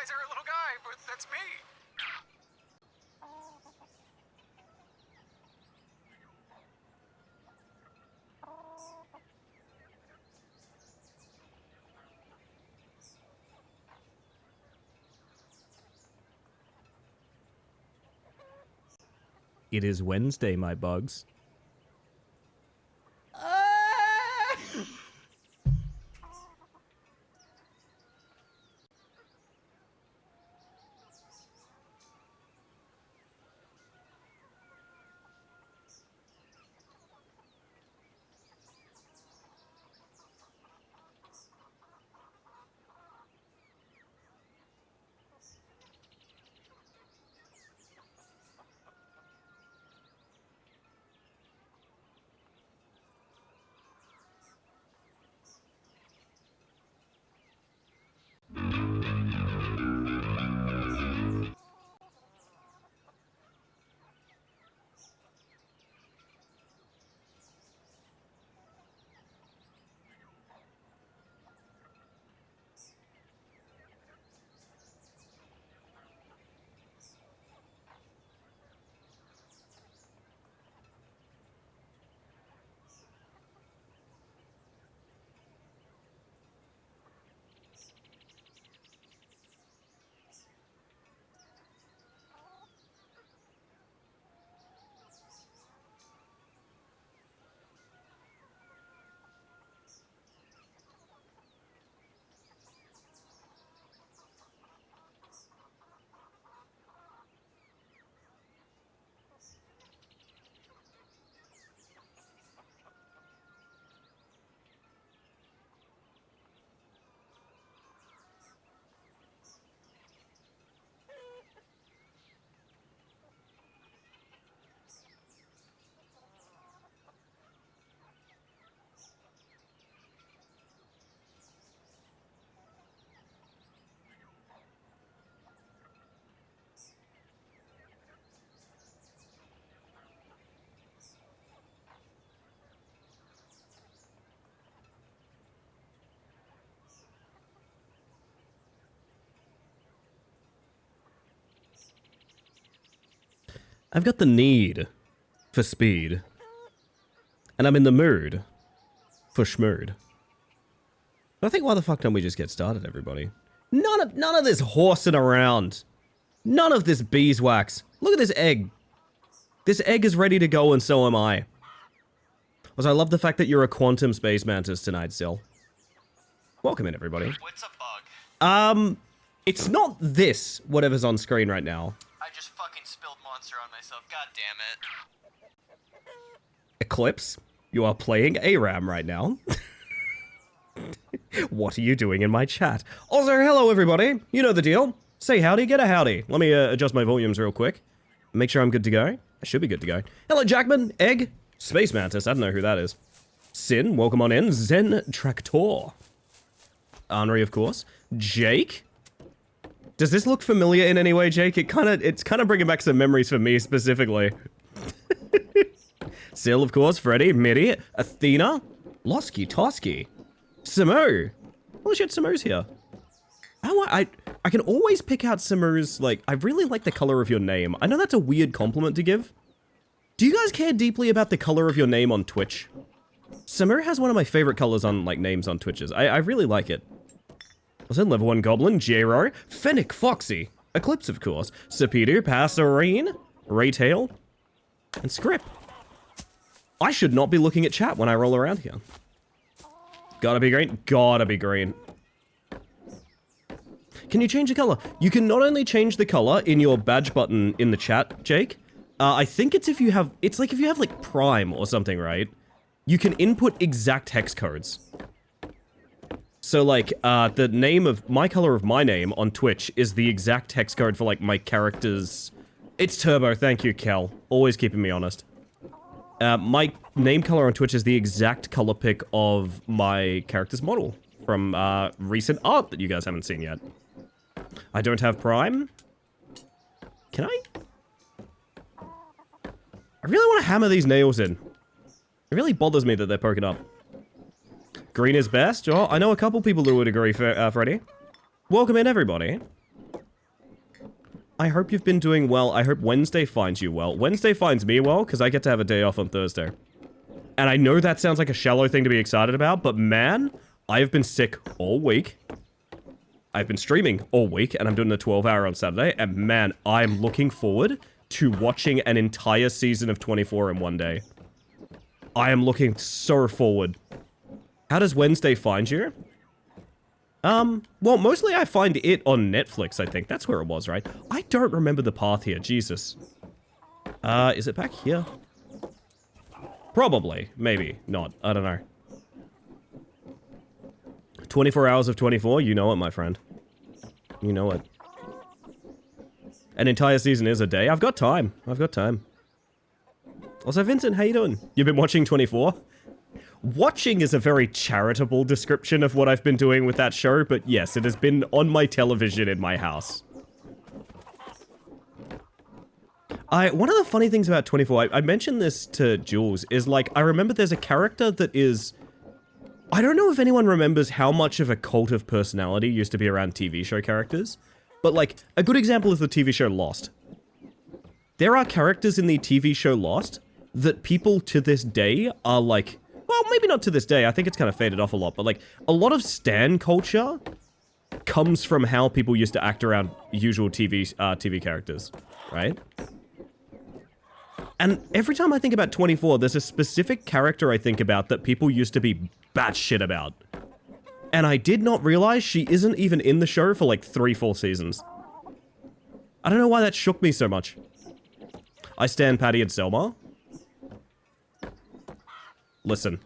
geyser little guy, but that's me. It is Wednesday, my bugs. I've got the need for speed, and I'm in the mood for schmood. But I think why the fuck don't we just get started, everybody? None of this horsing around. None of this beeswax. Look at this egg. This egg is ready to go, and so am I. Also, I love the fact that you're a quantum space mantis tonight, Sil. Welcome in, everybody. What's a bug? It's not this, whatever's on screen right now. I just fucking spilled monster on myself. God damn it. Eclipse, you are playing ARAM right now. What are you doing in my chat? Also, hello everybody. You know the deal. Say howdy, get a howdy. Let me adjust my volumes real quick. Make sure I'm good to go. I should be good to go. Hello, Jackman, Egg, Space Mantis. I don't know who that is. Sin, welcome on in. Zen Tractor. Henri, of course. Jake. Does this look familiar in any way, Jake? It's kind of bringing back some memories for me specifically. Sil, of course. Freddy, Mitty, Athena, Losky, Tosky, Samu. Holy shit, Samu's here. I can always pick out Samu's, like, I really like the color of your name. I know that's a weird compliment to give. Do you guys care deeply about the color of your name on Twitch? Samu has one of my favorite colors on, like, names on Twitches. I really like it. Was it Level 1 Goblin, J-Ro, Fennec Foxy, Eclipse, of course, Sapidu, Passerine, Raytail, and Scrip. I should not be looking at chat when I roll around here. Gotta be green. Gotta be green. Can you change the color? You can not only change the color in your badge button in the chat, Jake. I think it's if you have, it's like if you have like Prime or something, right? You can input exact hex codes. So like, the name of, my color of my name on Twitch is the exact hex code for like my character's... It's Turbo, thank you, Kel. Always keeping me honest. My name color on Twitch is the exact color pick of my character's model from, recent art that you guys haven't seen yet. I don't have Prime. Can I? I really want to hammer these nails in. It really bothers me that they're poking up. Green is best? Oh, I know a couple people who would agree, Freddy. Welcome in, everybody. I hope you've been doing well. I hope Wednesday finds you well. Wednesday finds me well, because I get to have a day off on Thursday. And I know that sounds like a shallow thing to be excited about, but man, I've been sick all week. I've been streaming all week, and I'm doing the 12-hour on Saturday, and man, I'm looking forward to watching an entire season of 24 in one day. I am looking so forward. How does Wednesday find you? Well, mostly I find it on Netflix, I think. That's where it was, right? I don't remember the path here, Jesus. Is it back here? Probably. Maybe. Not. I don't know. 24 hours of 24, you know it, my friend. You know it. An entire season is a day. I've got time. I've got time. Also, Vincent, how you doing? You've been watching 24? Watching is a very charitable description of what I've been doing with that show, but yes, it has been on my television in my house. One of the funny things about 24, I mentioned this to Jules, is like, I remember there's a character that is... I don't know if anyone remembers how much of a cult of personality used to be around TV show characters, but like, a good example is the TV show Lost. There are characters in the TV show Lost that people to this day are like... Well, maybe not to this day, I think it's kind of faded off a lot, but like, a lot of stan culture comes from how people used to act around usual TV characters, right? And every time I think about 24, there's a specific character I think about that people used to be batshit about. And I did not realize she isn't even in the show for like 3 full seasons. I don't know why that shook me so much. I stan Patty and Selma. Listen.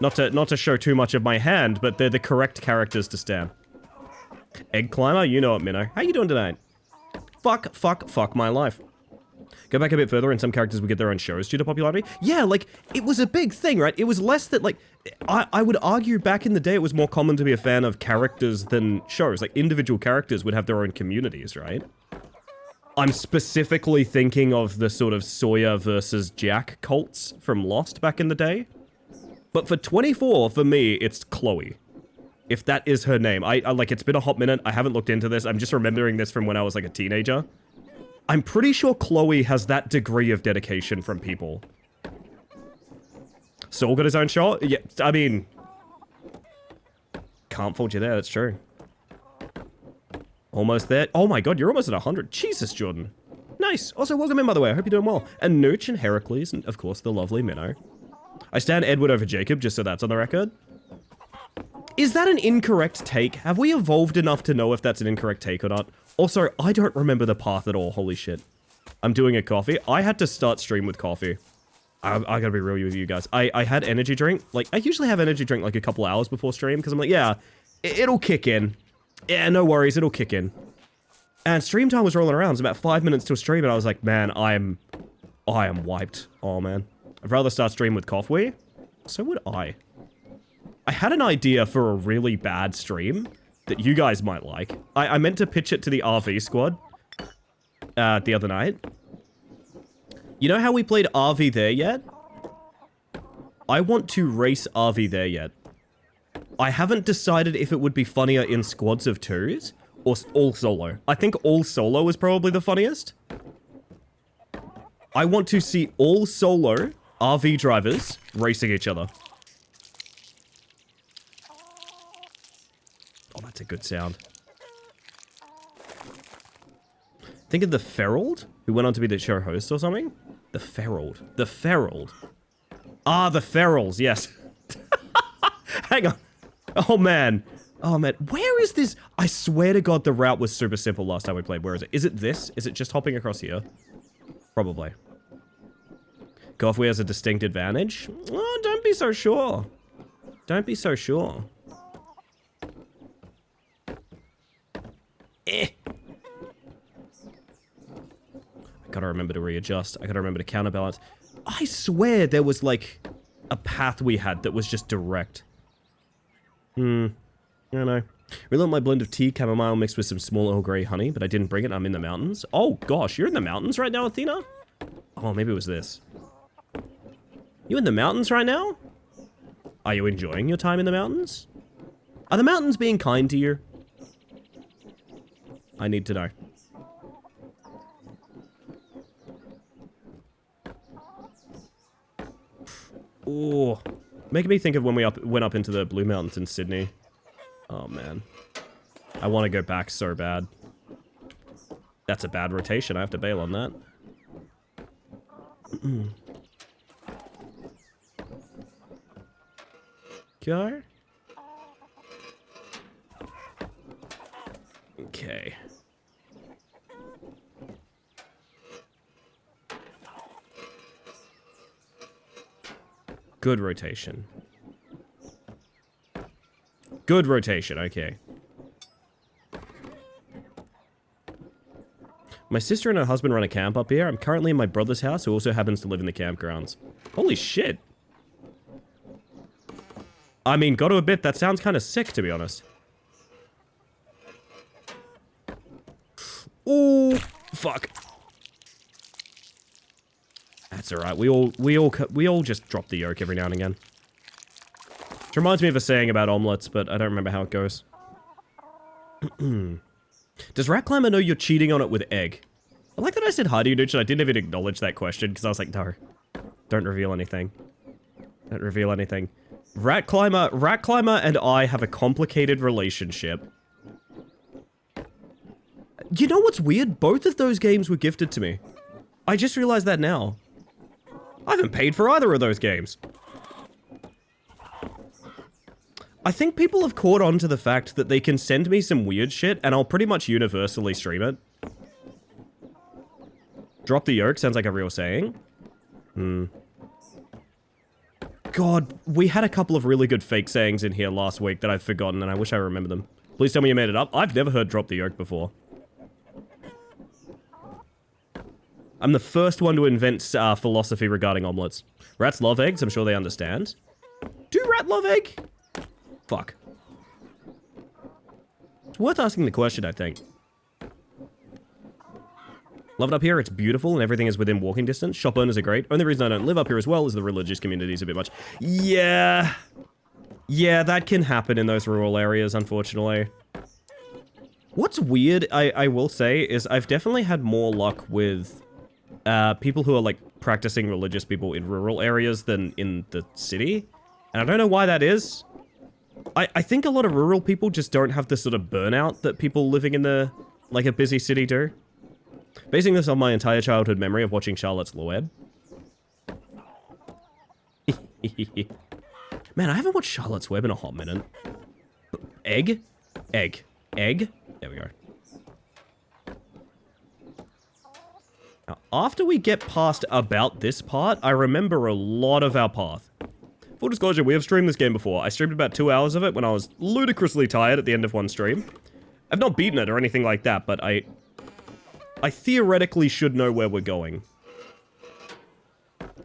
Not to show too much of my hand, but they're the correct characters to stan. Egg Climber, you know it, Minnow. How you doing tonight? Fuck my life. Go back a bit further, and some characters would get their own shows due to popularity. Yeah, like, it was a big thing, right? It was less that, like, I would argue back in the day it was more common to be a fan of characters than shows. Like, individual characters would have their own communities, right? I'm specifically thinking of the sort of Sawyer versus Jack cults from Lost back in the day. But for 24, for me, it's Chloe. If that is her name. I like, it's been a hot minute. I haven't looked into this. I'm just remembering this from when I was like a teenager. I'm pretty sure Chloe has that degree of dedication from people. Saul got his own shot? Yeah, I mean... Can't fault you there, that's true. Almost there. Oh my god, you're almost at 100. Jesus, Jordan. Nice. Also, welcome in, by the way. I hope you're doing well. And Nooch and Heracles, and of course, the lovely Minnow. I stand Edward over Jacob, just so that's on the record. Is that an incorrect take? Have we evolved enough to know if that's an incorrect take or not? Also, I don't remember the path at all. Holy shit. I'm doing a coffee. I had to start stream with coffee. I gotta be real with you guys. I had energy drink. Like, I usually have energy drink like a couple hours before stream, because I'm like, yeah, it'll kick in. Yeah, no worries, it'll kick in. And stream time was rolling around. It was about 5 minutes to a stream, and I was like, man, I am wiped. Oh, man. I'd rather start stream with coffee. So would I. I had an idea for a really bad stream that you guys might like. I meant to pitch it to the RV squad the other night. You know how we played RV There Yet? I want to race RV There Yet. I haven't decided if it would be funnier in squads of 2s or all solo. I think all solo is probably the funniest. I want to see all solo RV drivers racing each other. Oh, that's a good sound. Think of the Ferald, who went on to be the show host or something? The Ferald. The Ferald. Ah, the Ferals, yes. Hang on. Oh, man. Oh, man. Where is this? I swear to God, the route was super simple last time we played. Where is it? Is it this? Is it just hopping across here? Probably. Golfway has a distinct advantage? Oh, don't be so sure. Don't be so sure. I gotta remember to readjust. I gotta remember to counterbalance. I swear there was, like, a path we had that was just direct. I don't know. Really want my blend of tea, chamomile mixed with some small Earl Grey honey, but I didn't bring it. I'm in the mountains. Oh, gosh. You're in the mountains right now, Athena? Oh, maybe it was this. You in the mountains right now? Are you enjoying your time in the mountains? Are the mountains being kind to you? I need to know. Oh, making me think of when we went up into the Blue Mountains in Sydney. Oh, man. I want to go back so bad. That's a bad rotation. I have to bail on that. Go. Okay. Good rotation. Good rotation, okay. My sister and her husband run a camp up here. I'm currently in my brother's house, who also happens to live in the campgrounds. Holy shit. I mean, gotta admit, that sounds kind of sick, to be honest. Ooh, fuck. That's alright. We all just drop the yolk every now and again. Which reminds me of a saying about omelets, but I don't remember how it goes. Does Rat Climber know you're cheating on it with egg? I like that I said hi to you, Nooch, and I didn't even acknowledge that question, because I was like, no. Don't reveal anything. Don't reveal anything. Rat Climber and I have a complicated relationship. You know what's weird? Both of those games were gifted to me. I just realized that now. I haven't paid for either of those games. I think people have caught on to the fact that they can send me some weird shit and I'll pretty much universally stream it. Drop the yolk sounds like a real saying. God, we had a couple of really good fake sayings in here last week that I've forgotten and I wish I remember them. Please tell me you made it up. I've never heard drop the yolk before. I'm the first one to invent philosophy regarding omelets. Rats love eggs, I'm sure they understand. Do rat love egg? Fuck. It's worth asking the question, I think. Love it up here, it's beautiful and everything is within walking distance. Shop owners are great. Only reason I don't live up here as well is the religious community is a bit much. Yeah. Yeah, that can happen in those rural areas, unfortunately. What's weird, I will say, is I've definitely had more luck with people who are, like, practicing religious people in rural areas than in the city. And I don't know why that is. I think a lot of rural people just don't have the sort of burnout that people living in the, like, a busy city do. Basing this on my entire childhood memory of watching Charlotte's Web. Man, I haven't watched Charlotte's Web in a hot minute. Egg? Egg. Egg? There we go. Now, after we get past about this part, I remember a lot of our path. Full disclosure, we have streamed this game before. I streamed about 2 hours of it when I was ludicrously tired at the end of one stream. I've not beaten it or anything like that, but I theoretically should know where we're going.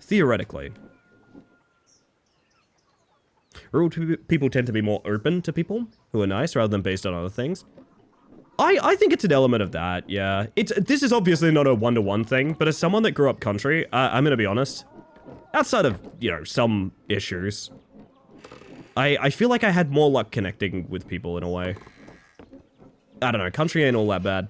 Theoretically. Rural people tend to be more open to people who are nice rather than based on other things. I think it's an element of that, yeah. This is obviously not a one-to-one thing, but as someone that grew up country, I'm gonna be honest. Outside of, you know, some issues, I feel like I had more luck connecting with people in a way. I don't know, country ain't all that bad.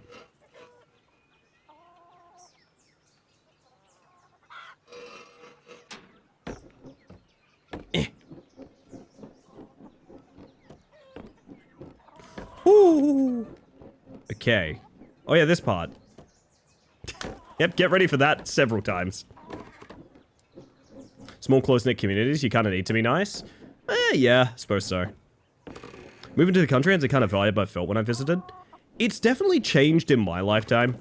Ooh. Okay. Oh yeah, this part. Yep, get ready for that several times. Small close-knit communities, you kind of need to be nice. Yeah, suppose so. Moving to the country is the kind of vibe I felt when I visited. It's definitely changed in my lifetime.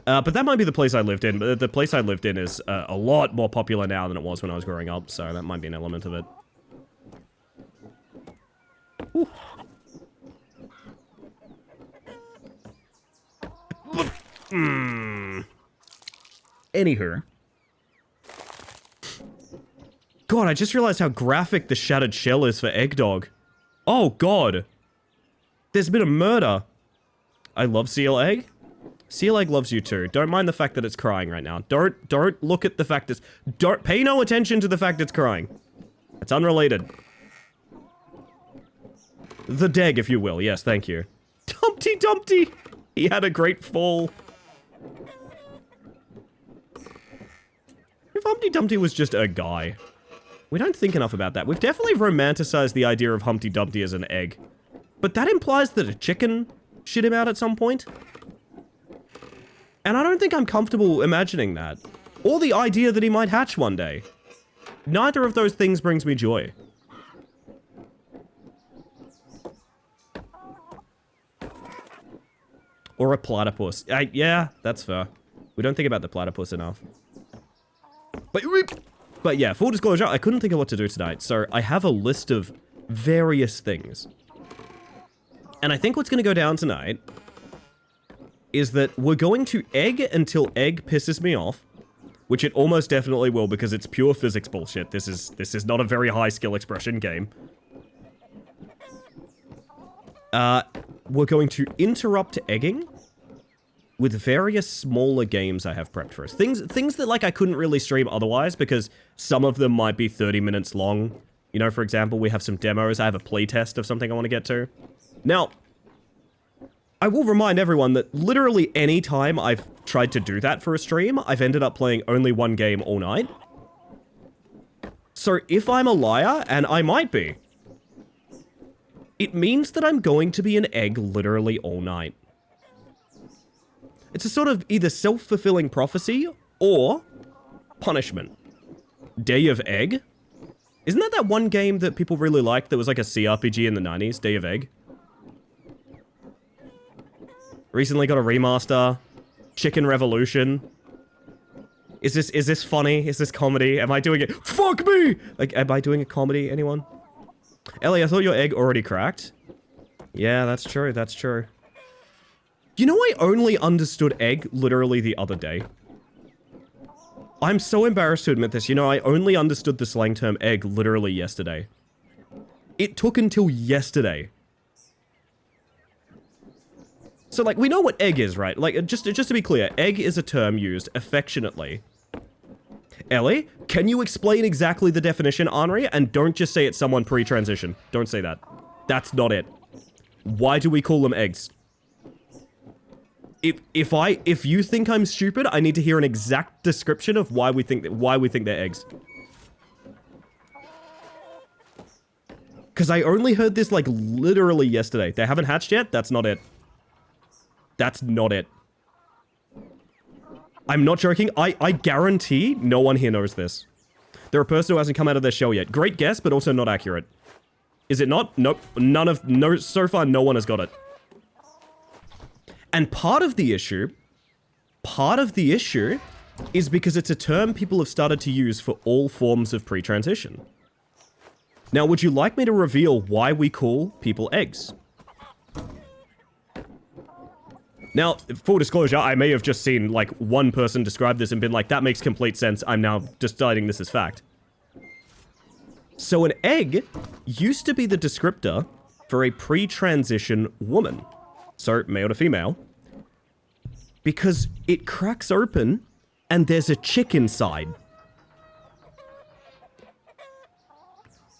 But that might be the place I lived in. But the place I lived in is a lot more popular now than it was when I was growing up, so that might be an element of it. Ooh. Anywho. God, I just realized how graphic the shattered shell is for Egg Dog. Oh, God. There's been a murder. I love Seal Egg. Seal Egg loves you too. Don't mind the fact that it's crying right now. Don't look at the fact it's... Don't pay no attention to the fact it's crying. It's unrelated. The Deg, if you will. Yes, thank you. Dumpty Dumpty. He had a great fall. If Humpty Dumpty was just a guy. We don't think enough about that. We've definitely romanticized the idea of Humpty Dumpty as an egg. But that implies that a chicken shit him out at some point. And I don't think I'm comfortable imagining that. Or the idea that he might hatch one day. Neither of those things brings me joy. Or a platypus. Yeah, that's fair. We don't think about the platypus enough. But yeah, full disclosure, I couldn't think of what to do tonight, so I have a list of various things. And I think what's going to go down tonight is that we're going to egg until egg pisses me off, which it almost definitely will because it's pure physics bullshit. This is not a very high skill expression game. We're going to interrupt egging with various smaller games I have prepped for us. Things that, like, I couldn't really stream otherwise because some of them might be 30 minutes long. You know, for example, we have some demos. I have a playtest of something I want to get to. Now, I will remind everyone that literally any time I've tried to do that for a stream, I've ended up playing only one game all night. So if I'm a liar, and I might be, it means that I'm going to be an egg literally all night. It's a sort of either self-fulfilling prophecy or punishment. Day of Egg? Isn't that one game that people really liked that was like a CRPG in the 90s? Day of Egg? Recently got a remaster. Chicken Revolution. Is this funny? Is this comedy? Am I doing it? Fuck me! Like, am I doing a comedy, anyone? Ellie, I thought your egg already cracked. Yeah, that's true, that's true. You know, I only understood egg literally the other day. I'm so embarrassed to admit this. You know, I only understood the slang term egg literally yesterday. It took until yesterday. So, like, we know what egg is, right? Like, just to be clear, egg is a term used affectionately. Ellie, can you explain exactly the definition, Henri? And don't just say it's someone pre-transition. Don't say that. That's not it. Why do we call them eggs? If you think I'm stupid, I need to hear an exact description of why we think they're eggs. Because I only heard this, like, literally yesterday. They haven't hatched yet? That's not it. That's not it. I'm not joking. I guarantee no one here knows this. They're a person who hasn't come out of their shell yet. Great guess, but also not accurate. Is it not? Nope. So far, no one has got it. And part of the issue is because it's a term people have started to use for all forms of pre-transition. Now, would you like me to reveal why we call people eggs? Now, full disclosure, I may have just seen, like, one person describe this and been like, that makes complete sense, I'm now deciding this is fact. So an egg used to be the descriptor for a pre-transition woman. So, male to female. Because it cracks open and there's a chick inside.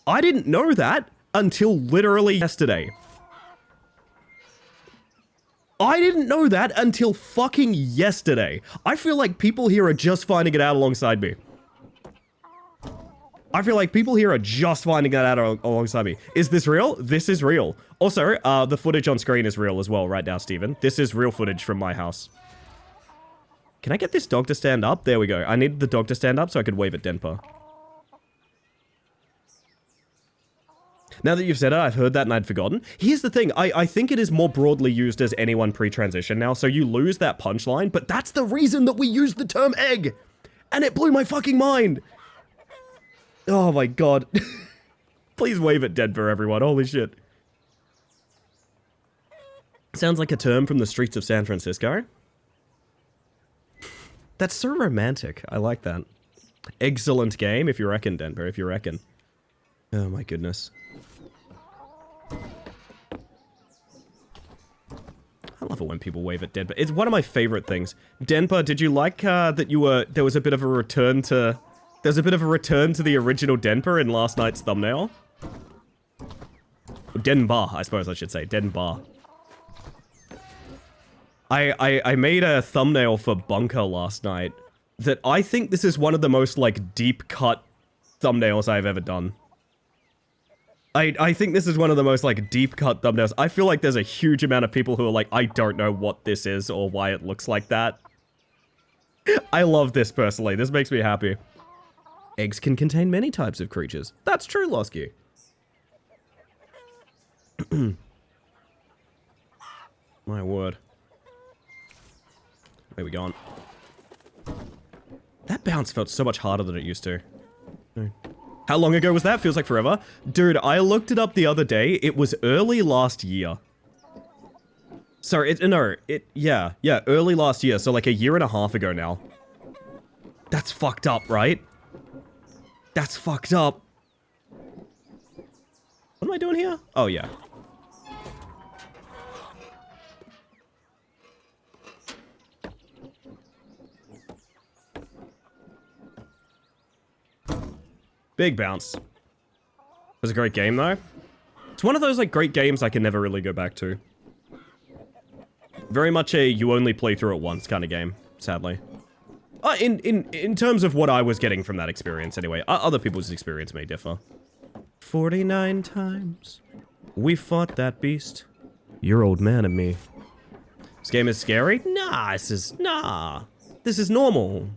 I didn't know that until literally yesterday. I didn't know that until fucking yesterday. I feel like people here are just finding it out alongside me. I feel like people here are just finding that out alongside me. Is this real? This is real. Also, the footage on screen is real as well right now, Steven. This is real footage from my house. Can I get this dog to stand up? There we go. I needed the dog to stand up so I could wave at Denpa. Now that you've said it, I've heard that and I'd forgotten. Here's the thing. I think it is more broadly used as anyone pre-transition now, so you lose that punchline, but that's the reason that we use the term egg! And it blew my fucking mind! Oh my god. Please wave at Denver, everyone. Holy shit. Sounds like a term from the streets of San Francisco. That's so romantic. I like that. Excellent game, if you reckon, Denver, if you reckon. Oh my goodness. I love it when people wave at Denpa. It's one of my favorite things. Denpa, did you like that you were... There was a bit of a return to... There's a bit of a return to the original Denpa in last night's thumbnail. Denba, I suppose I should say. Denba. I made a thumbnail for Bunker last night that I think this is one of the most, like, deep-cut thumbnails I've ever done. I think this is one of the most, like, deep-cut thumbnails. I feel like there's a huge amount of people who are like, I don't know what this is or why it looks like that. I love this, personally. This makes me happy. Eggs can contain many types of creatures. That's true, Losky. My word. Where we going? That bounce felt so much harder than it used to. How long ago was that? Feels like forever. Dude, I looked it up the other day. It was early last year. Sorry, yeah, early last year. So like a year and a half ago now. That's fucked up, right? That's fucked up. What am I doing here? Oh, yeah. Big bounce. It was a great game, though. It's one of those, like, great games I can never really go back to. Very much a you only play through it once kind of game, sadly. In terms of what I was getting from that experience, anyway. Other people's experience may differ. 49 times we fought that beast. Your old man and me. This game is scary? Nah, this is normal.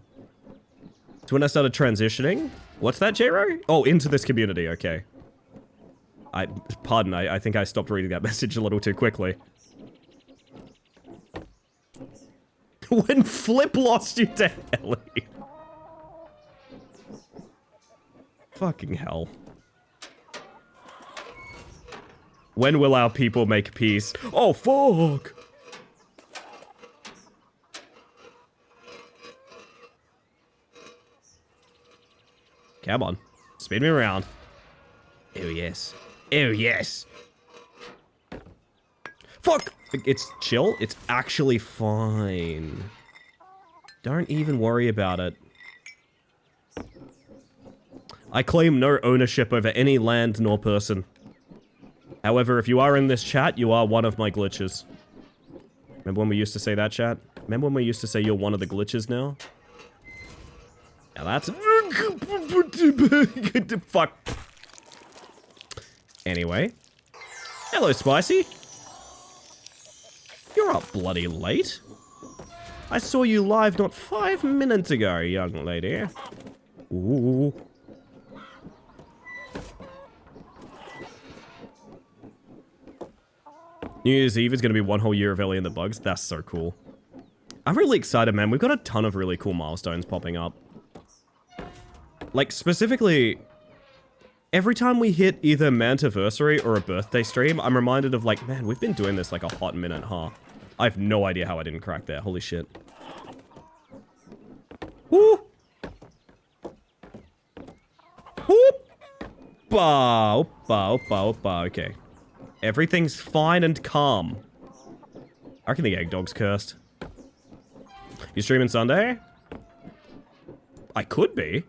It's when I started transitioning. What's that, J-Ro? Oh, into this community, okay. Pardon, I think I stopped reading that message a little too quickly. When Flip lost you to Ellie. Fucking hell. When will our people make peace? Oh, fuck! Come on. Spin me around. Oh, yes. Oh, yes. Fuck! It's chill. It's actually fine. Don't even worry about it. I claim no ownership over any land nor person. However, if you are in this chat, you are one of my glitches. Remember when we used to say that, chat? Remember when we used to say you're one of the glitches now? Now that's... Fuck. Anyway. Hello, Spicy. You're up bloody late. I saw you live not 5 minutes ago, young lady. Ooh. New Year's Eve is going to be one whole year of Ellie and the Bugs. That's so cool. I'm really excited, man. We've got a ton of really cool milestones popping up. Like, specifically, every time we hit either Mantiversary or a birthday stream, I'm reminded of, like, man, we've been doing this like a hot minute, huh? I have no idea how I didn't crack there. Holy shit. Woo! Whoop! Ba, opa, opa, opa. Okay. Everything's fine and calm. I reckon the egg dog's cursed. You streaming Sunday? I could be.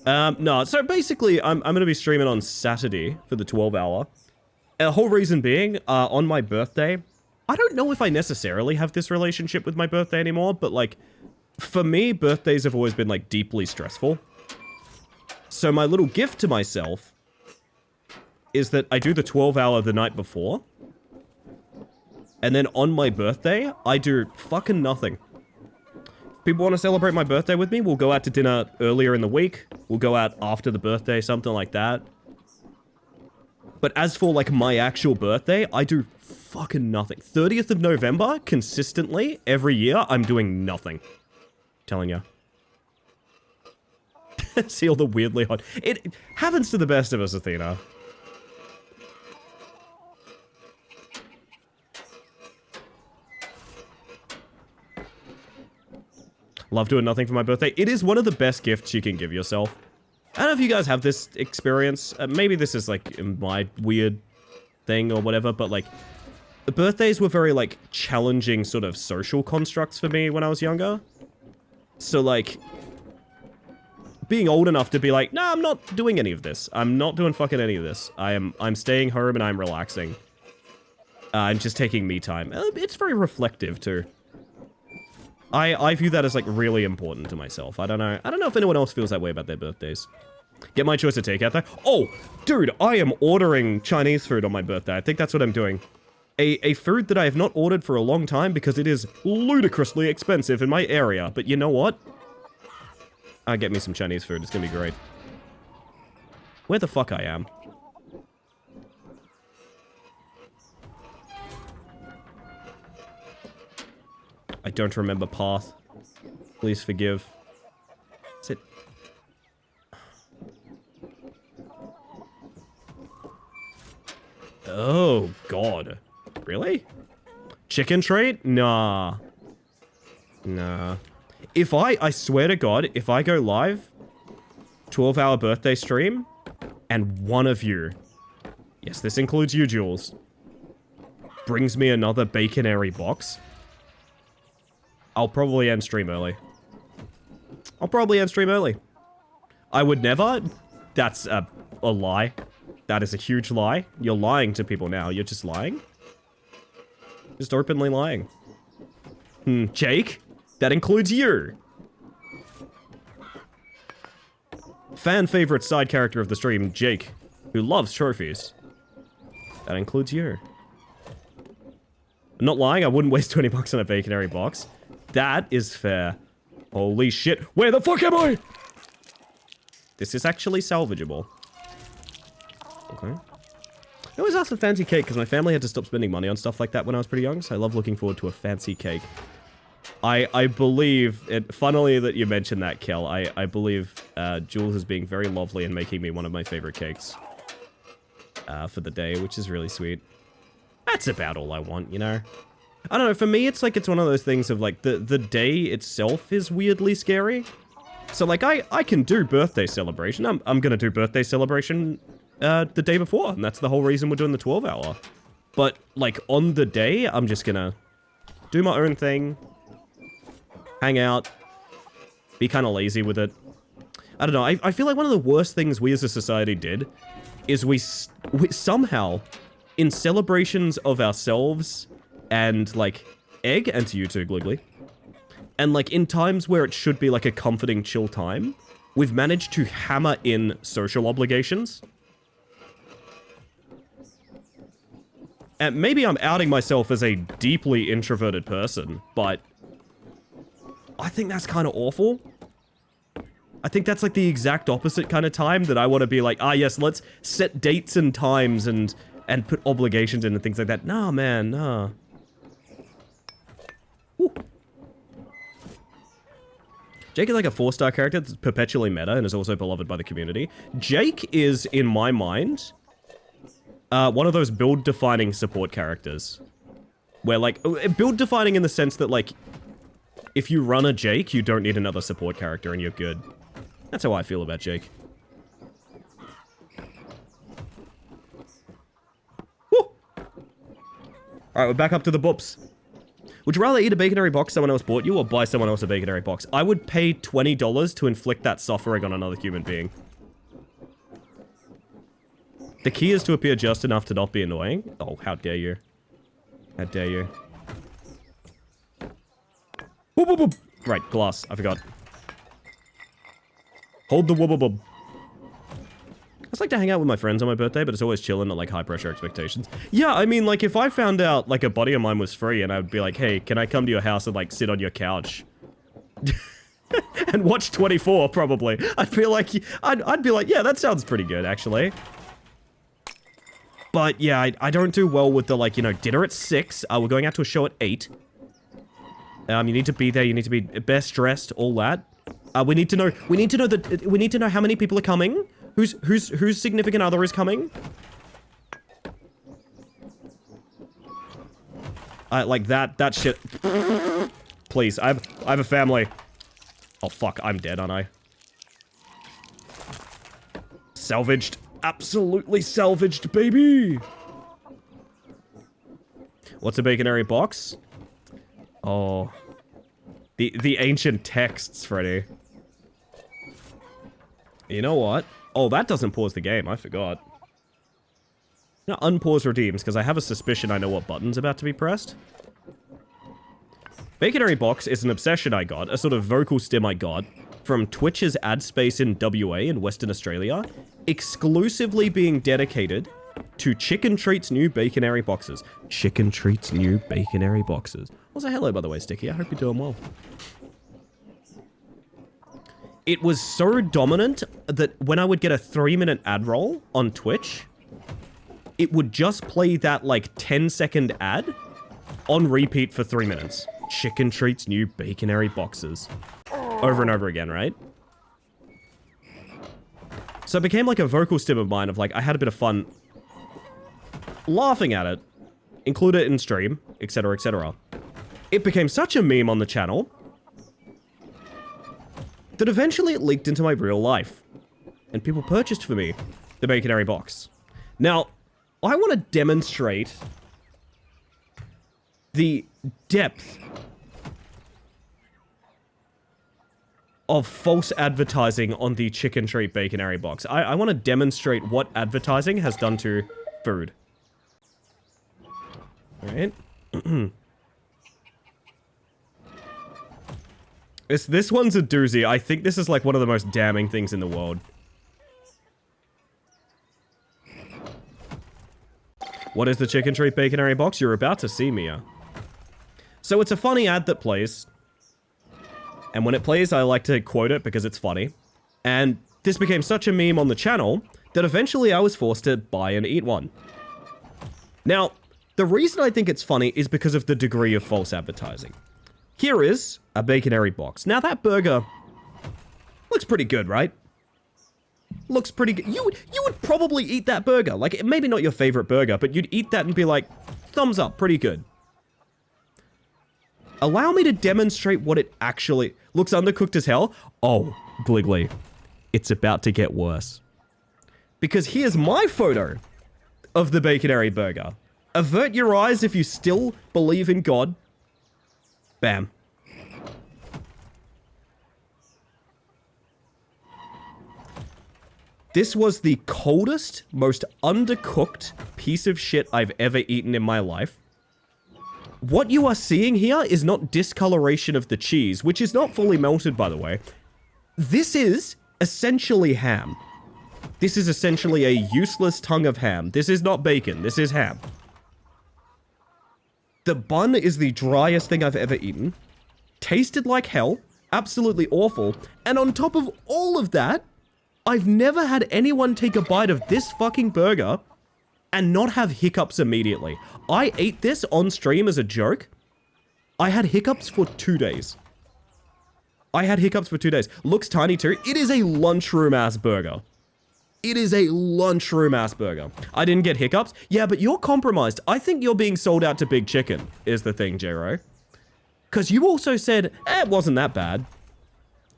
No, so basically, I'm going to be streaming on Saturday for the 12-hour. The whole reason being, on my birthday, I don't know if I necessarily have this relationship with my birthday anymore, but, like, for me, birthdays have always been, like, deeply stressful. So my little gift to myself is that I do the 12-hour the night before, and then on my birthday, I do fucking nothing. People want to celebrate my birthday with me, we'll go out to dinner earlier in the week. We'll go out after the birthday, something like that. But as for, like, my actual birthday, I do fucking nothing. 30th of November, consistently, every year, I'm doing nothing. Telling ya. See all the weirdly hot... It happens to the best of us, Athena. Love doing nothing for my birthday. It is one of the best gifts you can give yourself. I don't know if you guys have this experience. Maybe this is, like, my weird thing or whatever, but, like, the birthdays were very, like, challenging sort of social constructs for me when I was younger. So, like, being old enough to be like, nah, I'm not doing any of this. I'm not doing fucking any of this. I'm staying home and I'm relaxing. And just taking me time. It's very reflective, too. I view that as, like, really important to myself. I don't know if anyone else feels that way about their birthdays. Get my choice of takeout, though. Oh, dude, I am ordering Chinese food on my birthday. I think that's what I'm doing. A food that I have not ordered for a long time because it is ludicrously expensive in my area. But you know what? Get me some Chinese food. It's gonna be great. Where the fuck I am? I don't remember path. Please forgive. Is it? Oh, God. Really? Chicken treat? Nah. Nah. If I swear to God, if I go live, 12-hour birthday stream, and one of you, yes, this includes you, Jules, brings me another baconary box, I'll probably end stream early. I would never. That's a lie. That is a huge lie. You're lying to people now. You're just lying. Just openly lying. Jake? That includes you. Fan favorite side character of the stream, Jake, who loves trophies. That includes you. I'm not lying, I wouldn't waste 20 bucks on a baconary box. That is fair. Holy shit. Where the fuck am I? This is actually salvageable. Okay. I always ask for fancy cake because my family had to stop spending money on stuff like that when I was pretty young, so I love looking forward to a fancy cake. I believe, funnily that you mentioned that, Kel, I believe Jules is being very lovely and making me one of my favorite cakes for the day, which is really sweet. That's about all I want, you know? I don't know, for me, it's like, it's one of those things of, like, the day itself is weirdly scary. So, like, I can do birthday celebration. I'm gonna do birthday celebration the day before, and that's the whole reason we're doing the 12-hour. But, like, on the day, I'm just gonna do my own thing, hang out, be kind of lazy with it. I don't know, I feel like one of the worst things we as a society did is we somehow, in celebrations of ourselves and, like, Egg, and to you too, Gliggly, and, like, in times where it should be, like, a comforting, chill time, we've managed to hammer in social obligations. And maybe I'm outing myself as a deeply introverted person, but I think that's kind of awful. I think that's, like, the exact opposite kind of time that I want to be like, yes, let's set dates and times and put obligations in and things like that. Nah, man, nah. Woo. Jake is like a 4-star character that's perpetually meta and is also beloved by the community. Jake is, in my mind, one of those build-defining support characters. Where, like, build-defining in the sense that, like, if you run a Jake, you don't need another support character and you're good. That's how I feel about Jake. Woo! Alright, we're back up to the boops. Would you rather eat a baconary box someone else bought you or buy someone else a baconary box? I would pay $20 to inflict that suffering on another human being. The key is to appear just enough to not be annoying. Oh, how dare you. How dare you. Whoop, whoop, whoop. Right, glass. I forgot. Hold the whoop, whoop, whoop. I just like to hang out with my friends on my birthday, but it's always chilling, not like high pressure expectations. Yeah, I mean, like, if I found out, like, a buddy of mine was free and I would be like, hey, can I come to your house and, like, sit on your couch? And watch 24, probably. I'd be like, yeah, that sounds pretty good, actually. But, yeah, I don't do well with the, like, you know, dinner at 6. We're going out to a show at 8. You need to be there, you need to be best dressed, all that. We need to know how many people are coming. Whose significant other is coming? Like that shit. Please, I have a family. Oh fuck, I'm dead, aren't I? Salvaged. Absolutely salvaged, baby! What's a baconary box? Oh. The ancient texts, Freddy. You know what? Oh, that doesn't pause the game. I forgot. I'm gonna unpause redeems, because I have a suspicion I know what button's about to be pressed. Baconary Box is an obsession I got, a sort of vocal stim I got, from Twitch's ad space in WA in Western Australia, exclusively being dedicated to Chicken Treat's new Baconary Boxes. Chicken Treat's new Baconary Boxes. Also, hello, by the way, Sticky. I hope you're doing well. It was so dominant that when I would get a 3-minute ad roll on Twitch, it would just play that, like, 10-second ad on repeat for 3 minutes. Chicken Treat's new Baconary Boxes. Over and over again, right? So it became like a vocal stim of mine of, like, I had a bit of fun laughing at it, include it in stream, etc., etc. It became such a meme on the channel that eventually it leaked into my real life, and people purchased for me the Baconary Box. Now, I want to demonstrate the depth of false advertising on the Chicken Treat Baconary Box. I want to demonstrate what advertising has done to food. Alright. This one's a doozy. I think this is like one of the most damning things in the world. What is the Chicken Treat Baconary Box? You're about to see, Mia. So it's a funny ad that plays. And when it plays, I like to quote it because it's funny. And this became such a meme on the channel that eventually I was forced to buy and eat one. Now, the reason I think it's funny is because of the degree of false advertising. Here is a Baconary Box. Now that burger looks pretty good, right? Looks pretty good. You would probably eat that burger. Like, maybe not your favorite burger, but you'd eat that and be like, thumbs up, pretty good. Allow me to demonstrate what it actually looks undercooked as hell. Oh, Bliggly, it's about to get worse. Because here's my photo of the Baconary burger. Avert your eyes if you still believe in God. Bam. This was the coldest, most undercooked piece of shit I've ever eaten in my life. What you are seeing here is not discoloration of the cheese, which is not fully melted, by the way. This is essentially ham. This is essentially a useless tongue of ham. This is not bacon. This is ham. The bun is the driest thing I've ever eaten. Tasted like hell. Absolutely awful. And on top of all of that, I've never had anyone take a bite of this fucking burger and not have hiccups immediately. I ate this on stream as a joke. I had hiccups for 2 days. I had hiccups for 2 days. Looks tiny too. It is a lunchroom-ass burger. It is a lunchroom-ass burger. I didn't get hiccups. Yeah, but you're compromised. I think you're being sold out to Big Chicken, is the thing, J-Ro. Because you also said, it wasn't that bad.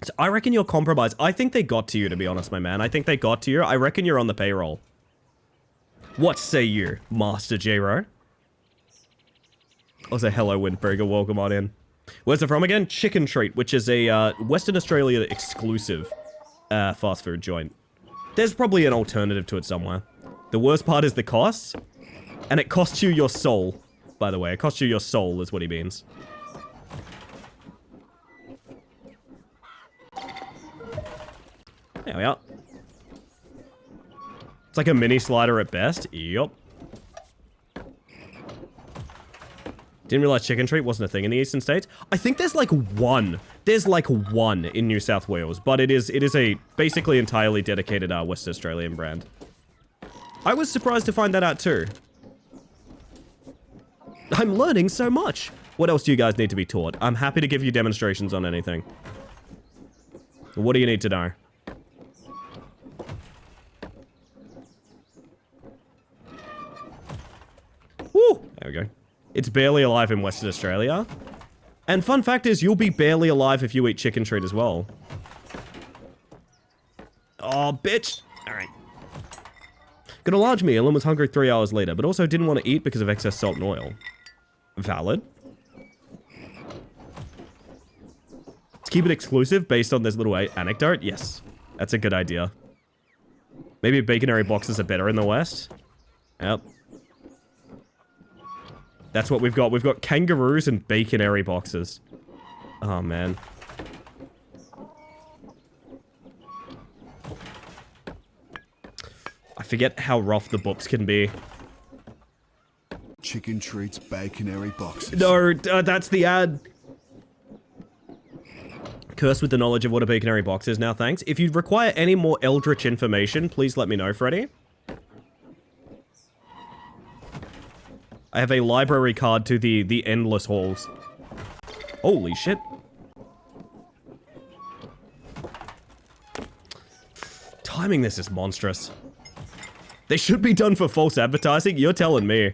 So I reckon you're compromised. I think they got to you, to be honest, my man. I think they got to you. I reckon you're on the payroll. What say you, Master J-Ro? Also, hello, Windburger. Welcome on in. Where's it from again? Chicken Treat, which is a Western Australia exclusive fast food joint. There's probably an alternative to it somewhere. The worst part is the costs. And it costs you your soul, by the way. It costs you your soul is what he means. There we are. It's like a mini slider at best. Yup. Didn't realize Chicken Treat wasn't a thing in the eastern states. I think there's like one. There's like one in New South Wales, but it is a basically entirely dedicated West Australian brand. I was surprised to find that out too. I'm learning so much. What else do you guys need to be taught? I'm happy to give you demonstrations on anything. What do you need to know? Woo! There we go. It's barely alive in Western Australia. And fun fact is, you'll be barely alive if you eat Chicken Treat as well. Oh, bitch! Alright. Got a large meal and was hungry 3 hours later, but also didn't want to eat because of excess salt and oil. Valid. Let's keep it exclusive based on this little anecdote. Yes, that's a good idea. Maybe Baconary boxes are better in the West. Yep. That's what we've got. We've got kangaroos and baconary boxes. Oh, man. I forget how rough the books can be. Chicken treats, baconary boxes. No, that's the ad. Cursed with the knowledge of what a baconary box is now, thanks. If you require any more eldritch information, please let me know, Freddy. I have a library card to the endless halls. Holy shit. Timing this is monstrous. They should be done for false advertising? You're telling me.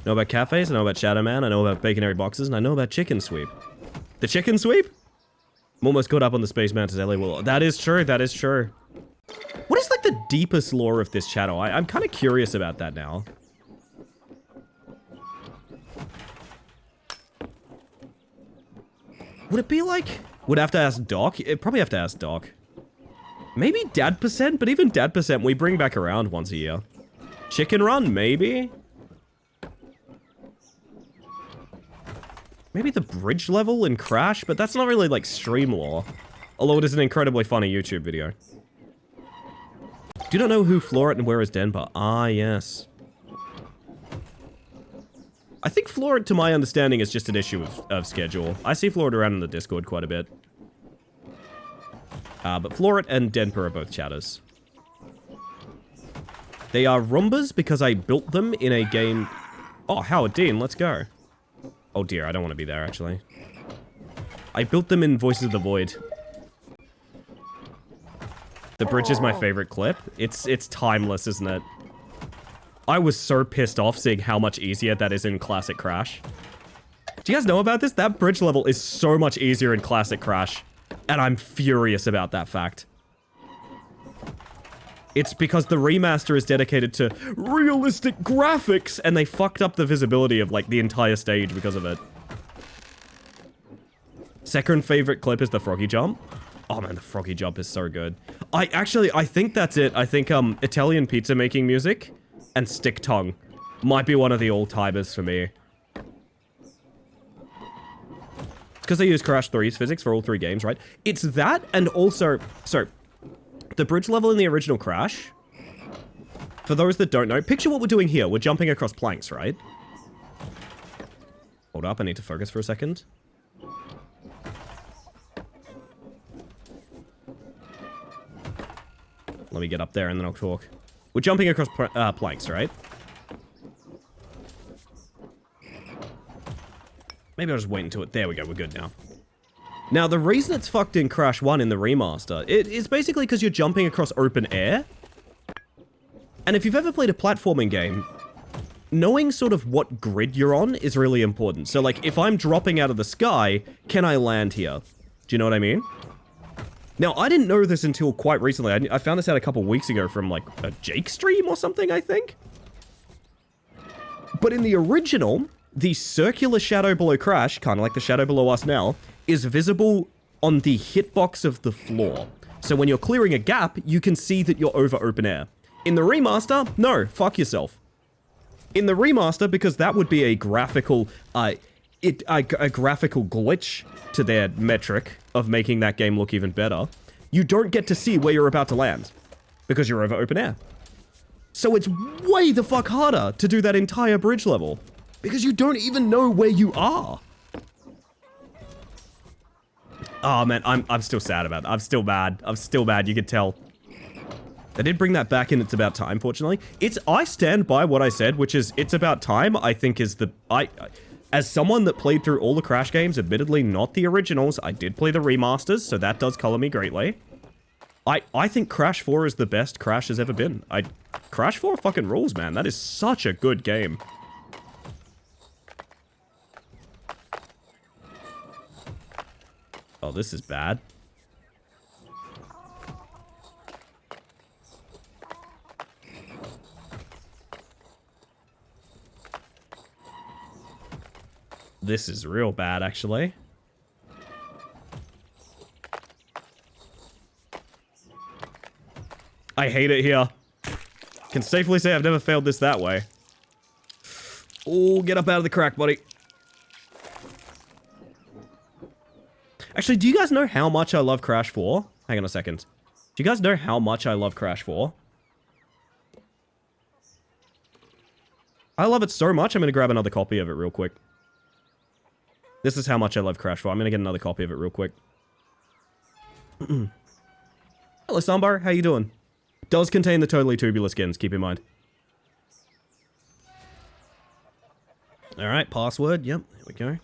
Know about cafes, I know about Shadow Man, I know about baconary boxes, and I know about Chicken Sweep. The Chicken Sweep? I'm almost caught up on the Space Mantis LA Will. That is true, that is true. What is like the deepest lore of this channel? I'm kind of curious about that now. Would it be like... Would have to ask Doc? It'd probably have to ask Doc. Maybe Dad Percent, but even Dad Percent we bring back around once a year. Chicken Run, maybe? Maybe the bridge level in Crash, but that's not really like stream lore. Although it is an incredibly funny YouTube video. Do not know who Floret and where is Denver? Ah, yes. I think Floret, to my understanding, is just an issue of schedule. I see Floret around in the Discord quite a bit. But Floret and Denver are both chatters. They are Roombas because I built them in a game... Oh, Howard Dean, let's go. Oh dear, I don't want to be there, actually. I built them in Voices of the Void. The bridge is my favorite clip. It's timeless, isn't it? I was so pissed off seeing how much easier that is in Classic Crash. Do you guys know about this? That bridge level is so much easier in Classic Crash. And I'm furious about that fact. It's because the remaster is dedicated to realistic graphics, and they fucked up the visibility of, like, the entire stage because of it. Second favorite clip is the Froggy Jump. Oh man, the Froggy Jump is so good. I think that's it. I think, Italian pizza making music and Stick Tongue might be one of the all-timers for me. It's because they use Crash 3's physics for all three games, right? It's that, and also... So, the bridge level in the original Crash, for those that don't know, picture what we're doing here. We're jumping across planks, right? Hold up, I need to focus for a second. Let me get up there and then I'll talk. We're jumping across planks, right? Maybe I'll just wait until it... There we go, we're good now. Now, the reason it's fucked in Crash 1 in the remaster, it is basically because you're jumping across open air. And if you've ever played a platforming game, knowing sort of what grid you're on is really important. So, like, if I'm dropping out of the sky, can I land here? Do you know what I mean? Now, I didn't know this until quite recently. I found this out a couple weeks ago from, like, a Jake stream or something, I think. But in the original, the circular shadow below Crash, kind of like the shadow below us now, is visible on the hitbox of the floor. So when you're clearing a gap, you can see that you're over open air. In the remaster, no, fuck yourself. In the remaster, because that would be a graphical, a graphical glitch to their metric of making that game look even better, you don't get to see where you're about to land, because you're over open air. So it's way the fuck harder to do that entire bridge level, because you don't even know where you are. Oh man, I'm still sad about that. I'm still mad. I'm still mad, you could tell. They did bring that back in It's About Time, fortunately. I stand by what I said, which is It's About Time, I think is the... As someone that played through all the Crash games, admittedly not the originals, I did play the remasters, so that does color me greatly. I think Crash 4 is the best Crash has ever been. Crash 4 fucking rules, man. That is such a good game. Oh, this is bad. This is real bad, actually. I hate it here. Can safely say I've never failed this that way. Oh, get up out of the crack, buddy. Actually, do you guys know how much I love Crash 4? Hang on a second. Do you guys know how much I love Crash 4? I love it so much, I'm gonna grab another copy of it real quick. This is how much I love Crash 4. I'm gonna get another copy of it real quick. Hello, Sambar. How you doing? Does contain the totally tubular skins, keep in mind. Alright, password. Yep, there we go.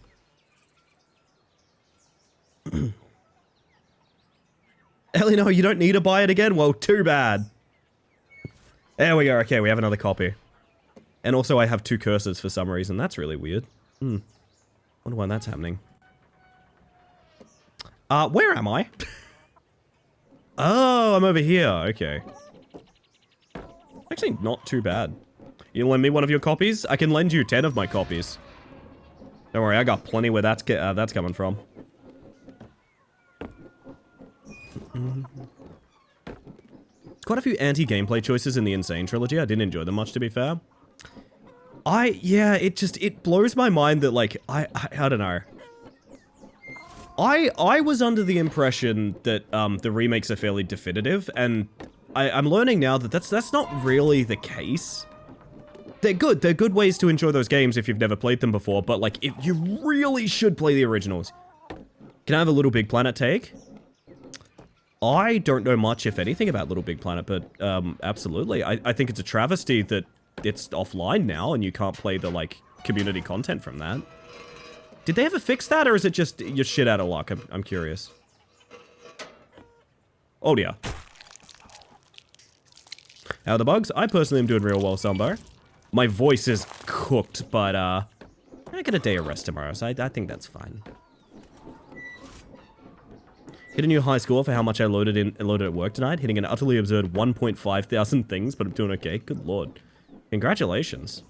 Ellie, no, you don't need to buy it again? Well, too bad. There we go. Okay, we have another copy. And also I have 2 cursors for some reason. That's really weird. Wonder why that's happening. Where am I? Oh, I'm over here. Okay. Actually, not too bad. You lend me one of your copies? I can lend you 10 of my copies. Don't worry, I got plenty where that's coming from. Quite a few anti-gameplay choices in the Insane trilogy. I didn't enjoy them much, to be fair. Yeah, it blows my mind that, like, I don't know. I was under the impression that, the remakes are fairly definitive, and I'm learning now that that's not really the case. They're good ways to enjoy those games if you've never played them before, but, like, you really should play the originals. Can I have a Little Big Planet take? I don't know much, if anything, about Little Big Planet, but, absolutely. I think it's a travesty that it's offline now and you can't play the, like, community content from that. Did they ever fix that, or is it just you're shit out of luck? I'm curious. Oh, dear. How are the bugs? I personally am doing real well, Sambo. My voice is cooked, but, I get a day of rest tomorrow, so I think that's fine. Hit a new high score for how much I loaded at work tonight, hitting an utterly absurd 1.5 thousand things, but I'm doing okay. Good lord. Congratulations.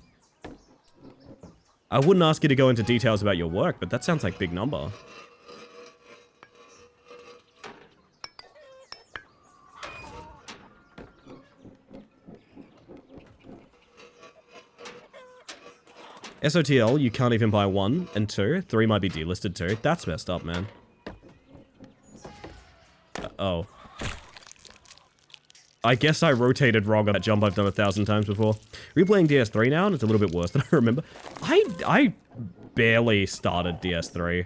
I wouldn't ask you to go into details about your work, but that sounds like a big number. SOTL, you can't even buy 1 and 2. 3 might be delisted too. That's messed up, man. Oh. I guess I rotated wrong on that jump I've done 1,000 times before. Replaying DS3 now, and it's a little bit worse than I remember. I barely started DS3.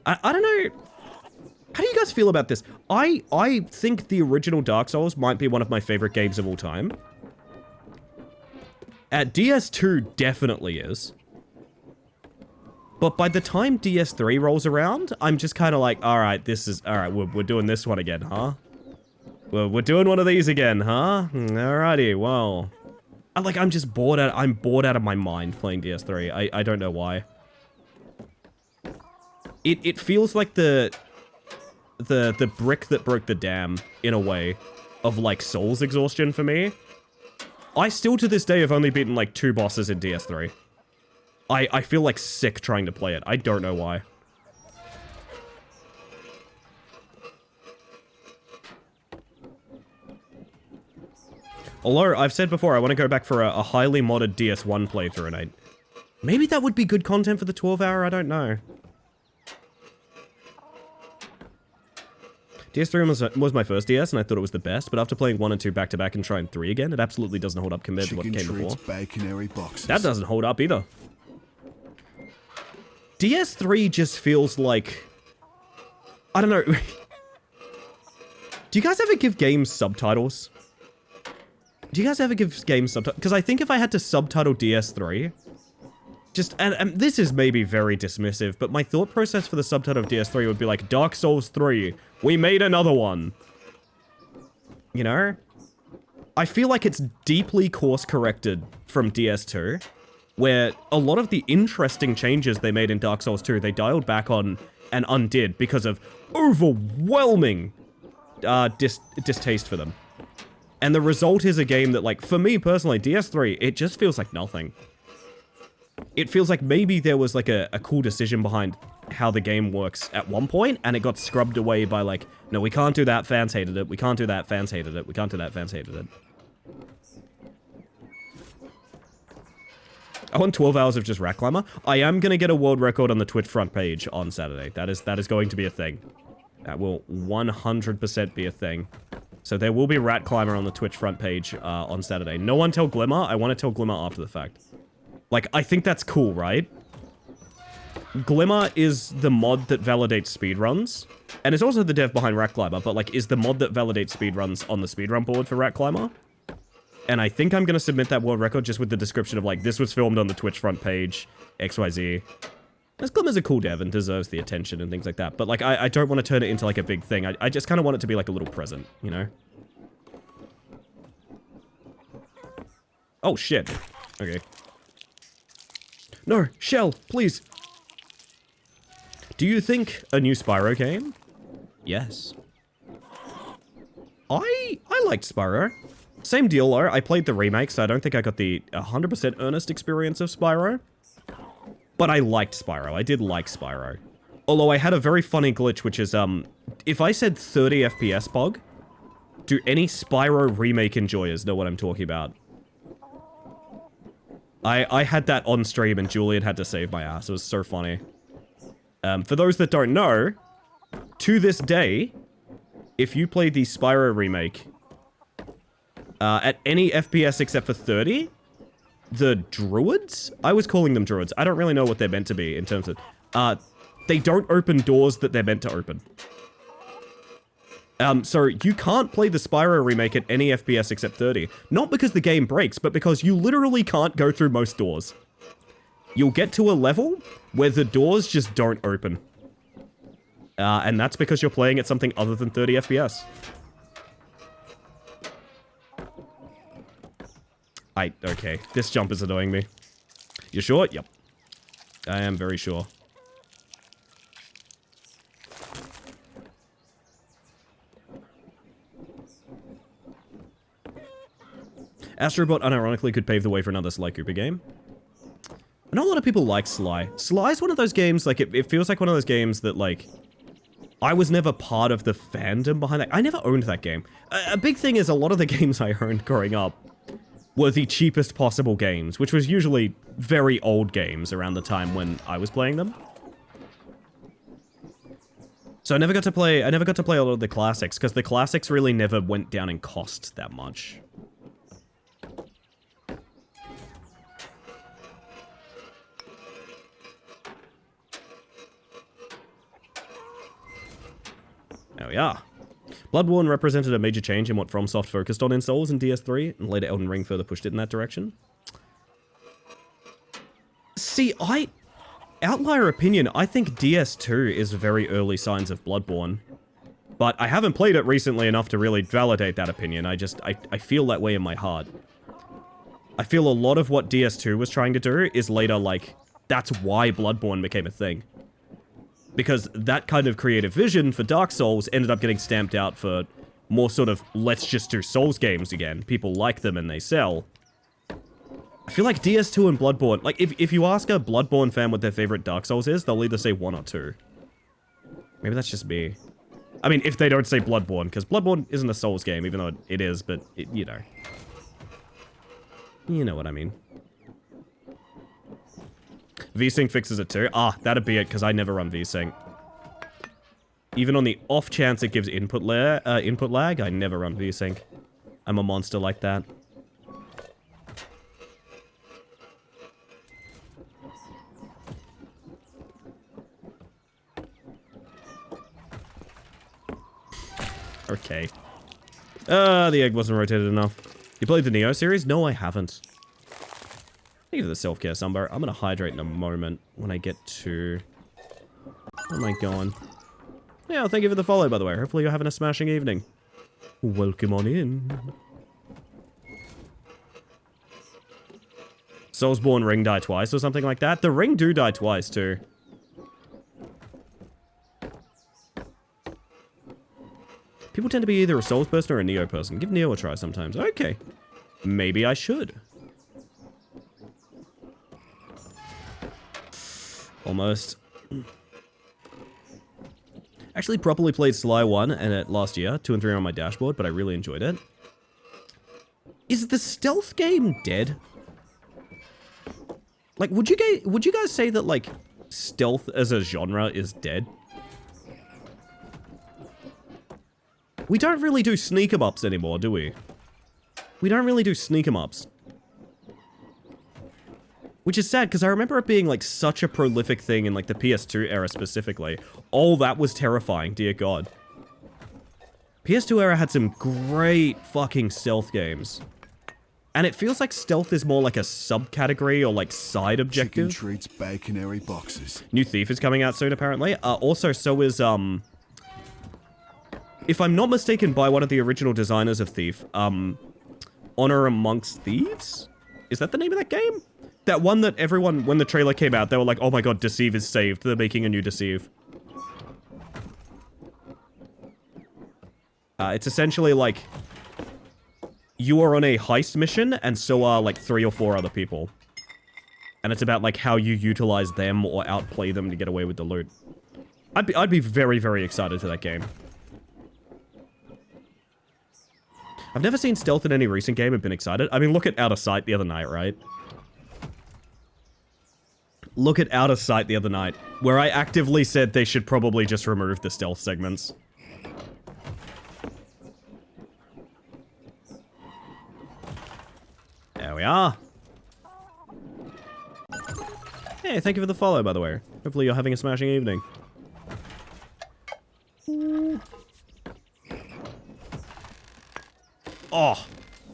I don't know. How do you guys feel about this? I think the original Dark Souls might be one of my favorite games of all time. DS2 definitely is. But by the time DS3 rolls around, I'm just kind of like, alright, we're doing this one again, huh? We're doing one of these again, huh? Alrighty, well. I'm just bored out of my mind playing DS3. I don't know why. It feels like the brick that broke the dam, in a way, of, like, Souls exhaustion for me. I still, to this day, have only beaten, like, 2 bosses in DS3. I feel, like, sick trying to play it. I don't know why. Although, I've said before, I want to go back for a highly modded DS1 playthrough, and maybe that would be good content for the 12-hour, I don't know. DS3 was my first DS, and I thought it was the best, but after playing 1 and 2 back-to-back and trying 3 again, it absolutely doesn't hold up compared to what came before. Baconary boxes. That doesn't hold up either. DS3 just feels like... I don't know. Do you guys ever give games subtitles? Do you guys ever give games subtitles? Because I think if I had to subtitle DS3... And this is maybe very dismissive, but my thought process for the subtitle of DS3 would be like, Dark Souls 3, we made another one. You know? I feel like it's deeply course-corrected from DS2, where a lot of the interesting changes they made in Dark Souls 2, they dialed back on and undid because of overwhelming distaste for them. And the result is a game that, like, for me personally, DS3, it just feels like nothing. It feels like maybe there was, like, a cool decision behind how the game works at one point, and it got scrubbed away by, like, no, we can't do that, fans hated it, we can't do that, fans hated it, we can't do that, fans hated it. I want 12 hours of just Rat Climber. I am going to get a world record on the Twitch front page on Saturday. That is going to be a thing. That will 100% be a thing. So there will be Rat Climber on the Twitch front page on Saturday. No one tell Glimmer. I want to tell Glimmer after the fact. Like, I think that's cool, right? Glimmer is the mod that validates speedruns. And it's also the dev behind Rat Climber, but like, is the mod that validates speedruns on the speedrun board for Rat Climber. And I think I'm going to submit that world record just with the description of like, this was filmed on the Twitch front page, XYZ. Because Glimmer's a cool dev and deserves the attention and things like that. But like, I don't want to turn it into like a big thing. I just kind of want it to be like a little present, you know? Oh, shit. Okay. No, Shell, please. Do you think a new Spyro game? Yes. I liked Spyro. Same deal though, I played the remake, so I don't think I got the 100% earnest experience of Spyro. But I liked Spyro, I did like Spyro. Although I had a very funny glitch, which is, if I said 30 FPS, Pog, do any Spyro remake enjoyers know what I'm talking about? I had that on stream and Julian had to save my ass, it was so funny. For those that don't know, to this day, if you play the Spyro remake, at any FPS except for 30, the druids? I was calling them druids. I don't really know what they're meant to be in terms of... they don't open doors that they're meant to open. So you can't play the Spyro remake at any FPS except 30. Not because the game breaks, but because you literally can't go through most doors. You'll get to a level where the doors just don't open. And that's because you're playing at something other than 30 FPS. Okay, this jump is annoying me. You sure? Yep. I am very sure. Astrobot unironically could pave the way for another Sly Cooper game. I know a lot of people like Sly. Sly's one of those games, like, it feels like one of those games that, like, I was never part of the fandom behind that. I never owned that game. A big thing is a lot of the games I owned growing up were the cheapest possible games, which was usually very old games around the time when I was playing them. So I never got to play a lot of the classics, because the classics really never went down in cost that much. There we are. Bloodborne represented a major change in what FromSoft focused on in Souls and DS3, and later Elden Ring further pushed it in that direction. See, outlier opinion, I think DS2 is very early signs of Bloodborne. But I haven't played it recently enough to really validate that opinion. I feel that way in my heart. I feel a lot of what DS2 was trying to do is later, like, that's why Bloodborne became a thing. Because that kind of creative vision for Dark Souls ended up getting stamped out for more sort of, let's just do Souls games again. People like them and they sell. I feel like DS2 and Bloodborne, like, if you ask a Bloodborne fan what their favorite Dark Souls is, they'll either say 1 or 2. Maybe that's just me. I mean, if they don't say Bloodborne, because Bloodborne isn't a Souls game, even though it is, but, you know. You know what I mean. VSync fixes it too. Ah, that'd be it, because I never run VSync. Even on the off chance it gives input lag, I never run VSync. I'm a monster like that. Okay. The egg wasn't rotated enough. You played the Neo series? No, I haven't. Thank you for the self-care, Sumbo. I'm gonna hydrate in a moment when I get to... Where am I going? Yeah, thank you for the follow, by the way. Hopefully you're having a smashing evening. Welcome on in. Soulsborne ring die twice or something like that? The ring do die twice, too. People tend to be either a Souls person or a Neo person. Give Neo a try sometimes. Okay. Maybe I should. Almost. Actually properly played Sly 1 and last year, 2 and 3 on my dashboard, but I really enjoyed it. Is the stealth game dead? Like, would you guys say that, like, stealth as a genre is dead? We don't really do sneak 'em ups anymore, do we? We don't really do sneak 'em ups. Which is sad, because I remember it being, like, such a prolific thing in, like, the PS2 era specifically. Oh, that was terrifying, dear God. PS2 era had some great fucking stealth games. And it feels like stealth is more like a subcategory or, like, side Chicken objective. treats, baconary boxes. New Thief is coming out soon, apparently. Also, so is, if I'm not mistaken, by one of the original designers of Thief, Honor Amongst Thieves? Is that the name of that game? That one that everyone, when the trailer came out, they were like, oh my god, Deceive is saved. They're making a new Deceive. It's essentially like, you are on a heist mission, and so are like 3 or 4 other people. And it's about like how you utilize them or outplay them to get away with the loot. I'd be very, very excited for that game. I've never seen stealth in any recent game and been excited. I mean, look at Out of Sight the other night, right? Look at Out of Sight the other night, where I actively said they should probably just remove the stealth segments. There we are. Hey, thank you for the follow, by the way. Hopefully you're having a smashing evening. Oh,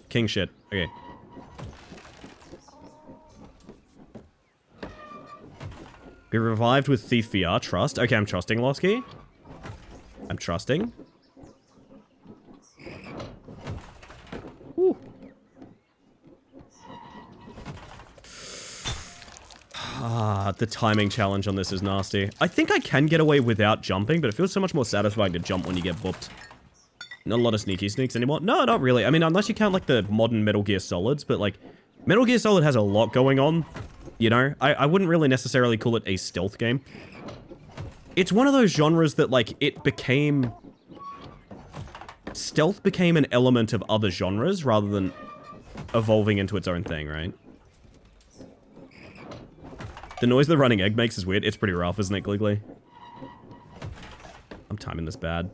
king shit. Okay. Be revived with Thief VR. Trust. Okay, I'm trusting, Losky. I'm trusting. Ooh. Ah, the timing challenge on this is nasty. I think I can get away without jumping, but it feels so much more satisfying to jump when you get booped. Not a lot of sneaky sneaks anymore. No, not really. I mean, unless you count, like, the modern Metal Gear Solids, but, like, Metal Gear Solid has a lot going on. You know, I wouldn't really necessarily call it a stealth game. It's one of those genres that, like, it became... Stealth became an element of other genres rather than evolving into its own thing, right? The noise the running egg makes is weird. It's pretty rough, isn't it, Gliggly? I'm timing this bad.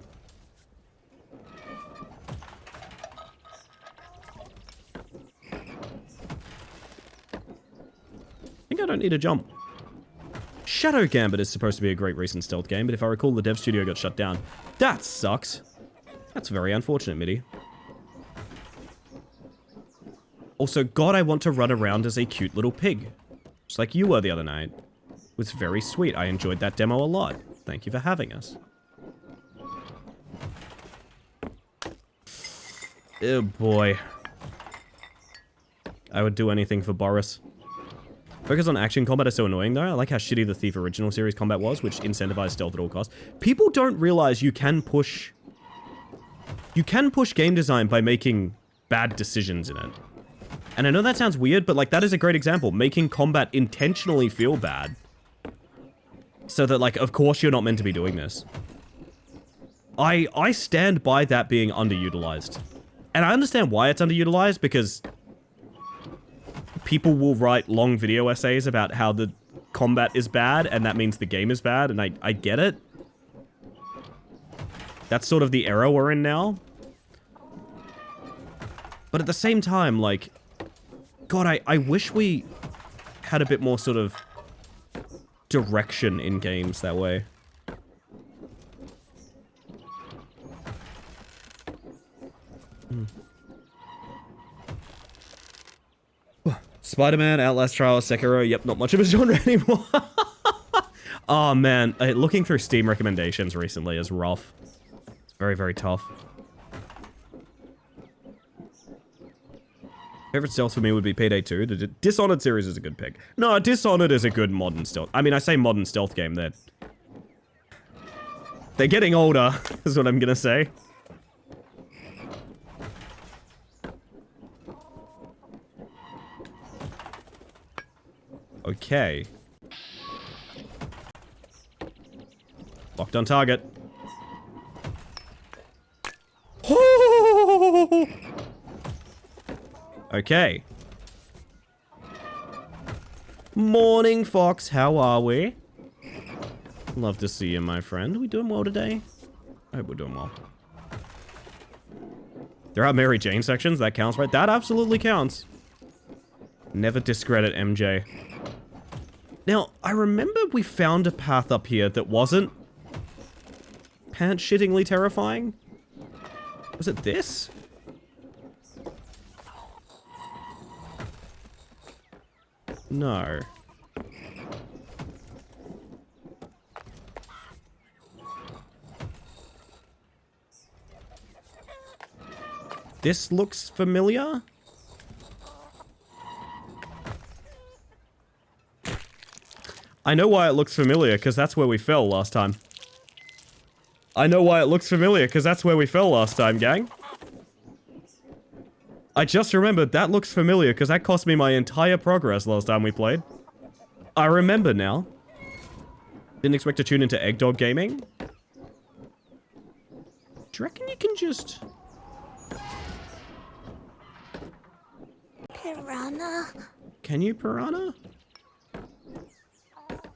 I think I don't need to jump. Shadow Gambit is supposed to be a great recent stealth game, but if I recall, the dev studio got shut down. That sucks. That's very unfortunate, Mitty. Also, God, I want to run around as a cute little pig. Just like you were the other night. It was very sweet. I enjoyed that demo a lot. Thank you for having us. Oh boy. I would do anything for Boris. Focus on action combat is so annoying though. I like how shitty the Thief original series combat was, which incentivized stealth at all costs. People don't realize you can push game design by making bad decisions in it. And I know that sounds weird, but like that is a great example. Making combat intentionally feel bad. So that like, of course you're not meant to be doing this. I stand by that being underutilized. And I understand why it's underutilized, because people will write long video essays about how the combat is bad, and that means the game is bad, and I get it. That's sort of the era we're in now. But at the same time, like, God, I wish we had a bit more sort of direction in games that way. Spider-Man, Outlast Trials, Sekiro, yep, not much of a genre anymore. Oh man, looking through Steam recommendations recently is rough. It's very, very tough. Favorite stealth for me would be Payday 2. The Dishonored series is a good pick. No, Dishonored is a good modern stealth. I mean, I say modern stealth game, they're getting older, is what I'm gonna say. Okay. Locked on target. Okay. Morning, Fox. How are we? Love to see you, my friend. We doing well today? I hope we're doing well. There are Mary Jane sections. That counts, right? That absolutely counts. Never discredit MJ. Now, I remember we found a path up here that wasn't pants-shittingly terrifying. Was it this? No. This looks familiar. I know why it looks familiar, because that's where we fell last time. I know why it looks familiar, because that's where we fell last time, gang. I just remembered that looks familiar, because that cost me my entire progress last time we played. I remember now. Didn't expect to tune into Eggdog Gaming. Do you reckon you can just... Piranha? Can you, Piranha?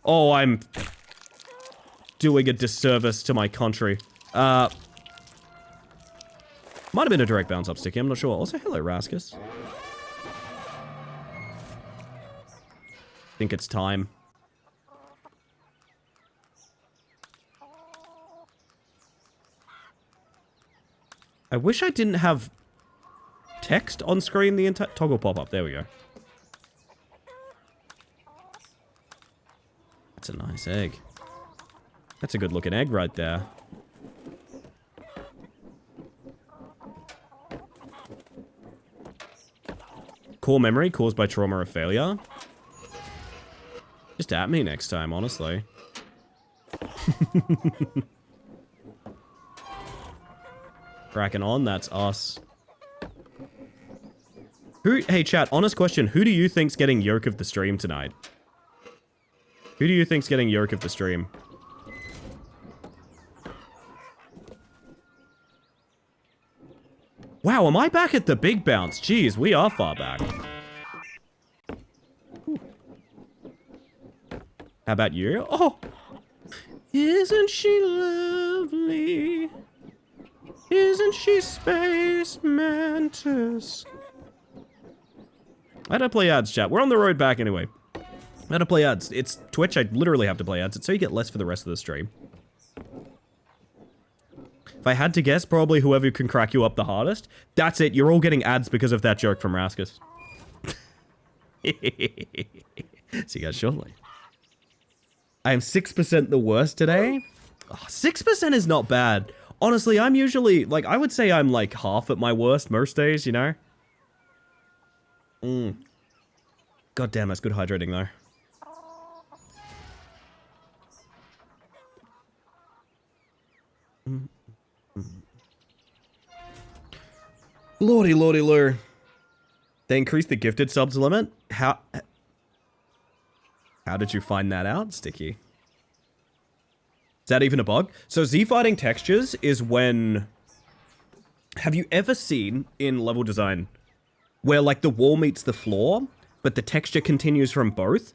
Oh, I'm doing a disservice to my country. Might have been a direct bounce up, Sticky. I'm not sure. Also, hello, Raskus. Think it's time. I wish I didn't have text on screen the entire... Toggle pop-up. There we go. That's a nice egg. That's a good looking egg right there. Core memory caused by trauma or failure. Just at me next time, honestly. Cracking on, that's us. Hey chat, honest question, who do you think's getting yoke of the stream tonight? Who do you think's getting yoke of the stream? Wow, am I back at the big bounce? Jeez, we are far back. Ooh. How about you? Oh! Isn't she lovely? Isn't she Space Mantis? I had to play ads, chat. We're on the road back anyway. I had to play ads. It's Twitch, I literally have to play ads. It's so you get less for the rest of the stream. If I had to guess, probably whoever can crack you up the hardest. That's it, you're all getting ads because of that joke from Raskus. See you guys shortly. I am 6% the worst today. Oh, 6% is not bad. Honestly, I'm usually, like, I would say I'm like half at my worst most days, you know? God damn, that's good hydrating though. Lordy, lordy, lord. They increased the gifted subs limit? How did you find that out, Sticky? Is that even a bug? So Z-fighting textures is when... Have you ever seen in level design where like the wall meets the floor, but the texture continues from both,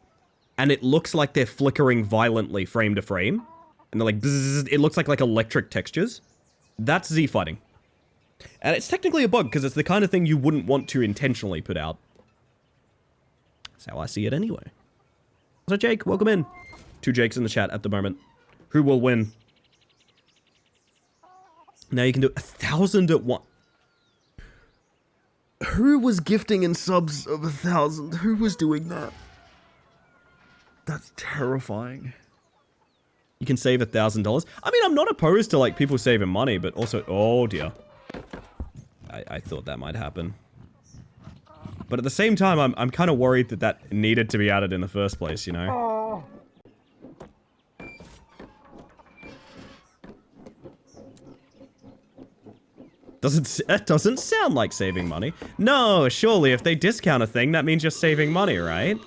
and it looks like they're flickering violently frame to frame, and they're like bzzz, it looks like electric textures? That's Z-fighting. And it's technically a bug, because it's the kind of thing you wouldn't want to intentionally put out. That's how I see it anyway. So Jake, welcome in. 2 Jakes in the chat at the moment. Who will win? Now you can do 1,000 at one. Who was gifting in subs of 1,000? Who was doing that? That's terrifying. You can save $1,000. I mean, I'm not opposed to like people saving money, but also, oh dear. I thought that might happen. But at the same time, I'm kind of worried that that needed to be added in the first place, you know? It doesn't sound like saving money. No, surely if they discount a thing, that means you're saving money, right?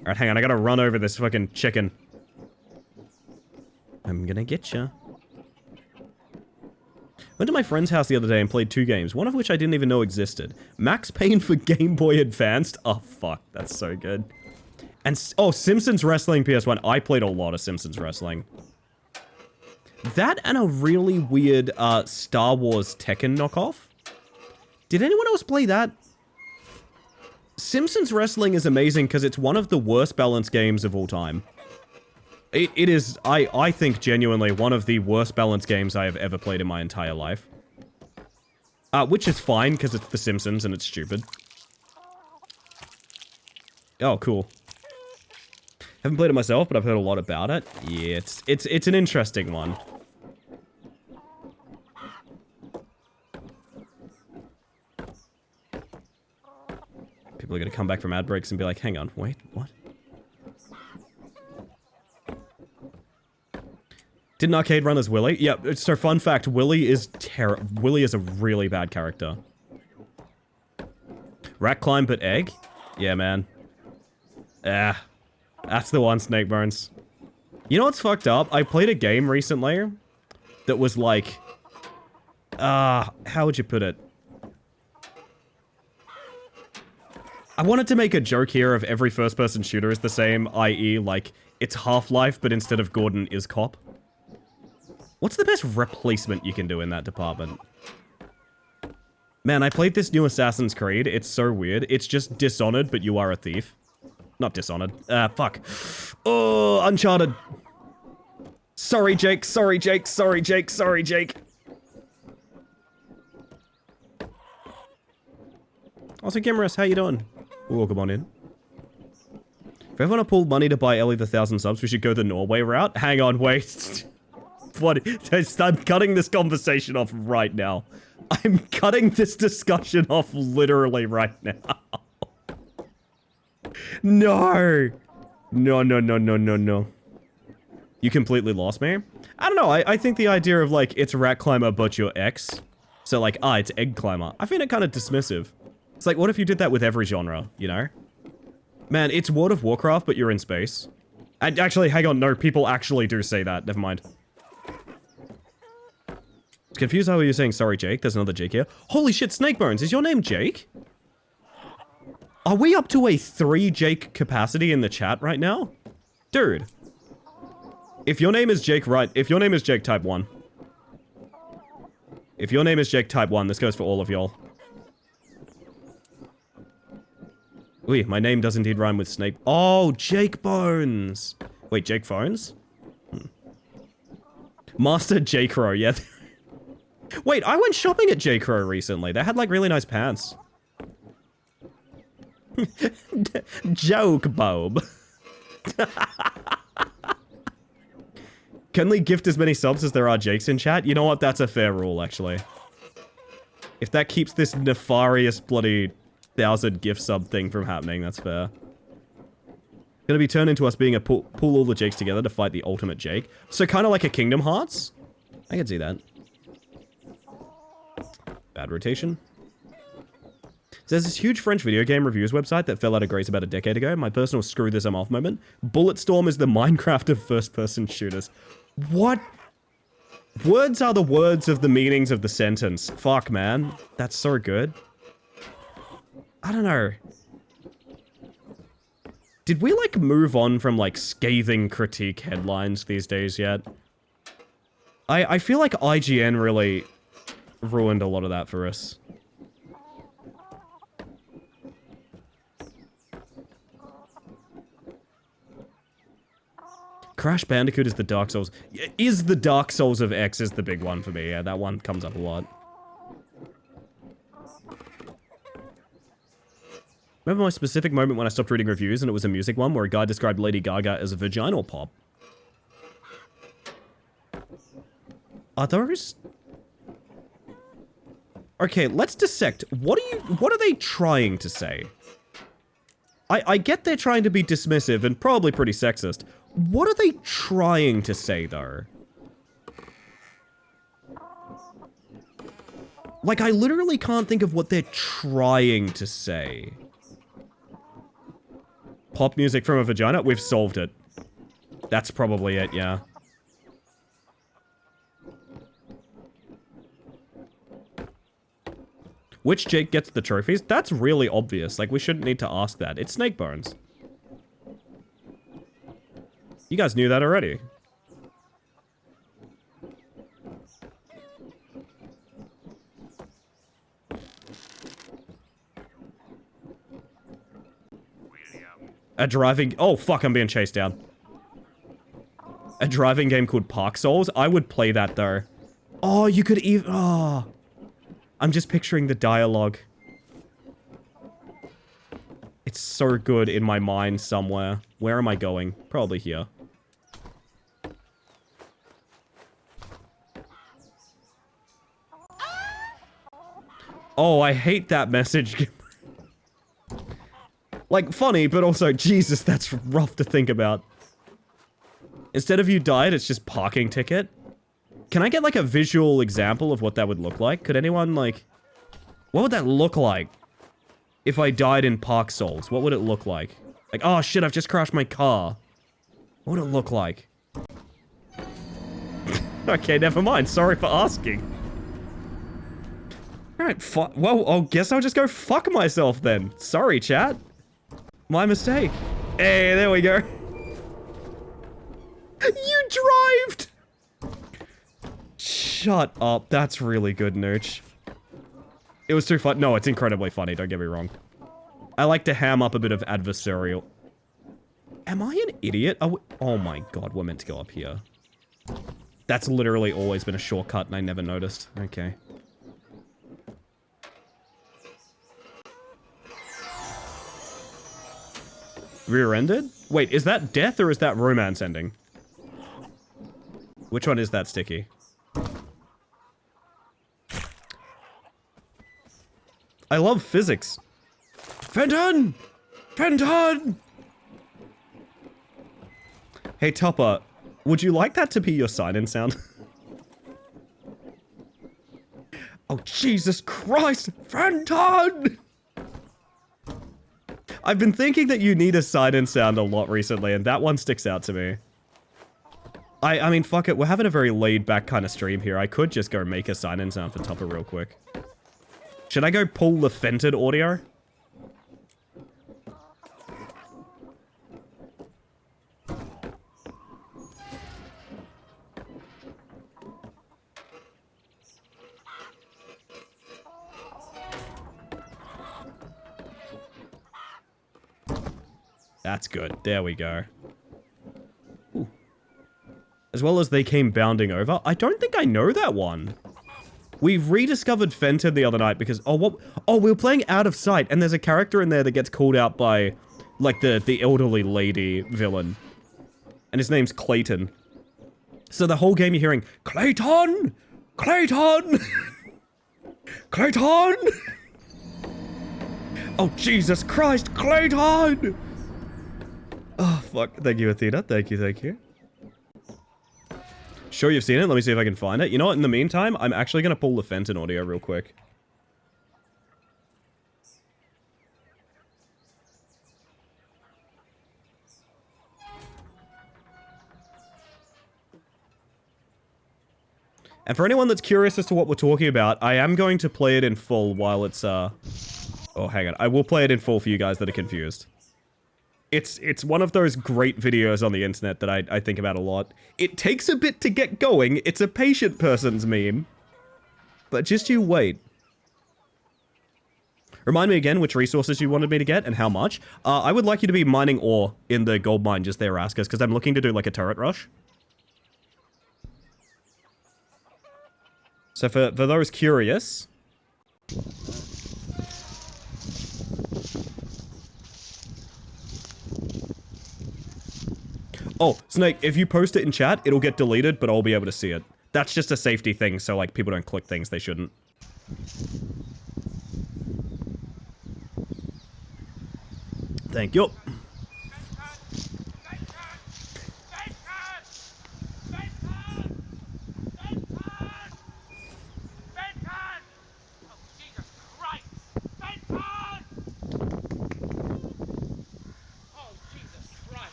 Alright, hang on, I gotta run over this fucking chicken. I'm gonna get ya. Went to my friend's house the other day and played 2 games, one of which I didn't even know existed. Max Payne for Game Boy Advanced. Oh, fuck. That's so good. And, oh, Simpsons Wrestling PS1. I played a lot of Simpsons Wrestling. That and a really weird Star Wars Tekken knockoff. Did anyone else play that? Simpsons Wrestling is amazing because it's one of the worst balanced games of all time. It is, I think, genuinely one of the worst balanced games I have ever played in my entire life. Which is fine because it's The Simpsons and it's stupid. Oh, cool. Haven't played it myself, but I've heard a lot about it. Yeah, it's an interesting one. People are gonna come back from ad breaks and be like, hang on, wait, what? Didn't Arcade run as Willy? Yeah, so fun fact, Willy is a really bad character. Rat climb but egg? Yeah, man. That's the one, Snakebones. You know what's fucked up? I played a game recently that was like... how would you put it? I wanted to make a joke here of every first-person shooter is the same, i.e. like, it's Half-Life, but instead of Gordon is Cop. What's the best replacement you can do in that department? Man, I played this new Assassin's Creed. It's so weird. It's just Dishonored, but you are a thief. Not Dishonored. Fuck. Oh, Uncharted. Sorry, Jake. Sorry, Jake. Sorry, Jake. Sorry, Jake. Also, Gimrus, how you doing? Welcome on in. If I want to pull money to buy Ellie the 1,000 subs, we should go the Norway route. Hang on, wait. What? I'm cutting this conversation off right now. I'm cutting this discussion off literally right now. No. No. You completely lost me? I don't know, I think the idea of, like, it's Rat Climber but your ex. So, like, it's Egg Climber. I find it kind of dismissive. It's like, what if you did that with every genre, you know? Man, it's World of Warcraft, but you're in space. And actually, hang on, no, people actually do say that. Never mind. Confused how you're saying sorry, Jake. There's another Jake here. Holy shit, Snakebones, is your name Jake? Are we up to a 3 Jake capacity in the chat right now? Dude. If your name is Jake, right? If your name is Jake, type 1. If your name is Jake, type 1. This goes for all of y'all. Ooh, my name does indeed rhyme with Snake. Oh, Jake Bones. Wait, Jake Phones? Master J. Crow, yeah. Wait, I went shopping at J. Crow recently. They had, like, really nice pants. Joke, Bob. Can we gift as many subs as there are Jakes in chat? You know what? That's a fair rule, actually. If that keeps this nefarious bloody 1,000 gift sub thing from happening, that's fair. Gonna be turned into us being a pull all the Jakes together to fight the ultimate Jake. So kind of like a Kingdom Hearts? I can see that. Bad rotation. So there's this huge French video game reviews website that fell out of grace about a decade ago. My personal screw this I'm off moment. Bulletstorm is the Minecraft of first-person shooters. What? Words are the words of the meanings of the sentence. Fuck, man. That's so good. I don't know. Did we, like, move on from, like, scathing critique headlines these days yet? I feel like IGN really ruined a lot of that for us. Crash Bandicoot is the Dark Souls. Is the Dark Souls of X is the big one for me. Yeah, that one comes up a lot. Remember my specific moment when I stopped reading reviews and it was a music one where a guy described Lady Gaga as a vaginal pop? Are those... Okay, let's dissect. What are they trying to say? I get they're trying to be dismissive and probably pretty sexist. What are they trying to say, though? Like, I literally can't think of what they're trying to say. Pop music from a vagina? We've solved it. That's probably it, yeah. Which Jake gets the trophies? That's really obvious. Like, we shouldn't need to ask that. It's Snakebones. You guys knew that already. A driving... Oh, fuck, I'm being chased down. A driving game called Park Souls? I would play that, though. Oh, you could even... Oh. I'm just picturing the dialogue. It's so good in my mind somewhere. Where am I going? Probably here. Oh, I hate that message. Like, funny, but also, Jesus, that's rough to think about. Instead of you died, it's just parking ticket. Can I get, like, a visual example of what that would look like? Could anyone, like... What would that look like? If I died in Park Souls, what would it look like? Like, oh shit, I've just crashed my car. What would it look like? Okay, never mind. Sorry for asking. Alright, well, I guess I'll just go fuck myself then. Sorry, chat. My mistake. Hey, there we go. You drived! Shut up. That's really good, Nooch. It was too fun. No, it's incredibly funny, don't get me wrong. I like to ham up a bit of adversarial. Am I an idiot? Oh my god, we're meant to go up here. That's literally always been a shortcut and I never noticed. Okay. Rear-ended? Wait, is that death or is that romance ending? Which one is that, Sticky? I love physics. Fenton! Fenton! Hey, Topper, would you like that to be your sign-in sound? Oh, Jesus Christ! Fenton! I've been thinking that you need a sign-in sound a lot recently, and that one sticks out to me. I mean, fuck it, we're having a very laid-back kind of stream here. I could just go make a sign-in sound for Topper real quick. Should I go pull the Fenton audio? That's good. There we go. Ooh. As well as they came bounding over. I don't think I know that one. We've rediscovered Fenton the other night because... Oh, what? Oh, we were playing Out of Sight, and there's a character in there that gets called out by, like, the elderly lady villain. And his name's Clayton. So the whole game you're hearing, Clayton! Clayton! Clayton! Oh, Jesus Christ, Clayton! Oh, fuck. Thank you, Athena. Thank you, thank you. Sure you've seen it? Let me see if I can find it. You know what? In the meantime, I'm actually going to pull the Fenton audio real quick. And for anyone that's curious as to what we're talking about, I am going to play it in full while it's, Oh, hang on. I will play it in full for you guys that are confused. It's one of those great videos on the internet that I think about a lot. It takes a bit to get going. It's a patient person's meme. But just you wait. Remind me again which resources you wanted me to get and how much. I would like you to be mining ore in the gold mine just there, Raskas, because I'm looking to do like a turret rush. So for those curious... Oh, Snake, if you post it in chat, it'll get deleted, but I'll be able to see it. That's just a safety thing, so, like, people don't click things they shouldn't. Thank you.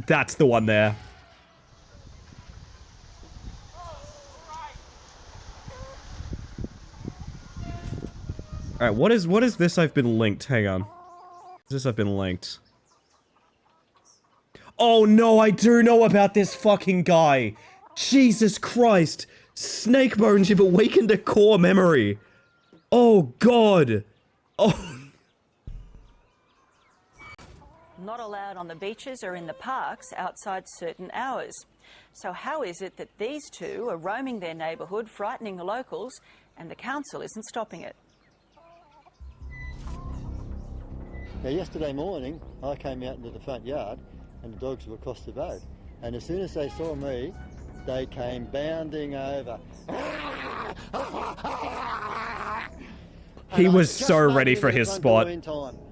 That's the one there. Alright, what is this I've been linked? Hang on. This I've been linked. Oh no, I do know about this fucking guy. Jesus Christ. Snakebones, you've awakened a core memory. Oh god. Oh. Not allowed on the beaches or in the parks outside certain hours. So how is it that these two are roaming their neighbourhood, frightening the locals, and the council isn't stopping it? Now, yesterday morning, I came out into the front yard and the dogs were across the road. And as soon as they saw me, they came bounding over. He was so ready for his spot.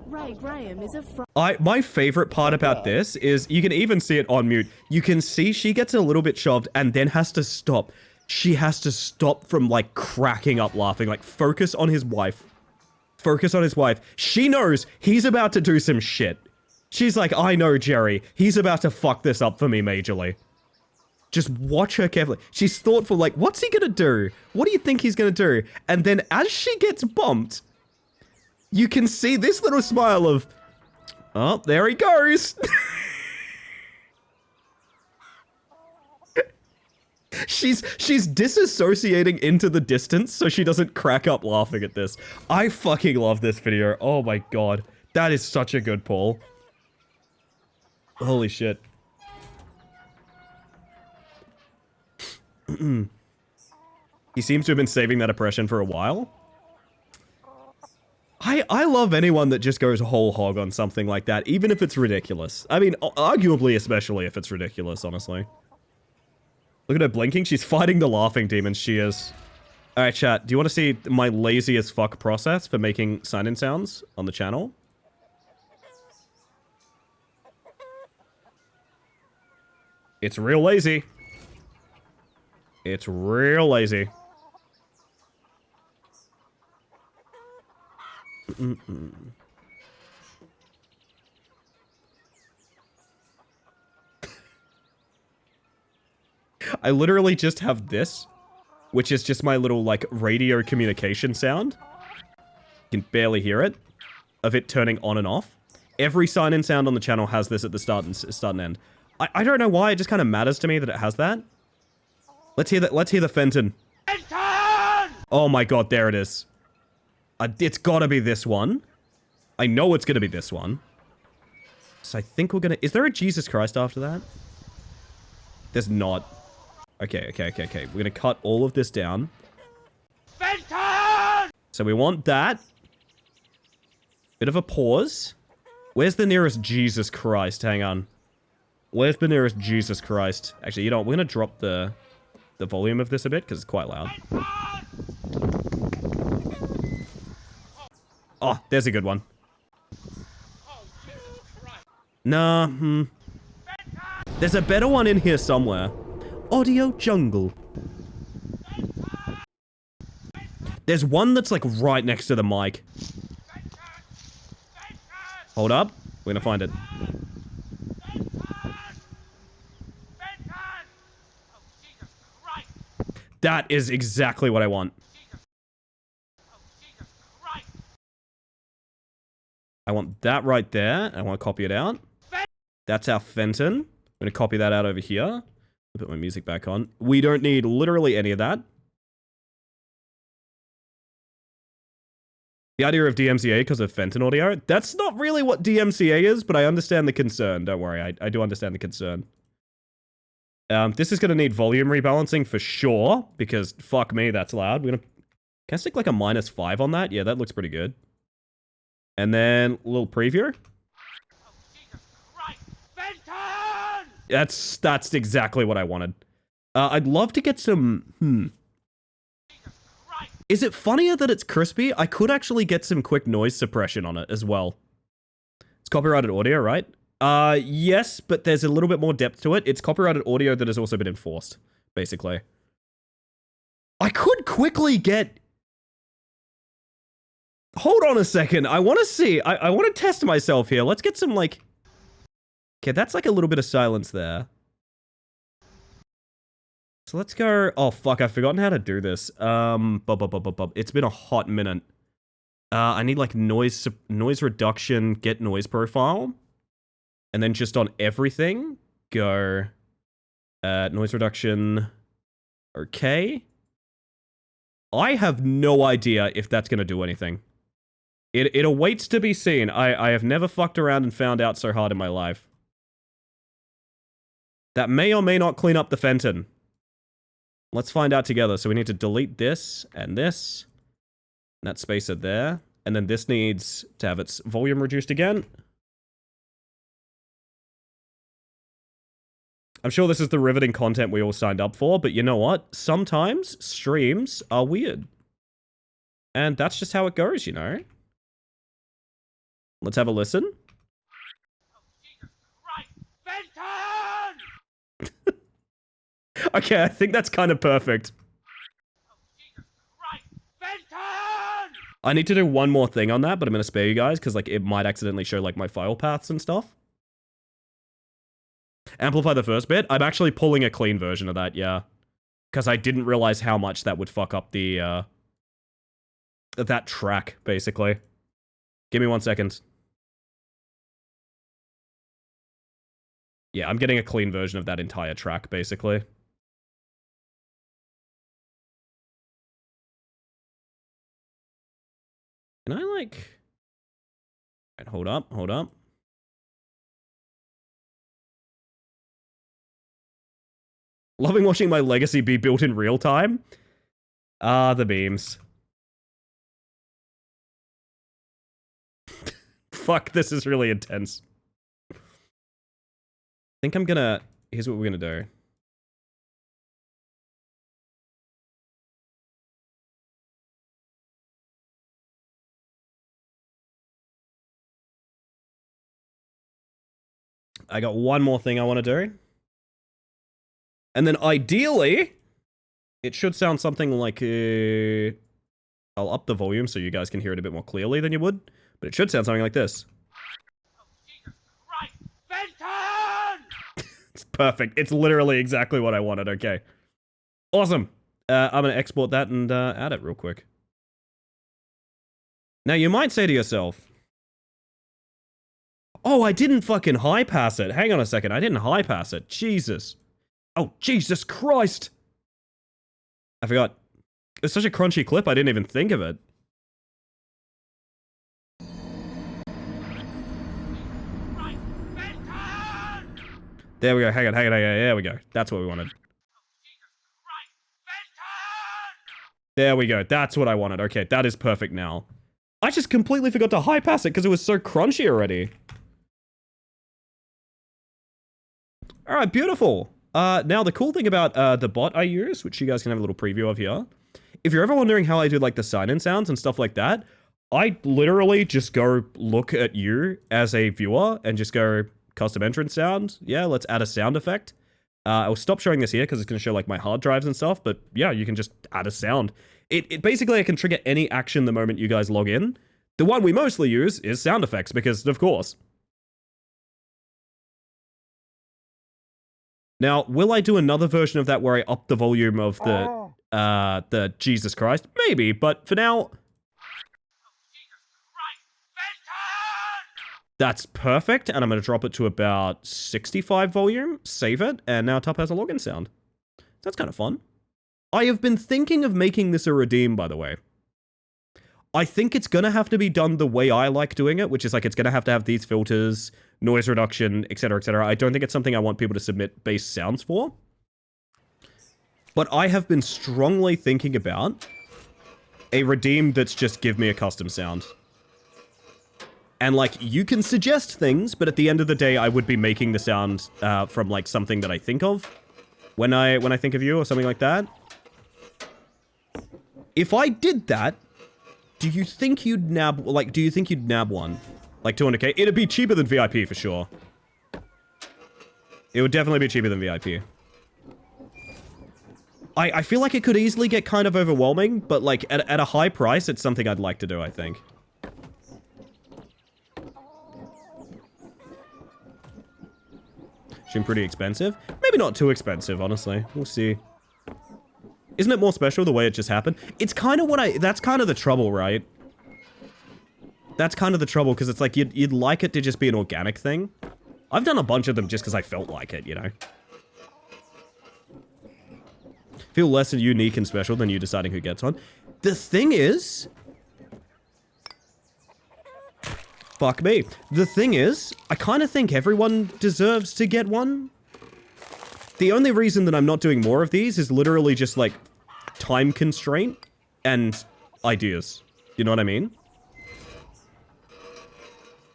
Ray Graham is a My favorite part about this is you can even see it on mute. You can see she gets a little bit shoved and then has to stop. She has to stop from like cracking up laughing, like focus on his wife. Focus on his wife. She knows he's about to do some shit. She's like, I know, Jerry. He's about to fuck this up for me majorly. Just watch her carefully. She's thoughtful, like, what's he gonna do? What do you think he's gonna do? And then as she gets bumped, you can see this little smile of, oh, there he goes. She's disassociating into the distance so she doesn't crack up laughing at this. I fucking love this video. Oh my god. That is such a good pull. Holy shit. He seems to have been saving that oppression for a while. I love anyone that just goes whole hog on something like that, even if it's ridiculous. I mean, arguably, especially if it's ridiculous, honestly. Look at her blinking. She's fighting the laughing demons. She is. Alright, chat. Do you want to see my lazy as fuck process for making sign-in sounds on the channel? It's real lazy. It's real lazy. I literally just have this, which is just my little, like, radio communication sound. You can barely hear it, of it turning on and off. Every sign-in sound on the channel has this at the start and end. I don't know why, it just kind of matters to me that it has that. Let's hear the Fenton. Fenton! Oh my god, there it is. It's gotta be this one. I know it's gonna be this one. So I think we're gonna... Is there a Jesus Christ after that? There's not. Okay. We're gonna cut all of this down. Fenton! So we want that. Bit of a pause. Where's the nearest Jesus Christ? Hang on. Where's the nearest Jesus Christ? Actually, you know what? We're gonna drop the volume of this a bit, because it's quite loud. Oh, there's a good one. Nah, There's a better one in here somewhere. Audio Jungle. There's one that's like right next to the mic. Hold up. We're gonna find it. That is exactly what I want. I want that right there. I want to copy it out. That's our Fenton. I'm going to copy that out over here. Put my music back on. We don't need literally any of that. The idea of DMCA because of Fenton audio. That's not really what DMCA is, but I understand the concern. Don't worry, I do understand the concern. This is going to need volume rebalancing for sure, because fuck me, that's loud. Can I stick like a -5 on that? Yeah, that looks pretty good. And then a little preview. That's exactly what I wanted. I'd love to get some... Is it funnier that it's crispy? I could actually get some quick noise suppression on it as well. It's copyrighted audio, right? Yes, but there's a little bit more depth to it. It's copyrighted audio that has also been enforced, basically. I could quickly get... Hold on a second. I want to see. I want to test myself here. Let's get some, like... Okay, that's like a little bit of silence there. So let's go... Oh, fuck. I've forgotten how to do this. It's been a hot minute. I need, like, noise reduction, get noise profile. And then just on everything, go noise reduction. Okay. I have no idea if that's going to do anything. It awaits to be seen. I have never fucked around and found out so hard in my life. That may or may not clean up the Fenton. Let's find out together. So we need to delete this and this. And that spacer there. And then this needs to have its volume reduced again. I'm sure this is the riveting content we all signed up for, but you know what? Sometimes streams are weird. And that's just how it goes, you know? Let's have a listen. Oh, Jesus Christ! Fenton! Okay, I think that's kind of perfect. Oh, Jesus Christ! Fenton! I need to do one more thing on that, but I'm going to spare you guys because like it might accidentally show like my file paths and stuff. Amplify the first bit. I'm actually pulling a clean version of that, yeah. Because I didn't realize how much that would fuck up the, that track, basically. Give me 1 second. Yeah, I'm getting a clean version of that entire track, basically. Can I, like... Right, hold up, hold up. Loving watching my legacy be built in real time. Ah, the beams. Fuck, this is really intense. I think I'm gonna... Here's what we're gonna do. I got one more thing I want to do. And then ideally, it should sound something like... I'll up the volume so you guys can hear it a bit more clearly than you would. But it should sound something like this. Oh, Jesus Christ! Fenton! It's perfect. It's literally exactly what I wanted. Okay. Awesome. I'm going to export that and add it real quick. Now, you might say to yourself... Oh, I didn't fucking high pass it. Hang on a second. I didn't high pass it. Jesus. Oh, Jesus Christ. I forgot. It's such a crunchy clip, I didn't even think of it. Right, Fenton! There we go. Hang on. There we go. That's what we wanted. Jesus Christ! Fenton! There we go. That's what I wanted. Okay, that is perfect now. I just completely forgot to high pass it because it was so crunchy already. Alright, beautiful. Now, the cool thing about the bot I use, which you guys can have a little preview of here, if you're ever wondering how I do like the sign-in sounds and stuff like that, I literally just go look at you as a viewer and just go custom entrance sound. Yeah, let's add a sound effect. I'll stop showing this here because it's going to show like my hard drives and stuff, but yeah, you can just add a sound. It basically, I can trigger any action the moment you guys log in. The one we mostly use is sound effects because, of course. Now, will I do another version of that where I up the volume of the Jesus Christ? Maybe, but for now... Jesus Christ! Fenton! That's perfect, and I'm going to drop it to about 65 volume, save it, and now Tup has a login sound. That's kind of fun. I have been thinking of making this a redeem, by the way. I think it's going to have to be done the way I like doing it, which is like it's going to have these filters, noise reduction, etc., etc. I don't think it's something I want people to submit base sounds for. But I have been strongly thinking about a redeem that's just give me a custom sound. And like, you can suggest things, but at the end of the day, I would be making the sound from like something that I think of when I think of you or something like that. If I did that, do you think you'd nab one? Like 200k? It'd be cheaper than VIP for sure. It would definitely be cheaper than VIP. I feel like it could easily get kind of overwhelming, but like at a high price, it's something I'd like to do, I think. Seem pretty expensive? Maybe not too expensive, honestly. We'll see. Isn't it more special the way it just happened? It's kind of what that's kind of the trouble, right? That's kind of the trouble, because it's like, you'd like it to just be an organic thing. I've done a bunch of them just because I felt like it, you know? Feel less unique and special than you deciding who gets one. The thing is... Fuck me. The thing is, I kind of think everyone deserves to get one. The only reason that I'm not doing more of these is literally just, like, time constraint and ideas. You know what I mean?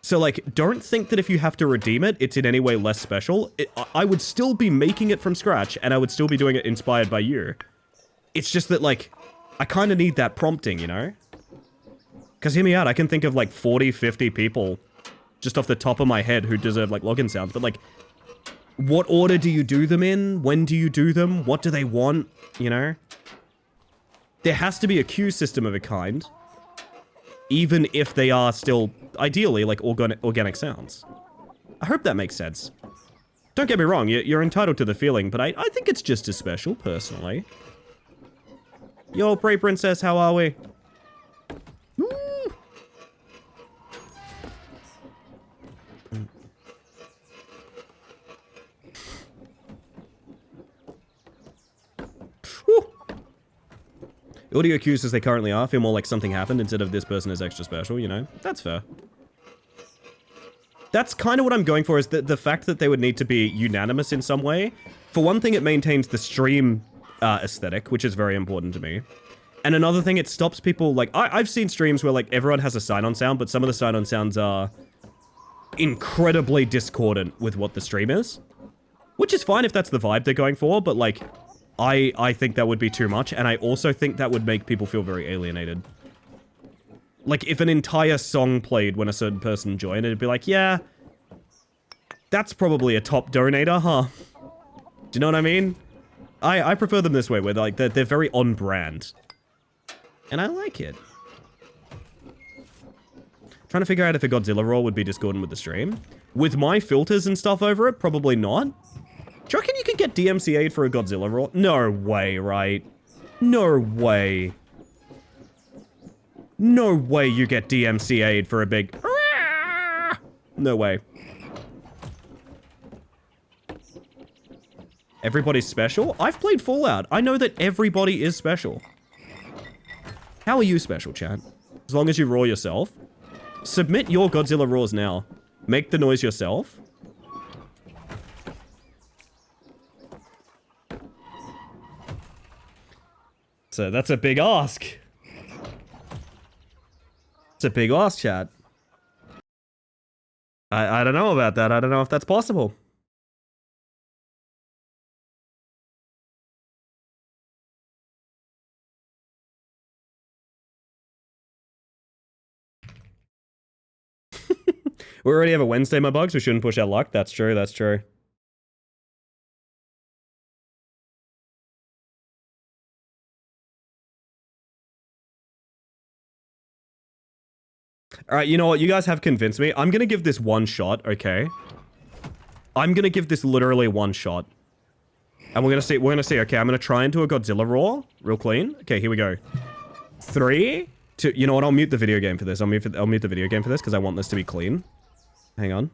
So, like, don't think that if you have to redeem it, it's in any way less special. I would still be making it from scratch, and I would still be doing it inspired by you. It's just that, like, I kind of need that prompting, you know? Because hear me out, I can think of, like, 40, 50 people just off the top of my head who deserve, like, login sounds. But, like, what order do you do them in? When do you do them? What do they want? You know? There has to be a queue system of a kind. Even if they are still, ideally, like, organic sounds. I hope that makes sense. Don't get me wrong, you're entitled to the feeling, but I think it's just as special, personally. Yo, Prey Princess, how are we? Woo! Woo! Audio cues as they currently are feel more like something happened instead of this person is extra special, you know? That's fair. That's kind of what I'm going for, is the fact that they would need to be unanimous in some way. For one thing, it maintains the stream aesthetic, which is very important to me. And another thing, it stops people, like, I've seen streams where, like, everyone has a sign-on sound, but some of the sign-on sounds are incredibly discordant with what the stream is. Which is fine if that's the vibe they're going for, but, like, I think that would be too much, and I also think that would make people feel very alienated. Like, if an entire song played when a certain person joined, it'd be like, yeah, that's probably a top donator, huh? Do you know what I mean? I prefer them this way, where they're very on brand. And I like it. Trying to figure out if a Godzilla roar would be discordant with the stream. With my filters and stuff over it, probably not. Do you reckon you could get DMCA'd for a Godzilla roar? No way, right? No way. No way you get DMCA'd for a big... No way. Everybody's special? I've played Fallout. I know that everybody is special. How are you special, chat? As long as you roar yourself. Submit your Godzilla roars now. Make the noise yourself. So that's a big ask. It's a big ask, chat. I don't know about that. I don't know if that's possible. We already have a Wednesday, my bugs. We shouldn't push our luck. That's true. That's true. All right, you know what? You guys have convinced me. I'm going to give this one shot, okay? I'm going to give this literally one shot. And we're going to see, okay, I'm going to try and do a Godzilla roar. Real clean. Okay, here we go. 3, 2, you know what? I'll mute the video game for this. I'll mute the video game for this because I want this to be clean. Hang on.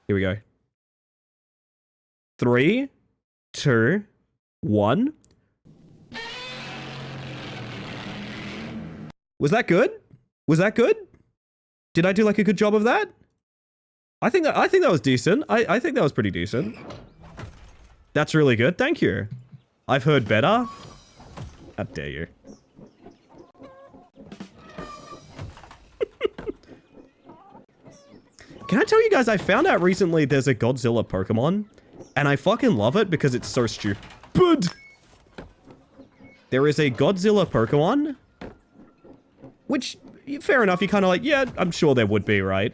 Here we go. 3, 2, 1. Was that good? Was that good? Did I do like a good job of that? I think that was decent. I think that was pretty decent. That's really good. Thank you. I've heard better. How dare you? Can I tell you guys, I found out recently there's a Godzilla Pokemon, and I fucking love it because it's so stupid. There is a Godzilla Pokemon, which, fair enough, you kind of like, yeah, I'm sure there would be, right?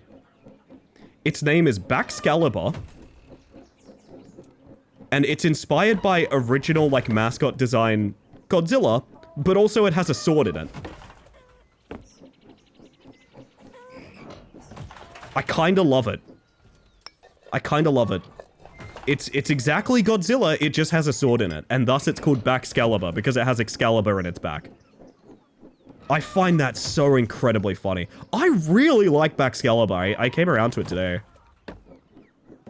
Its name is Baxcalibur, and it's inspired by original, like, mascot design Godzilla, but also it has a sword in it. I kinda love it. I kinda love it. It's exactly Godzilla, it just has a sword in it, and thus it's called Baxcalibur, because it has Excalibur in its back. I find that so incredibly funny. I really like Baxcalibur. I came around to it today.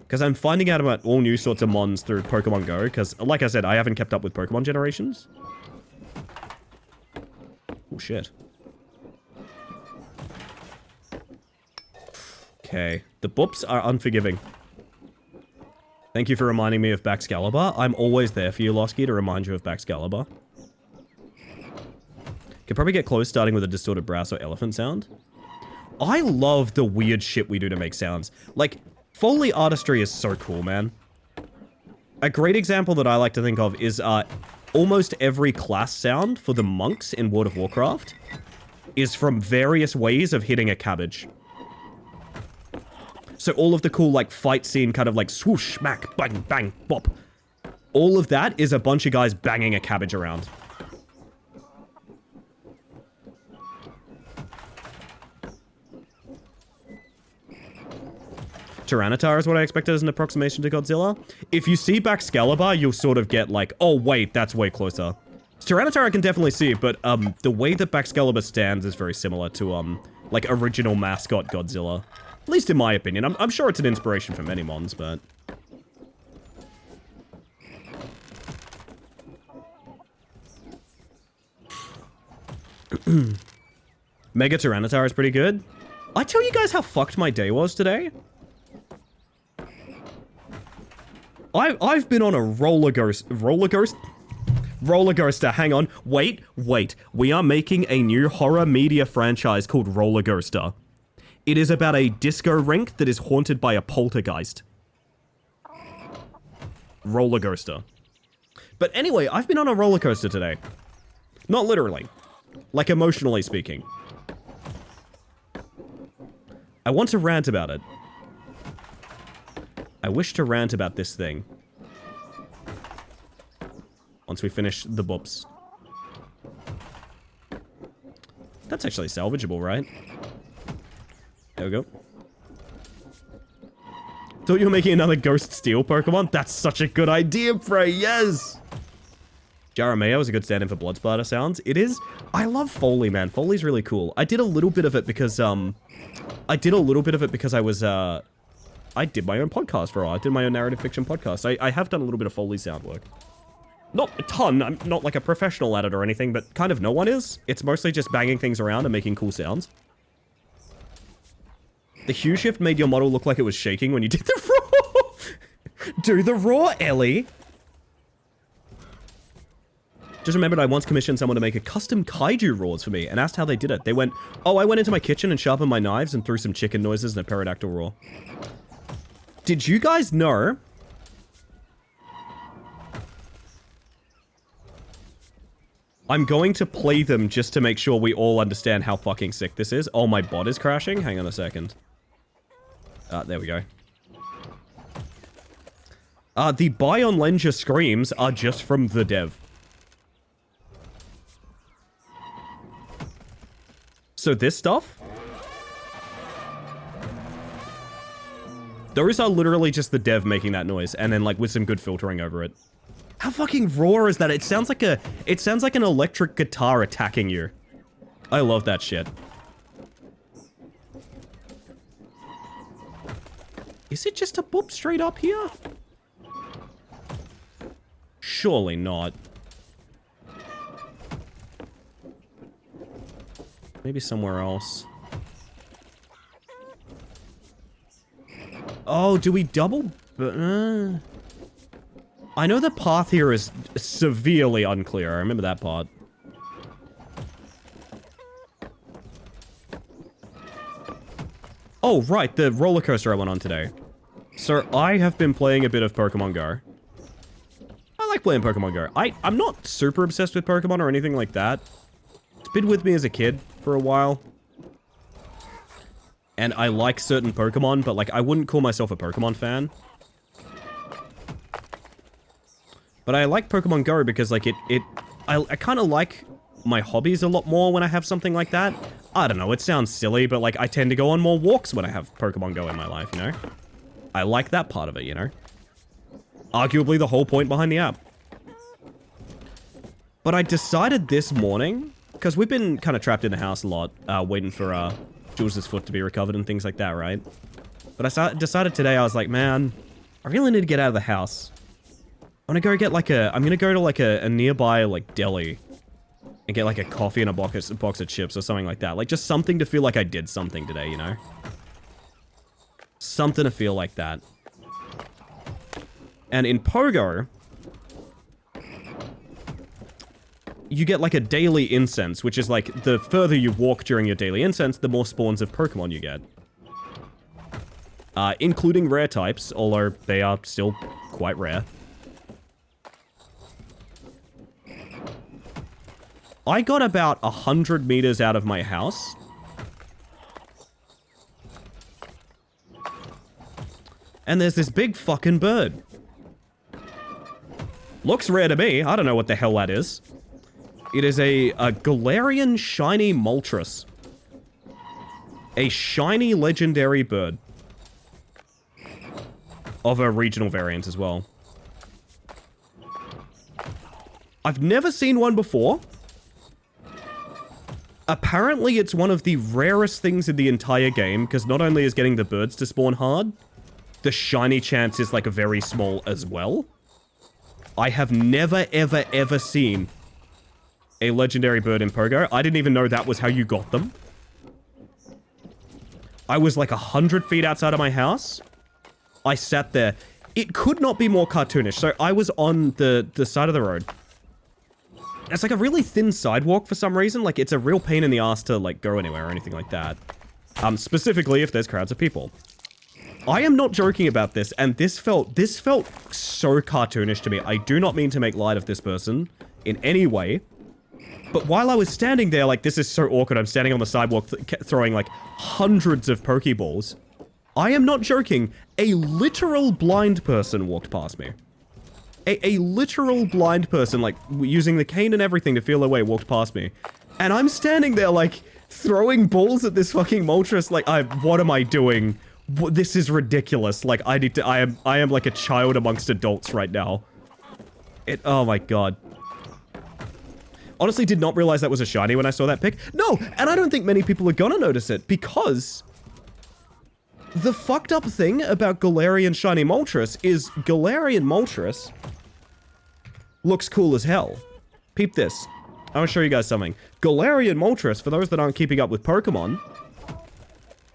Because I'm finding out about all new sorts of mons through Pokemon Go, because, like I said, I haven't kept up with Pokemon generations. Oh, shit. Okay. The boops are unforgiving. Thank you for reminding me of Baxcalibur. I'm always there for you, Losky, to remind you of Baxcalibur. Could probably get close starting with a distorted brass or elephant sound. I love the weird shit we do to make sounds. Like, Foley artistry is so cool, man. A great example that I like to think of is almost every class sound for the monks in World of Warcraft is from various ways of hitting a cabbage. So all of the cool, like, fight scene kind of like swoosh, smack, bang, bang, bop. All of that is a bunch of guys banging a cabbage around. Tyranitar is what I expected as an approximation to Godzilla. If you see Baxcalibur, you'll sort of get like, oh wait, that's way closer. Tyranitar I can definitely see, but the way that Baxcalibur stands is very similar to like original mascot Godzilla. At least in my opinion. I'm sure it's an inspiration for many mons, but... Mega Tyranitar is pretty good. I tell you guys how fucked my day was today? I've been on a roller coaster, hang on, wait, we are making a new horror media franchise called Roller Coaster. It is about a disco rink that is haunted by a poltergeist. Roller Coaster. But anyway, I've been on a roller coaster today. Not literally. Like emotionally speaking. I want to rant about it. I wish to rant about this thing. Once we finish the boops. That's actually salvageable, right? There we go. Thought you were making another Ghost Steel Pokemon? That's such a good idea, Frey, yes! Jarameo is a good stand-in for blood splatter sounds. It is. I love Foley, man. Foley's really cool. I did a little bit of it because, I was, I did my own podcast for a while. I did my own narrative fiction podcast. I have done a little bit of Foley sound work. Not a ton. I'm not like a professional at it or anything, but kind of no one is. It's mostly just banging things around and making cool sounds. The hue shift made your model look like it was shaking when you did the roar. Do the roar, Ellie. Just remembered I once commissioned someone to make a custom kaiju roars for me and asked how they did it. They went, oh, I went into my kitchen and sharpened my knives and threw some chicken noises and a pterodactyl roar. Did you guys know? I'm going to play them just to make sure we all understand how fucking sick this is. Oh, my bot is crashing? Hang on a second. There we go. The Bion Lenja screams are just from the dev. So this stuff? Those are literally just the dev making that noise, and then like with some good filtering over it. How fucking raw is that? It sounds like an electric guitar attacking you. I love that shit. Is it just a boop straight up here? Surely not. Maybe somewhere else. Oh, do we double? I know the path here is severely unclear. I remember that part. Oh, right, the roller coaster I went on today. So, I have been playing a bit of Pokemon Go. I like playing Pokemon Go. I'm not super obsessed with Pokemon or anything like that. It's been with me as a kid for a while. And I like certain Pokemon, but like, I wouldn't call myself a Pokemon fan. But I like Pokemon Go because like I kind of like my hobbies a lot more when I have something like that. I don't know, it sounds silly, but like I tend to go on more walks when I have Pokemon Go in my life, you know? I like that part of it, you know? Arguably the whole point behind the app. But I decided this morning, because we've been kind of trapped in the house a lot, waiting for Jules' foot to be recovered and things like that, right? But I decided today, I was like, man, I really need to get out of the house. I'm gonna go get like I'm gonna go to like a nearby like deli and get like a coffee and a box of chips or something like that. Like just something to feel like I did something today, you know? Something to feel like that. And in Pogo, you get like a daily incense, which is like the further you walk during your daily incense, the more spawns of Pokemon you get. Including rare types, although they are still quite rare. I got about 100 meters out of my house. And there's this big fucking bird. Looks rare to me. I don't know what the hell that is. It is a Galarian shiny Moltres. A shiny legendary bird. Of a regional variant as well. I've never seen one before. Apparently it's one of the rarest things in the entire game, because not only is getting the birds to spawn hard, the shiny chance is like very small as well. I have never ever ever seen a legendary bird in Pogo. I didn't even know that was how you got them. I was like 100 feet outside of my house. I sat there. It could not be more cartoonish. So I was on the side of the road. It's like a really thin sidewalk for some reason. Like, it's a real pain in the ass to, like, go anywhere or anything like that. Specifically if there's crowds of people. I am not joking about this, and this felt so cartoonish to me. I do not mean to make light of this person in any way. But while I was standing there, like, this is so awkward. I'm standing on the sidewalk throwing, like, hundreds of Pokeballs. I am not joking. A literal blind person walked past me. A literal blind person, like, using the cane and everything to feel their way, walked past me. And I'm standing there, like, throwing balls at this fucking Moltres, like, what am I doing? This is ridiculous. Like, I am like a child amongst adults right now. Oh my god. Honestly, did not realize that was a shiny when I saw that pic. No, and I don't think many people are gonna notice it, because the fucked up thing about Galarian shiny Moltres is Galarian Moltres looks cool as hell. Peep this. I want to show you guys something. Galarian Moltres, for those that aren't keeping up with Pokemon,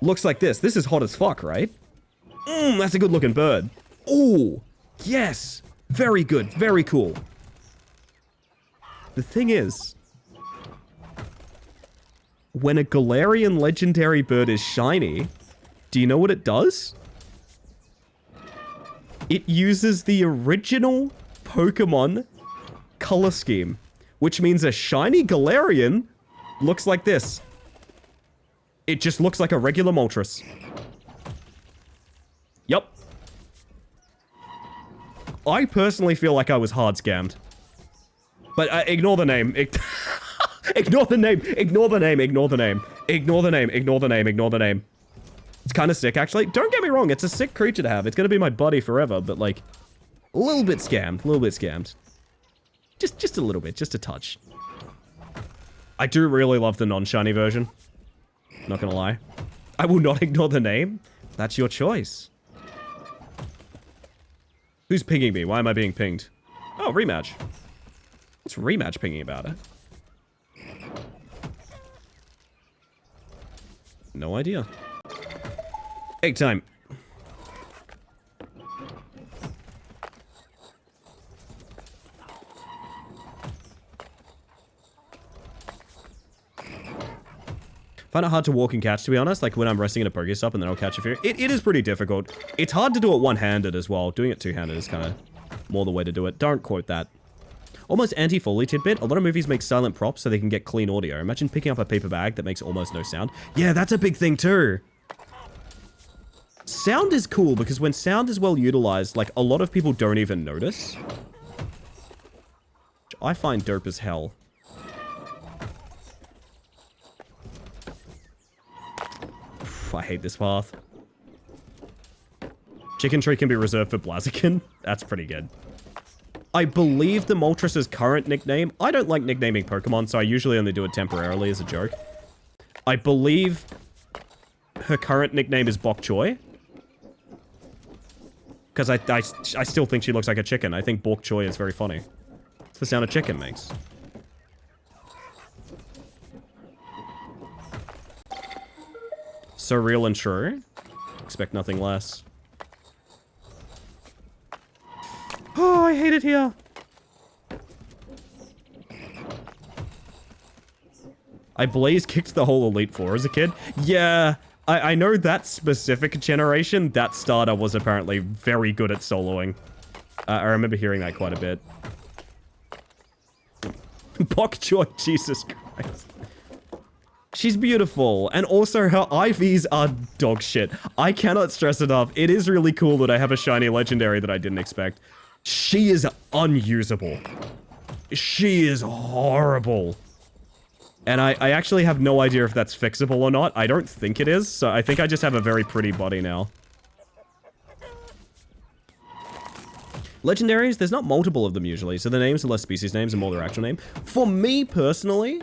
looks like this. This is hot as fuck, right? That's a good looking bird. Ooh, yes. Very good. Very cool. The thing is, when a Galarian legendary bird is shiny, do you know what it does? It uses the original Pokemon color scheme, which means a shiny Galarian looks like this. It just looks like a regular Moltres. Yup. I personally feel like I was hard scammed. But ignore the name. Ignore the name. Ignore the name. Ignore the name. Ignore the name. Ignore the name. Ignore the name. It's kind of sick, actually. Don't get me wrong. It's a sick creature to have. It's going to be my buddy forever, but, like, a little bit scammed. A little bit scammed. Just a little bit. Just a touch. I do really love the non-shiny version. Not gonna lie. I will not ignore the name. That's your choice. Who's pinging me? Why am I being pinged? Oh, rematch. What's rematch pinging about it? No idea. Egg time. Find it hard to walk and catch, to be honest. Like when I'm resting in a Pokestop and then I'll catch a few. It is pretty difficult. It's hard to do it one-handed as well. Doing it two-handed is kind of more the way to do it. Don't quote that. Almost anti-Foley tidbit. A lot of movies make silent props so they can get clean audio. Imagine picking up a paper bag that makes almost no sound. Yeah, that's a big thing too. Sound is cool because when sound is well utilized, like a lot of people don't even notice. Which I find dope as hell. I hate this path. Chicken Tree can be reserved for Blaziken. That's pretty good. I believe the Moltres' current nickname... I don't like nicknaming Pokemon, so I usually only do it temporarily as a joke. I believe her current nickname is Bok Choy. Because I still think she looks like a chicken. I think bok choy is very funny. It's the sound a chicken makes. So real and true. Expect nothing less. Oh, I hate it here. I blaze kicked the whole Elite Four as a kid. Yeah, I know that specific generation, that starter was apparently very good at soloing. I remember hearing that quite a bit. Bok choy, Jesus Christ. She's beautiful, and also her IVs are dog shit. I cannot stress enough, it is really cool that I have a shiny legendary that I didn't expect. She is unusable. She is horrible. And I actually have no idea if that's fixable or not. I don't think it is, so I think I just have a very pretty body now. Legendaries, there's not multiple of them usually, so the names are less species names and more their actual name. For me, personally,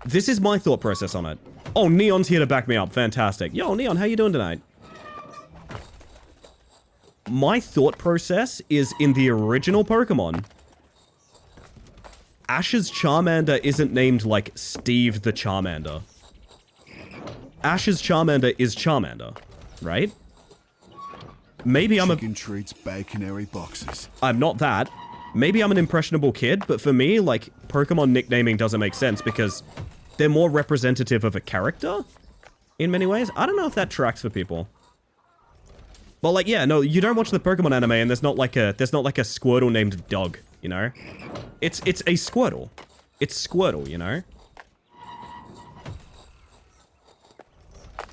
this is my thought process on it. Oh, Neon's here to back me up. Fantastic. Yo, Neon, how you doing tonight? My thought process is in the original Pokemon, Ash's Charmander isn't named like Steve the Charmander. Ash's Charmander is Charmander, right? Maybe I'm Chicken treats, baconary boxes. I'm not that. Maybe I'm an impressionable kid, but for me, like, Pokemon nicknaming doesn't make sense because they're more representative of a character in many ways. I don't know if that tracks for people. But like, yeah, no, you don't watch the Pokemon anime and there's not like a Squirtle named Doug, you know? It's a Squirtle. It's Squirtle, you know?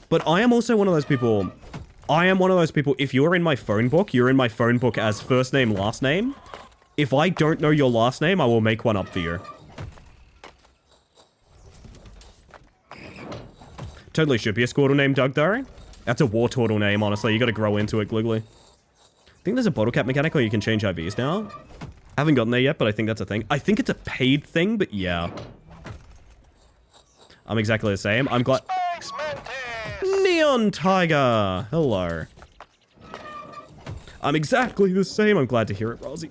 But I am also one of those people, if you're in my phone book, you're in my phone book as first name, last name. If I don't know your last name, I will make one up for you. Totally should be a Squirtle named Doug, though. That's a war turtle name, honestly. You gotta grow into it, Gliggly. I think there's a bottle cap mechanic where you can change IVs now. Haven't gotten there yet, but I think that's a thing. I think it's a paid thing, but yeah. I'm exactly the same. I'm glad... Neon Tiger! Hello. I'm exactly the same. I'm glad to hear it, Rosie.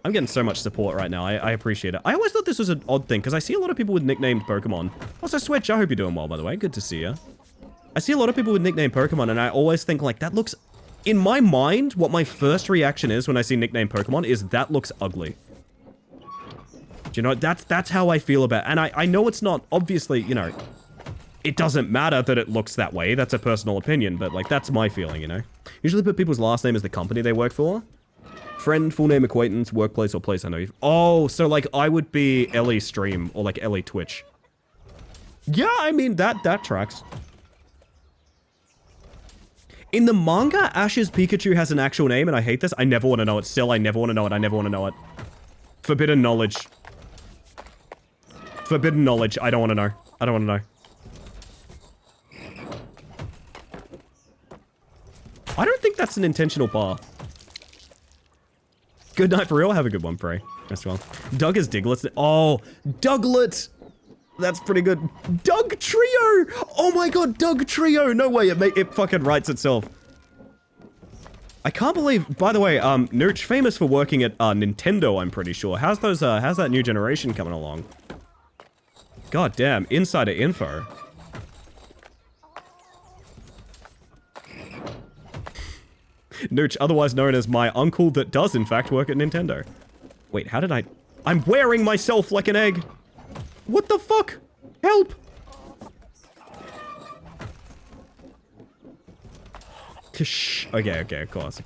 I'm getting so much support right now. I appreciate it. I always thought this was an odd thing, because I see a lot of people with nicknamed Pokemon. Also, Switch, I hope you're doing well, by the way. Good to see you. I see a lot of people with nicknamed Pokemon, and I always think, like, that looks... In my mind, what my first reaction is when I see nicknamed Pokemon is that looks ugly. Do you know, that's how I feel about it. And I know it's not, obviously, you know, it doesn't matter that it looks that way. That's a personal opinion, but, like, that's my feeling, you know? Usually put people's last name as the company they work for. Friend, full name, acquaintance, workplace, or place I know you. Oh, so, like, I would be Ellie Stream, or, like, Ellie Twitch. Yeah, I mean, that tracks. In the manga, Ash's Pikachu has an actual name, and I hate this. I never want to know it. Still, I never want to know it. I never want to know it. Forbidden knowledge. Forbidden knowledge. I don't want to know. I don't want to know. I don't think that's an intentional bar. Good night for real. Have a good one, Prey. As well. Doug is Diglett. Oh, Douglet! That's pretty good. Doug Trio! Oh my god, Doug Trio! No way, it fucking writes itself. I can't believe, by the way, Nooch, famous for working at Nintendo, I'm pretty sure. How's that new generation coming along? God damn, insider info. Nooch, otherwise known as my uncle that does in fact work at Nintendo. Wait, how did I'm wearing myself like an egg! What the fuck? Help! Okay, of course.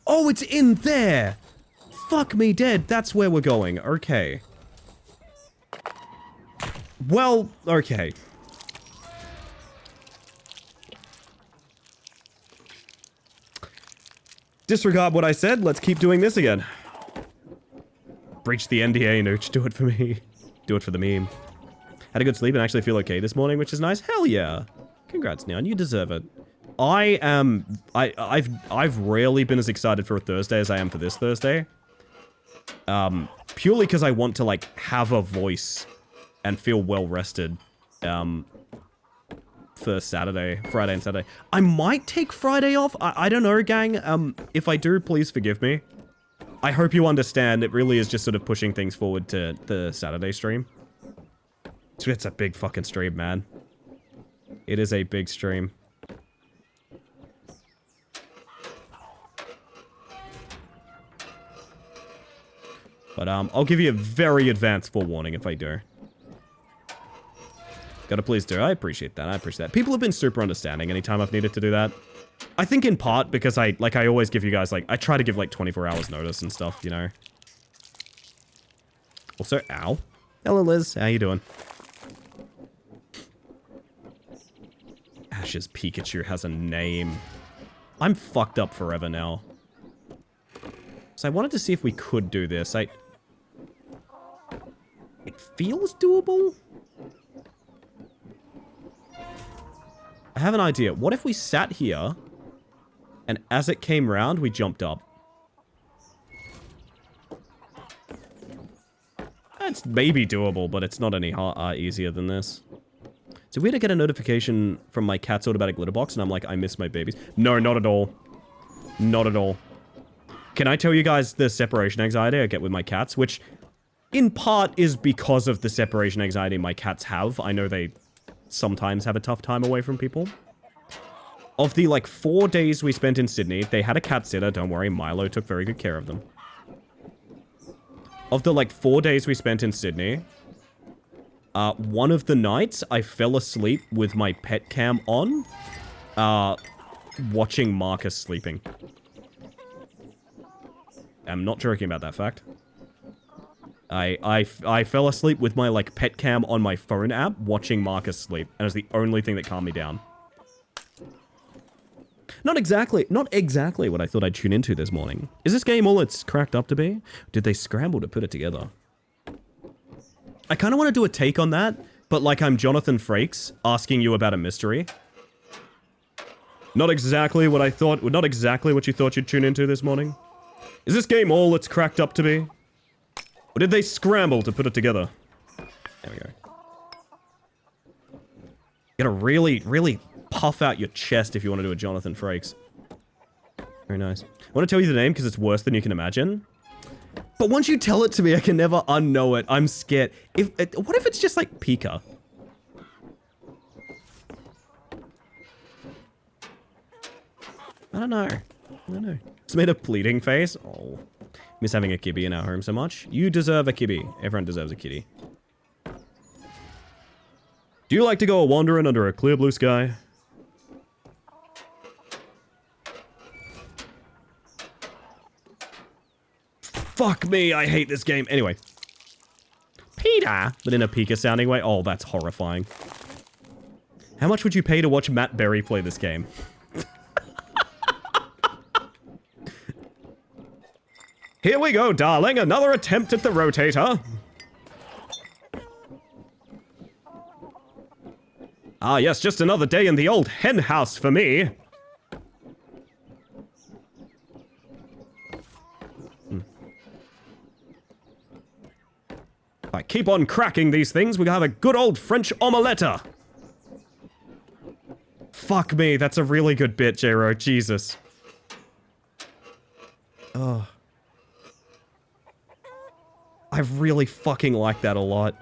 Oh, it's in there! Fuck me dead, that's where we're going. Okay. Well, okay. Disregard what I said, let's keep doing this again. Breach the NDA, Nooch, do it for me. Do it for the meme. Had a good sleep and actually feel okay this morning, which is nice. Hell yeah. Congrats, Neon. You deserve it. I've rarely been as excited for a Thursday as I am for this Thursday. Purely because I want to, like, have a voice and feel well rested. for Friday and Saturday. I might take Friday off. I don't know, gang. If I do, please forgive me. I hope you understand. It really is just sort of pushing things forward to the Saturday stream. It's a big fucking stream, man. It is a big stream. But I'll give you a very advanced forewarning if I do. Gotta please do. I appreciate that. I appreciate that. People have been super understanding anytime I've needed to do that. I think in part because I always give you guys, like, I try to give, like, 24 hours notice and stuff, you know? Also, ow. Hello, Liz. How you doing? Ash's Pikachu has a name. I'm fucked up forever now. So I wanted to see if we could do this. It feels doable? I have an idea. What if we sat here, and as it came round, we jumped up? It's maybe doable, but it's not any easier than this. So we had to get a notification from my cat's automatic litter box, and I'm like, I miss my babies. No, not at all. Not at all. Can I tell you guys the separation anxiety I get with my cats? Which, in part, is because of the separation anxiety my cats have. I know they sometimes have a tough time away from people. Of the, like, 4 days we spent in Sydney, they had a cat sitter. Don't worry, Milo took very good care of them. Of the, like, 4 days we spent in Sydney, one of the nights, I fell asleep with my pet cam on, watching Marcus sleeping. I'm not joking about that fact. I fell asleep with my, like, pet cam on my phone app, watching Marcus sleep, and it was the only thing that calmed me down. Not exactly what I thought I'd tune into this morning. Is this game all it's cracked up to be? Did they scramble to put it together? I kind of want to do a take on that, but like I'm Jonathan Frakes asking you about a mystery. Not exactly what I thought, not exactly what you thought you'd tune into this morning. Is this game all it's cracked up to be? Or did they scramble to put it together? There we go. You gotta really, really puff out your chest if you want to do a Jonathan Frakes. Very nice. I want to tell you the name because it's worse than you can imagine. But once you tell it to me, I can never unknow it. I'm scared. What if it's just like Pika? I don't know. I don't know. It's made a pleading face. Oh. Miss having a kibby in our home so much. You deserve a kibby. Everyone deserves a kitty. Do you like to go a-wandering under a clear blue sky? Fuck me, I hate this game. Anyway. Peter! But in a Pika sounding way. Oh, that's horrifying. How much would you pay to watch Matt Berry play this game? Here we go, darling. Another attempt at the rotator. Ah, yes, just another day in the old hen house for me. If I keep on cracking these things, we have a good old French omelette. Fuck me, that's a really good bit, J-Ro. Jesus. Oh. I really fucking like that a lot.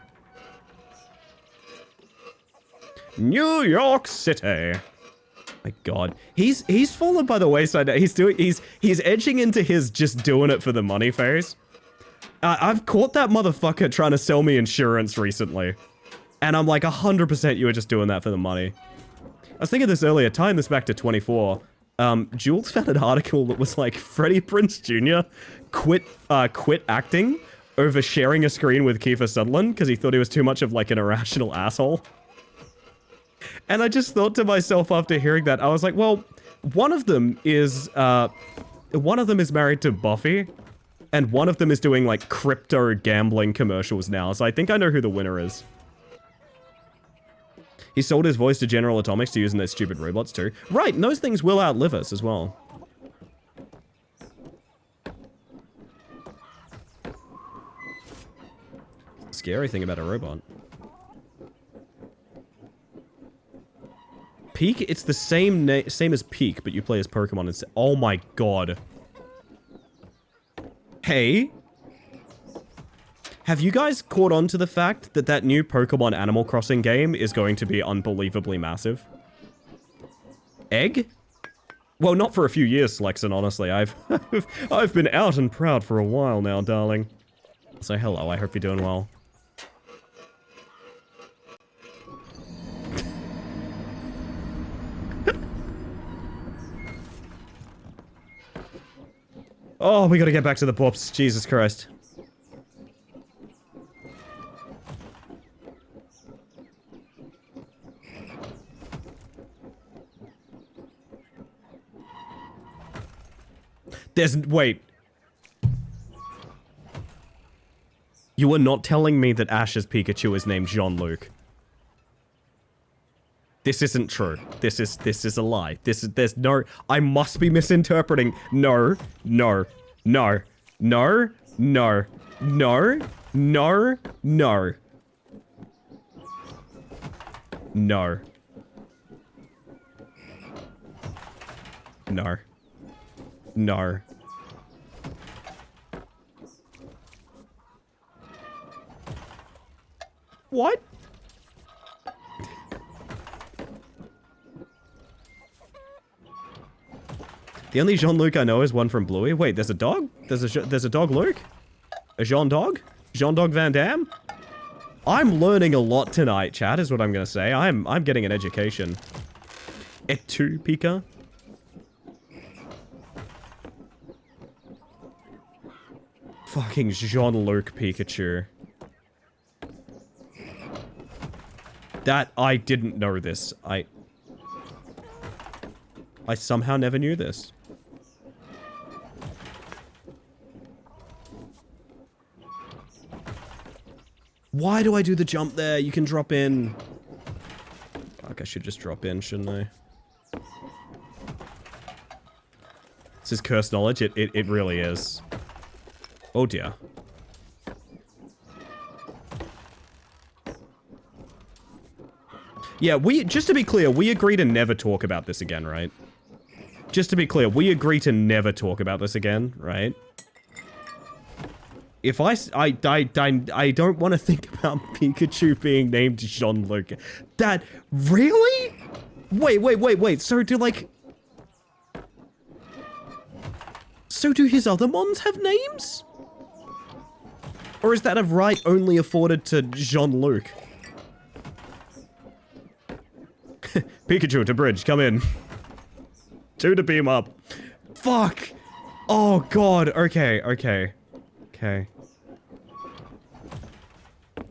New York City. My God, he's fallen by the wayside. He's edging into his just doing it for the money phase. I've caught that motherfucker trying to sell me insurance recently, and I'm like 100% you were just doing that for the money. I was thinking this earlier, tying this back to 24. Jules found an article that was like Freddie Prinze Jr. quit acting over sharing a screen with Kiefer Sutherland because he thought he was too much of like an irrational asshole. And I just thought to myself after hearing that, I was like, well, one of them is married to Buffy, and one of them is doing like crypto gambling commercials now, so I think I know who the winner is. He sold his voice to General Atomics to use in their stupid robots too. Right, and those things will outlive us as well. Scary thing about a robot. Peak? It's the same same as Peak, but you play as Pokemon instead. Oh my god. Hey. Have you guys caught on to the fact that that new Pokemon Animal Crossing game is going to be unbelievably massive? Egg? Well, not for a few years, Lexon, honestly. I've been out and proud for a while now, darling. So hello, I hope you're doing well. Oh, we gotta get back to the pops. Jesus Christ. Wait. You are not telling me that Ash's Pikachu is named Jean-Luc. This isn't true. This is a lie. There's no, I must be misinterpreting. No, no, no, no, no, no, no, no. No. No. No. What? The only Jean-Luc I know is one from Bluey. Wait, there's a dog? There's a dog Luke? A Jean dog? Jean dog Van Damme? I'm learning a lot tonight, chat, is what I'm gonna say. I'm getting an education. Etu Pika? Fucking Jean-Luc Pikachu. That, I didn't know this. I somehow never knew this. Why do I do the jump there? You can drop in. Fuck, I should just drop in, shouldn't I? This is cursed knowledge. It really is. Oh dear. Yeah, just to be clear, we agree to never talk about this again, right? Just to be clear, we agree to never talk about this again, right? If I don't want to think about Pikachu being named Jean-Luc. That, really? Wait. So do his other mons have names? Or is that a right only afforded to Jean-Luc? Pikachu to bridge, come in. 2 to beam up. Fuck! Oh god, okay.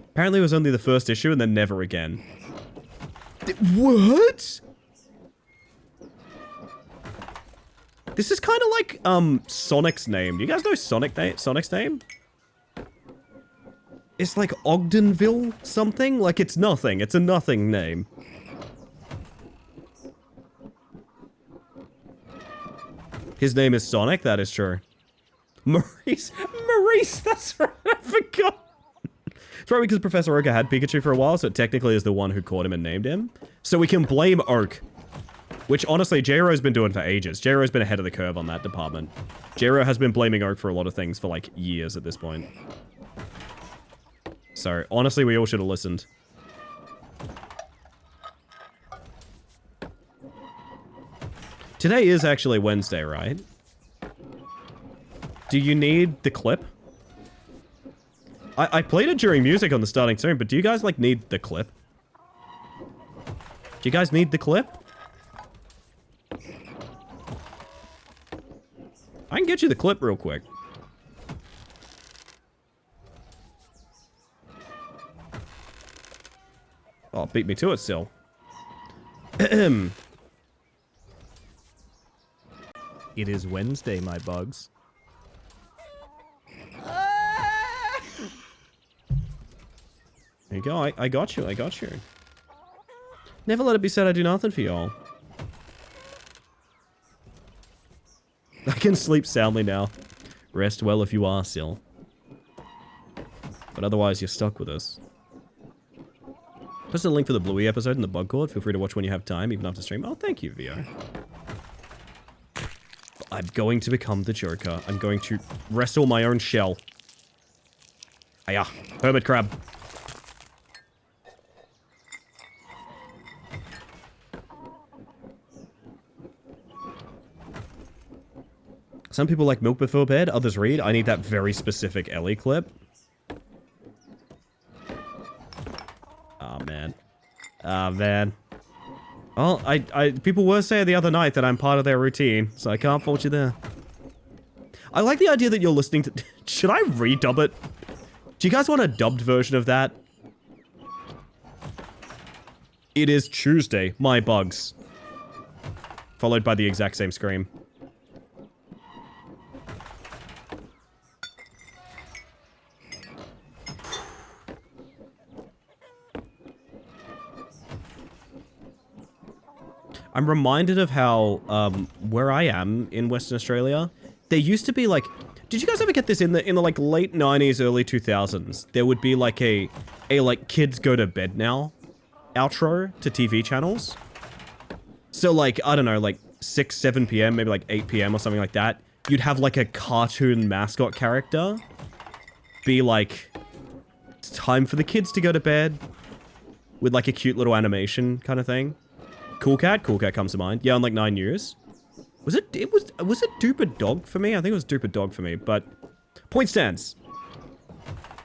Apparently it was only the first issue and then never again. What? This is kind of like, Sonic's name. Do you guys know Sonic's name? It's like Ogdenville something? Like it's nothing. It's a nothing name. His name is Sonic, that is true. Maurice, that's right, I forgot. It's probably because Professor Oak had Pikachu for a while, so it technically is the one who caught him and named him. So we can blame Oak. Which, honestly, J-Ro's been doing for ages. J-Ro's been ahead of the curve on that department. J-Ro has been blaming Oak for a lot of things for, like, years at this point. So, honestly, we all should have listened. Today is actually Wednesday, right? Do you need the clip? I played it during music on the starting soon, but do you guys, like, need the clip? Do you guys need the clip? I can get you the clip real quick. Oh, beat me to it still. It is Wednesday, my bugs. There you go, I got you, Never let it be said I do nothing for y'all. I can sleep soundly now. Rest well if you are, Sil. But otherwise, you're stuck with us. Post a link for the Bluey episode in the bug cord. Feel free to watch when you have time, even after stream. Oh, thank you, VO. I'm going to become the Joker. I'm going to wrestle my own shell. Hiya. Hermit crab. Some people like milk before bed, others read. I need that very specific Ellie clip. Oh, man. Oh, man. Well, people were saying the other night that I'm part of their routine, so I can't fault you there. I like the idea that you're listening to... Should I redub it? Do you guys want a dubbed version of that? It is Tuesday, my bugs. Followed by the exact same scream. I'm reminded of how, where I am in Western Australia, there used to be like, did you guys ever get this in the like late 90s, early 2000s? There would be like a like kids go to bed now outro to TV channels. So like, I don't know, like 6, 7 p.m., maybe like 8 p.m. or something like that. You'd have like a cartoon mascot character be like, it's time for the kids to go to bed with like a cute little animation kind of thing. Cool Cat comes to mind. Yeah, on like 9 News. Was it Duper Dog for me? I think it was Duper Dog for me, but point stands.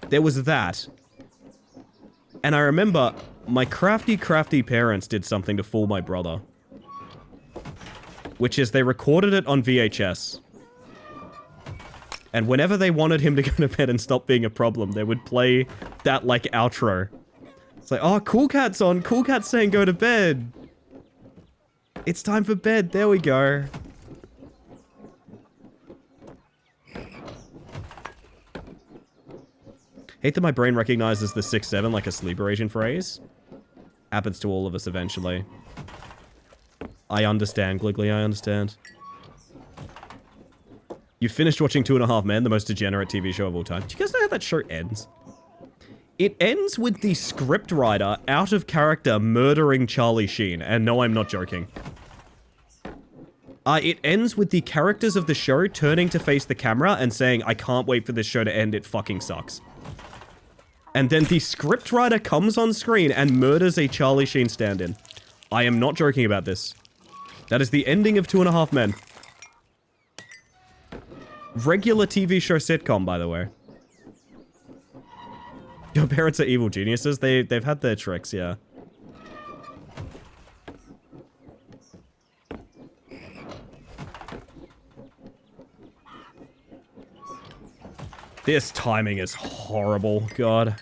There was that. And I remember my crafty parents did something to fool my brother. Which is they recorded it on VHS. And whenever they wanted him to go to bed and stop being a problem, they would play that like outro. It's like, oh, Cool Cat's on. Cool Cat's saying go to bed. It's time for bed. There we go. Hate that my brain recognizes the 6-7 like a sleeper agent phrase. Happens to all of us eventually. I understand, Gliggly, I understand. You finished watching 2.5 Men, the most degenerate TV show of all time. Do you guys know how that show ends? It ends with the scriptwriter out of character murdering Charlie Sheen. And no, I'm not joking. It ends with the characters of the show turning to face the camera and saying, I can't wait for this show to end, it fucking sucks. And then the scriptwriter comes on screen and murders a Charlie Sheen stand-in. I am not joking about this. That is the ending of 2.5 Men. Regular TV show sitcom, by the way. Your parents are evil geniuses. They've had their tricks, yeah. This timing is horrible, God.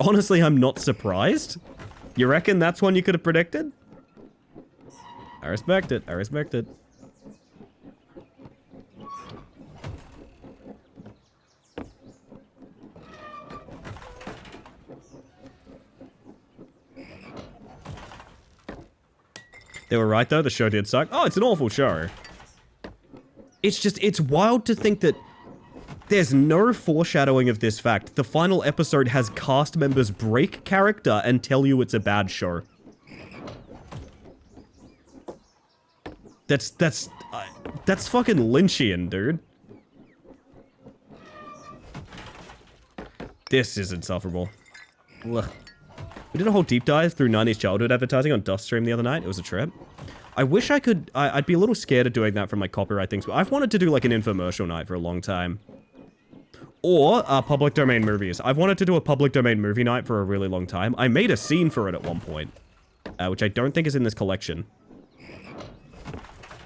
Honestly, I'm not surprised. You reckon that's one you could have predicted? I respect it, I respect it. They were right though, the show did suck. Oh, it's an awful show. It's just, it's wild to think that there's no foreshadowing of this fact. The final episode has cast members break character and tell you it's a bad show. That's fucking Lynchian, dude. This is insufferable. Ugh. We did a whole deep dive through 90s childhood advertising on Dust Stream the other night. It was a trip. I wish I could... I'd be a little scared of doing that from, like, copyright things, but I've wanted to do, like, an infomercial night for a long time. Or, public domain movies. I've wanted to do a public domain movie night for a really long time. I made a scene for it at one point, which I don't think is in this collection.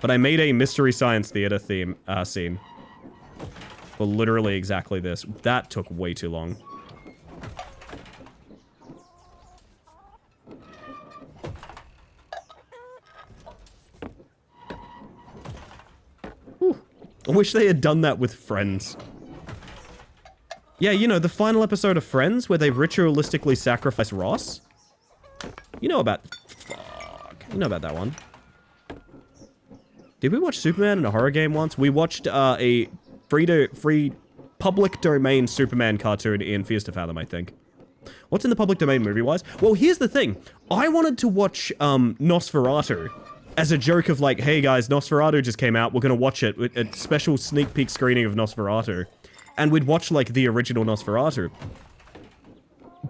But I made a Mystery Science Theater theme, scene. For literally exactly this. That took way too long. I wish they had done that with Friends. Yeah, you know, the final episode of Friends where they ritualistically sacrifice Ross? You know about... Fuck. You know about that one. Did we watch Superman in a horror game once? We watched a free public domain Superman cartoon in Fears to Fathom, I think. What's in the public domain movie-wise? Well, here's the thing. I wanted to watch Nosferatu as a joke of like, hey guys, Nosferatu just came out. We're going to watch it. A special sneak peek screening of Nosferatu. And we'd watch like the original Nosferatu.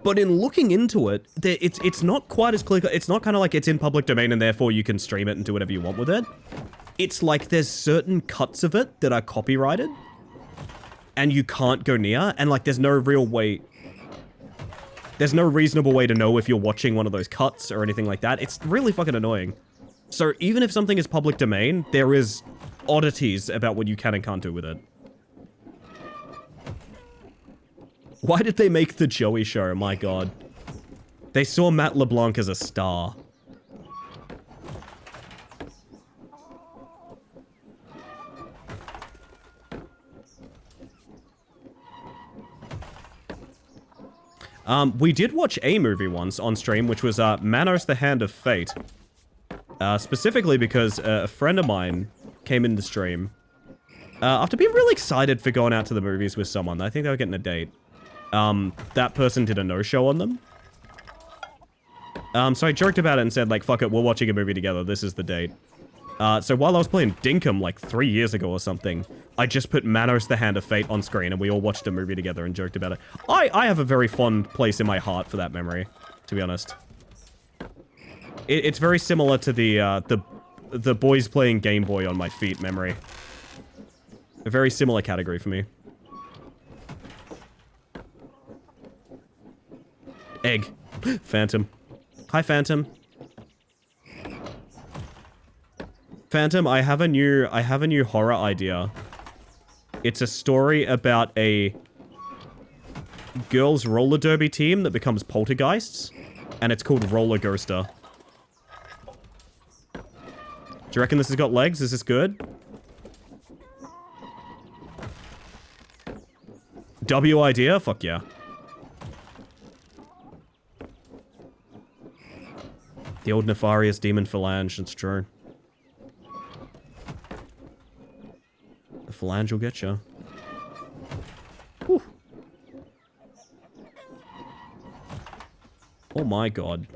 But in looking into it, it's not quite as clear. It's not kind of like it's in public domain and therefore you can stream it and do whatever you want with it. It's like there's certain cuts of it that are copyrighted. And you can't go near. And like there's no real way... There's no reasonable way to know if you're watching one of those cuts or anything like that. It's really fucking annoying. So even if something is public domain, there is oddities about what you can and can't do with it. Why did they make the Joey Show? My god. They saw Matt LeBlanc as a star. We did watch a movie once on stream, which was Manos the Hand of Fate. Specifically because a friend of mine came in the stream after being really excited for going out to the movies with someone. I think they were getting a date. That person did a no-show on them. So I joked about it and said, like, fuck it, we're watching a movie together. This is the date. So while I was playing Dinkum, like, 3 years ago or something, I just put Manos the Hand of Fate on screen, and we all watched a movie together and joked about it. I have a very fond place in my heart for that memory, to be honest. It's very similar to the boys playing Game Boy on my feet memory. A very similar category for me. Egg. Phantom. Hi, Phantom. Phantom, I have a new horror idea. It's a story about a girls roller derby team that becomes poltergeists, and it's called Roller Ghoster. Do you reckon this has got legs? Is this good? W idea? Fuck yeah. The old nefarious demon phalange, it's true. The phalange will get you. Whew. Oh my god.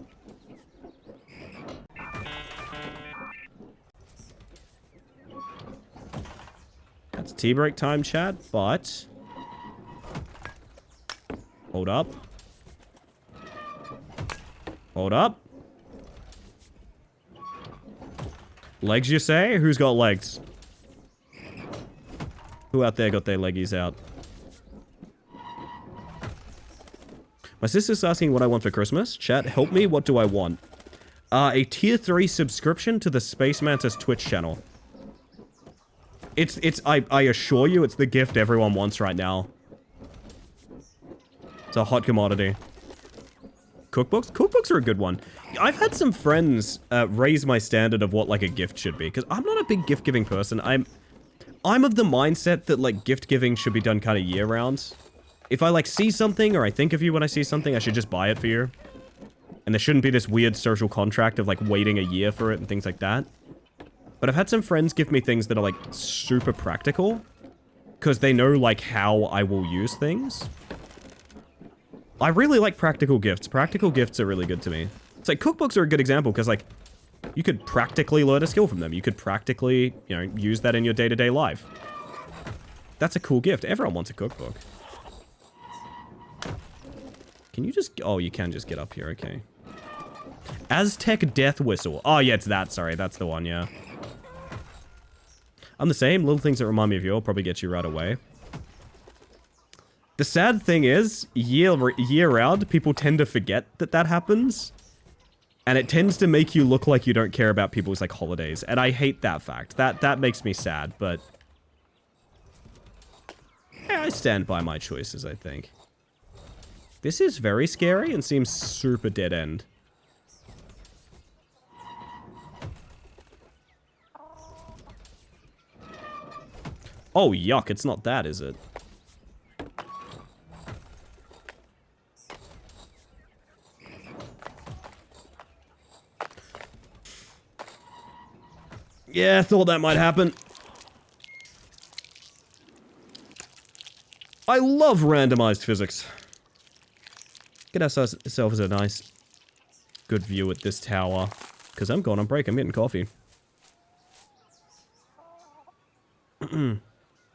That's tea break time, chat, but... Hold up. Hold up. Legs, you say? Who's got legs? Who out there got their leggies out? My sister's asking what I want for Christmas. Chat, help me. What do I want? A tier 3 subscription to the Space Mantis Twitch channel. I assure you, it's the gift everyone wants right now. It's a hot commodity. Cookbooks? Cookbooks are a good one. I've had some friends raise my standard of what, like, a gift should be. Because I'm not a big gift-giving person. I'm of the mindset that, like, gift-giving should be done kind of year-round. If I, like, see something, or I think of you when I see something, I should just buy it for you. And there shouldn't be this weird social contract of, like, waiting a year for it and things like that. But I've had some friends give me things that are, like, super practical. Because they know, like, how I will use things. I really like practical gifts. Practical gifts are really good to me. It's like, cookbooks are a good example, because, like, you could practically learn a skill from them. You could practically, you know, use that in your day-to-day life. That's a cool gift. Everyone wants a cookbook. Can you just... Oh, you can just get up here. Okay. Aztec Death Whistle. Oh, yeah, it's that. Sorry, that's the one, yeah. I'm the same. Little things that remind me of you will probably get you right away. The sad thing is, year round, people tend to forget that that happens. And it tends to make you look like you don't care about people's, like, holidays. And I hate that fact. That makes me sad, but... Yeah, I stand by my choices, I think. This is very scary and seems super dead end. Oh, yuck, it's not that, is it? Yeah, I thought that might happen. I love randomized physics. get ourselves a nice, good view at this tower. Because I'm going on break. I'm getting coffee.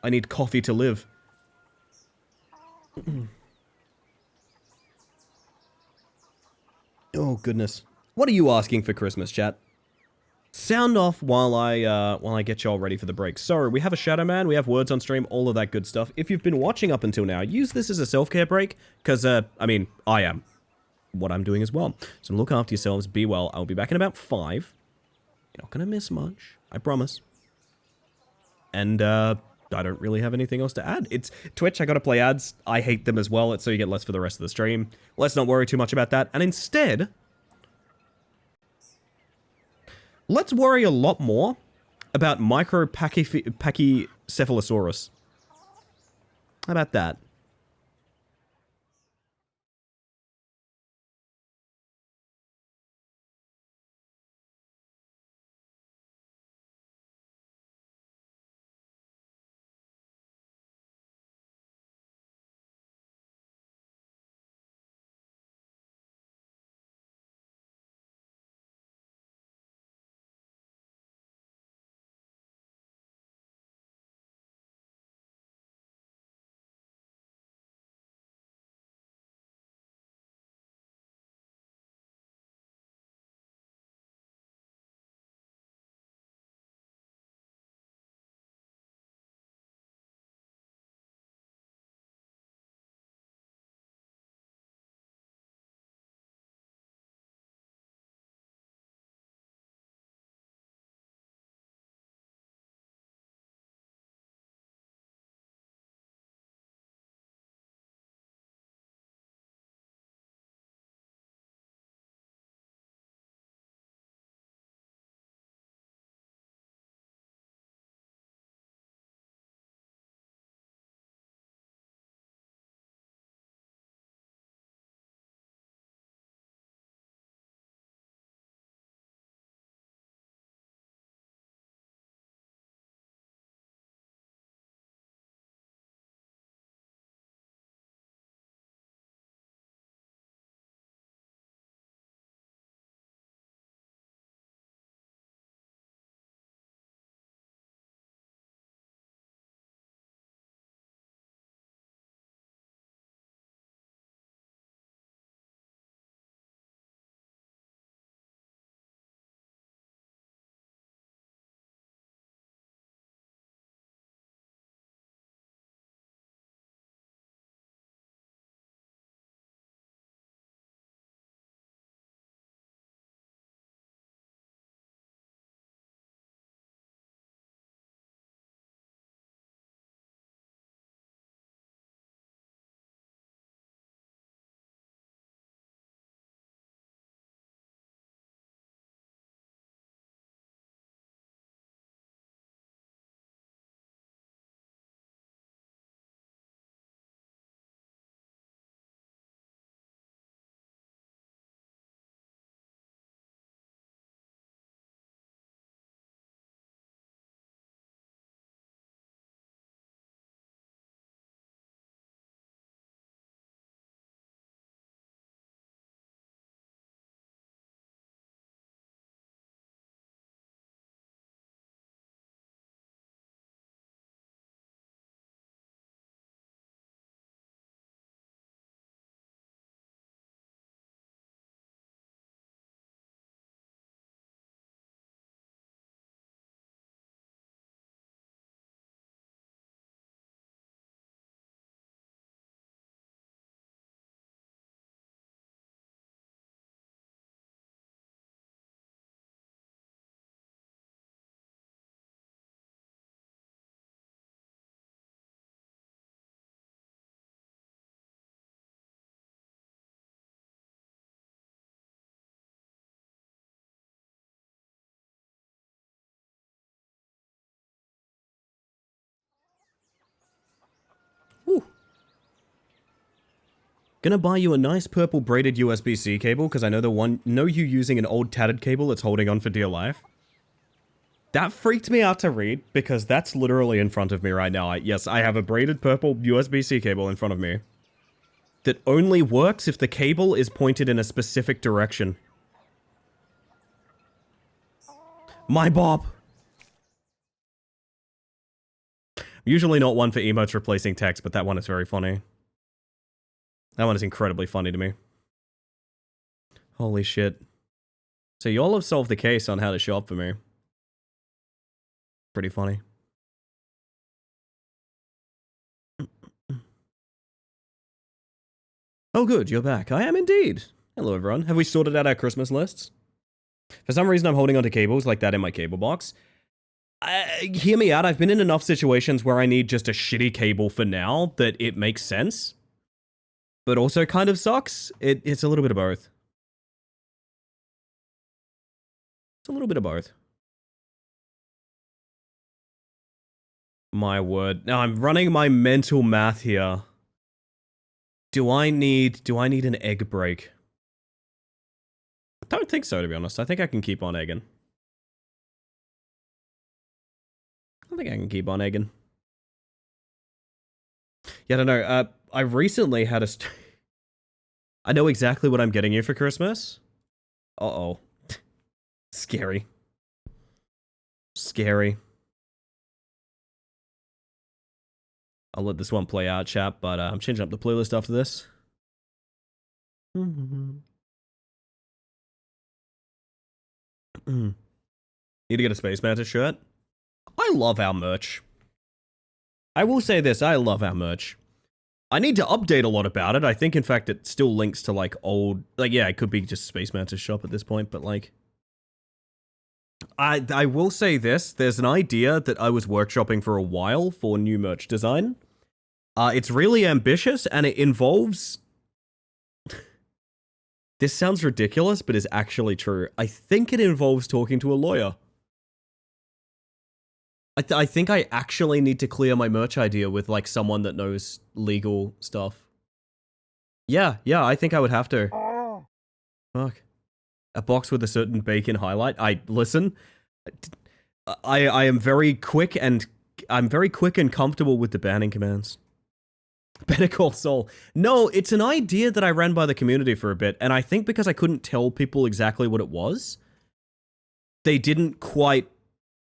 I need coffee to live. Oh, goodness. What are you asking for Christmas, chat? Sound off while I get y'all ready for the break. So, we have a Shadow Man, we have words on stream, all of that good stuff. If you've been watching up until now, use this as a self-care break, because, I mean, I am. What I'm doing as well. So look after yourselves, be well. I'll be back in about 5. You're not gonna miss much, I promise. And, I don't really have anything else to add. It's Twitch, I gotta play ads. I hate them as well, it's so you get less for the rest of the stream. Let's not worry too much about that, and instead, let's worry a lot more about Micropachycephalosaurus. How about that? Whew. Gonna buy you a nice purple braided USB-C cable, because I know you using an old tattered cable that's holding on for dear life. That freaked me out to read, because that's literally in front of me right now. Yes, I have a braided purple USB-C cable in front of me. that only works if the cable is pointed in a specific direction. My Bob! Usually not one for emotes replacing text, but that one is very funny. That one is incredibly funny to me. Holy shit. So y'all have solved the case on how to shop for me. Pretty funny. Oh good, you're back. I am indeed. Hello everyone. Have we sorted out our Christmas lists? For some reason I'm holding onto cables like that in my cable box. Hear me out, I've been in enough situations where I need just a shitty cable for now that it makes sense. But also kind of sucks. It's a little bit of both. It's a little bit of both. My word. Now I'm running my mental math here. Do I need an egg break? I don't think so, to be honest. I think I can keep on egging. I think I can keep on egging. Yeah, I don't know. I recently had a... I know exactly what I'm getting you for Christmas. Uh-oh. Scary. Scary. I'll let this one play out, chat, but I'm changing up the playlist after this. Need to get a Space Mantis shirt. I love our merch. I will say this, I love our merch. I need to update a lot about it. I think, in fact, it still links to, like, old... Like, yeah, it could be just Space Mantis shop at this point, but, like... I will say this, there's an idea that I was workshopping for a while for new merch design. It's really ambitious, and it involves... This sounds ridiculous, but is actually true. I think it involves talking to a lawyer. I think I actually need to clear my merch idea with, like, someone that knows legal stuff. Yeah, I think I would have to. Fuck. A box with a certain bacon highlight. Listen. I am very quick and... I'm very quick and comfortable with the banning commands. Better Call Saul. No, it's an idea that I ran by the community for a bit, and I think because I couldn't tell people exactly what it was, they didn't quite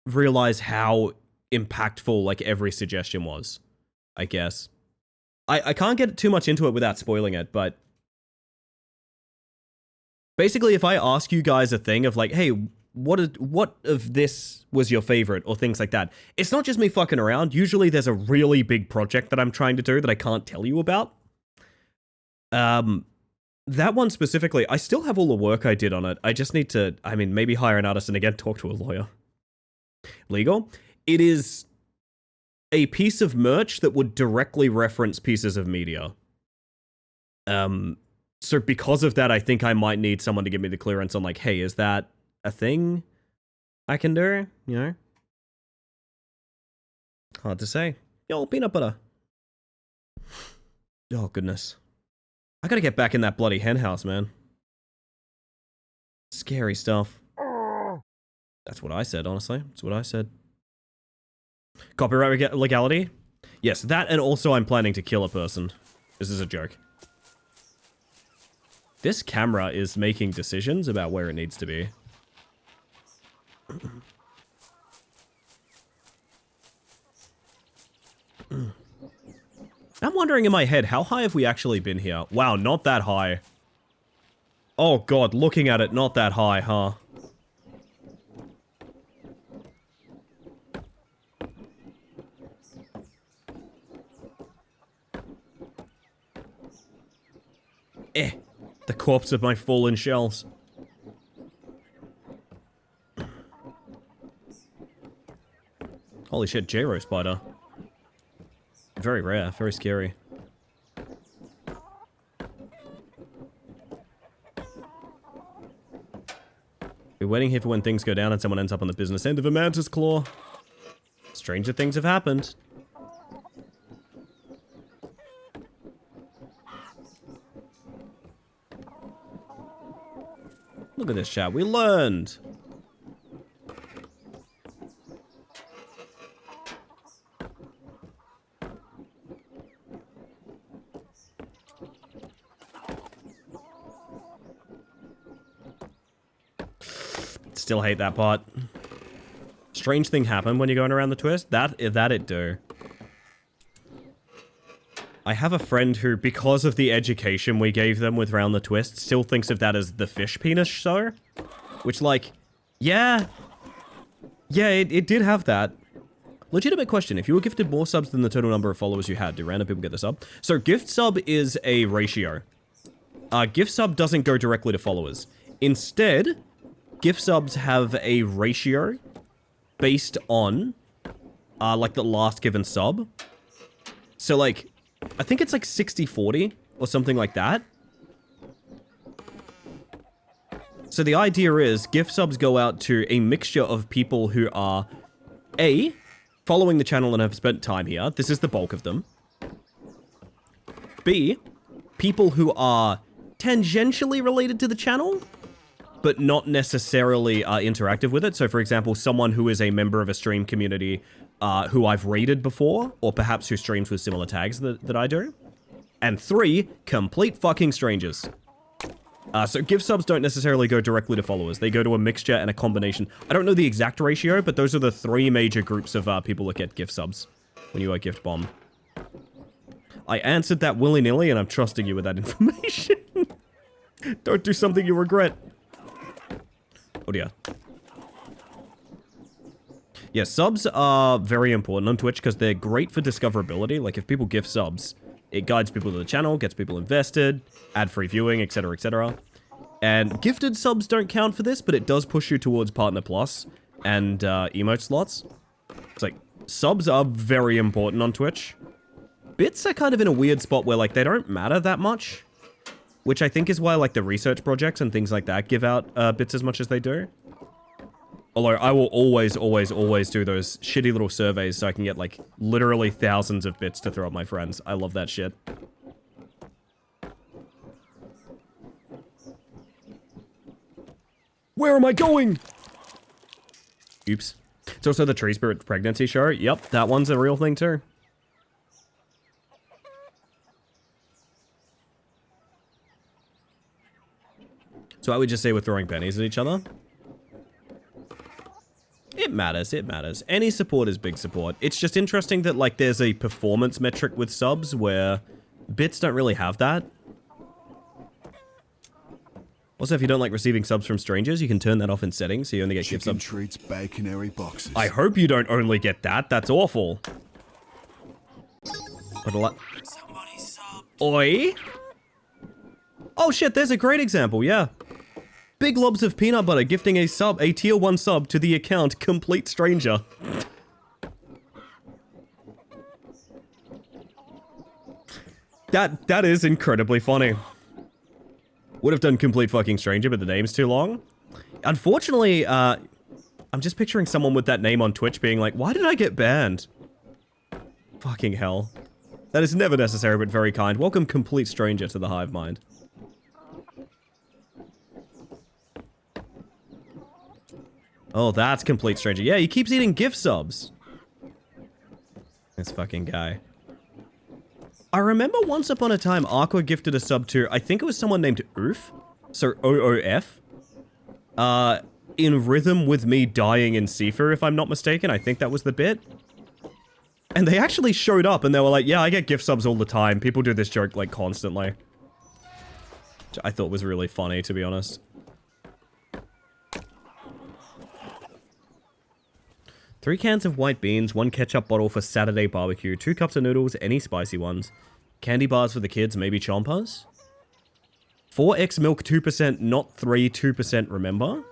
realize how impactful, like, every suggestion was, I guess. I can't get too much into it without spoiling it, but... Basically, if I ask you guys a thing of, like, hey, what of this was your favorite, or things like that, it's not just me fucking around. Usually there's a really big project that I'm trying to do that I can't tell you about. That one specifically, I still have all the work I did on it. I just need to, I mean, maybe hire an artist and again, talk to a lawyer. Legal? It is a piece of merch that would directly reference pieces of media. So because of that, I think I might need someone to give me the clearance on, like, hey, is that a thing I can do? You know? Hard to say. Yo, peanut butter. Oh, goodness. I gotta get back in that bloody hen house, man. Scary stuff. That's what I said, honestly. That's what I said. Copyright legality? Yes, that, and also I'm planning to kill a person. This is a joke. This camera is making decisions about where it needs to be. I'm wondering in my head, how high have we actually been here? Wow, not that high. Oh god, looking at it, not that high, huh? The corpse of my fallen shells. Holy shit, J-Ro spider. Very rare, very scary. We're waiting here for when things go down and someone ends up on the business end of a mantis claw. Stranger things have happened. Look at this, chat. We learned. Still hate that part. Strange thing happened when you're going around the twist. That it do. I have a friend who, because of the education we gave them with Round the Twist, still thinks of that as the fish penis show. Which, like, yeah. Yeah, it did have that. Legitimate question. If you were gifted more subs than the total number of followers you had, do random people get the sub? So, gift sub is a ratio. Gift sub doesn't go directly to followers. Instead, gift subs have a ratio based on, like, the last given sub. So, like, I think it's like 60-40 or something like that. So the idea is gift subs go out to a mixture of people who are A, following the channel and have spent time here. This is the bulk of them. B, people who are tangentially related to the channel, but not necessarily interactive with it. So for example, someone who is a member of a stream community who I've raided before, or perhaps who streams with similar tags that I do. And 3, complete fucking strangers. So gift subs don't necessarily go directly to followers. They go to a mixture and a combination. I don't know the exact ratio, but those are the 3 major groups of people that get gift subs when you are gift bombed. I answered that willy-nilly, and I'm trusting you with that information. Don't do something you regret. Oh dear. Yeah, subs are very important on Twitch because they're great for discoverability. Like, if people gift subs, it guides people to the channel, gets people invested, ad-free viewing, etc., etc. And gifted subs don't count for this, but it does push you towards Partner Plus and emote slots. It's like, subs are very important on Twitch. Bits are kind of in a weird spot where, like, they don't matter that much. Which I think is why, like, the research projects and things like that give out bits as much as they do. Although I will always do those shitty little surveys so I can get, like, literally thousands of bits to throw at my friends. I love that shit. Where am I going? Oops. It's also the Tree Spirit pregnancy show. Yep, that one's a real thing too. So I would just say we're throwing pennies at each other. It matters, it matters. Any support is big support. It's just interesting that, like, there's a performance metric with subs where bits don't really have that. Also, if you don't like receiving subs from strangers, you can turn that off in settings so you only get gift Chicken subs. treats, baconary boxes. I hope you don't only get that. That's awful. But a lot. Oi? Oh shit, there's a great example, yeah. Big Lobs of Peanut Butter gifting a tier 1 sub to the account Complete Stranger. That is incredibly funny. Would have done Complete fucking Stranger, but the name's too long. Unfortunately, I'm just picturing someone with that name on Twitch being like, why did I get banned? Fucking hell. That is never necessary, but very kind. Welcome, Complete Stranger, to the Hive Mind. Oh, that's Complete Stranger. Yeah, he keeps eating gift subs. This fucking guy. I remember once upon a time, Aqua gifted a sub to, I think it was someone named Oof. So, OOF. In rhythm with me dying in Sifu, if I'm not mistaken. I think that was the bit. And they actually showed up and they were like, yeah, I get gift subs all the time. People do this joke, like, constantly. Which I thought was really funny, to be honest. 3 cans of white beans, 1 ketchup bottle for Saturday barbecue, 2 cups of noodles, any spicy ones, candy bars for the kids, maybe chompas, 4x milk 2%, not 3, 2%, remember,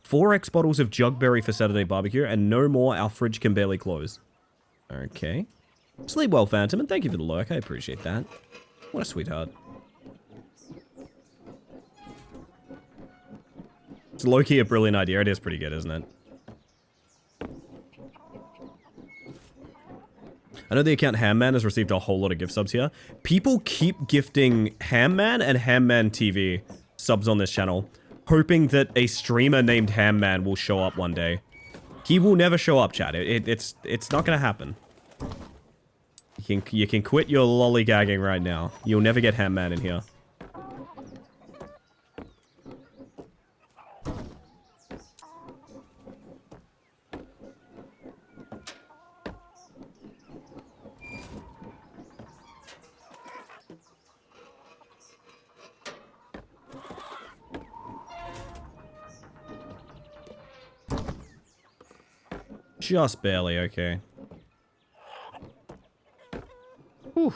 4x bottles of Jugberry for Saturday barbecue, and no more, our fridge can barely close. Okay. Sleep well, Phantom, and thank you for the lurk, I appreciate that. What a sweetheart. It's low-key a brilliant idea, it is pretty good, isn't it? I know the account Hamman has received a whole lot of gift subs here. People keep gifting Hamman and Hamman TV subs on this channel, hoping that a streamer named Hamman will show up one day. He will never show up, chat. It's not gonna happen. You can quit your lollygagging right now. You'll never get Hamman in here. Just barely, okay. Whew.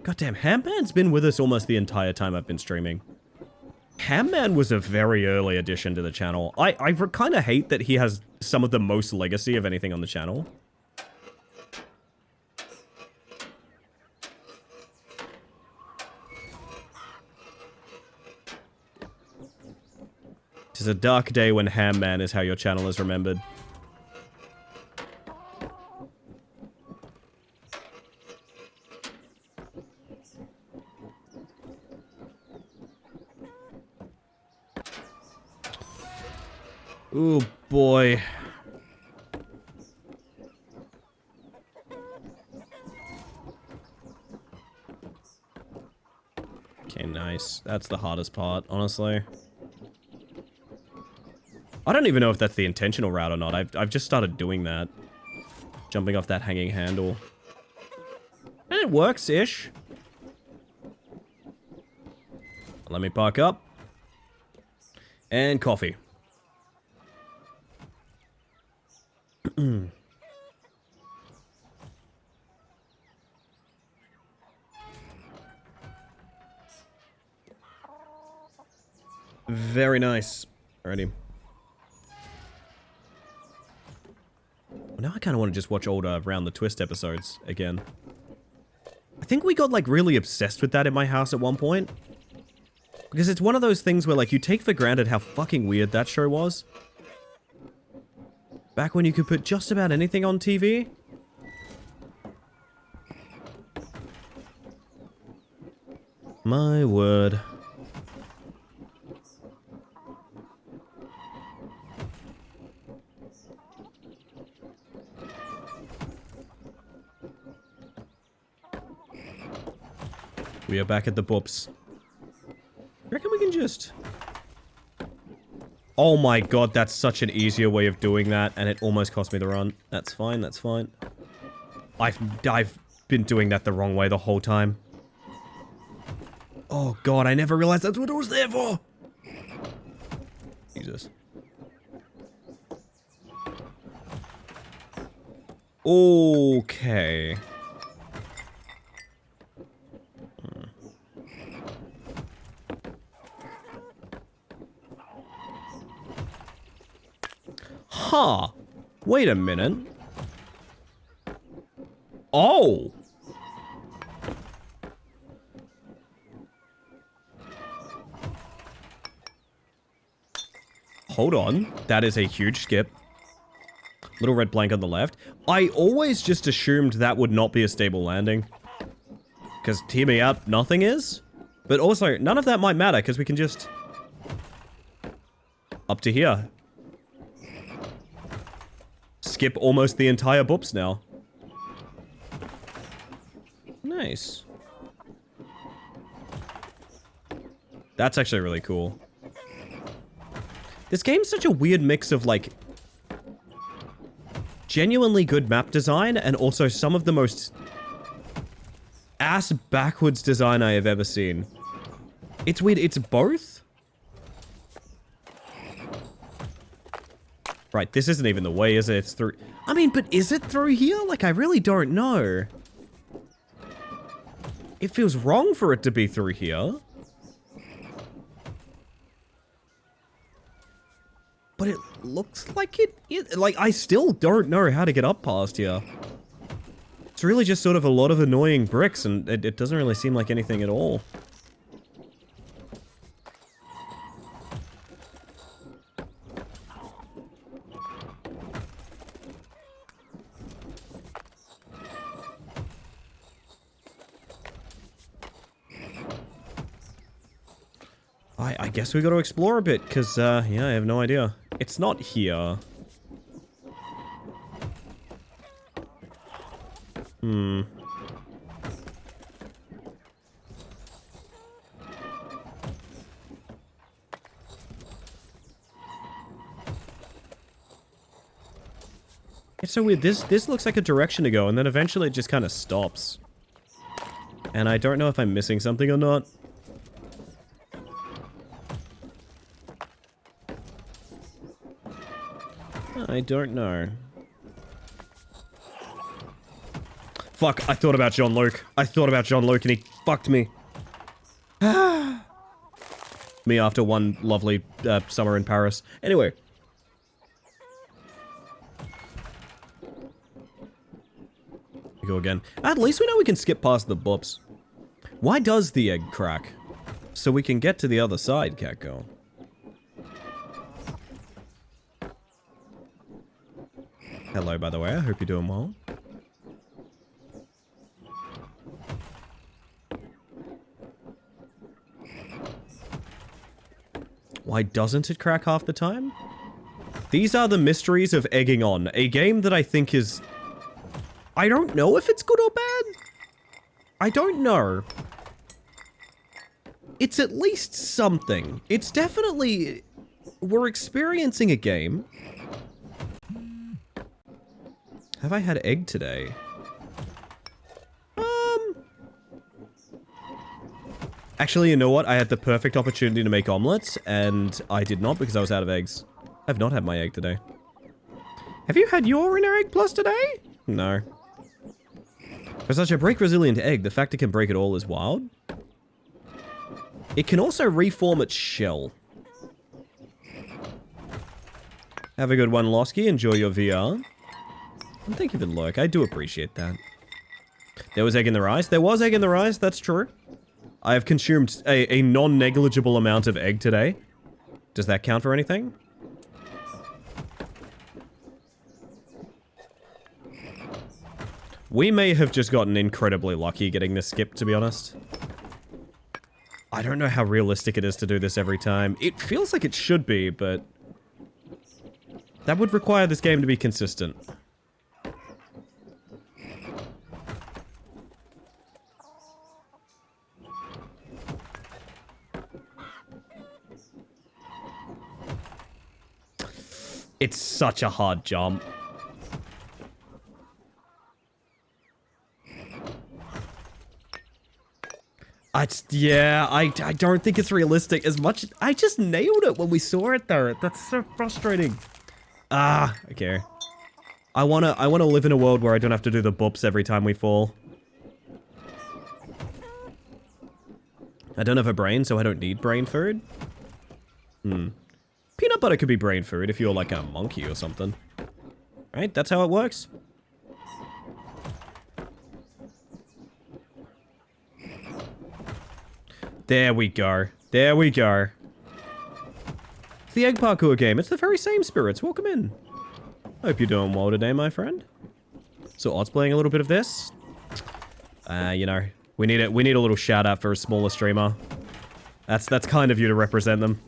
Goddamn, Hamman's been with us almost the entire time I've been streaming. Hamman was a very early addition to the channel. I kind of hate that he has some of the most legacy of anything on the channel. It is a dark day when Hamman is how your channel is remembered. Ooh, boy. Okay, nice. That's the hardest part, honestly. I don't even know if that's the intentional route or not. I've just started doing that. Jumping off that hanging handle. And it works-ish. Let me park up. And coffee. Very nice. Alrighty. Well, now I kind of want to just watch old Round the Twist episodes again. I think we got like really obsessed with that in my house at one point. Because it's one of those things where like you take for granted how fucking weird that show was. Back when you could put just about anything on TV. My word. We are back at the boops. Reckon we can just... Oh my god, that's such an easier way of doing that, and it almost cost me the run. That's fine, that's fine. I've been doing that the wrong way the whole time. Oh god, I never realized that's what it was there for! Jesus. Okay. Huh. Wait a minute. Oh. Hold on. That is a huge skip. Little red blank on the left. I always just assumed that would not be a stable landing. Because hear me out, nothing is. But also, none of that might matter because we can just... Up to here. Skip almost the entire boops now. Nice. That's actually really cool. This game's such a weird mix of, like, genuinely good map design and also some of the most ass-backwards design I have ever seen. It's weird. It's both? Right, this isn't even the way, is it? It's through... I mean, but is it through here? Like, I really don't know. It feels wrong for it to be through here. But it looks like it... Like, I still don't know how to get up past here. It's really just sort of a lot of annoying bricks, and it doesn't really seem like anything at all. I guess we gotta explore a bit, because, yeah, I have no idea. It's not here. Hmm. It's so weird. This looks like a direction to go, and then eventually it just kind of stops. And I don't know if I'm missing something or not. I don't know. Fuck, I thought about John Luke. I thought about John Luke and he fucked me. Me after one lovely summer in Paris. Anyway. Go again. At least we know we can skip past the boops. Why does the egg crack? So we can get to the other side, Catgo. Hello, by the way. I hope you're doing well. Why doesn't it crack half the time? These are the mysteries of Egging On, a game that I think is... I don't know if it's good or bad. I don't know. It's at least something. It's definitely... We're experiencing a game. Have I had egg today? Actually, you know what? I had the perfect opportunity to make omelets, and I did not because I was out of eggs. I've not had my egg today. Have you had your inner egg plus today? No. For such a break-resilient egg, the fact it can break it all is wild. It can also reform its shell. Have a good one, Losky. Enjoy your VR. And thank you for the lurk. I do appreciate that. There was egg in the rice. There was egg in the rice. That's true. I have consumed a non-negligible amount of egg today. Does that count for anything? We may have just gotten incredibly lucky getting this skip, to be honest. I don't know how realistic it is to do this every time. It feels like it should be, but... that would require this game to be consistent. It's such a hard jump. Yeah, I don't think it's realistic as much. I just nailed it when we saw it though. That's so frustrating. Okay. I wanna live in a world where I don't have to do the boops every time we fall. I don't have a brain, so I don't need brain food. Peanut butter could be brain food if you're like a monkey or something. Right? That's how it works. There we go. There we go. It's the egg parkour game. It's the very same spirits. Welcome in. Hope you're doing well today, my friend. So Odd's playing a little bit of this. You know, we need a little shout out for a smaller streamer. That's kind of you to represent them.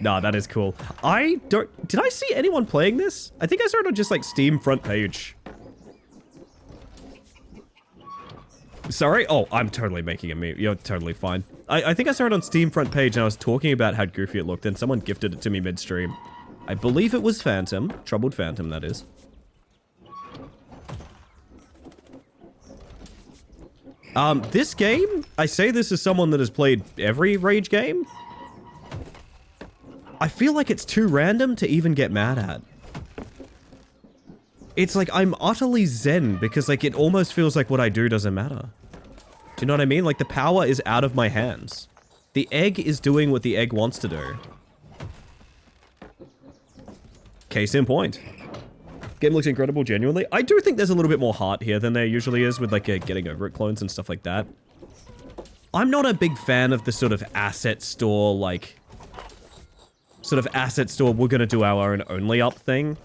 Nah, that is cool. Did I see anyone playing this? I think I saw it on just like Steam front page. Sorry? Oh, I'm totally making a meme. You're totally fine. I think I saw it on Steam front page and I was talking about how goofy it looked and someone gifted it to me midstream. I believe it was Phantom. Troubled Phantom, that is. This game, I say this as someone that has played every Rage game. I feel like it's too random to even get mad at. It's like I'm utterly zen because like it almost feels like what I do doesn't matter. Do you know what I mean? Like the power is out of my hands. The egg is doing what the egg wants to do. Case in point. Game looks incredible, genuinely. I do think there's a little bit more heart here than there usually is with like getting over it clones and stuff like that. I'm not a big fan of the sort of asset store, like... we're gonna do our own only up thing.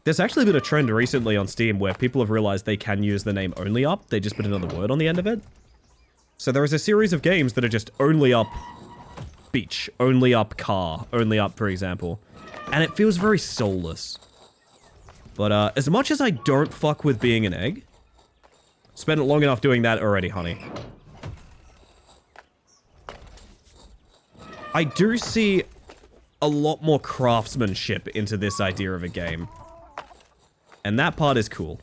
There's actually been a trend recently on Steam where people have realized they can use the name only up. They just put another word on the end of it. So there is a series of games that are just only up beach, only up car, only up, for example. And it feels very soulless. But as much as I don't fuck with being an egg, spent long enough doing that already, honey. I do see a lot more craftsmanship into this idea of a game. And that part is cool.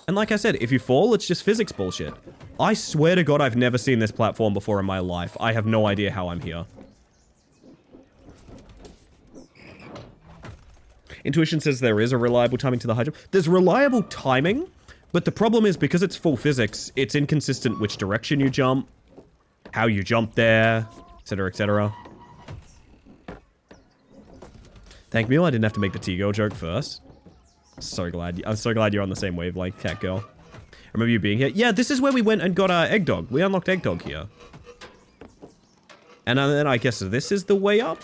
And like I said, if you fall, it's just physics bullshit. I swear to God I've never seen this platform before in my life. I have no idea how I'm here. Intuition says there is a reliable timing to the high jump. There's reliable timing, but the problem is because it's full physics, it's inconsistent which direction you jump, how you jump there, etc., etc. Thank me, I didn't have to make the T-girl joke first. I'm so glad you're on the same wavelength, cat girl. I remember you being here. Yeah, this is where we went and got our egg dog. We unlocked egg dog here. And then I guess this is the way up?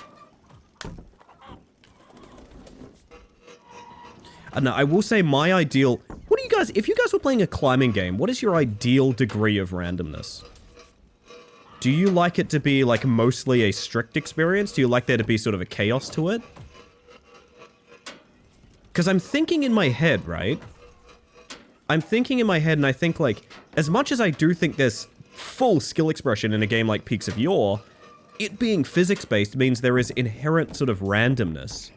No, I will say my ideal... What do you guys... If you guys were playing a climbing game, what is your ideal degree of randomness? Do you like it to be, like, mostly a strict experience? Do you like there to be sort of a chaos to it? Because I'm thinking in my head, right? I'm thinking in my head, and I think, like, as much as I do think there's full skill expression in a game like Peaks of Yore, it being physics-based means there is inherent sort of randomness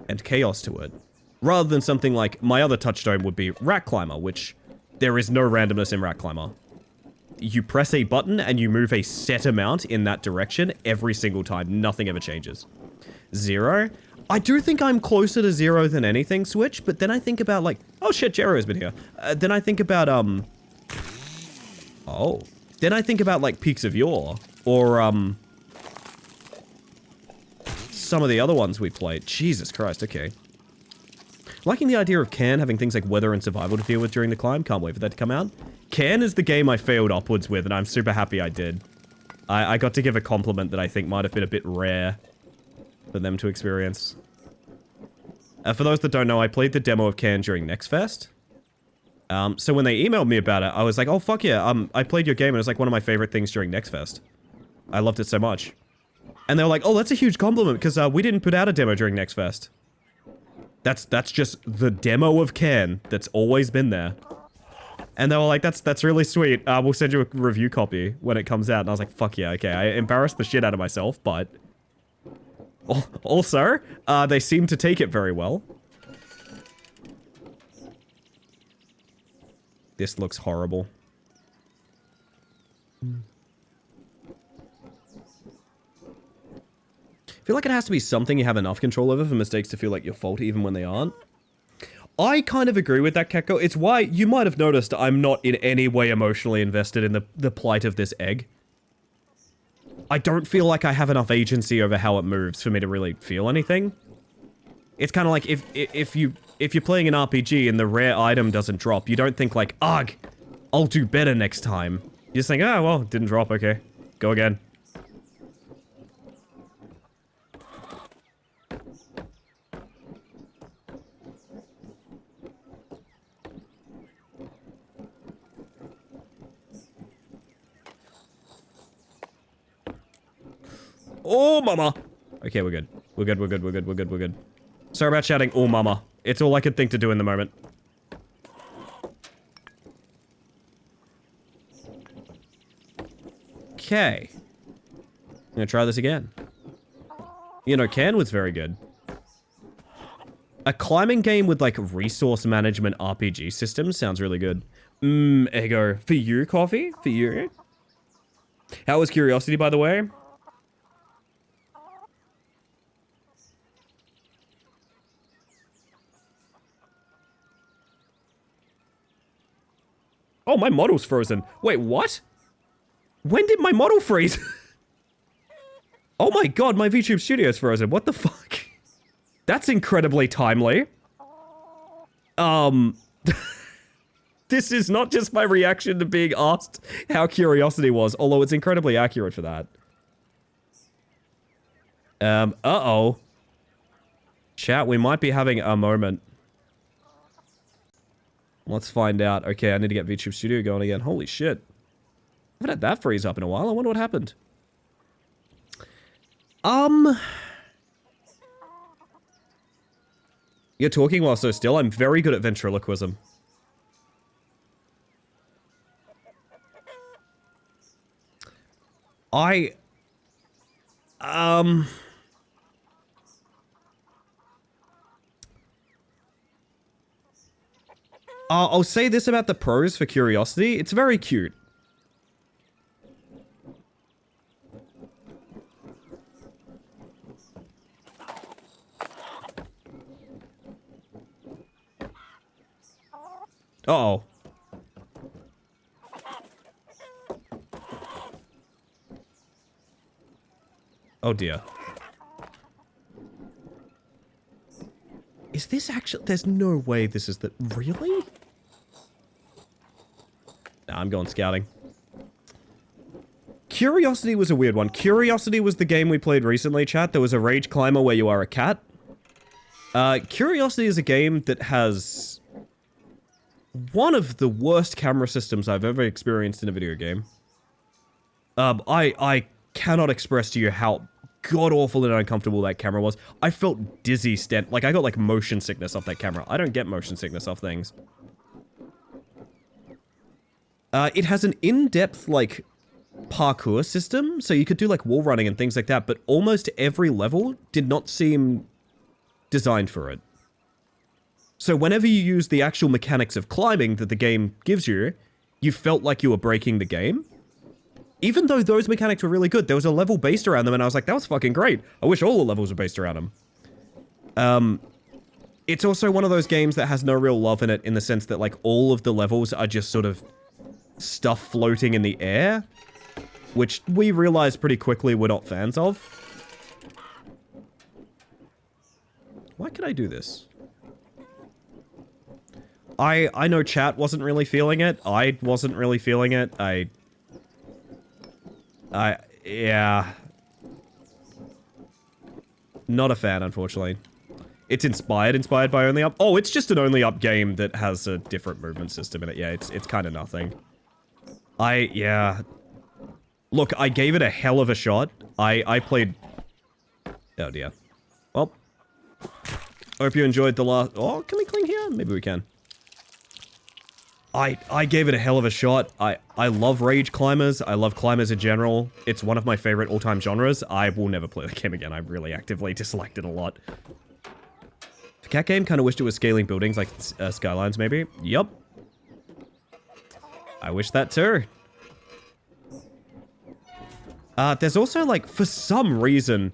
and chaos to it. Rather than something like, my other touchstone would be Rat Climber, which there is no randomness in Rat Climber. You press a button and you move a set amount in that direction every single time. Nothing ever changes. Zero? I do think I'm closer to Zero than anything, Switch, but then I think about, like, oh shit, Jero's been here. Then I think about, Then I think about, like, Peaks of Yore, or, some of the other ones we played. Jesus Christ, okay. Liking the idea of Can having things like weather and survival to deal with during the climb. Can't wait for that to come out. Can is the game I failed upwards with, and I'm super happy I did. I got to give a compliment that I think might have been a bit rare for them to experience. For those that don't know, I played the demo of Can during Next Fest. So when they emailed me about it, I was like, oh, fuck yeah, I played your game, and it was like one of my favorite things during Next Fest. I loved it so much. And they were like, oh, that's a huge compliment, because we didn't put out a demo during Next Fest. That's just the demo of Can that's always been there. And they were like, that's really sweet. We'll send you a review copy when it comes out. And I was like, fuck yeah, okay. I embarrassed the shit out of myself, but... Also, they seem to take it very well. This looks horrible. I feel like it has to be something you have enough control over for mistakes to feel like your fault even when they aren't. I kind of agree with that, Keko. It's why you might have noticed I'm not in any way emotionally invested in the plight of this egg. I don't feel like I have enough agency over how it moves for me to really feel anything. It's kind of like if you're playing an RPG and the rare item doesn't drop, you don't think like, ugh, I'll do better next time. You just think, oh, well, it didn't drop, okay. Go again. Oh, mama. Okay, we're good. We're good. Sorry about shouting, oh, mama. It's all I could think to do in the moment. Okay. I'm gonna try this again. You know, Can was very good. A climbing game with, like, resource management RPG systems sounds really good. Ego. For you, Coffee? For you? How was Curiosity, by the way? Oh, my model's frozen. Wait, what? When did my model freeze? Oh my god, my VTube Studio's frozen. What the fuck? That's incredibly timely. This is not just my reaction to being asked how Curiosity was, although it's incredibly accurate for that. Uh-oh. Chat, we might be having a moment. Let's find out. Okay, I need to get VTube Studio going again. Holy shit. I haven't had that freeze up in a while. I wonder what happened. You're talking while so still. I'm very good at ventriloquism. I'll say this about the pros for Curiosity. It's very cute. Uh-oh. Oh dear. Is this actually... There's no way this is the... Really? Nah, I'm going scouting. Curiosity was a weird one. Curiosity was the game we played recently, chat. There was a Rage Climber where you are a cat. Curiosity is a game that has one of the worst camera systems I've ever experienced in a video game. I cannot express to you how god-awful and uncomfortable that camera was. I felt dizzy like I got like motion sickness off that camera. I don't get motion sickness off things. It has an in-depth, like, parkour system, so you could do, like, wall running and things like that, but almost every level did not seem designed for it. So whenever you use the actual mechanics of climbing that the game gives you, you felt like you were breaking the game. Even though those mechanics were really good, there was a level based around them, and I was like, that was fucking great. I wish all the levels were based around them. It's also one of those games that has no real love in it, in the sense that, like, all of the levels are just sort of stuff floating in the air, which we realized pretty quickly we're not fans of. Why can I do this? I know chat wasn't really feeling it. I wasn't really feeling it. Yeah. Not a fan, unfortunately. It's inspired by Only Up. Oh, it's just an Only Up game that has a different movement system in it. Yeah, it's kind of nothing. Yeah. Look, I gave it a hell of a shot. I played... Oh, dear. Well. Hope you enjoyed the last... Oh, can we cling here? Maybe we can. I gave it a hell of a shot. I love Rage Climbers. I love climbers in general. It's one of my favorite all-time genres. I will never play the game again. I really actively disliked it a lot. The cat game kind of wished it was scaling buildings like Skylines, maybe. Yup. I wish that too. There's also, like, for some reason,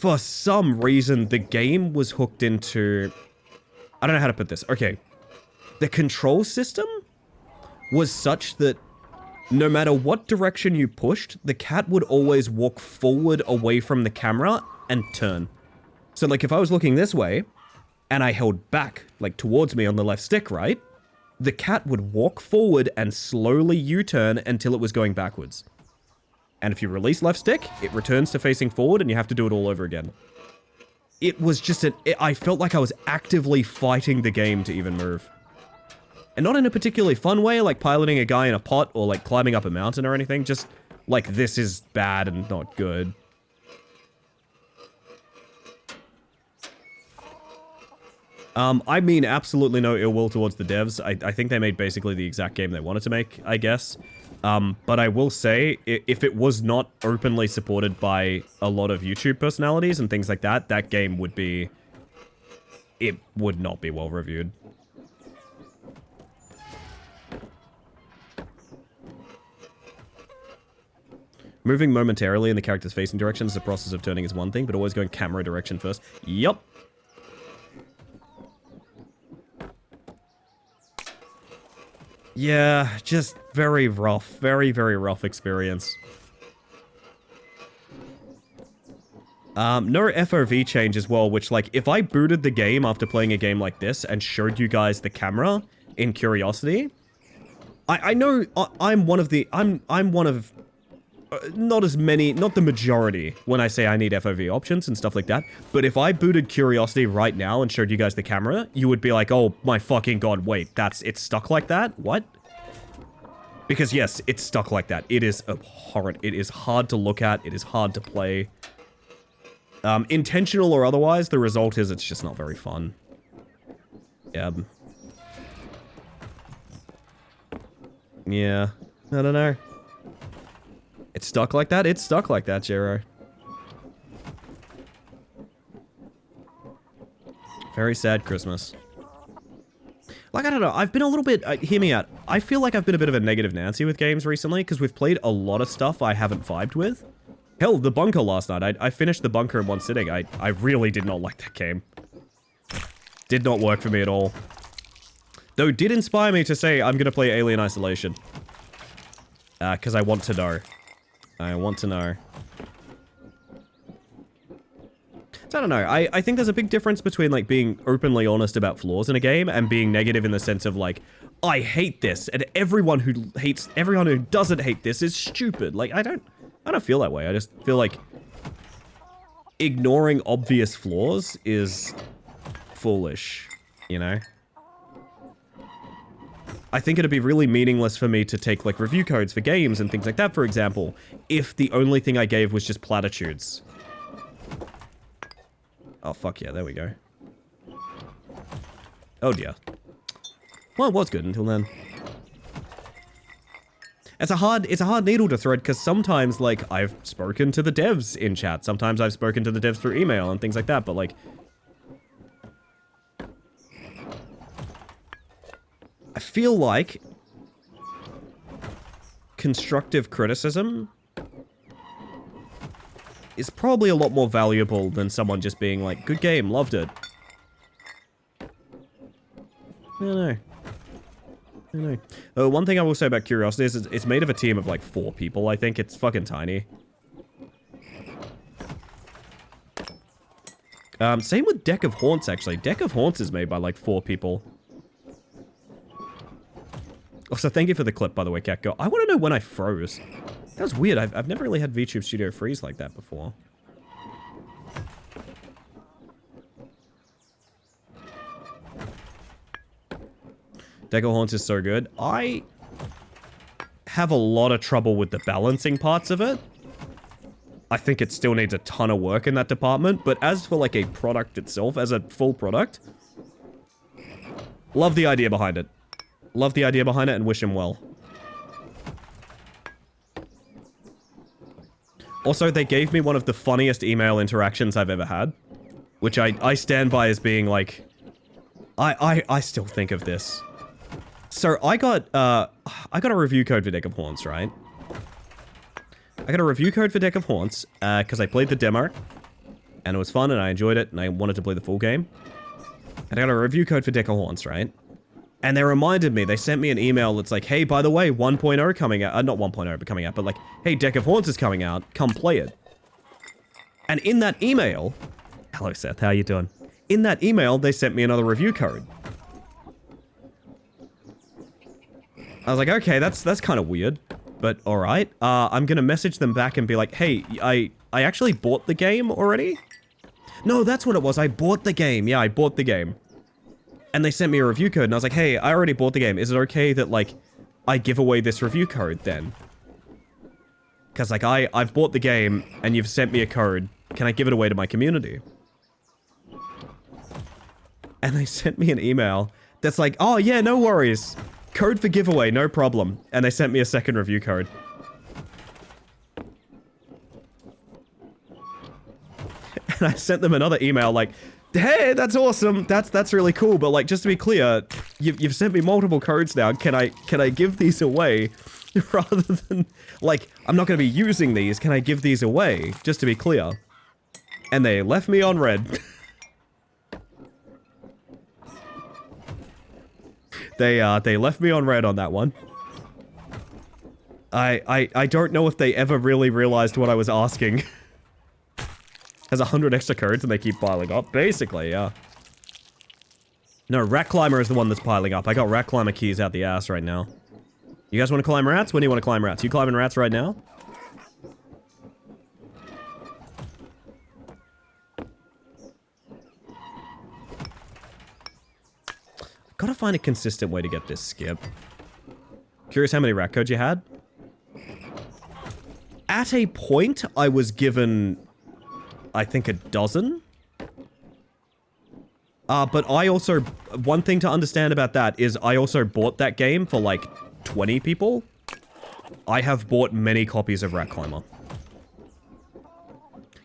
the game was hooked into... I don't know how to put this. Okay. The control system was such that no matter what direction you pushed, the cat would always walk forward away from the camera and turn. So, like, if I was looking this way, and I held back, like, towards me on the left stick, right? The cat would walk forward and slowly U-turn until it was going backwards. And if you release left stick, it returns to facing forward and you have to do it all over again. It was just I felt like I was actively fighting the game to even move. And not in a particularly fun way, like piloting a guy in a pot or like climbing up a mountain or anything, just like this is bad and not good. I mean absolutely no ill will towards the devs. I think they made basically the exact game they wanted to make, I guess. But I will say, if it was not openly supported by a lot of YouTube personalities and things like that, that game would be... It would not be well reviewed. Moving momentarily in the character's facing direction is the process of turning is one thing, but always going camera direction first. Yup. Yeah, just very rough. Very, very rough experience. No FOV change as well, which, like, if I booted the game after playing a game like this and showed you guys the camera in Curiosity, I know I'm one of the... I'm one of... not as many... Not the majority when I say I need FOV options and stuff like that, but if I booted Curiosity right now and showed you guys the camera, you would be like, oh my fucking god, wait, it's stuck like that? What? Because yes, it's stuck like that. It is abhorrent. It is hard to look at. It is hard to play. Intentional or otherwise, the result is it's just not very fun. Yeah. Yeah. I don't know. It's stuck like that? It's stuck like that, Jero. Very sad Christmas. Like, I don't know, I've been a little bit... hear me out. I feel like I've been a bit of a negative Nancy with games recently, because we've played a lot of stuff I haven't vibed with. Hell, The Bunker last night. I finished The Bunker in one sitting. I really did not like that game. Did not work for me at all. Though did inspire me to say I'm gonna play Alien Isolation. Because I want to know. I want to know. So I don't know. I think there's a big difference between like being openly honest about flaws in a game and being negative in the sense of like, I hate this, and everyone who doesn't hate this is stupid. Like I don't feel that way. I just feel like ignoring obvious flaws is foolish, you know? I think it'd be really meaningless for me to take like review codes for games and things like that, for example, if the only thing I gave was just platitudes. Oh, fuck yeah, there we go. Oh dear. Well, it was good until then. It's a hard needle to thread, because sometimes, like, I've spoken to the devs in chat. Sometimes I've spoken to the devs through email and things like that, but, like... I feel like... constructive criticism... is probably a lot more valuable than someone just being like, good game, loved it. I don't know. One thing I will say about Curiosity is it's made of a team of like 4 people, I think. It's fucking tiny. Same with Deck of Haunts, actually. Deck of Haunts is made by like 4 people. Also, thank you for the clip, by the way, Catgirl. I want to know when I froze. That was weird. I've never really had VTube Studio freeze like that before. Deck of Haunts is so good. I have a lot of trouble with the balancing parts of it. I think it still needs a ton of work in that department, but as for like a product itself, as a full product, love the idea behind it. Love the idea behind it and wish him well. Also, they gave me one of the funniest email interactions I've ever had, which I stand by as being like, I still think of this. So I got a review code for Deck of Haunts, right? I got a review code for Deck of Haunts, because I played the demo, and it was fun, and I enjoyed it, and I wanted to play the full game. And I got a review code for Deck of Haunts, right? And they reminded me, they sent me an email that's like, hey, by the way, 1.0 coming out, not 1.0, but coming out, but like, hey, Deck of Haunts is coming out, come play it. And in that email, hello Seth, how you doing? In that email, they sent me another review code. I was like, okay, that's kind of weird, but alright. I'm gonna message them back and be like, hey, I actually bought the game already? No, that's what it was, I bought the game, yeah, I bought the game. And they sent me a review code, and I was like, hey, I already bought the game. Is it okay that, like, I give away this review code, then? Because, like, I've bought the game, and you've sent me a code. Can I give it away to my community? And they sent me an email that's like, oh, yeah, no worries. Code for giveaway, no problem. And they sent me a second review code. And I sent them another email, like... hey, that's awesome. That's really cool. But like, just to be clear, you've sent me multiple codes now. Can I give these away rather than like I'm not going to be using these? Can I give these away? Just to be clear. And they left me on red. They left me on red on that one. I don't know if they ever really realized what I was asking. Has 100 extra codes and they keep piling up. Basically, yeah. No, Rat Climber is the one that's piling up. I got Rat Climber keys out the ass right now. You guys want to climb rats? When do you want to climb rats? You climbing rats right now? Gotta find a consistent way to get this skip. Curious how many rat codes you had? At a point, I was given... I think a dozen? But I also... one thing to understand about that is I also bought that game for like 20 people. I have bought many copies of Rat Climber.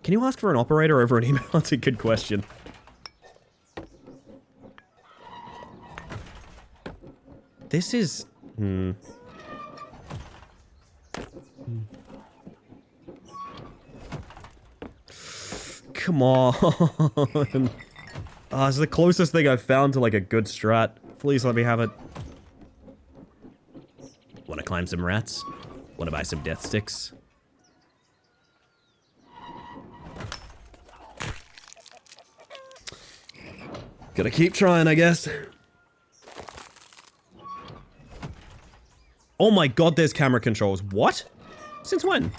Can you ask for an operator over an email? That's a good question. This is... Come on. It's the closest thing I've found to like a good strat Please let me have it. Want to climb some rats? Want to buy some death sticks? Gotta keep trying, I guess. Oh my god, there's camera controls. What? Since when?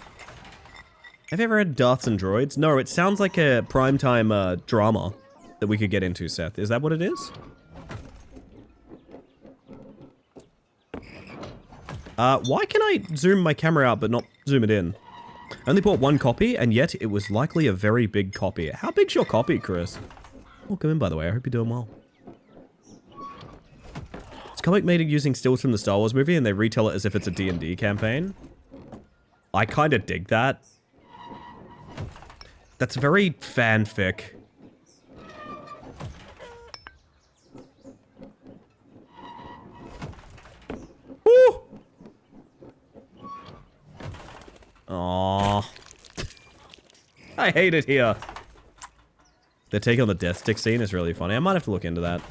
Have you ever had Darths and Droids? No, it sounds like a primetime drama that we could get into, Seth. Is that what it is? Why can I zoom my camera out but not zoom it in? I only bought one copy, and yet it was likely a very big copy. How big's your copy, Chris? Welcome in, by the way. I hope you're doing well. It's a comic made using stills from the Star Wars movie, and they retell it as if it's a D&D campaign. I kind of dig that. That's very fanfic. Woo! Aww. I hate it here. The take on the death stick scene is really funny. I might have to look into that.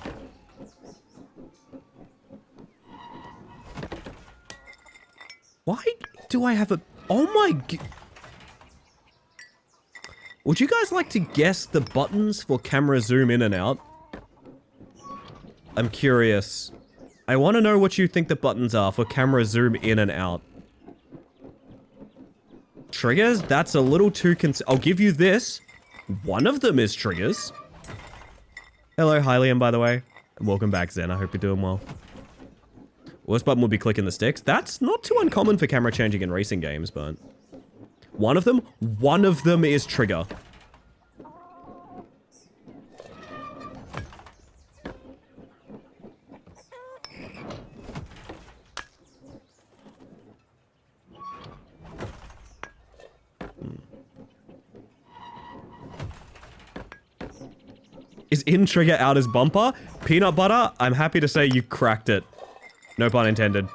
Why do I have a... Oh my... Would you guys like to guess the buttons for camera zoom in and out? I'm curious. I want to know what you think the buttons are for camera zoom in and out. Triggers? That's a little too I'll give you this. One of them is triggers. Hello, Hylian, by the way. And welcome back, Zen. I hope you're doing well. Worst button would be clicking the sticks. That's not too uncommon for camera changing in racing games, but... One of them is trigger. Is in trigger, out as bumper? Peanut butter, I'm happy to say you cracked it. No pun intended.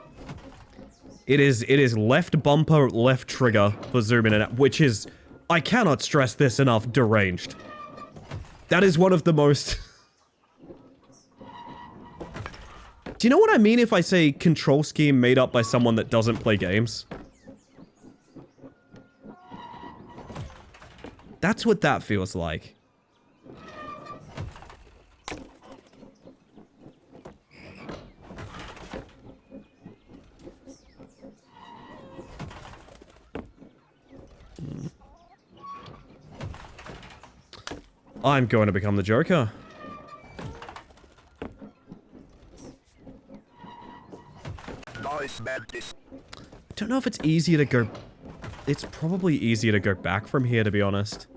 It is left bumper, left trigger for zoom in and out, which is, I cannot stress this enough, deranged. That is one of the most... Do you know what I mean if I say control scheme made up by someone that doesn't play games? That's what that feels like. I'm going to become the Joker. I don't know if it's easier to go... It's probably easier to go back from here, to be honest.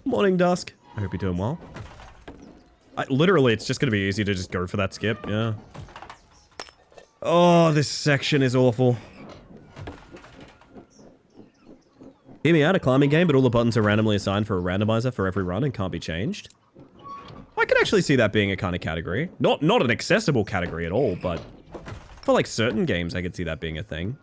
Morning, Dusk. I hope you're doing well. Literally, it's just going to be easy to just go for that skip, yeah. Oh, this section is awful. Hear me out, a climbing game, but all the buttons are randomly assigned for a randomizer for every run and can't be changed. I could actually see that being a kind of category. Not an accessible category at all, but for like certain games, I could see that being a thing.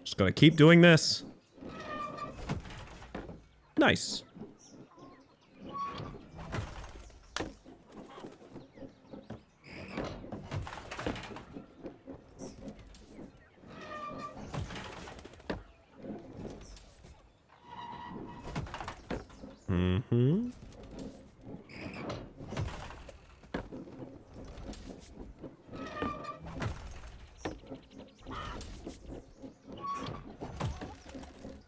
Just gotta keep doing this. Nice. Mm-hmm.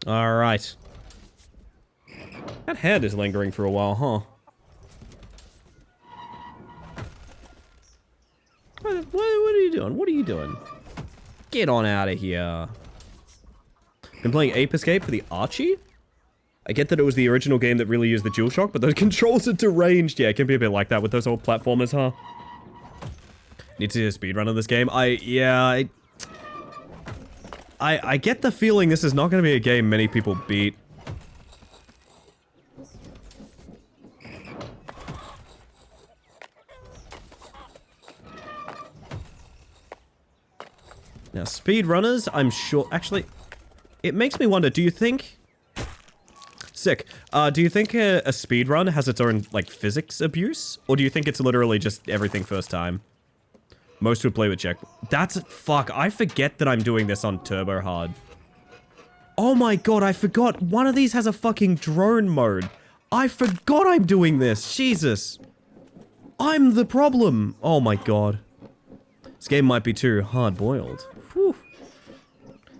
All right. That head is lingering for a while, huh? What are you doing? What are you doing? Get on out of here. Been playing Ape Escape for the Archie? I get that it was the original game that really used the DualShock, but those controls are deranged. Yeah, it can be a bit like that with those old platformers, huh? Need to do a speedrun of this game? I get the feeling this is not going to be a game many people beat. Now, speedrunners, I'm sure... Actually, it makes me wonder, do you think... Sick. Do you think a speedrun has its own, like, physics abuse? Or do you think it's literally just everything first time? Most would play with check. That's... Fuck, I forget that I'm doing this on turbo hard. Oh my god, I forgot. One of these has a fucking drone mode. I forgot I'm doing this. Jesus. I'm the problem. Oh my god. This game might be too hard-boiled. Whew.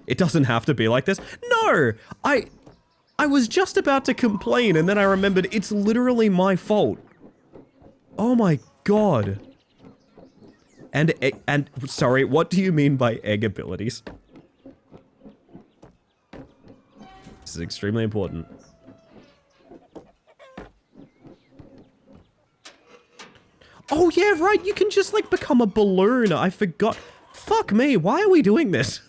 It doesn't have to be like this. No! I was just about to complain, and then I remembered it's literally my fault. Oh my god. And sorry, what do you mean by egg abilities? This is extremely important. Oh yeah, right, you can just like become a balloon. I forgot. Fuck me, why are we doing this?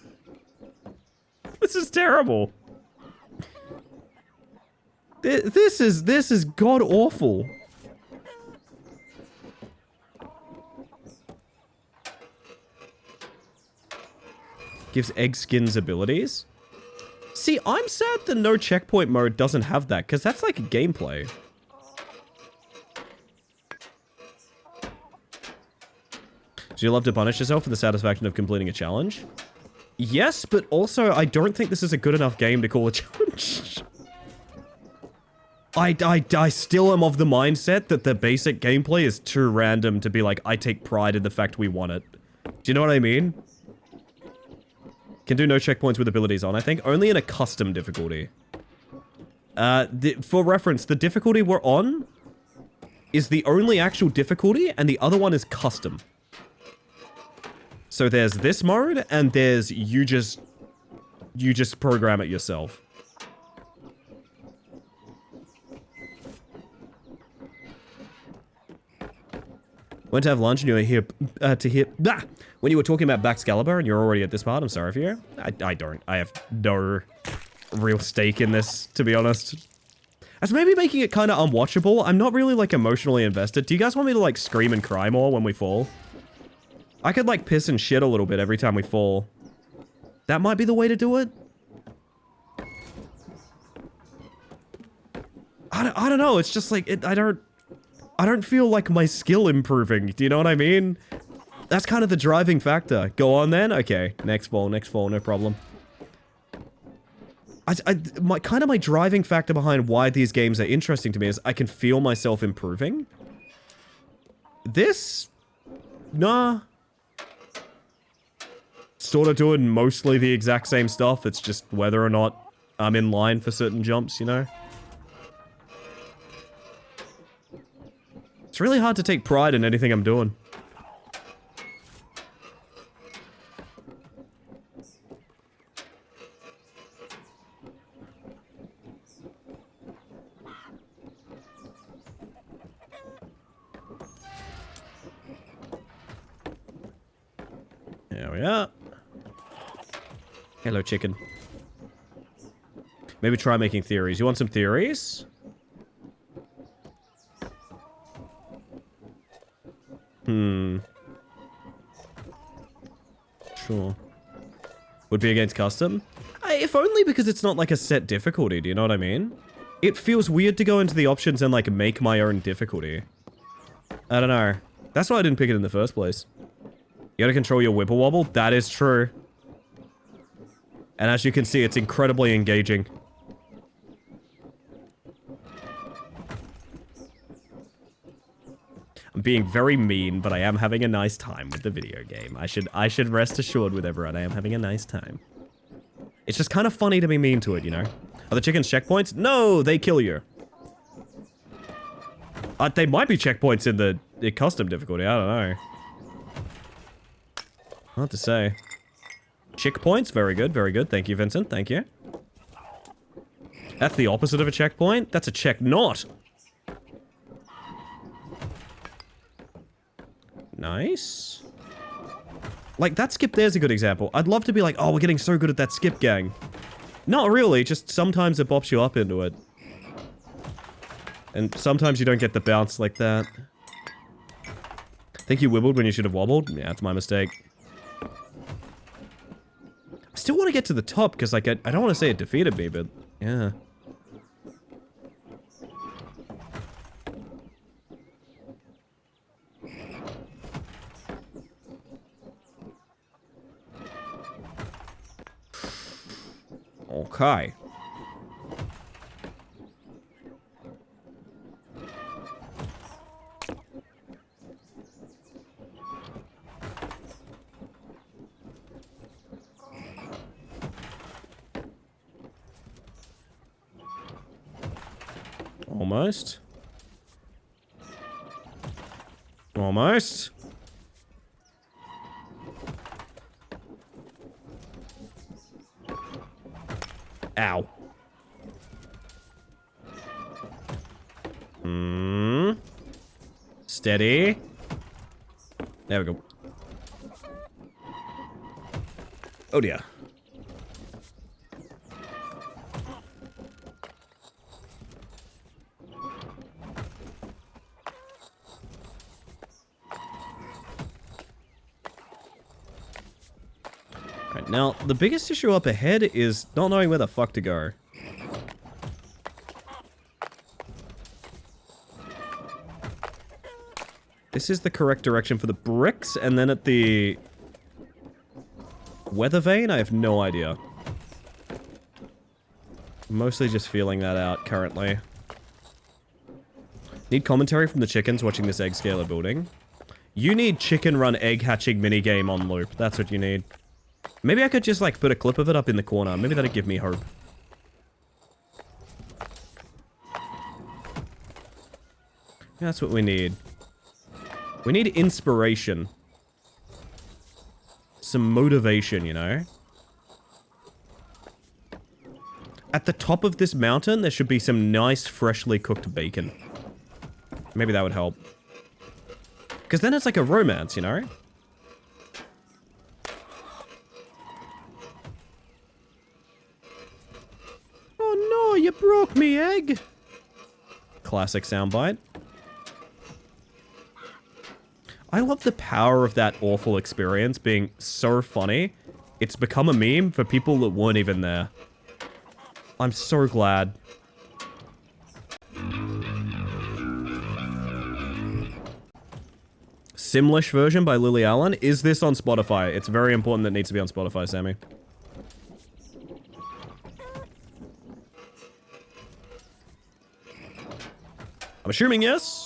This is terrible. This is god awful. Gives egg skins abilities. See, I'm sad the no checkpoint mode doesn't have that, because that's like a gameplay. Do you love to punish yourself for the satisfaction of completing a challenge? Yes, but also I don't think this is a good enough game to call a challenge. I still am of the mindset that the basic gameplay is too random to be like, I take pride in the fact we won it. Do you know what I mean? Can do no checkpoints with abilities on, I think. Only in a custom difficulty. For reference, the difficulty we're on is the only actual difficulty, and the other one is custom. So there's this mode, and there's you just program it yourself. Went to have lunch and you were here when you were talking about Baxcalibur and you're already at this part. I'm sorry for you. I don't. I have no real stake in this, to be honest. That's maybe making it kind of unwatchable. I'm not really like emotionally invested. Do you guys want me to like scream and cry more when we fall? I could like piss and shit a little bit every time we fall. That might be the way to do it. I don't know. It's just like I don't feel like my skill improving. Do you know what I mean? That's kind of the driving factor. Go on then. Okay, next fall, no problem. My driving factor behind why these games are interesting to me is I can feel myself improving. This, nah. Sort of doing mostly the exact same stuff. It's just whether or not I'm in line for certain jumps, you know? It's really hard to take pride in anything I'm doing. There we are. Hello, chicken. Maybe try making theories. You want some theories? Sure. Would be against custom? If only because it's not like a set difficulty, do you know what I mean? It feels weird to go into the options and like make my own difficulty. I don't know. That's why I didn't pick it in the first place. You gotta control your Whipple Wobble? That is true. And as you can see, it's incredibly engaging. I'm being very mean, but I am having a nice time with the video game. I should rest assured with everyone I am having a nice time. It's just kind of funny to be mean to it, you know? Are the chickens checkpoints? No, they kill you. They might be checkpoints in the custom difficulty, I don't know. Hard to say. Chick points, very good, thank you, Vincent, thank you. That's the opposite of a checkpoint? That's a check not. Nice. Like, that skip there's a good example. I'd love to be like, oh, we're getting so good at that skip, gang. Not really, just sometimes it bops you up into it. And sometimes you don't get the bounce like that. Think you wibbled when you should have wobbled? Yeah, that's my mistake. want to get to the top because, like, I don't want to say it defeated me, but yeah. Okay. Almost. Almost. Ow. Steady. There we go. Oh dear. Right, now, the biggest issue up ahead is not knowing where the fuck to go. This is the correct direction for the bricks, and then at the weather vane, I have no idea. Mostly just feeling that out currently. Need commentary from the chickens watching this egg scaler building. You need chicken run egg hatching minigame on loop. That's what you need. Maybe I could just like put a clip of it up in the corner. Maybe that'd give me hope. That's what we need. We need inspiration. Some motivation, you know? At the top of this mountain, there should be some nice, freshly cooked bacon. Maybe that would help. Because then it's like a romance, you know? Oh no, you broke me, egg! Classic soundbite. I love the power of that awful experience being so funny. It's become a meme for people that weren't even there. I'm so glad. Simlish version by Lily Allen. Is this on Spotify? It's very important that it needs to be on Spotify, Sammy. I'm assuming yes.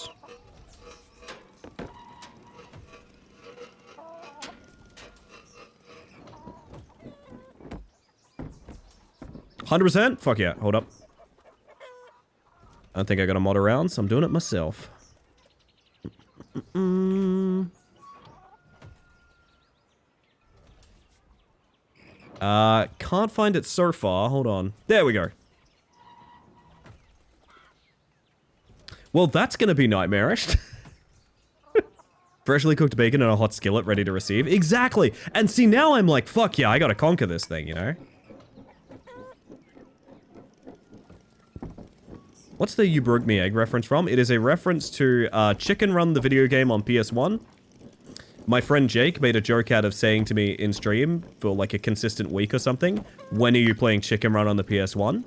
100%? Fuck yeah. Hold up. I don't think I got a mod around, so I'm doing it myself. Can't find it so far. Hold on. There we go. Well, that's gonna be nightmarish. Freshly cooked bacon in a hot skillet ready to receive. Exactly! And see, now I'm like, fuck yeah, I gotta conquer this thing, you know? What's the You Broke Me Egg reference from? It is a reference to Chicken Run, the video game on PS1. My friend Jake made a joke out of saying to me in stream for like a consistent week or something, when are you playing Chicken Run on the PS1?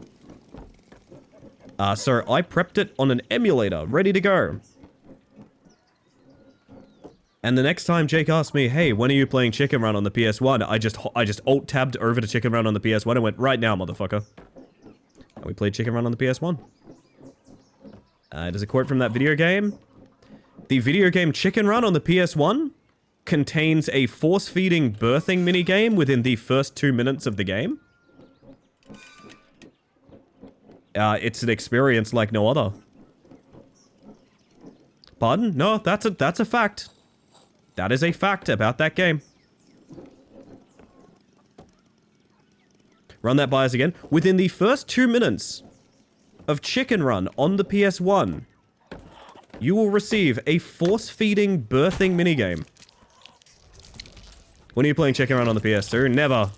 So I prepped it on an emulator, ready to go. And the next time Jake asked me, hey, when are you playing Chicken Run on the PS1? I just alt-tabbed over to Chicken Run on the PS1 and went, right now, motherfucker. And we played Chicken Run on the PS1. There's a quote from that video game. The video game Chicken Run on the PS1 contains a force-feeding birthing minigame within the first 2 minutes of the game. It's an experience like no other. Pardon? No, that's a fact. That is a fact about that game. Run that by us again. Within the first 2 minutes of Chicken Run on the PS1, you will receive a force-feeding birthing minigame. When are you playing Chicken Run on the PS2? Never.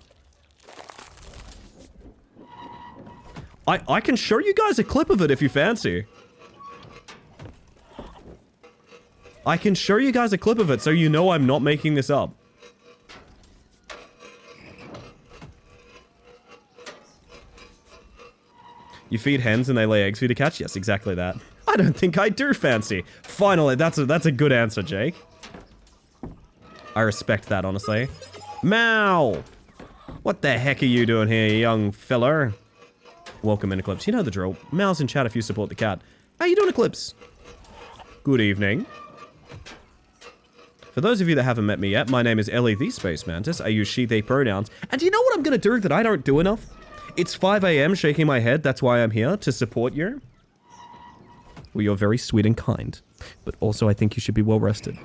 I can show you guys a clip of it if you fancy. I can show you guys a clip of it so you know I'm not making this up. You feed hens and they lay eggs for you to catch? Yes, exactly that. I don't think I do, Fancy. Finally, that's a good answer, Jake. I respect that, honestly. Mal! What the heck are you doing here, young feller? Welcome in, Eclipse. You know the drill. Mal's in chat if you support the cat. How you doing, Eclipse? Good evening. For those of you that haven't met me yet, my name is Ellie the Space Mantis. I use she, they pronouns. And do you know what I'm gonna do that I don't do enough? It's 5 a.m. shaking my head. That's why I'm here, to support you. Well, you're very sweet and kind. But also, I think you should be well rested.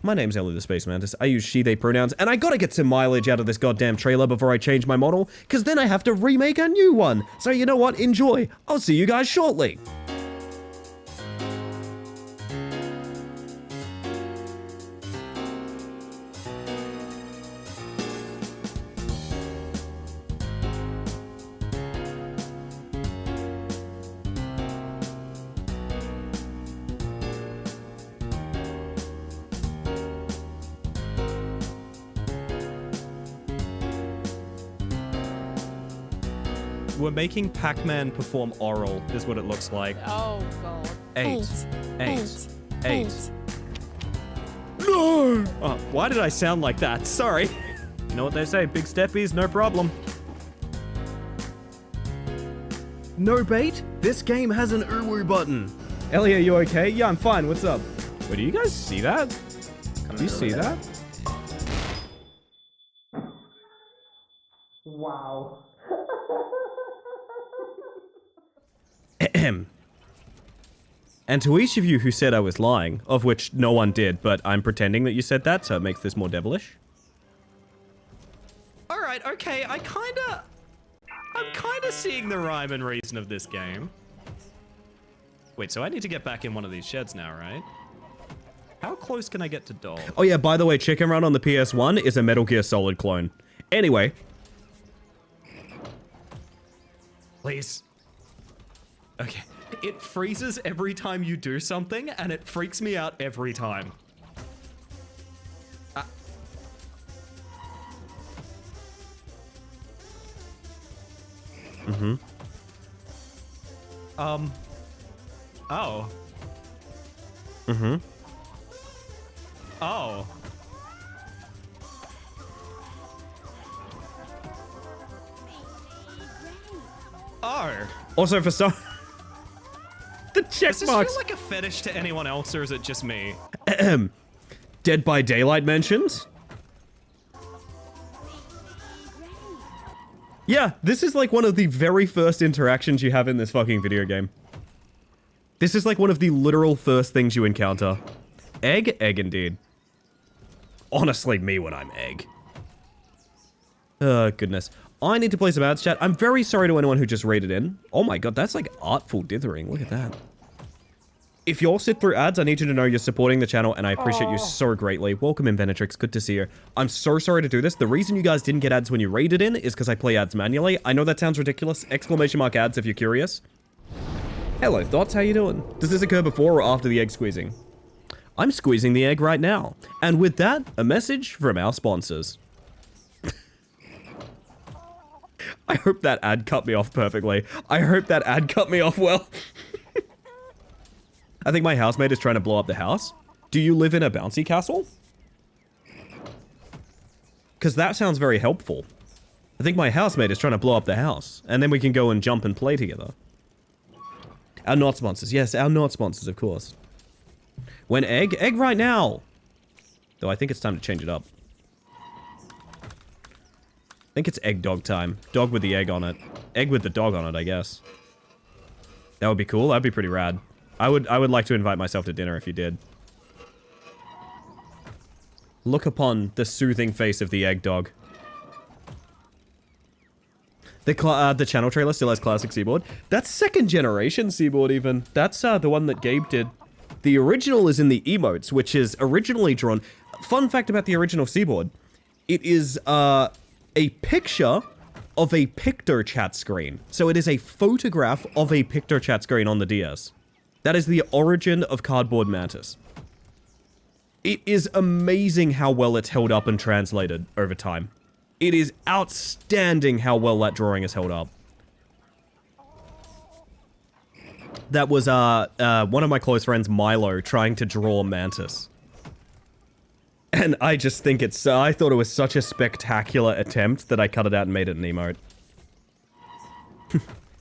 My name's Ellie the Space Mantis. I use she, they pronouns. And I gotta get some mileage out of this goddamn trailer before I change my model. Because then I have to remake a new one. So you know what? Enjoy. I'll see you guys shortly. We're making Pac-Man perform oral, is what it looks like. Oh, God. Eight. No! Oh, why did I sound like that? Sorry. You know what they say, big steppies, no problem. No bait? This game has an uwu button. Ellie, are you okay? Yeah, I'm fine. What's up? Wait, do you guys see that? Do you see that? Wow. Ahem. And to each of you who said I was lying, of which no one did, but I'm pretending that you said that, so it makes this more devilish. Alright, okay, I'm kinda seeing the rhyme and reason of this game. Wait, so I need to get back in one of these sheds now, right? How close can I get to Dog? Oh yeah, by the way, Chicken Run on the PS1 is a Metal Gear Solid clone. Anyway. Please. Okay. It freezes every time you do something, and it freaks me out every time. Mm-hmm. Oh. Mm-hmm. Oh. Oh. Also, for some... the check Does this marks. feel like a fetish to anyone else, or is it just me? Dead by Daylight mentions? Yeah, this is like one of the very first interactions you have in this fucking video game. This is like one of the literal first things you encounter. Egg? Egg indeed. Honestly, me when I'm egg. Oh, goodness. I need to play some ads, chat. I'm very sorry to anyone who just raided in. Oh my god, that's like artful dithering. Look at that. If you all sit through ads, I need you to know you're supporting the channel, and I appreciate you so greatly. Welcome in, Venetrix. Good to see you. I'm so sorry to do this. The reason you guys didn't get ads when you raided in is because I play ads manually. I know that sounds ridiculous. Exclamation mark ads if you're curious. Hello, Thoughts. How you doing? Does this occur before or after the egg squeezing? I'm squeezing the egg right now. And with that, a message from our sponsors. I hope that ad cut me off perfectly. I hope that ad cut me off well. I think my housemate is trying to blow up the house. Do you live in a bouncy castle? Because that sounds very helpful. I think my housemate is trying to blow up the house. And then we can go and jump and play together. Our not sponsors. Yes, our not sponsors, of course. When egg? Egg right now! Though I think it's time to change it up. I think it's egg dog time. Dog with the egg on it. Egg with the dog on it, I guess. That would be cool. That'd be pretty rad. I would like to invite myself to dinner if you did. Look upon the soothing face of the egg dog. The channel trailer still has classic Seaboard. That's second generation Seaboard even. That's the one that Gabe did. The original is in the emotes, which is originally drawn. Fun fact about the original Seaboard. It is a picture of a PictoChat screen. So it is a photograph of a PictoChat screen on the DS. That is the origin of Cardboard Mantis. It is amazing how well it's held up and translated over time. It is outstanding how well that drawing is held up. That was one of my close friends, Milo, trying to draw Mantis. And I just think it's... I thought it was such a spectacular attempt that I cut it out and made it an emote.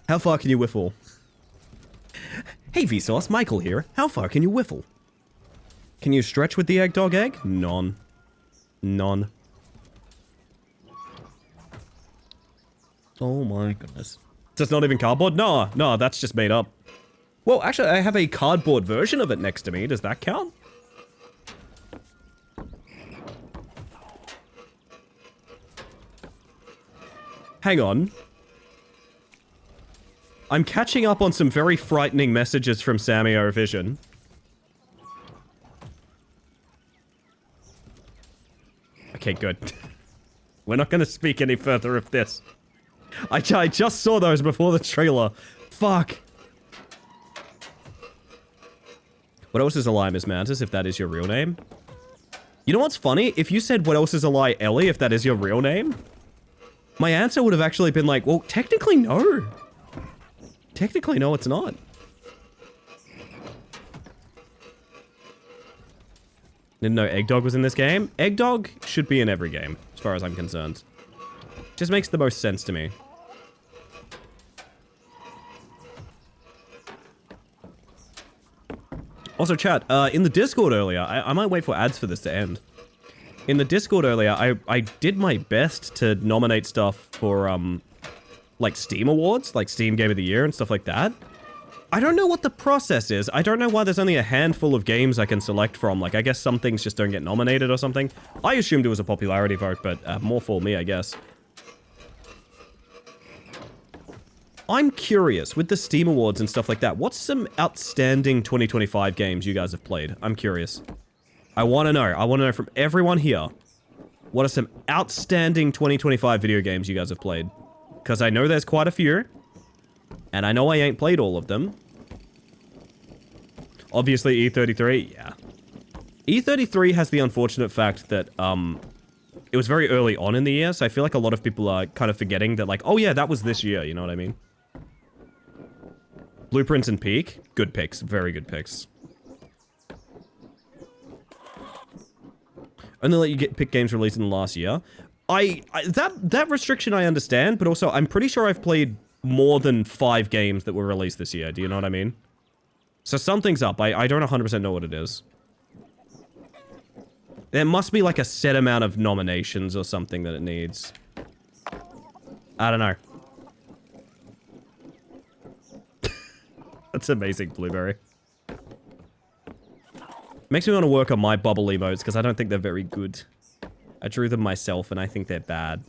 How far can you whiffle? Hey Vsauce, Michael here. How far can you whiffle? Can you stretch with the eggdog egg? None. None. Oh my goodness. So it's not even cardboard? No, no, that's just made up. Well, actually, I have a cardboard version of it next to me. Does that count? Hang on. I'm catching up on some very frightening messages from Sammy Vision. Okay, good. We're not going to speak any further of this. I just saw those before the trailer. Fuck. What else is a lie, Miss Mantis, if that is your real name? You know what's funny? If you said, what else is a lie, Ellie, if that is your real name? My answer would have actually been like, well, technically no. Technically, no, it's not. Didn't know Eggdog was in this game. Eggdog should be in every game, as far as I'm concerned. Just makes the most sense to me. Also, chat, in the Discord earlier, I might wait for ads for this to end. In the Discord earlier, I did my best to nominate stuff for, like, Steam Awards, like Steam Game of the Year and stuff like that. I don't know what the process is. I don't know why there's only a handful of games I can select from. Like, I guess some things just don't get nominated or something. I assumed it was a popularity vote, but more for me, I guess. I'm curious, with the Steam Awards and stuff like that, what's some outstanding 2025 games you guys have played? I'm curious. I want to know. I want to know from everyone here, what are some outstanding 2025 video games you guys have played? Because I know there's quite a few, and I know I ain't played all of them. Obviously, E33, yeah. E33 has the unfortunate fact that, it was very early on in the year, so I feel like a lot of people are kind of forgetting that, like, oh yeah, that was this year, you know what I mean? Blueprints and Peak, good picks, very good picks. Only let you pick games released in the last year. That restriction I understand, but also I'm pretty sure I've played more than 5 games that were released this year, do you know what I mean? So something's up, I don't 100% know what it is. There must be like a set amount of nominations or something that it needs. I don't know. That's amazing, Blueberry. Makes me want to work on my bubble emotes because I don't think they're very good. I drew them myself and I think they're bad.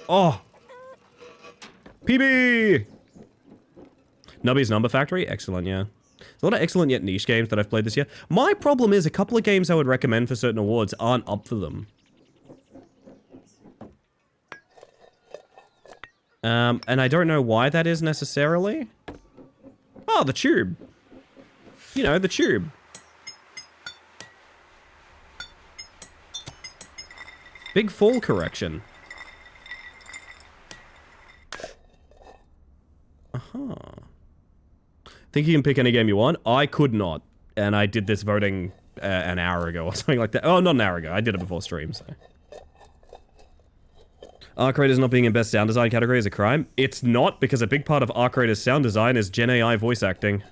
Oh! PB! Nubby's Number Factory? Excellent, yeah. There's a lot of excellent yet niche games that I've played this year. My problem is a couple of games I would recommend for certain awards aren't up for them. And I don't know why that is necessarily. Oh, the Tube. You know, the Tube. Big fall correction. Uh-huh. Think you can pick any game you want? I could not. And I did this voting an hour ago or something like that. Oh, not an hour ago. I did it before stream, so. Arc Raiders not being in best sound design category is a crime. It's not, because a big part of Arc Raiders sound design is Gen AI voice acting.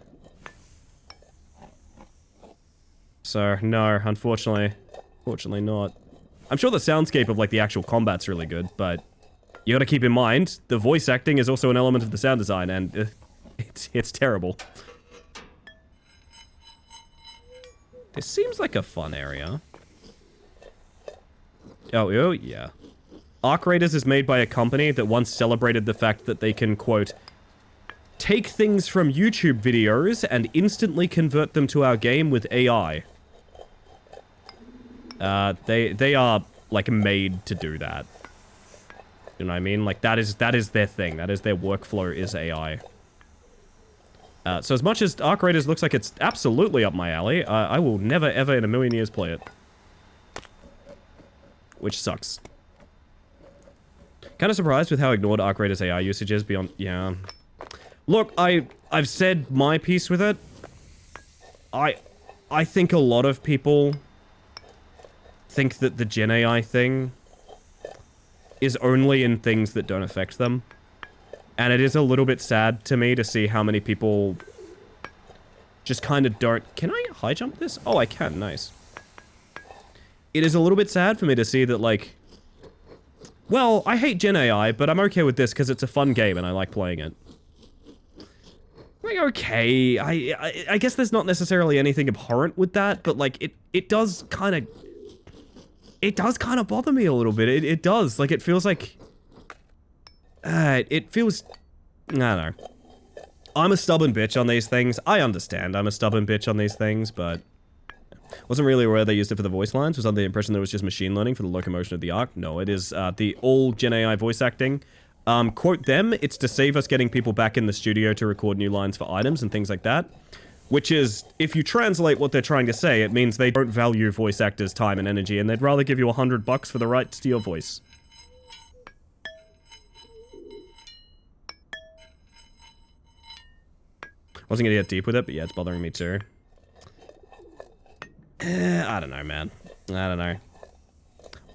So, no, unfortunately not. I'm sure the soundscape of, like, the actual combat's really good, but you gotta keep in mind, the voice acting is also an element of the sound design, and it's terrible. This seems like a fun area. Oh, yeah. Arc Raiders is made by a company that once celebrated the fact that they can, quote, take things from YouTube videos and instantly convert them to our game with AI. They are, like, made to do that. You know what I mean? Like, that is their thing. That is their workflow, is AI. So as much as Arc Raiders looks like it's absolutely up my alley, I will never, ever in a million years play it. Which sucks. Kind of surprised with how ignored Arc Raiders AI usage is beyond... Yeah. Look, I've said my piece with it. I think a lot of people think that the Gen AI thing is only in things that don't affect them. And it is a little bit sad to me to see how many people just kind of don't... Can I high jump this? Oh, I can. Nice. It is a little bit sad for me to see that, like... Well, I hate Gen AI, but I'm okay with this because it's a fun game and I like playing it. Like, okay, I guess there's not necessarily anything abhorrent with that, but, like, it does kind of... It does kind of bother me a little bit. It does. Like, it feels like... it feels... I don't know. I'm a stubborn bitch on these things. I understand I'm a stubborn bitch on these things, but... Wasn't really aware they used it for the voice lines. Was under the impression that it was just machine learning for the locomotion of the arc. No, it is the all Gen AI voice acting. Quote them, it's to save us getting people back in the studio to record new lines for items and things like that. Which is, if you translate what they're trying to say, it means they don't value voice actors' time and energy, and they'd rather give you $100 for the rights to your voice. Wasn't gonna get deep with it, but yeah, it's bothering me too. I don't know, man. I don't know.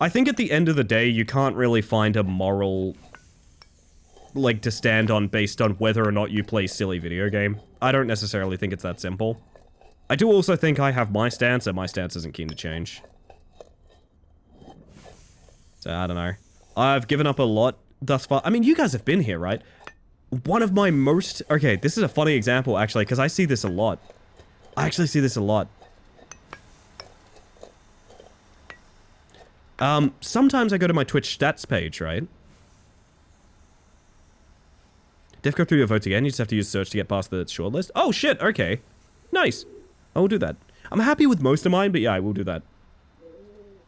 I think at the end of the day, you can't really find a moral leg to stand on based on whether or not you play silly video game. I don't necessarily think it's that simple. I do also think I have my stance, and my stance isn't keen to change. So, I don't know. I've given up a lot thus far. I mean, you guys have been here, right? One of my most... Okay, this is a funny example, actually, because I see this a lot. I actually see this a lot. Sometimes I go to my Twitch stats page, right? Def, go through your votes again. You just have to use search to get past the shortlist. Oh, shit. Okay. Nice. I will do that. I'm happy with most of mine, but yeah, I will do that.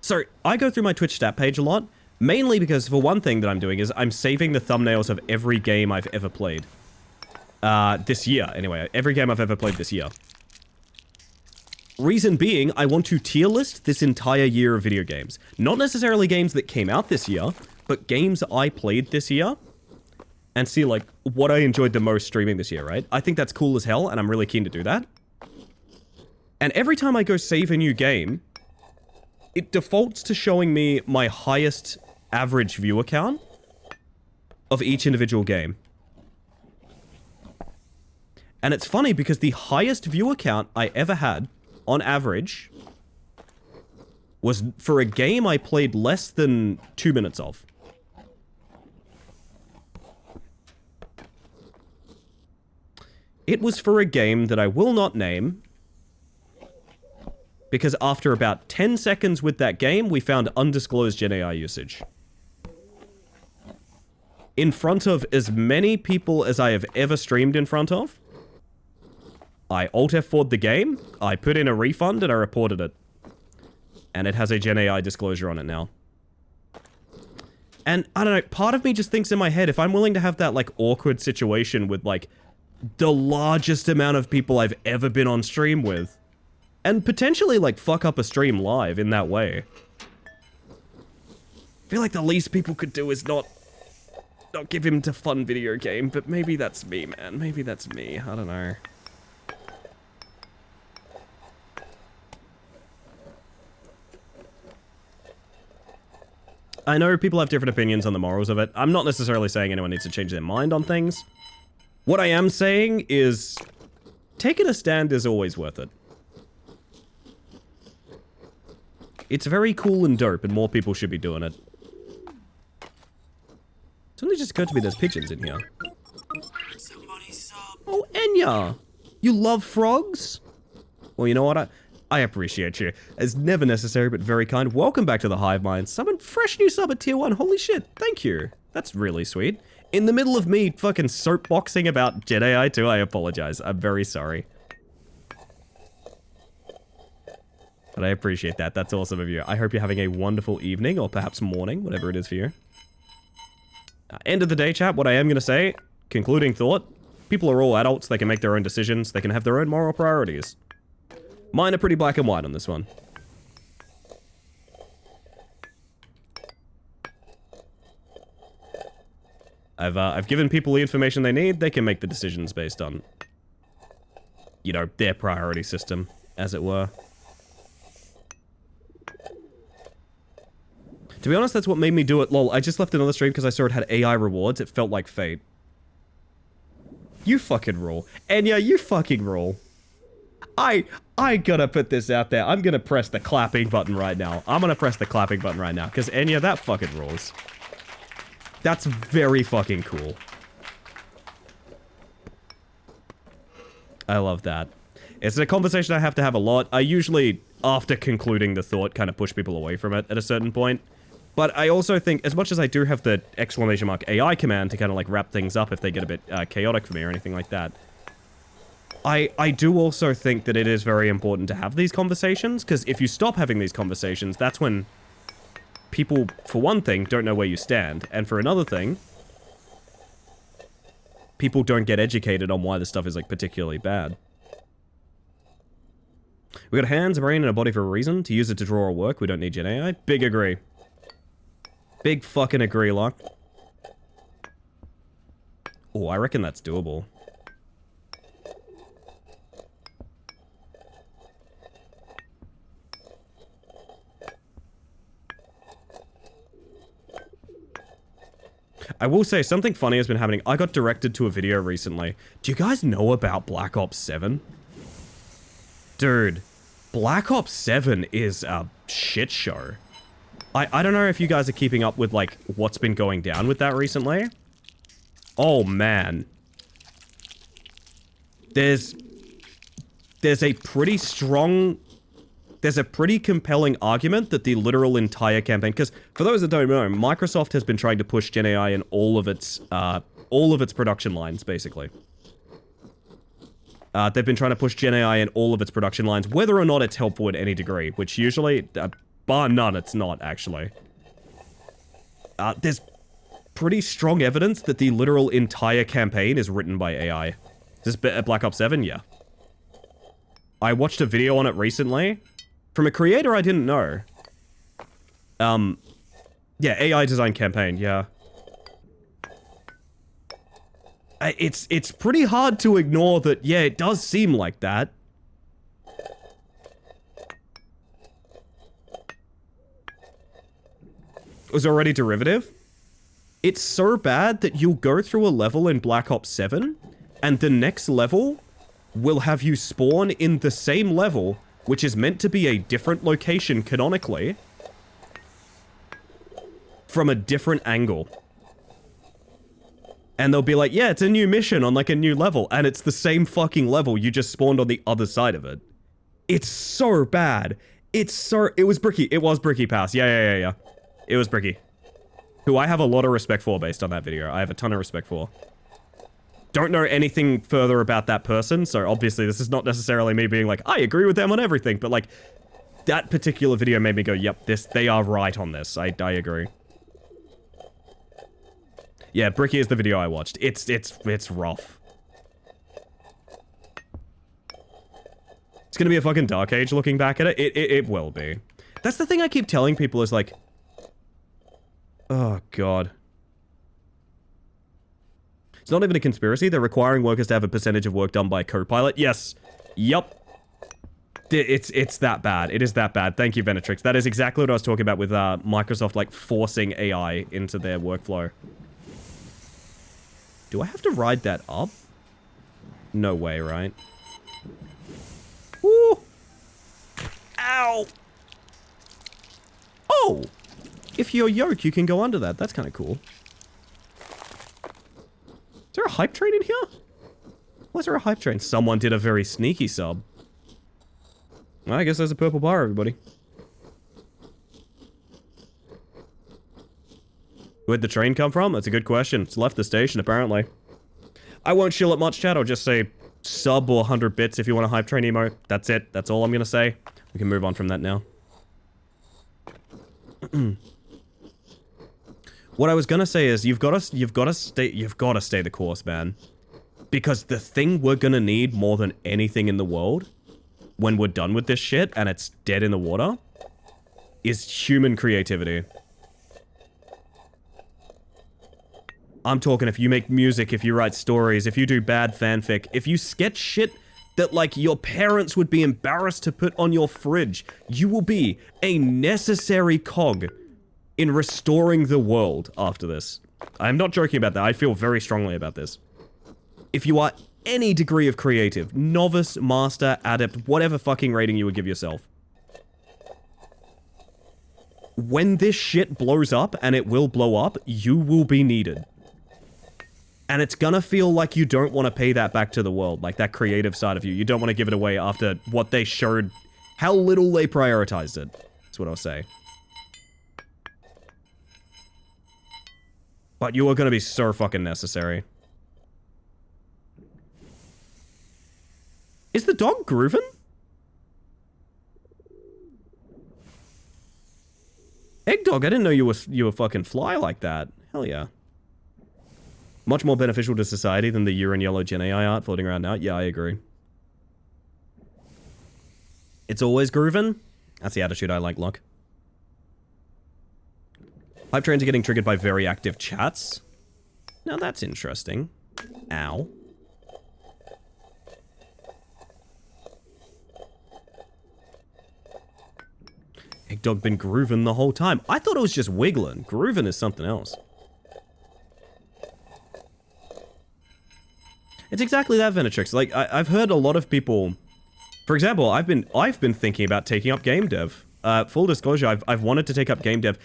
So, I go through my Twitch stat page a lot, mainly because, for one thing that I'm doing is I'm saving the thumbnails of every game I've ever played. This year, anyway. Every game I've ever played this year. Reason being, I want to tier list this entire year of video games. Not necessarily games that came out this year, but games I played this year. And see, like, what I enjoyed the most streaming this year, right? I think that's cool as hell, and I'm really keen to do that. And every time I go save a new game, it defaults to showing me my highest average viewer count of each individual game. And it's funny because the highest viewer count I ever had, on average, was for a game I played less than 2 minutes of. It was for a game that I will not name, because after about 10 seconds with that game, we found undisclosed Gen AI usage. In front of as many people as I have ever streamed in front of, I Alt F4'd the game, I put in a refund, and I reported it. And it has a Gen AI disclosure on it now. And, I don't know, part of me just thinks in my head, if I'm willing to have that, like, awkward situation with, like, the largest amount of people I've ever been on stream with, and potentially, like, fuck up a stream live in that way, I feel like the least people could do is not give him to fun video game, but maybe that's me, man. Maybe that's me. I don't know. I know people have different opinions on the morals of it. I'm not necessarily saying anyone needs to change their mind on things. What I am saying is, taking a stand is always worth it. It's very cool and dope, and more people should be doing it. It's only just occurred to me there's pigeons in here. Oh, Enya! You love frogs? Well, you know what? I appreciate you. It's never necessary, but very kind. Welcome back to the Hive Mind. Someone fresh new sub at tier 1. Holy shit. Thank you. That's really sweet. In the middle of me fucking soapboxing about Gen AI too, I apologize. I'm very sorry. But I appreciate that. That's awesome of you. I hope you're having a wonderful evening, or perhaps morning, whatever it is for you. End of the day, chat, what I am going to say, concluding thought, people are all adults, they can make their own decisions, they can have their own moral priorities. Mine are pretty black and white on this one. I've given people the information they need. They can make the decisions based on, you know, their priority system, as it were. To be honest, that's what made me do it. Lol, I just left another stream because I saw it had AI rewards. It felt like fate. You fucking rule. Enya, you fucking rule. I gotta put this out there. I'm gonna press the clapping button right now. I'm gonna press the clapping button right now. Because Enya, that fucking rules. That's very fucking cool. I love that. It's a conversation I have to have a lot. I usually, after concluding the thought, kind of push people away from it at a certain point. But I also think, as much as I do have the exclamation mark AI command to kind of like wrap things up if they get a bit chaotic for me or anything like that, I do also think that it is very important to have these conversations, because if you stop having these conversations, that's when people, for one thing, don't know where you stand, and for another thing, people don't get educated on why this stuff is like particularly bad. We got hands, a brain, and a body for a reason. To use it to draw or work, we don't need Gen AI. Big agree. Big fucking agree, Locke. Oh, I reckon that's doable. I will say, something funny has been happening. I got directed to a video recently. Do you guys know about Black Ops 7? Dude, Black Ops 7 is a shit show. I don't know if you guys are keeping up with, like, what's been going down with that recently. Oh, man. There's a pretty strong... There's a pretty compelling argument that the literal entire campaign... Because, for those that don't know, Microsoft has been trying to push Gen AI in all of its production lines, basically. They've been trying to push Gen AI in all of its production lines, whether or not it's helpful in any degree, which usually... bar none, it's not, actually. There's pretty strong evidence that the literal entire campaign is written by AI. Is this Black Ops 7? Yeah. I watched a video on it recently from a creator I didn't know. Yeah, AI design campaign, yeah. It's pretty hard to ignore that, yeah, it does seem like that. It was already derivative. It's so bad that you'll go through a level in Black Ops 7, and the next level will have you spawn in the same level, which is meant to be a different location canonically, from a different angle. And they'll be like, yeah, it's a new mission on like a new level, and it's the same fucking level, you just spawned on the other side of it. It's so bad. It was Bricky. It was Bricky Pass. Yeah. It was Bricky. Who I have a lot of respect for based on that video. I have a ton of respect for. Don't know anything further about that person, so obviously this is not necessarily me being like, I agree with them on everything, but like, that particular video made me go, yep, they are right on this. I agree. Yeah, Bricky is the video I watched. It's rough. It's gonna be a fucking Dark Age looking back at it. It will be. That's the thing I keep telling people is like, oh, God. It's not even a conspiracy. They're requiring workers to have a percentage of work done by Copilot. Yes. Yup. It's that bad. It is that bad. Thank you, Venetrix. That is exactly what I was talking about with Microsoft, like, forcing AI into their workflow. Do I have to ride that up? No way, right? Woo! Ow! Oh! If you're yoked, you can go under that. That's kind of cool. Is there a hype train in here? Why is there a hype train? Someone did a very sneaky sub. Well, I guess there's a purple bar, everybody. Where'd the train come from? That's a good question. It's left the station, apparently. I won't shill it much, chat. I'll just say sub or 100 bits if you want a hype train emo. That's it. That's all I'm gonna say. We can move on from that now. What I was gonna say is you've gotta stay the course, man. Because the thing we're gonna need more than anything in the world, when we're done with this shit and it's dead in the water, is human creativity. I'm talking if you make music, if you write stories, if you do bad fanfic, if you sketch shit that, like, your parents would be embarrassed to put on your fridge, you will be a necessary cog in restoring the world after this. I'm not joking about that. I feel very strongly about this. If you are any degree of creative, novice, master, adept, whatever fucking rating you would give yourself, when this shit blows up, and it will blow up, you will be needed. And it's gonna feel like you don't want to pay that back to the world, like that creative side of you. You don't want to give it away after what they showed, how little they prioritized it. That's what I'll say. But you are gonna be so fucking necessary. Is the dog grooving? Egg dog, I didn't know you were fucking fly like that. Hell yeah. Much more beneficial to society than the urine yellow Gen AI art floating around now. Yeah, I agree. It's always grooving. That's the attitude I like, Locke. Hype trains are getting triggered by very active chats. Now that's interesting. Ow. Egg dog been grooving the whole time. I thought it was just wiggling. Grooving is something else. It's exactly that, Venetrix. Like, I've heard a lot of people... For example, I've been thinking about taking up game dev. Full disclosure, I've wanted to take up game dev.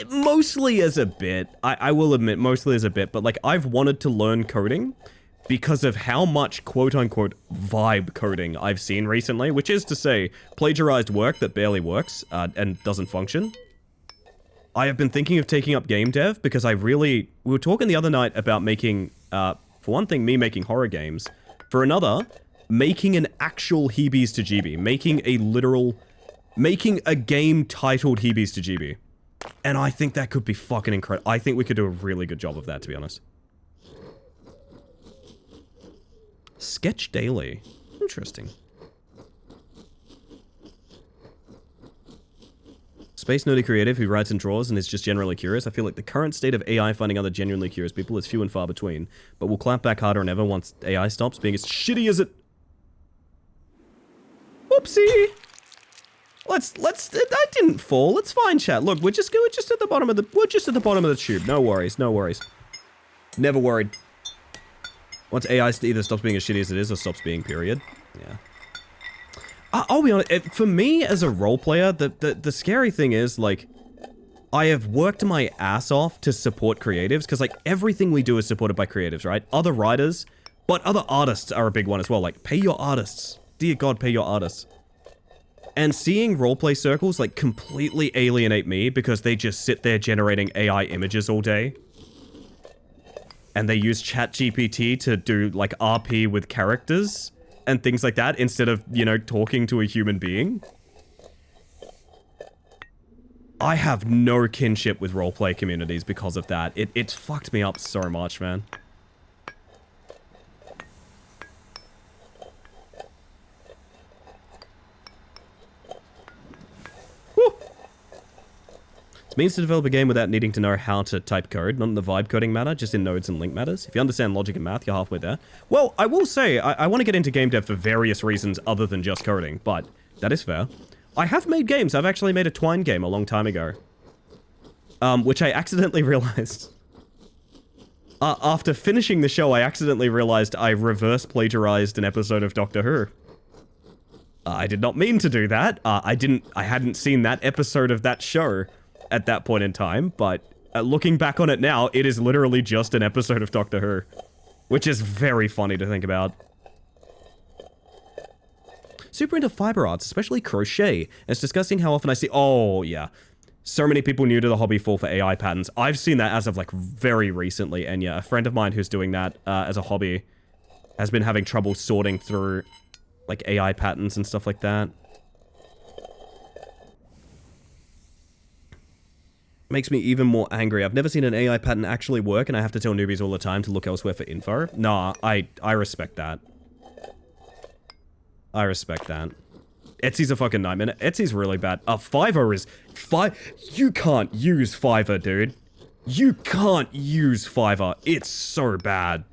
Mostly as a bit. I will admit, mostly as a bit. But, like, I've wanted to learn coding because of how much quote-unquote vibe coding I've seen recently. Which is to say, plagiarized work that barely works and doesn't function. I have been thinking of taking up game dev because I really... We were talking the other night about making... For one thing, me making horror games. For another, making an actual Hebes to GB. Making a game titled Hebes to GB. And I think that could be fucking incredible. I think we could do a really good job of that, to be honest. Sketch Daily. Interesting. Space nerdy creative who writes and draws and is just generally curious. I feel like the current state of AI finding other genuinely curious people is few and far between, but will clamp back harder than ever once AI stops being as shitty as it... Whoopsie! That didn't fall. It's fine, chat. Look, we're just at the bottom of the tube. No worries, no worries. Never worried. Once AI either stops being as shitty as it is or stops being, period. Yeah. I'll be honest, for me as a role player, the scary thing is, like, I have worked my ass off to support creatives, because, like, everything we do is supported by creatives, right? Other writers, but other artists are a big one as well. Like, pay your artists. Dear God, pay your artists. And seeing roleplay circles, like, completely alienate me because they just sit there generating AI images all day. And they use ChatGPT to do, like, RP with characters and things like that, instead of, you know, talking to a human being. I have no kinship with roleplay communities because of that. It's fucked me up so much, man. Woo! It means to develop a game without needing to know how to type code, not in the vibe coding matter, just in nodes and link matters. If you understand logic and math, you're halfway there. Well, I will say, I want to get into game dev for various reasons other than just coding, but that is fair. I have made games. I've actually made a Twine game a long time ago. Which I accidentally realized. After finishing the show, I accidentally realized I reverse plagiarized an episode of Doctor Who. I did not mean to do that. I hadn't seen that episode of that show at that point in time, but looking back on it now, it is literally just an episode of Doctor Who, which is very funny to think about. Super into fiber arts, especially crochet, and it's disgusting how often I see... Oh, yeah. So many people new to the hobby fall for AI patterns. I've seen that as of, like, very recently, and yeah, a friend of mine who's doing that as a hobby has been having trouble sorting through, like, AI patterns and stuff like that. Makes me even more angry. I've never seen an AI pattern actually work, and I have to tell newbies all the time to look elsewhere for info. Nah, I respect that. I respect that. Etsy's a fucking nightmare. Etsy's really bad. Fiverr is... You can't use Fiverr, dude. You can't use Fiverr. It's so bad.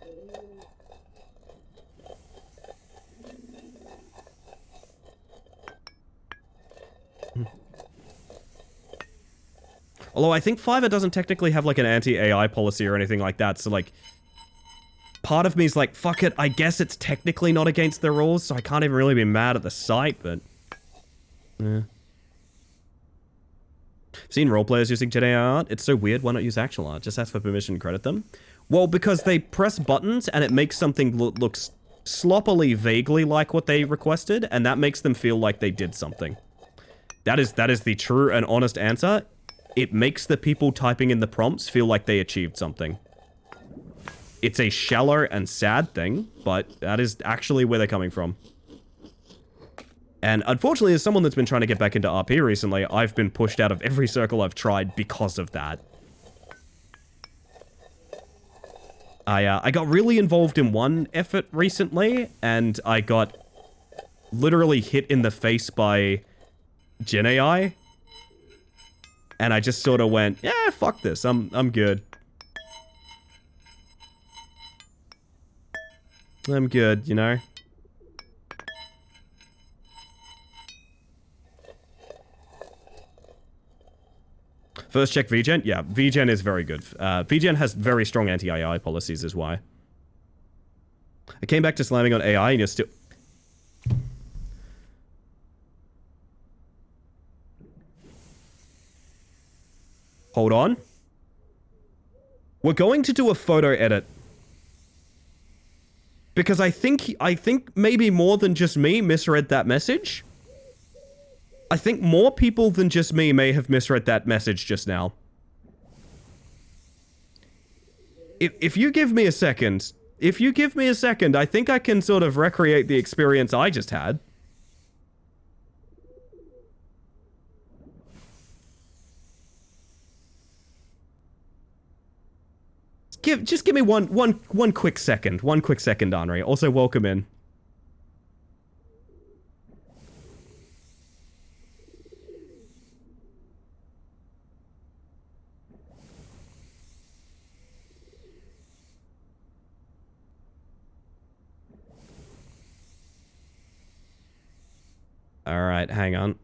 Although I think Fiverr doesn't technically have like an anti-AI policy or anything like that, so like... part of me is like, fuck it, I guess it's technically not against the rules, so I can't even really be mad at the site, but... yeah. Seen roleplayers using Jedi art? It's so weird, why not use actual art? Just ask for permission and credit them? Well, because they press buttons and it makes something look sloppily, vaguely like what they requested, and that makes them feel like they did something. That is the true and honest answer. It makes the people typing in the prompts feel like they achieved something. It's a shallow and sad thing, but that is actually where they're coming from. And unfortunately, as someone that's been trying to get back into RP recently, I've been pushed out of every circle I've tried because of that. I got really involved in one effort recently, and I got literally hit in the face by Gen AI. And I just sort of went, yeah, fuck this, I'm good. I'm good, you know? First check VGen? Yeah, VGen is very good. VGen has very strong anti-AI policies is why. I came back to slamming on AI and you're still... Hold on. We're going to do a photo edit. Because I think maybe more than just me misread that message. I think more people than just me may have misread that message just now. If you give me a second, I think I can sort of recreate the experience I just had. Just give me one quick second. One quick second, Henri. Also, welcome in. Alright, hang on.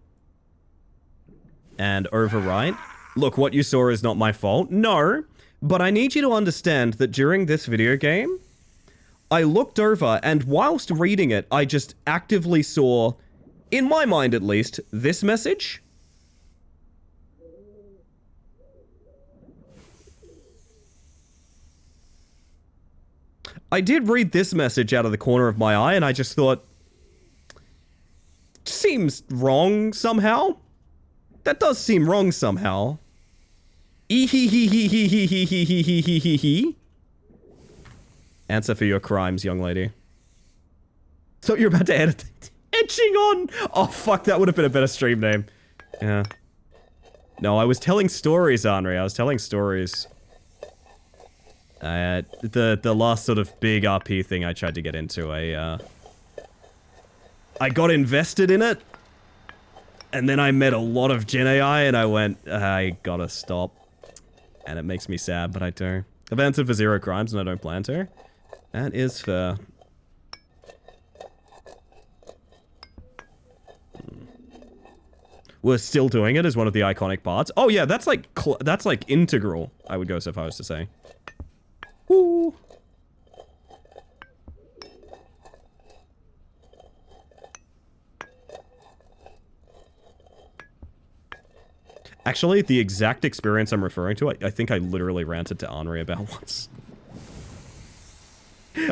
And overwrite. Look, what you saw is not my fault. No! But I need you to understand that during this video game, I looked over and whilst reading it, I just actively saw, in my mind at least, this message. I did read this message out of the corner of my eye and I just thought, seems wrong somehow. That does seem wrong somehow. Answer for your crimes, young lady. So you're about to edit etching on. Oh fuck, that would have been a better stream name. Yeah. No, I was telling stories, Henri. I was telling stories. The last sort of big RP thing I tried to get into, I got invested in it. And then I met a lot of Gen AI and I went, I gotta stop. And it makes me sad, but I do. I've answered for 0 crimes and I don't plan to. That is fair. We're still doing it as one of the iconic parts. Oh yeah, that's like integral, I would go so far as to say. Woo! Actually, the exact experience I'm referring to, I think I literally ranted to Henri about once.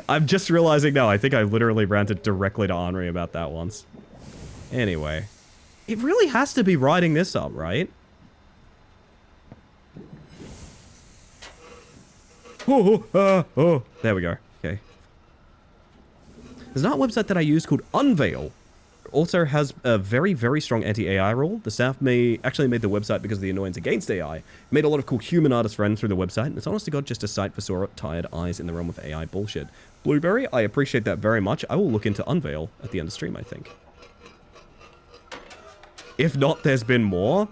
I'm just realizing now, I think I literally ranted directly to Henri about that once. Anyway. It really has to be writing this up, right? Oh, there we go. Okay. There's an art website that I use called Unveil. Also has a very, very strong anti-AI rule. The staff actually made the website because of the annoyance against AI. Made a lot of cool human artist friends through the website, and it's honest to God just a site for sore, tired eyes in the realm of AI bullshit. Blueberry, I appreciate that very much. I will look into Unveil at the end of stream, I think. If not, there's been more.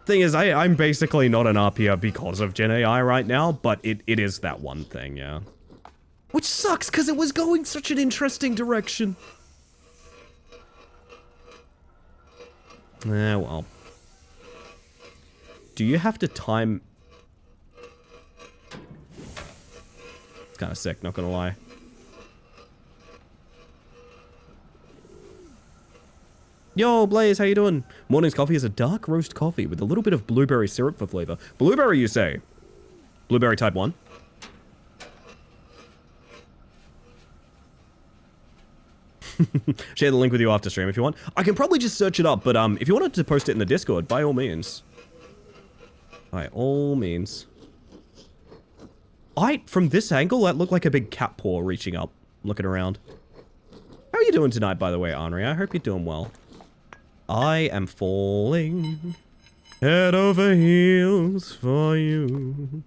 Thing is, I'm basically not an RPer because of Gen AI right now, but it is that one thing, yeah. Which sucks, because it was going such an interesting direction. Well. Do you have to time... It's kind of sick, not gonna lie. Yo, Blaze, how you doing? Morning's coffee is a dark roast coffee with a little bit of blueberry syrup for flavor. Blueberry, you say? Blueberry type 1? Share the link with you after stream if you want. I can probably just search it up, but if you wanted to post it in the Discord, by all means. By all means. From this angle, that looked like a big cat paw reaching up, looking around. How are you doing tonight, by the way, Henri? I hope you're doing well. I am falling head over heels for you.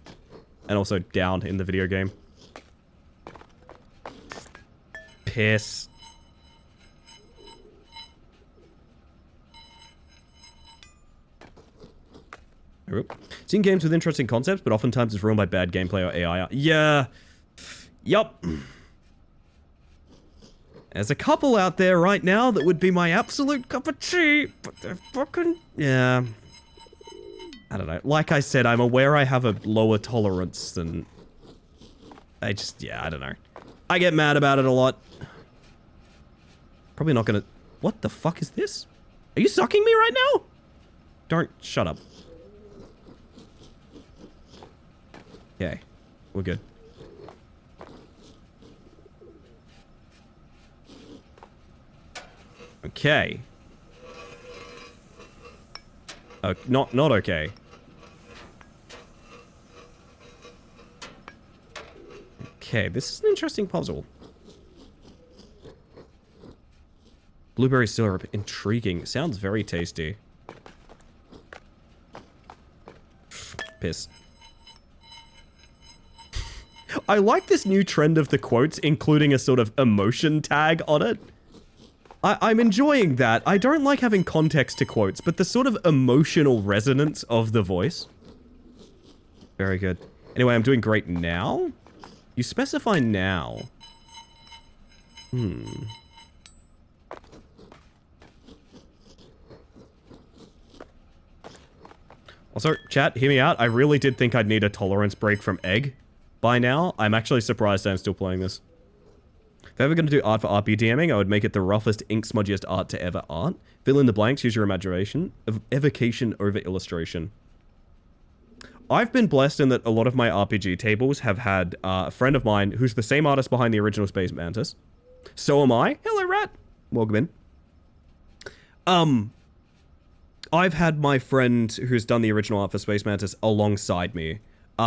And also down in the video game. Piss. Oop. Seen games with interesting concepts, but oftentimes it's ruined by bad gameplay or AI. Yeah. Yup. There's a couple out there right now that would be my absolute cup of tea, but they're fucking... Yeah. I don't know. Like I said, I'm aware I have a lower tolerance than... Yeah, I don't know. I get mad about it a lot. Probably not gonna... What the fuck is this? Are you sucking me right now? Don't... Shut up. Okay. We're good. Okay. Not okay. Okay, this is an interesting puzzle. Blueberry syrup, intriguing. Sounds very tasty. Piss. I like this new trend of the quotes, including a sort of emotion tag on it. I'm enjoying that. I don't like having context to quotes, but the sort of emotional resonance of the voice. Very good. Anyway, I'm doing great now? You specify now. Also, chat, hear me out. I really did think I'd need a tolerance break from egg by now. I'm actually surprised I'm still playing this. If ever going to do art for RP DMing, I would make it the roughest, ink smudgiest art to ever art. Fill in the blanks, use your imagination. Evocation over illustration. I've been blessed in that a lot of my RPG tables have had a friend of mine who's the same artist behind the original Space Mantis. So am I. Hello, Rat. Welcome in. I've had my friend who's done the original art for Space Mantis alongside me.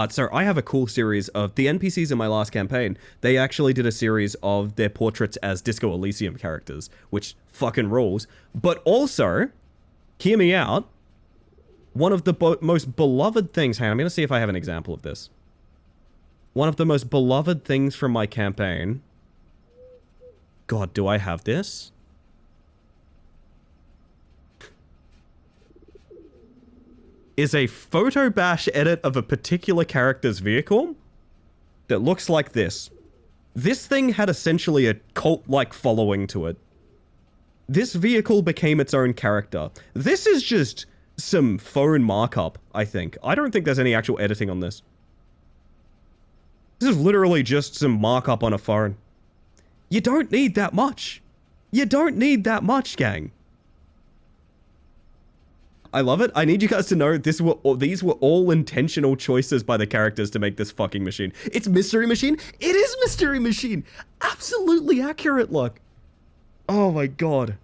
So I have a cool series of the NPCs in my last campaign. They actually did a series of their portraits as Disco Elysium characters, which fucking rules. But also, hear me out. One of the most beloved things... Hang on, I'm going to see if I have an example of this. One of the most beloved things from my campaign... God, do I have this? Is a photo bash edit of a particular character's vehicle that looks like this. This thing had essentially a cult-like following to it. This vehicle became its own character. This is just some phone markup, I think. I don't think there's any actual editing on this. This is literally just some markup on a phone. You don't need that much. You don't need that much, gang. I love it. I need you guys to know these were all intentional choices by the characters to make this fucking machine. It's Mystery Machine. It is Mystery Machine. Absolutely accurate, look. Oh my god.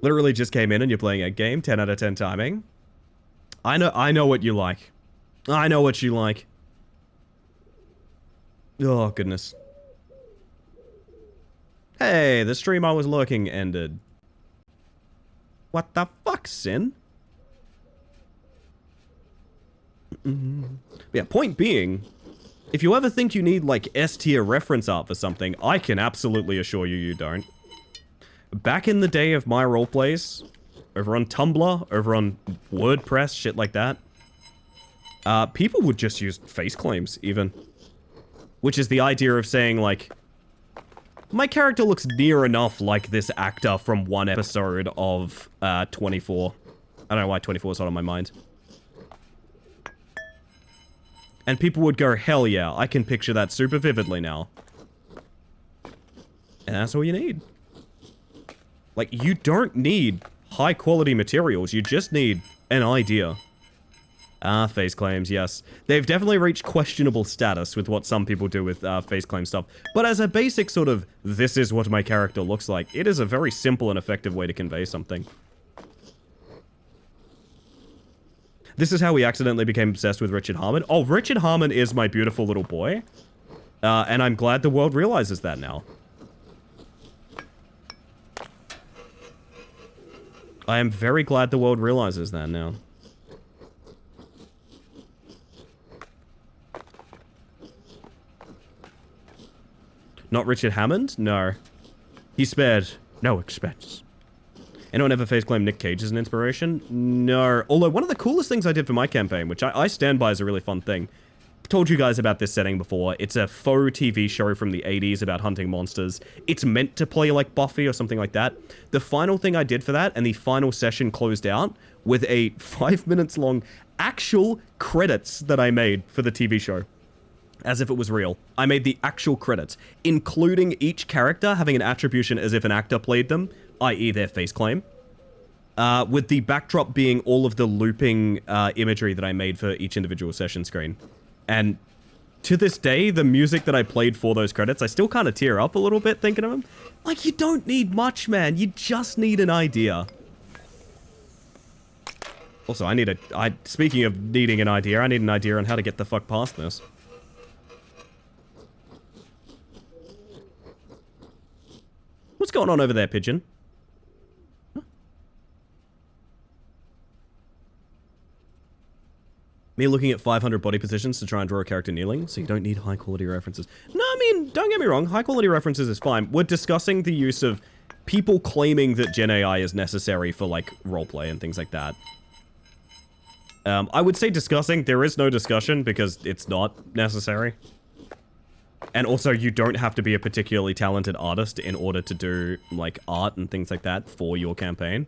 Literally just came in and you're playing a game. 10 out of 10 timing. I know what you like. I know what you like. Oh, goodness. Hey, the stream I was lurking ended. What the fuck, Sin? Yeah, point being, if you ever think you need, like, S-tier reference art for something, I can absolutely assure you you don't. Back in the day of my roleplays, over on Tumblr, over on WordPress, shit like that, people would just use face claims, even. Which is the idea of saying, like, my character looks near enough like this actor from one episode of 24. I don't know why 24 is not on my mind. And people would go, hell yeah, I can picture that super vividly now. And that's all you need. Like, you don't need high quality materials, you just need an idea. Ah, face claims, yes. They've definitely reached questionable status with what some people do with face claim stuff. But as a basic sort of, this is what my character looks like, it is a very simple and effective way to convey something. This is how we accidentally became obsessed with Richard Harmon. Oh, Richard Harmon is my beautiful little boy. And I'm glad the world realizes that now. I am very glad the world realizes that now. Not Richard Hammond? No. He spared no expense. Anyone ever face claim Nick Cage as an inspiration? No. Although, one of the coolest things I did for my campaign, which I stand by as a really fun thing, I've told you guys about this setting before. It's a faux TV show from the 80s about hunting monsters. It's meant to play like Buffy or something like that. The final thing I did for that, and the final session closed out with a 5 minutes long actual credits that I made for the TV show. As if it was real. I made the actual credits, including each character having an attribution as if an actor played them, i.e. their face claim. With the backdrop being all of the looping imagery that I made for each individual session screen. And to this day, the music that I played for those credits, I still kind of tear up a little bit thinking of them. Like, you don't need much, man. You just need an idea. Also, speaking of needing an idea, I need an idea on how to get the fuck past this. What's going on over there, Pigeon? Huh? Me looking at 500 body positions to try and draw a character kneeling, so you don't need high quality references. No, I mean, don't get me wrong, high quality references is fine. We're discussing the use of people claiming that Gen AI is necessary for, like, roleplay and things like that. I would say discussing, there is no discussion because it's not necessary. And also, you don't have to be a particularly talented artist in order to do, like, art and things like that for your campaign.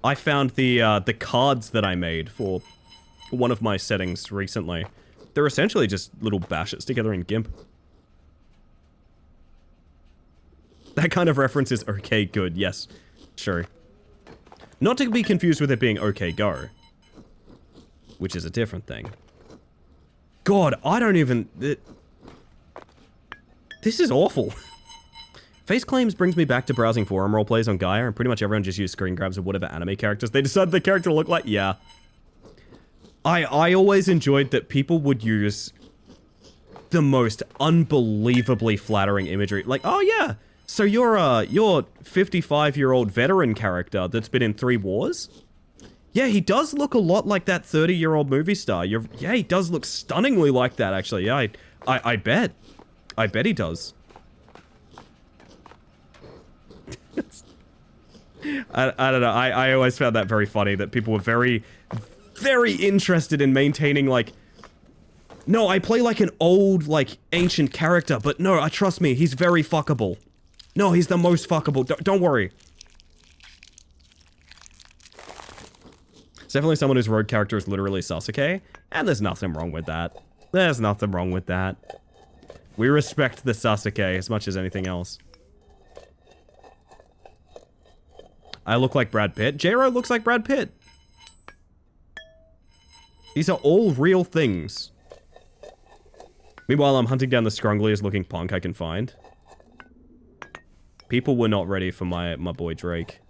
I found the cards that I made for one of my settings recently. They're essentially just little bashes together in GIMP. That kind of reference is okay good, yes. Sure. Not to be confused with it being okay go. Which is a different thing. God, I don't even... This is awful. Face claims brings me back to browsing forum roleplays on Gaia, and pretty much everyone just used screen grabs of whatever anime characters they decided the character to look like. Yeah. I always enjoyed that people would use the most unbelievably flattering imagery. Like, oh yeah, so you're 55-year-old veteran character that's been in 3 wars? Yeah, he does look a lot like that 30-year-old movie star. Yeah, he does look stunningly like that, actually. Yeah, I bet. I bet he does. I don't know. I always found that very funny, that people were very, very interested in maintaining, like, no, I play like an old, like, ancient character, but no, trust me, he's very fuckable. No, he's the most fuckable. Don't worry. It's definitely someone whose rogue character is literally Sasuke, and there's nothing wrong with that. There's nothing wrong with that. We respect the Sasuke as much as anything else. I look like Brad Pitt. J-Ro looks like Brad Pitt. These are all real things. Meanwhile, I'm hunting down the scrungliest looking punk I can find. People were not ready for my boy Drake.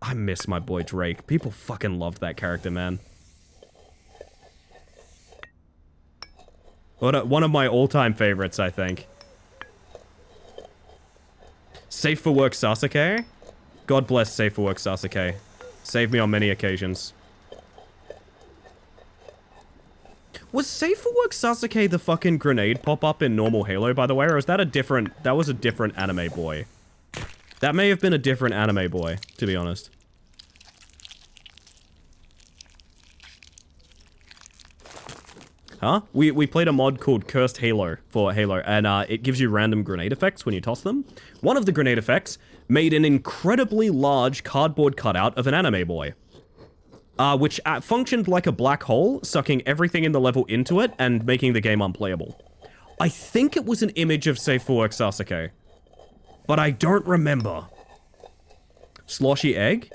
I miss my boy Drake. People fucking loved that character, man. One of my all-time favorites, I think. Safe for work Sasuke? God bless Safe for work Sasuke. Saved me on many occasions. Was Safe for work Sasuke the fucking grenade pop-up in normal Halo, by the way? Or is that a different... That was a different anime boy. That may have been a different anime boy, to be honest. Huh? We played a mod called Cursed Halo for Halo, and it gives you random grenade effects when you toss them. One of the grenade effects made an incredibly large cardboard cutout of an anime boy. Which functioned like a black hole, sucking everything in the level into it and making the game unplayable. I think it was an image of Seifuo Sasuke, but I don't remember. Sloshy egg?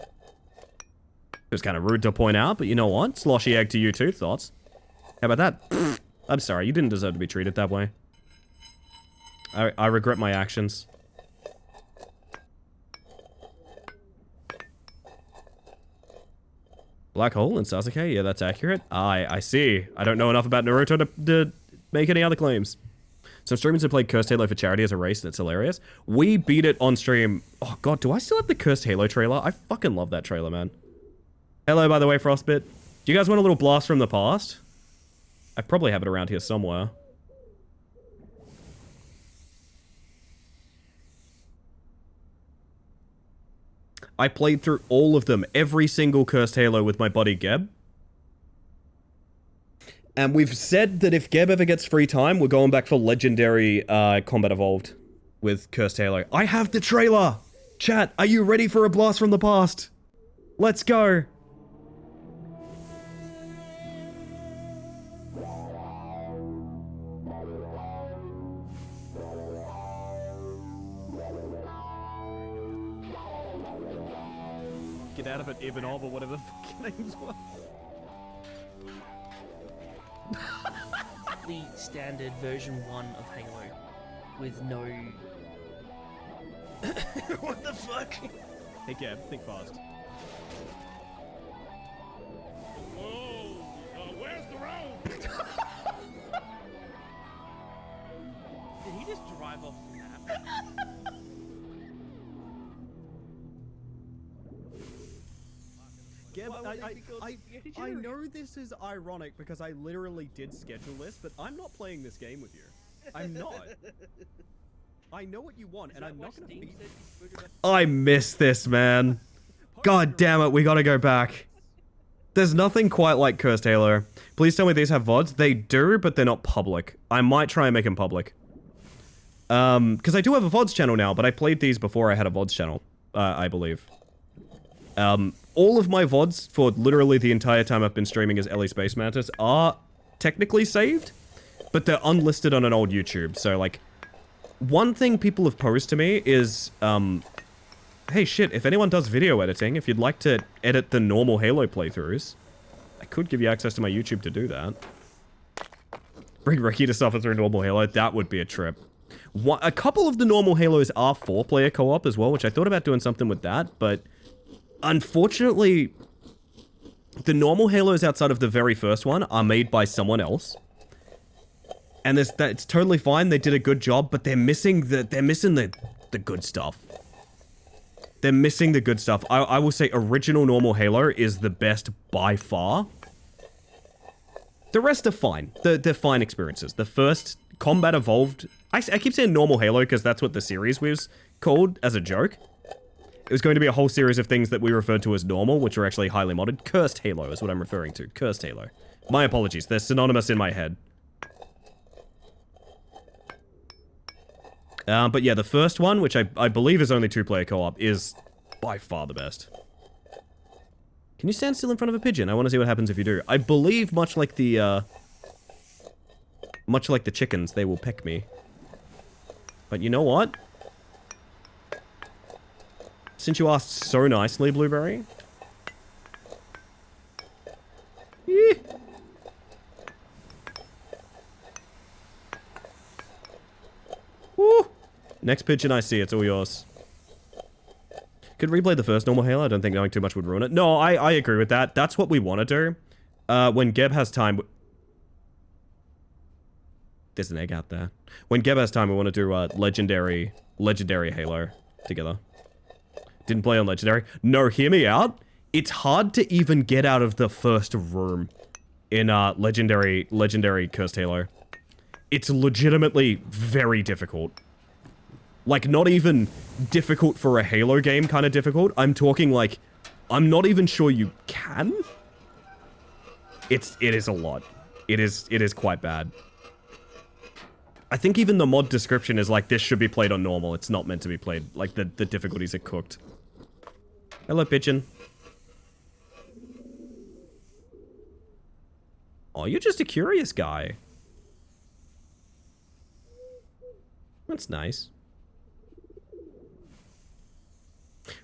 It was kind of rude to point out, but you know what? Sloshy egg to you too, thoughts? How about that? Pfft. I'm sorry, you didn't deserve to be treated that way. I regret my actions. Black hole in Sasuke? Yeah, that's accurate. I see. I don't know enough about Naruto to make any other claims. Some streamers have played Cursed Halo for charity as a race, and it's hilarious. We beat it on stream. Oh god, do I still have the Cursed Halo trailer? I fucking love that trailer, man. Hello, by the way, Frostbit. Do you guys want a little blast from the past? I probably have it around here somewhere. I played through all of them, every single Cursed Halo with my buddy Geb. And we've said that if Geb ever gets free time, we're going back for Legendary Combat Evolved with Cursed Halo. I have the trailer! Chat, are you ready for a blast from the past? Let's go! Get out of it, Ibn or whatever the fucking names were. The standard version 1 of Halo with no... What the fuck? Hey Geb, think fast. Whoa! Where's the road? Did he just drive off the map? Geb, I know this is ironic because I literally did schedule this, but I'm not playing this game with you. I'm not. I know what you want, and I'm not gonna be... I miss this, man. God damn it, we gotta go back. There's nothing quite like Cursed Halo. Please tell me these have VODs. They do, but they're not public. I might try and make them public. Because I do have a VODs channel now, but I played these before I had a VODs channel, I believe. All of my VODs for literally the entire time I've been streaming as Ellie Space Mantis are technically saved, but they're unlisted on an old YouTube, so like... One thing people have posed to me is, hey shit, if anyone does video editing, if you'd like to edit the normal Halo playthroughs, I could give you access to my YouTube to do that. Bring Ricky to suffer through normal Halo, that would be a trip. A couple of the normal Halos are 4-player co-op as well, which I thought about doing something with that, but... Unfortunately, the normal Halos outside of the very first one are made by someone else. And it's totally fine, they did a good job, but they're missing the good stuff. They're missing the good stuff. I will say original normal Halo is the best by far. The rest are fine. They're fine experiences. The first Combat Evolved... I keep saying normal Halo because that's what the series was called as a joke. It was going to be a whole series of things that we referred to as normal, which are actually highly modded. Cursed Halo is what I'm referring to. Cursed Halo. My apologies. They're synonymous in my head. But yeah, the first one, which I believe is only 2-player co-op, is by far the best. Can you stand still in front of a pigeon? I want to see what happens if you do. I believe, much like the chickens, they will peck me. But you know what? Since you asked so nicely, Blueberry. Yeah. Woo! Next pigeon I see, it's all yours. Could replay the first normal Halo? I don't think knowing too much would ruin it. No, I agree with that. That's what we want to do. When Geb has time... There's an egg out there. When Geb has time, we want to do Legendary Halo together. Didn't play on Legendary. No, hear me out. It's hard to even get out of the first room in Legendary Cursed Halo. It's legitimately very difficult. Like, not even difficult for a Halo game kind of difficult. I'm talking like, I'm not even sure you can. It is a lot. It is quite bad. I think even the mod description is like, this should be played on normal. It's not meant to be played, like the difficulties are cooked. Hello, pigeon. Oh, you're just a curious guy. That's nice.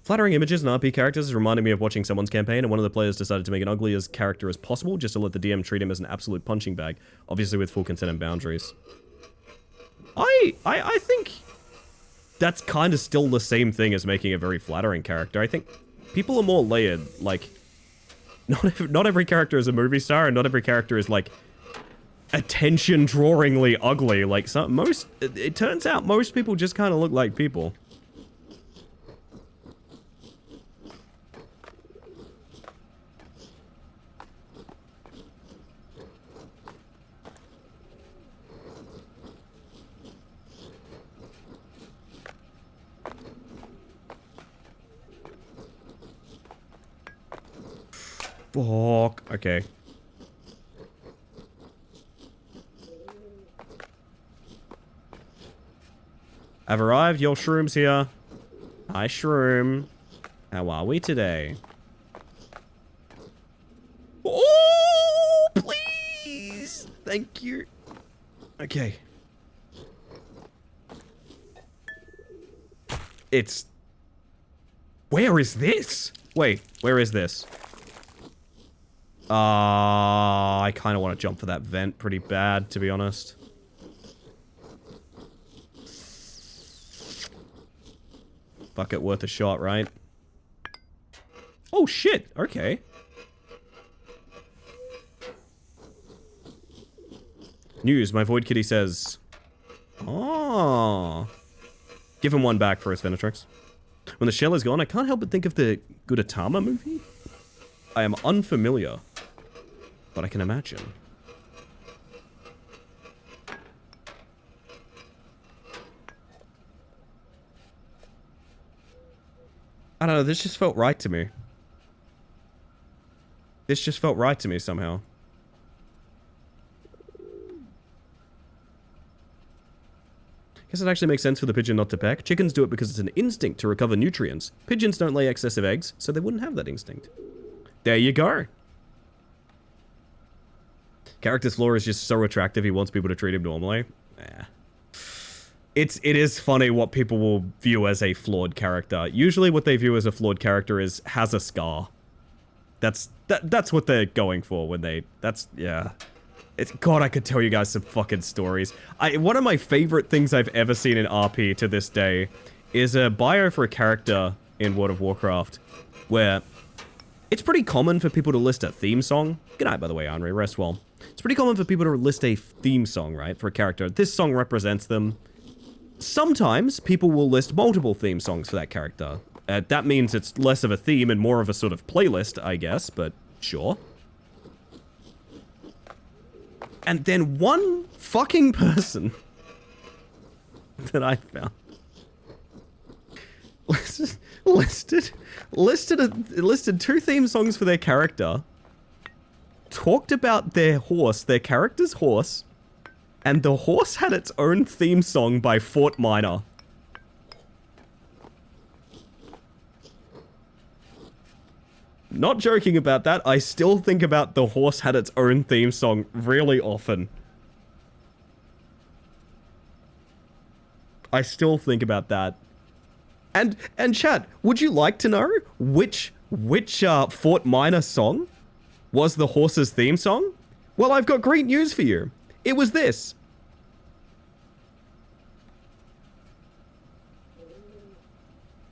Flattering images and RP characters reminded me of watching someone's campaign, and one of the players decided to make an ugliest character as possible just to let the DM treat him as an absolute punching bag, obviously with full consent and boundaries. I think that's kind of still the same thing as making a very flattering character. I think people are more layered. Like, not every character is a movie star, and not every character is like attention-drawingly ugly. Like it turns out most people just kind of look like people. Fuck. Okay. I've arrived. Your shroom's here. Hi, shroom. How are we today? Oh, please. Thank you. Okay. It's... Where is this? Wait, where is this? I kind of want to jump for that vent pretty bad, to be honest. Fuck it, worth a shot, right? Oh, shit. Okay. News. My Void Kitty says... Oh. Give him one back for his Venetrix. When the shell is gone, I can't help but think of the Gudetama movie. I am unfamiliar, but I can imagine. I don't know, this just felt right to me. This just felt right to me somehow. Guess it actually makes sense for the pigeon not to peck. Chickens do it because it's an instinct to recover nutrients. Pigeons don't lay excessive eggs, so they wouldn't have that instinct. There you go. Character's flaw is just so attractive, he wants people to treat him normally. Yeah. It is funny what people will view as a flawed character. Usually what they view as a flawed character is, has a scar. That's what they're going for when they... yeah. God, I could tell you guys some fucking stories. One of my favorite things I've ever seen in RP to this day is a bio for a character in World of Warcraft where it's pretty common for people to list a theme song. Good night, by the way, Henri. Rest well. It's pretty common for people to list a theme song, right, for a character. This song represents them. Sometimes people will list multiple theme songs for that character. That means it's less of a theme and more of a sort of playlist, I guess, but sure. And then one fucking person that I found listed two theme songs for their character, talked about their horse, their character's horse, and the horse had its own theme song by Fort Minor. Not joking about that, I still think about the horse had its own theme song really often. I still think about that. And chat, would you like to know which Fort Minor song was the horse's theme song? Well, I've got great news for you. It was this.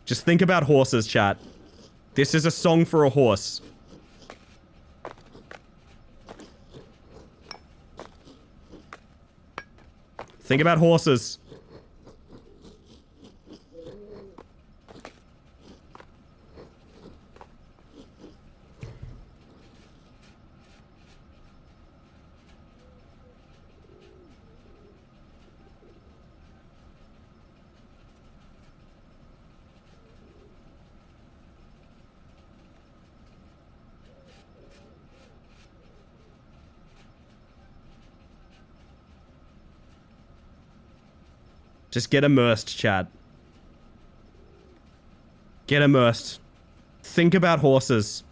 Just think about horses, chat. This is a song for a horse. Think about horses. Just get immersed, chat. Get immersed. Think about horses.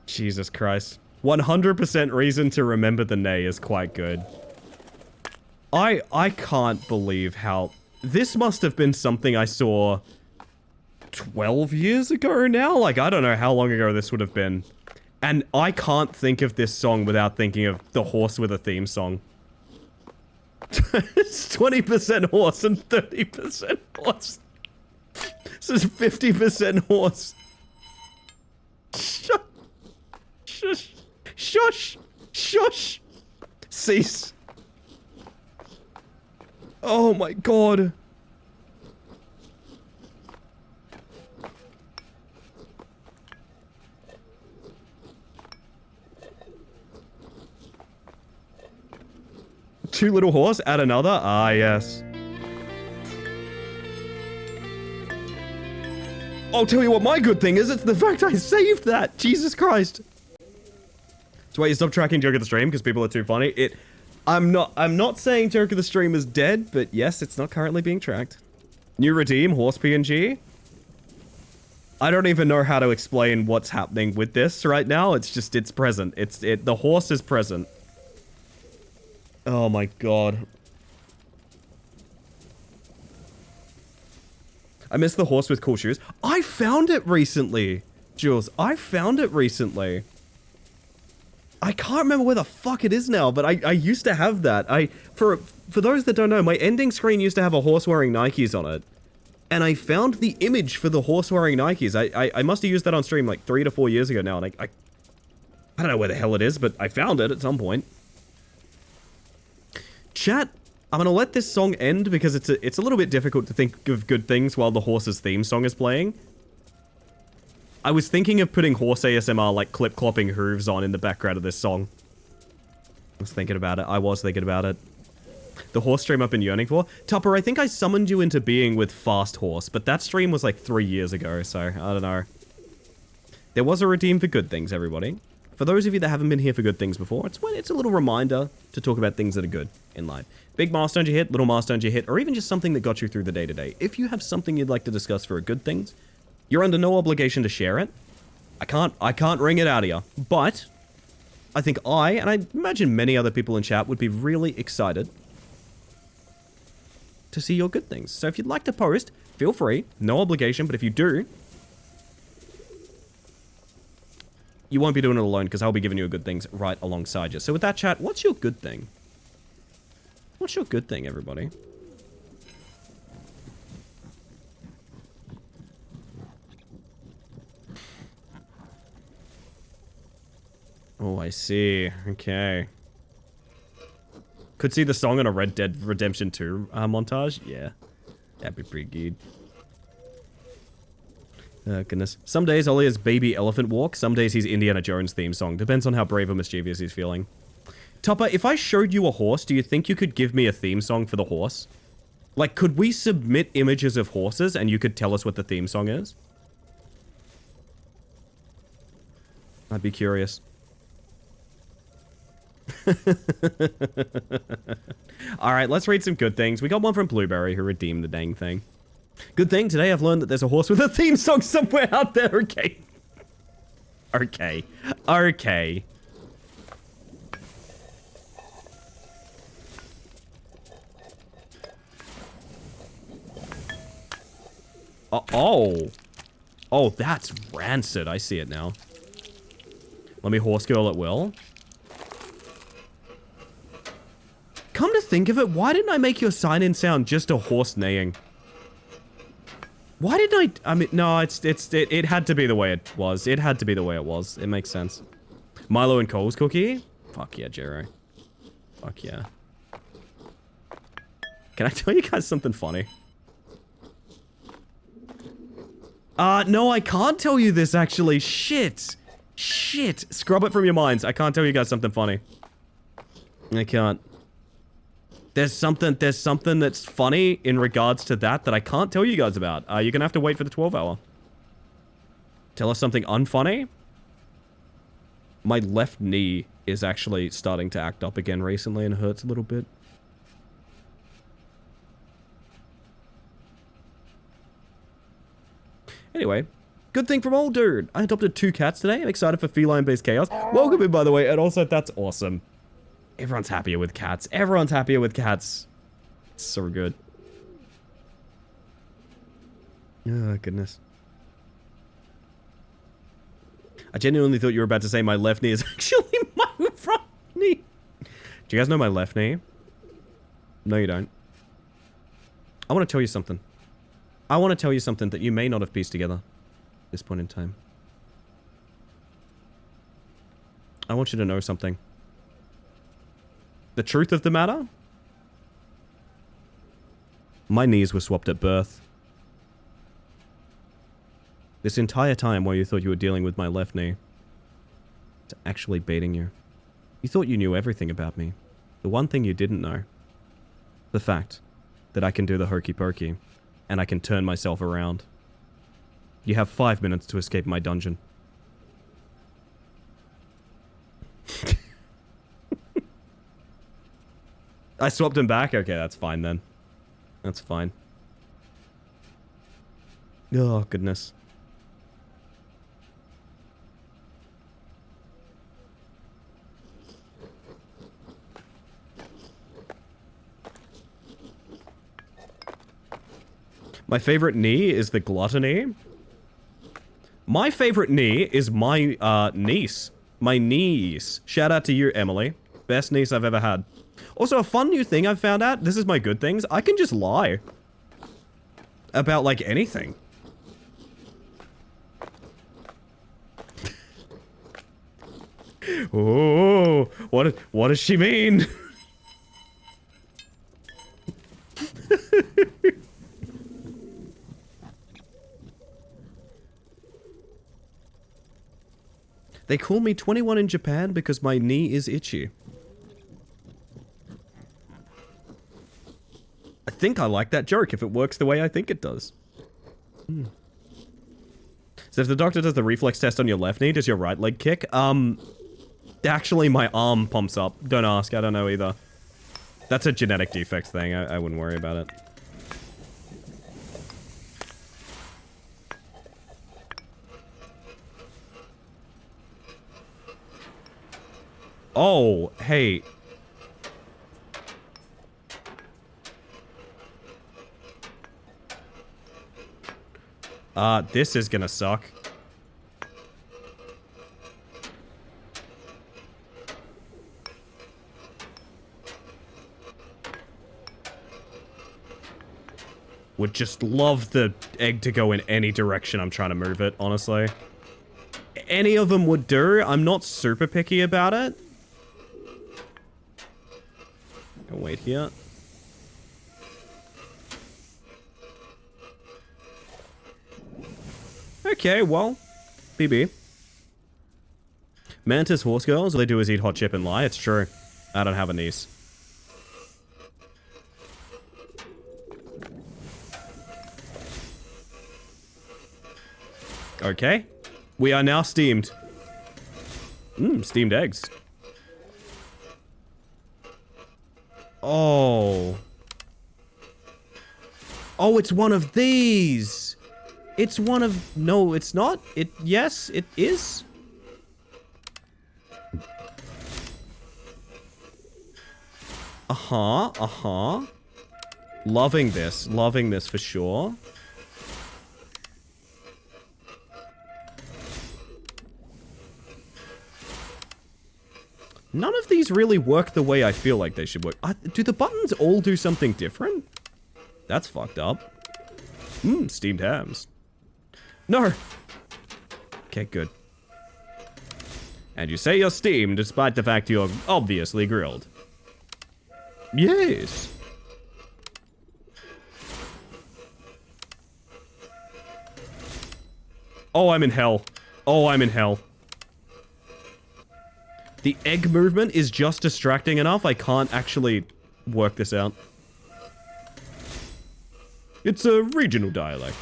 Jesus Christ. 100% reason to remember the neigh is quite good. I can't believe how... This must have been something I saw 12 years ago now? Like, I don't know how long ago this would have been. And I can't think of this song without thinking of the horse with a theme song. It's 20% horse and 30% horse. This is 50% horse. Shush. Shush. Shush. Shush. Cease. Oh my god. Two little horse, add another? Ah, yes. I'll tell you what my good thing is, it's the fact I saved that! Jesus Christ! So wait, you stop tracking Joke of the Stream because people are too funny? I'm not saying Joke of the Stream is dead, but yes, it's not currently being tracked. New redeem, horse PNG. I don't even know how to explain what's happening with this right now. It's just, it's present. The horse is present. Oh my god. I miss the horse with cool shoes. I found it recently, Jules. I found it recently. I can't remember where the fuck it is now, but I used to have that. For those that don't know, my ending screen used to have a horse wearing Nikes on it. And I found the image for the horse wearing Nikes. I must have used that on stream like 3 to 4 years ago now, and I don't know where the hell it is, but I found it at some point. Chat, I'm gonna let this song end because it's a little bit difficult to think of good things while the horse's theme song is playing. I was thinking of putting horse ASMR like clip-clopping hooves on in the background of this song. I was thinking about it. The horse stream I've been yearning for. Tupper, I think I summoned you into being with Fast Horse, but that stream was like 3 years ago, so I don't know. There was a redeem for good things, everybody. For those of you that haven't been here for good things before, it's a little reminder to talk about things that are good in life. Big milestones you hit, little milestones you hit, or even just something that got you through the day-to-day. If you have something you'd like to discuss for good things, you're under no obligation to share it. I can't wring it out of you, but I think and I imagine many other people in chat would be really excited to see your good things. So if you'd like to post, feel free, no obligation, but if you do, you won't be doing it alone because I'll be giving you good things right alongside you. So with that, chat, what's your good thing? What's your good thing, everybody? Oh, I see. Okay. Could see the song on a Red Dead Redemption 2 montage? Yeah. That'd be pretty good. Goodness. Some days Ollie has Baby Elephant Walk, some days he's Indiana Jones theme song. Depends on how brave or mischievous he's feeling. Tupper, if I showed you a horse, do you think you could give me a theme song for the horse? Like, could we submit images of horses and you could tell us what the theme song is? I'd be curious. Alright, let's read some good things. We got one from Blueberry who redeemed the dang thing. Good thing, today I've learned that there's a horse with a theme song somewhere out there, okay? Okay. Okay. Oh. Oh, that's rancid. I see it now. Let me horse girl at will. Come to think of it, why didn't I make your sign-in sound just a horse neighing? Why didn't I mean, no, it had to be the way it was. It had to be the way it was. It makes sense. Milo and Cole's cookie? Fuck yeah, Jero. Fuck yeah. Can I tell you guys something funny? No, I can't tell you this, actually. Shit. Shit. Scrub it from your minds. I can't tell you guys something funny. I can't. There's something that's funny in regards to that I can't tell you guys about. You're gonna have to wait for the 12-hour. Tell us something unfunny? My left knee is actually starting to act up again recently and hurts a little bit. Anyway, good thing from old dude. I adopted 2 cats today. I'm excited for feline-based chaos. Welcome in, by the way, and also that's awesome. Everyone's happier with cats. Everyone's happier with cats. It's so good. Oh, goodness. I genuinely thought you were about to say my left knee is actually my front knee. Do you guys know my left knee? No, you don't. I want to tell you something. I want to tell you something that you may not have pieced together at this point in time. I want you to know something. The truth of the matter? My knees were swapped at birth. This entire time while you thought you were dealing with my left knee, it's actually beating you. You thought you knew everything about me. The one thing you didn't know. The fact that I can do the hokey pokey. And I can turn myself around. You have 5 minutes to escape my dungeon. I swapped him back? Okay, that's fine then. That's fine. Oh, goodness. My favorite knee is the gluttony. My favorite knee is my niece. My niece. Shout out to you, Emily. Best niece I've ever had. Also, a fun new thing I've found out. This is my good things. I can just lie. About, like, anything. Oh, what does she mean? They call me 21 in Japan because my knee is itchy. I think I like that joke if it works the way I think it does. So if the doctor does the reflex test on your left knee, does your right leg kick? Actually my arm pumps up. Don't ask, I don't know either. That's a genetic defect thing, I wouldn't worry about it. Oh, hey. This is gonna suck. Would just love the egg to go in any direction I'm trying to move it, honestly. Any of them would do. I'm not super picky about it. I'll wait here. Okay, well, BB. Mantis horse girls, all they do is eat hot chip and lie. It's true. I don't have a niece. Okay. We are now steamed. Steamed eggs. Oh. Oh, it's one of these. It's one of... No, it's not. Yes, it is. Loving this for sure. None of these really work the way I feel like they should work. Do the buttons all do something different? That's fucked up. Steamed hams. No! Okay, good. And you say you're steamed despite the fact you're obviously grilled. Yes. Oh, I'm in hell. Oh, I'm in hell. The egg movement is just distracting enough. I can't actually work this out. It's a regional dialect.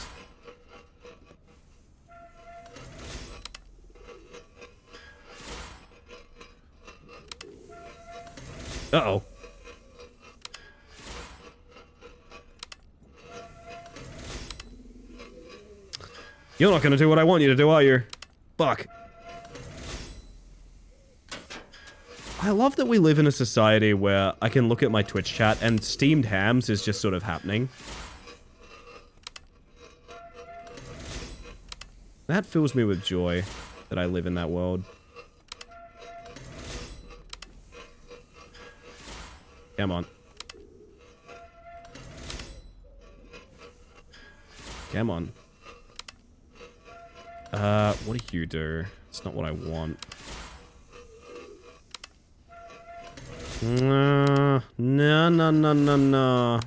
Uh-oh. You're not gonna do what I want you to do, are you? Fuck. I love that we live in a society where I can look at my Twitch chat and steamed hams is just sort of happening. That fills me with joy that I live in that world. Come on. Come on. What do you do? It's not what I want. No, no, no, no, no.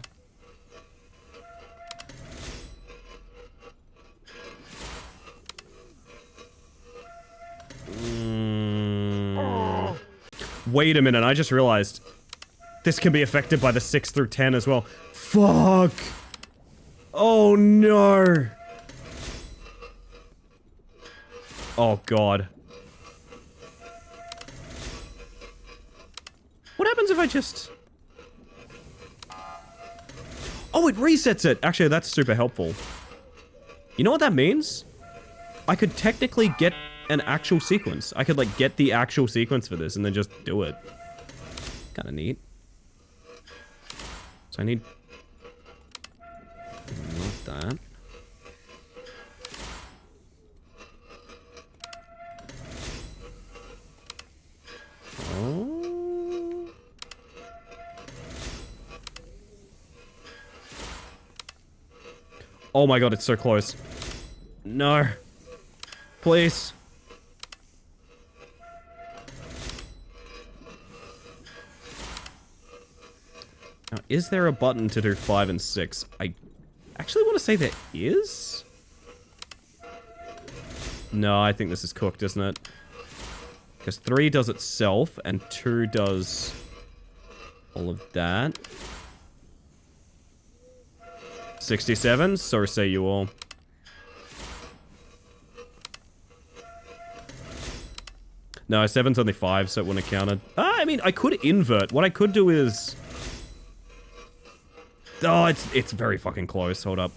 Wait a minute, I just realized this can be affected by the 6 through 10 as well. Fuck! Oh no! Oh god. What happens if I just... Oh, it resets it! Actually, that's super helpful. You know what that means? I could technically get an actual sequence. I could, like, get the actual sequence for this and then just do it. Kinda neat. So I need... Not that. Oh. Oh my god, it's so close. No. Please. Now, is there a button to do 5 and 6? I actually want to say there is? No, I think this is cooked, isn't it? Because 3 does itself, and 2 does all of that. 67, so say you all. No, 7's only 5, so it wouldn't have counted. I mean, I could invert. What I could do is... Oh, it's very fucking close. Hold up.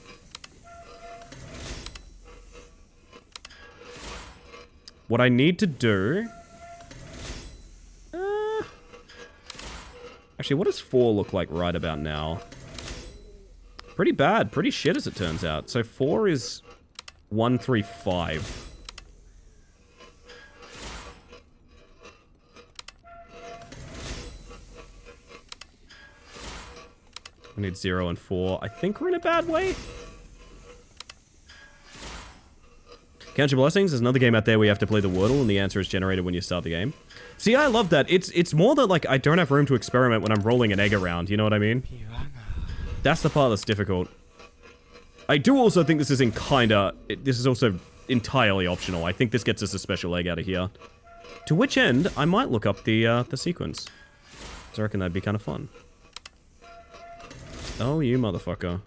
What I need to do... Actually, what does 4 look like right about now? Pretty bad. Pretty shit, as it turns out. So 4 is 135. We need 0 and 4. I think we're in a bad way. Count Your Blessings is another game out there where you have to play the Wordle and the answer is generated when you start the game. See, I love that. It's more that, like, I don't have room to experiment when I'm rolling an egg around, you know what I mean? That's the part that's difficult. I do also think this is this is also entirely optional. I think this gets us a special egg out of here. To which end, I might look up the sequence. Because I reckon that'd be kind of fun. Oh, you motherfucker.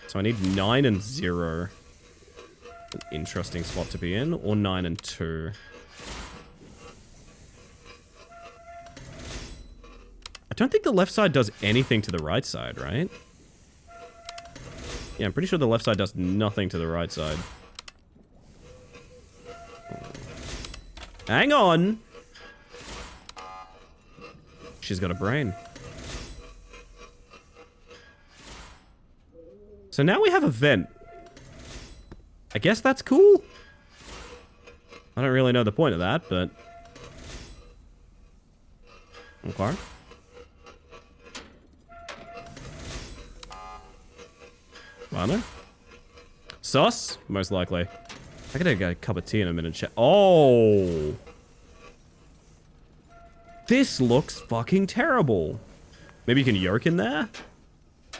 So I need 9 and 0. An interesting spot to be in. Or 9 and 2. I don't think the left side does anything to the right side, right? Yeah, I'm pretty sure the left side does nothing to the right side. Hang on! She's got a brain. So now we have a vent. I guess that's cool. I don't really know the point of that, but... Okay. Minor. Sus? Most likely. I gotta get a cup of tea in a minute. Oh! This looks fucking terrible. Maybe you can yoke in there?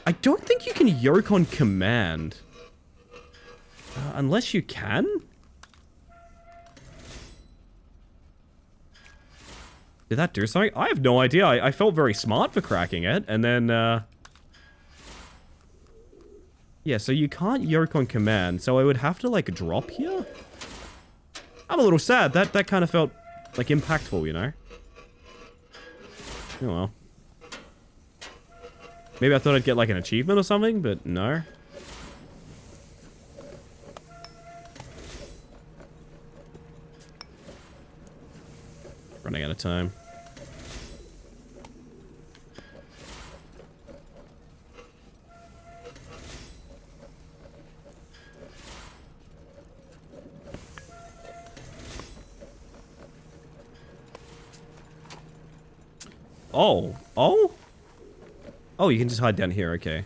I don't think you can yoke on command. Unless you can? Did that do something? I have no idea. I felt very smart for cracking it, and then, yeah, so you can't yoke on command, so I would have to, like, drop here? I'm a little sad. That kind of felt, like, impactful, you know? Oh, well. Maybe I thought I'd get, like, an achievement or something, but no. Running out of time. Oh. Oh? Oh, you can just hide down here, okay.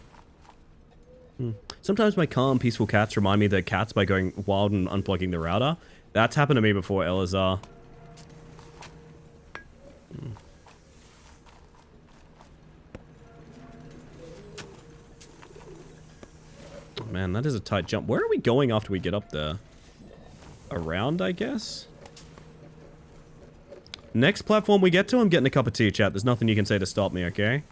Sometimes my calm, peaceful cats remind me they're cats by going wild and unplugging the router. That's happened to me before, Elazar. Oh, man, that is a tight jump. Where are we going after we get up there? Around, I guess? Next platform we get to, I'm getting a cup of tea, chat. There's nothing you can say to stop me, okay?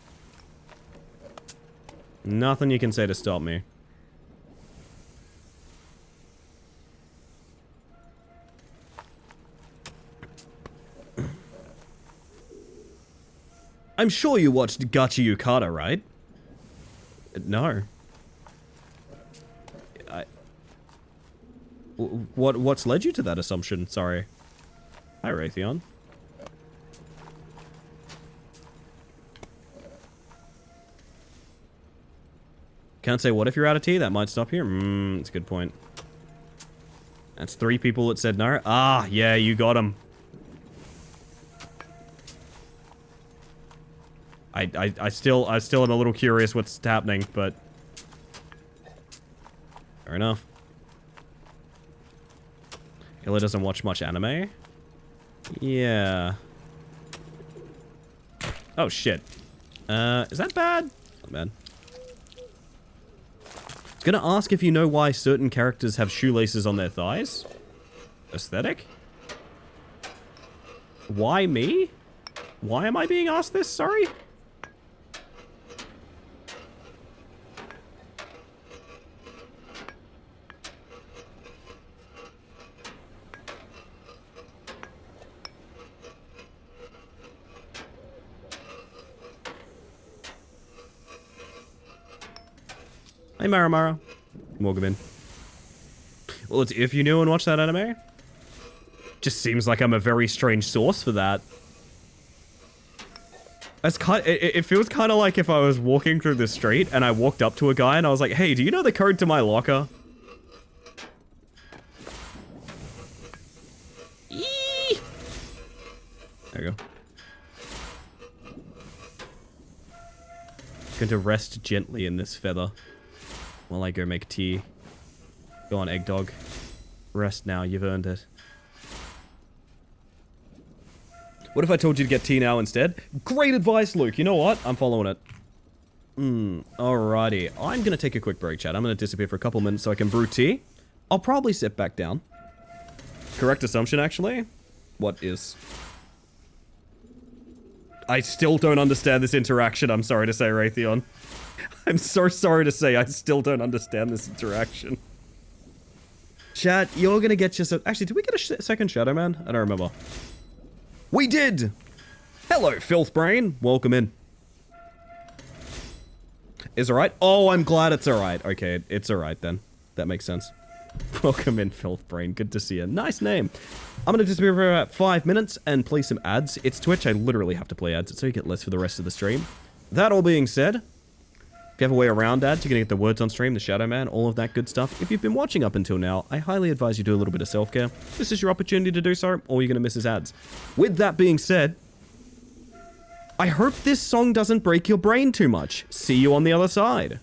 Nothing you can say to stop me. I'm sure you watched Gacha Yukata, right? No. What's led you to that assumption? Sorry. Hi, Raytheon. Can't say what if you're out of tea? That might stop here. That's a good point. That's 3 people that said no. Ah, yeah, you got him. I still am a little curious what's happening, but fair enough. Hilla doesn't watch much anime. Yeah. Oh shit. Is that bad? Not bad. I was gonna ask if you know why certain characters have shoelaces on their thighs. Aesthetic? Why me? Why am I being asked this? Sorry? Hey, Maramara. Welcome in. Well, it's if you knew and watched that anime. Just seems like I'm a very strange source for that. It feels kind of like if I was walking through the street and I walked up to a guy and I was like, hey, do you know the code to my locker? Eee! There you go. Going to rest gently in this feather. While I go make tea. Go on, Egg Dog. Rest now, you've earned it. What if I told you to get tea now instead? Great advice, Luke. You know what? I'm following it. Alrighty. I'm gonna take a quick break, chat. I'm gonna disappear for a couple minutes so I can brew tea. I'll probably sit back down. Correct assumption, actually? What is? I still don't understand this interaction, I'm sorry to say, Raytheon. I'm so sorry to say, I still don't understand this interaction. Chat, you're gonna get yourself... Actually, did we get a second Shadow Man? I don't remember. We did! Hello, Filthbrain. Welcome in. Is it alright? Oh, I'm glad it's alright. Okay, it's alright then. That makes sense. Welcome in, Filthbrain. Good to see you. Nice name. I'm gonna disappear for about 5 minutes and play some ads. It's Twitch. I literally have to play ads so you get less for the rest of the stream. That all being said... If you have a way around ads, you're going to get the words on stream, the Shadow Man, all of that good stuff. If you've been watching up until now, I highly advise you do a little bit of self-care. This is your opportunity to do so, or you're going to miss his ads. With that being said, I hope this song doesn't break your brain too much. See you on the other side.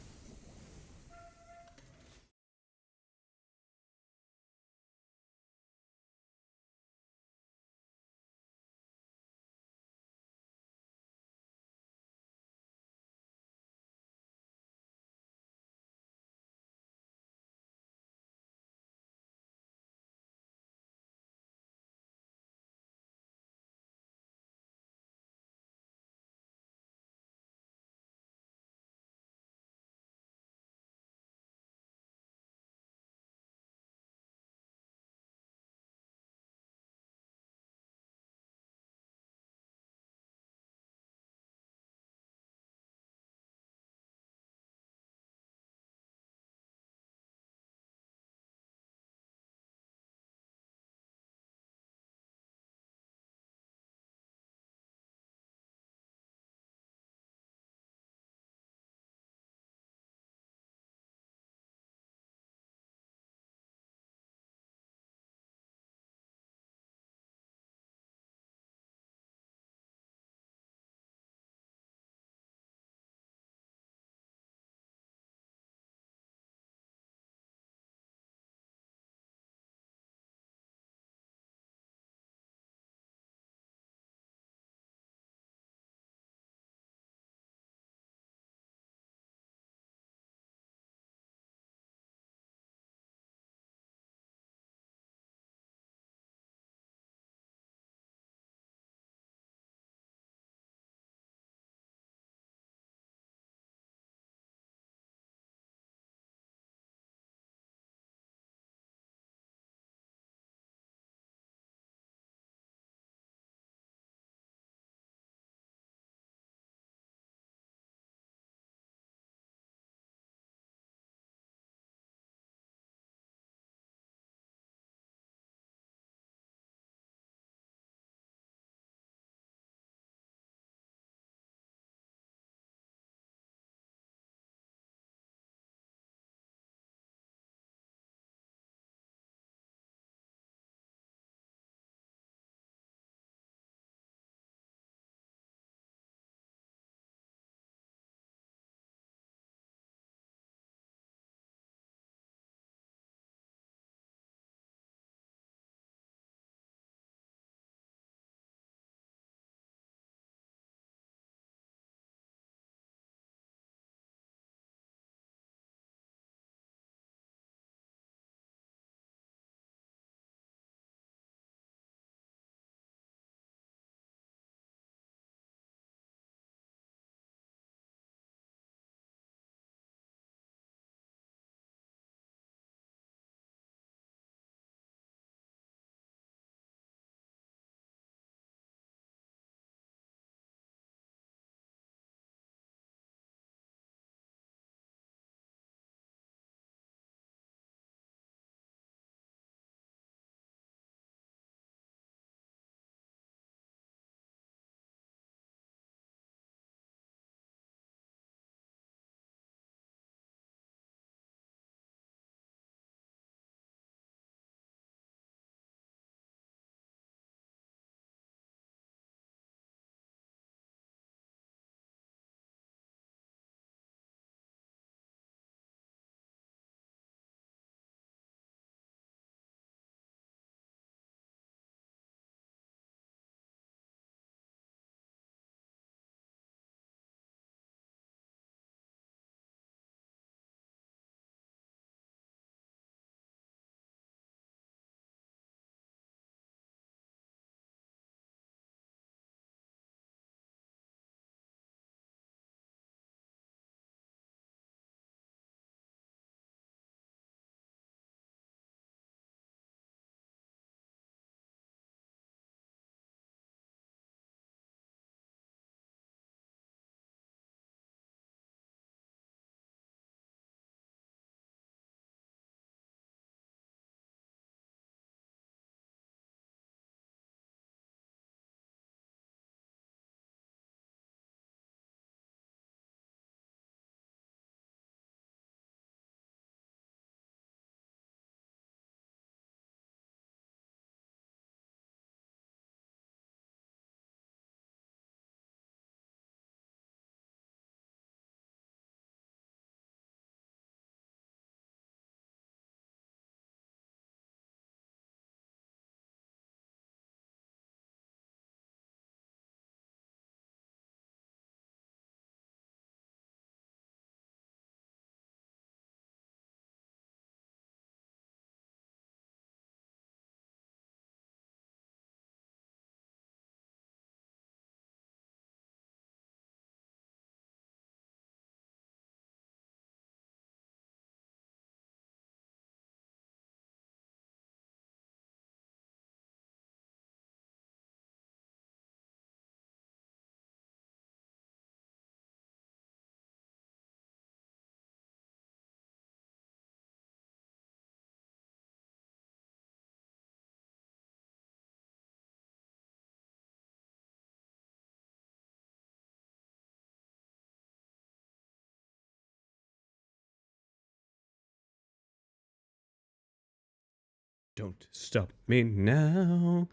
Don't stop me now.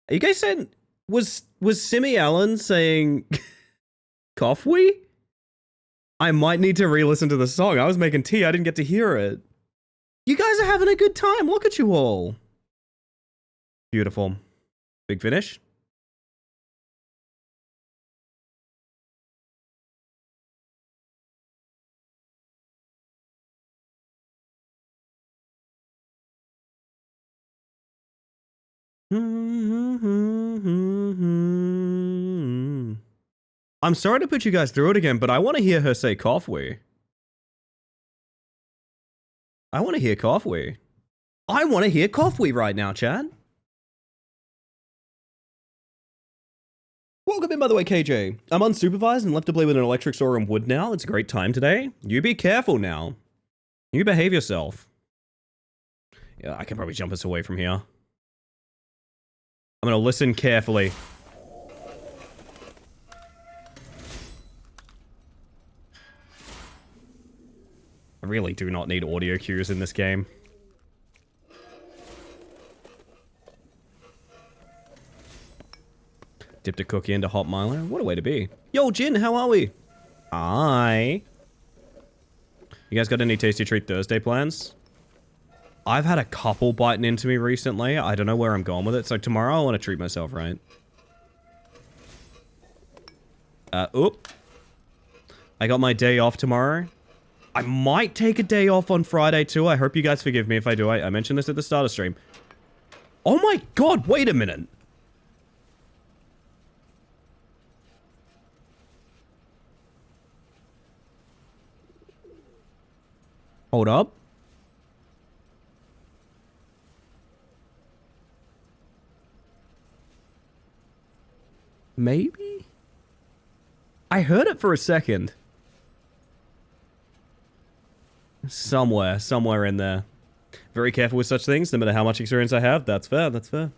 Are you guys saying, was Simi Allen saying coffee? I might need to re-listen to the song. I was making tea, I didn't get to hear it. You guys are having a good time, look at you all. Beautiful. Big finish. I'm sorry to put you guys through it again, but I want to hear her say coffee. I want to hear coffee. I want to hear coffee right now, Chad. Welcome in, by the way, KJ. I'm unsupervised and left to play with an electric saw and wood now. It's a great time today. You be careful now. You behave yourself. Yeah, I can probably jump us away from here. I'm gonna listen carefully. I really do not need audio cues in this game. Dipped a cookie into hot Milo. What a way to be. Yo, Jin, how are we? Hi. You guys got any Tasty Treat Thursday plans? I've had a couple biting into me recently. I don't know where I'm going with it. So tomorrow I want to treat myself, right? Oop. I got my day off tomorrow. I might take a day off on Friday too. I hope you guys forgive me if I do. I mentioned this at the start of stream. Oh my god, wait a minute. Hold up. Maybe? I heard it for a second. Somewhere in there. Very careful with such things, no matter how much experience I have. That's fair, that's fair.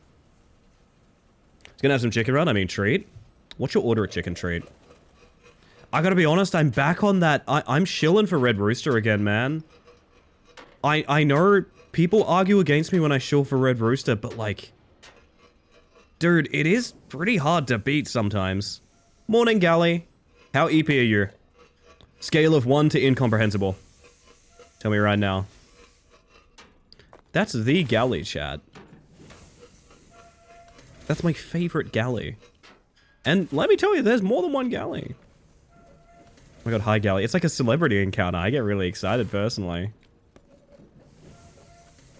It's gonna have some chicken run, I mean treat. What's your order at chicken treat? I gotta be honest, I'm back on that. I'm shilling for Red Rooster again, man. I know people argue against me when I shill for Red Rooster, but like... Dude, it is pretty hard to beat sometimes. Morning, Galley. How EP are you? Scale of 1 to incomprehensible. Tell me right now. That's the Galley, chat. That's my favorite Galley. And let me tell you, there's more than one Galley. Oh my god, hi Galley. It's like a celebrity encounter. I get really excited personally.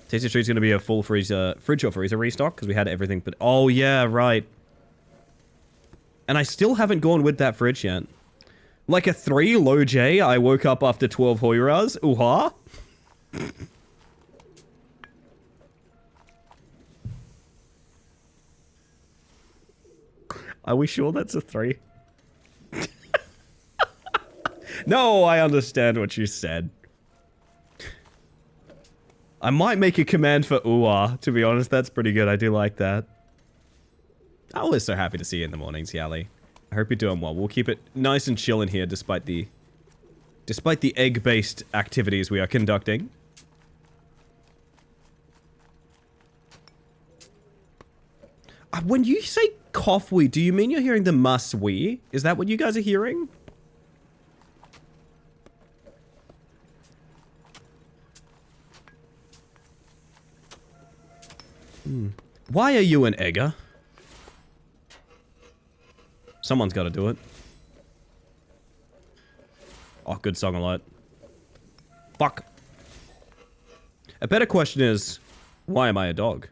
Tasty Treat's gonna be a full fridge or freezer restock because we had everything but... Oh yeah, right. And I still haven't gone with that fridge yet. Like a 3 low J, I woke up after 12 Hoyras. Ooh-ha. Are we sure that's a 3? No, I understand what you said. I might make a command for ooh-ah, to be honest. That's pretty good. I do like that. I'm always so happy to see you in the mornings, Yali. I hope you're doing well. We'll keep it nice and chill in here despite the egg-based activities we are conducting. When you say coffee, do you mean you're hearing the must-we? Is that what you guys are hearing? Why are you an egger? Someone's got to do it. Oh, good song alert. Fuck. A better question is, why am I a dog?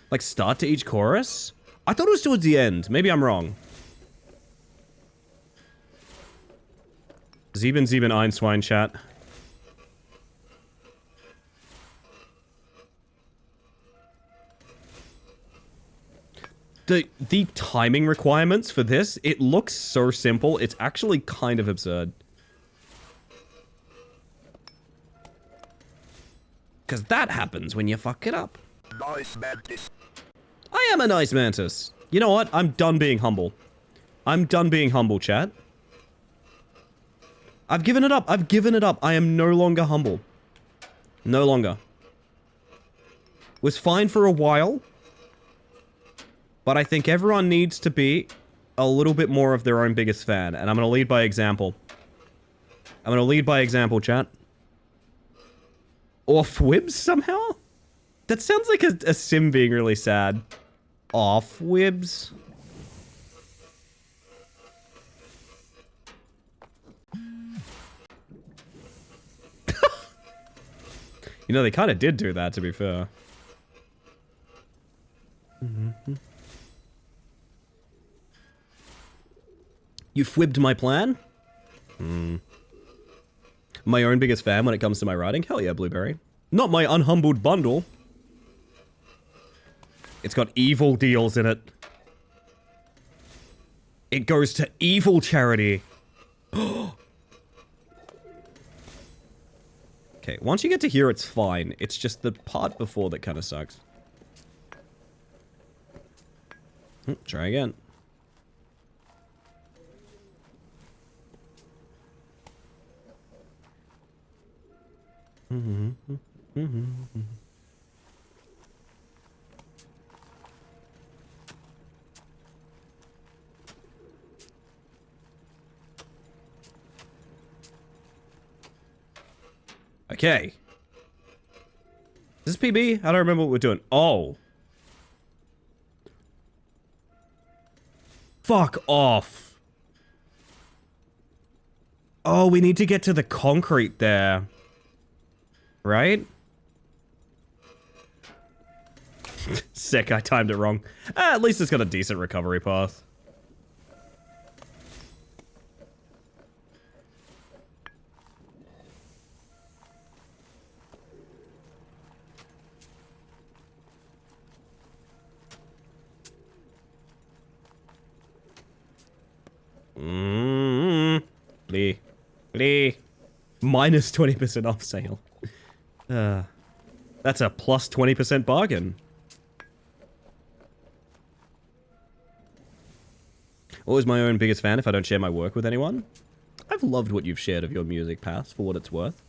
Like, start to each chorus? I thought it was towards the end. Maybe I'm wrong. Sieben ein Swine chat. The timing requirements for this, it looks so simple, it's actually kind of absurd. Because that happens when you fuck it up. Nice mantis. I am a nice mantis. You know what? I'm done being humble. I'm done being humble, chat. I've given it up. I've given it up. I am no longer humble. No longer. Was fine for a while. But I think everyone needs to be a little bit more of their own biggest fan. And I'm going to lead by example. I'm going to lead by example, chat. Or Fwibs somehow? That sounds like a sim being really sad. Aw, Fwibs. You know, they kind of did do that, to be fair. You fwibbed my plan? My own biggest fan when it comes to my writing? Hell yeah, Blueberry. Not my unhumbled bundle. It's got evil deals in it. It goes to evil charity. Okay, once you get to here, it's fine. It's just the part before that kind of sucks. Try again. Okay. Is this PB? I don't remember what we're doing. Oh. Fuck off. Oh, we need to get to the concrete there. Right? Sick, I timed it wrong. At least it's got a decent recovery path. Lee. Minus 20% off sale. That's a plus 20% bargain. Always my own biggest fan if I don't share my work with anyone. I've loved what you've shared of your music past for what it's worth.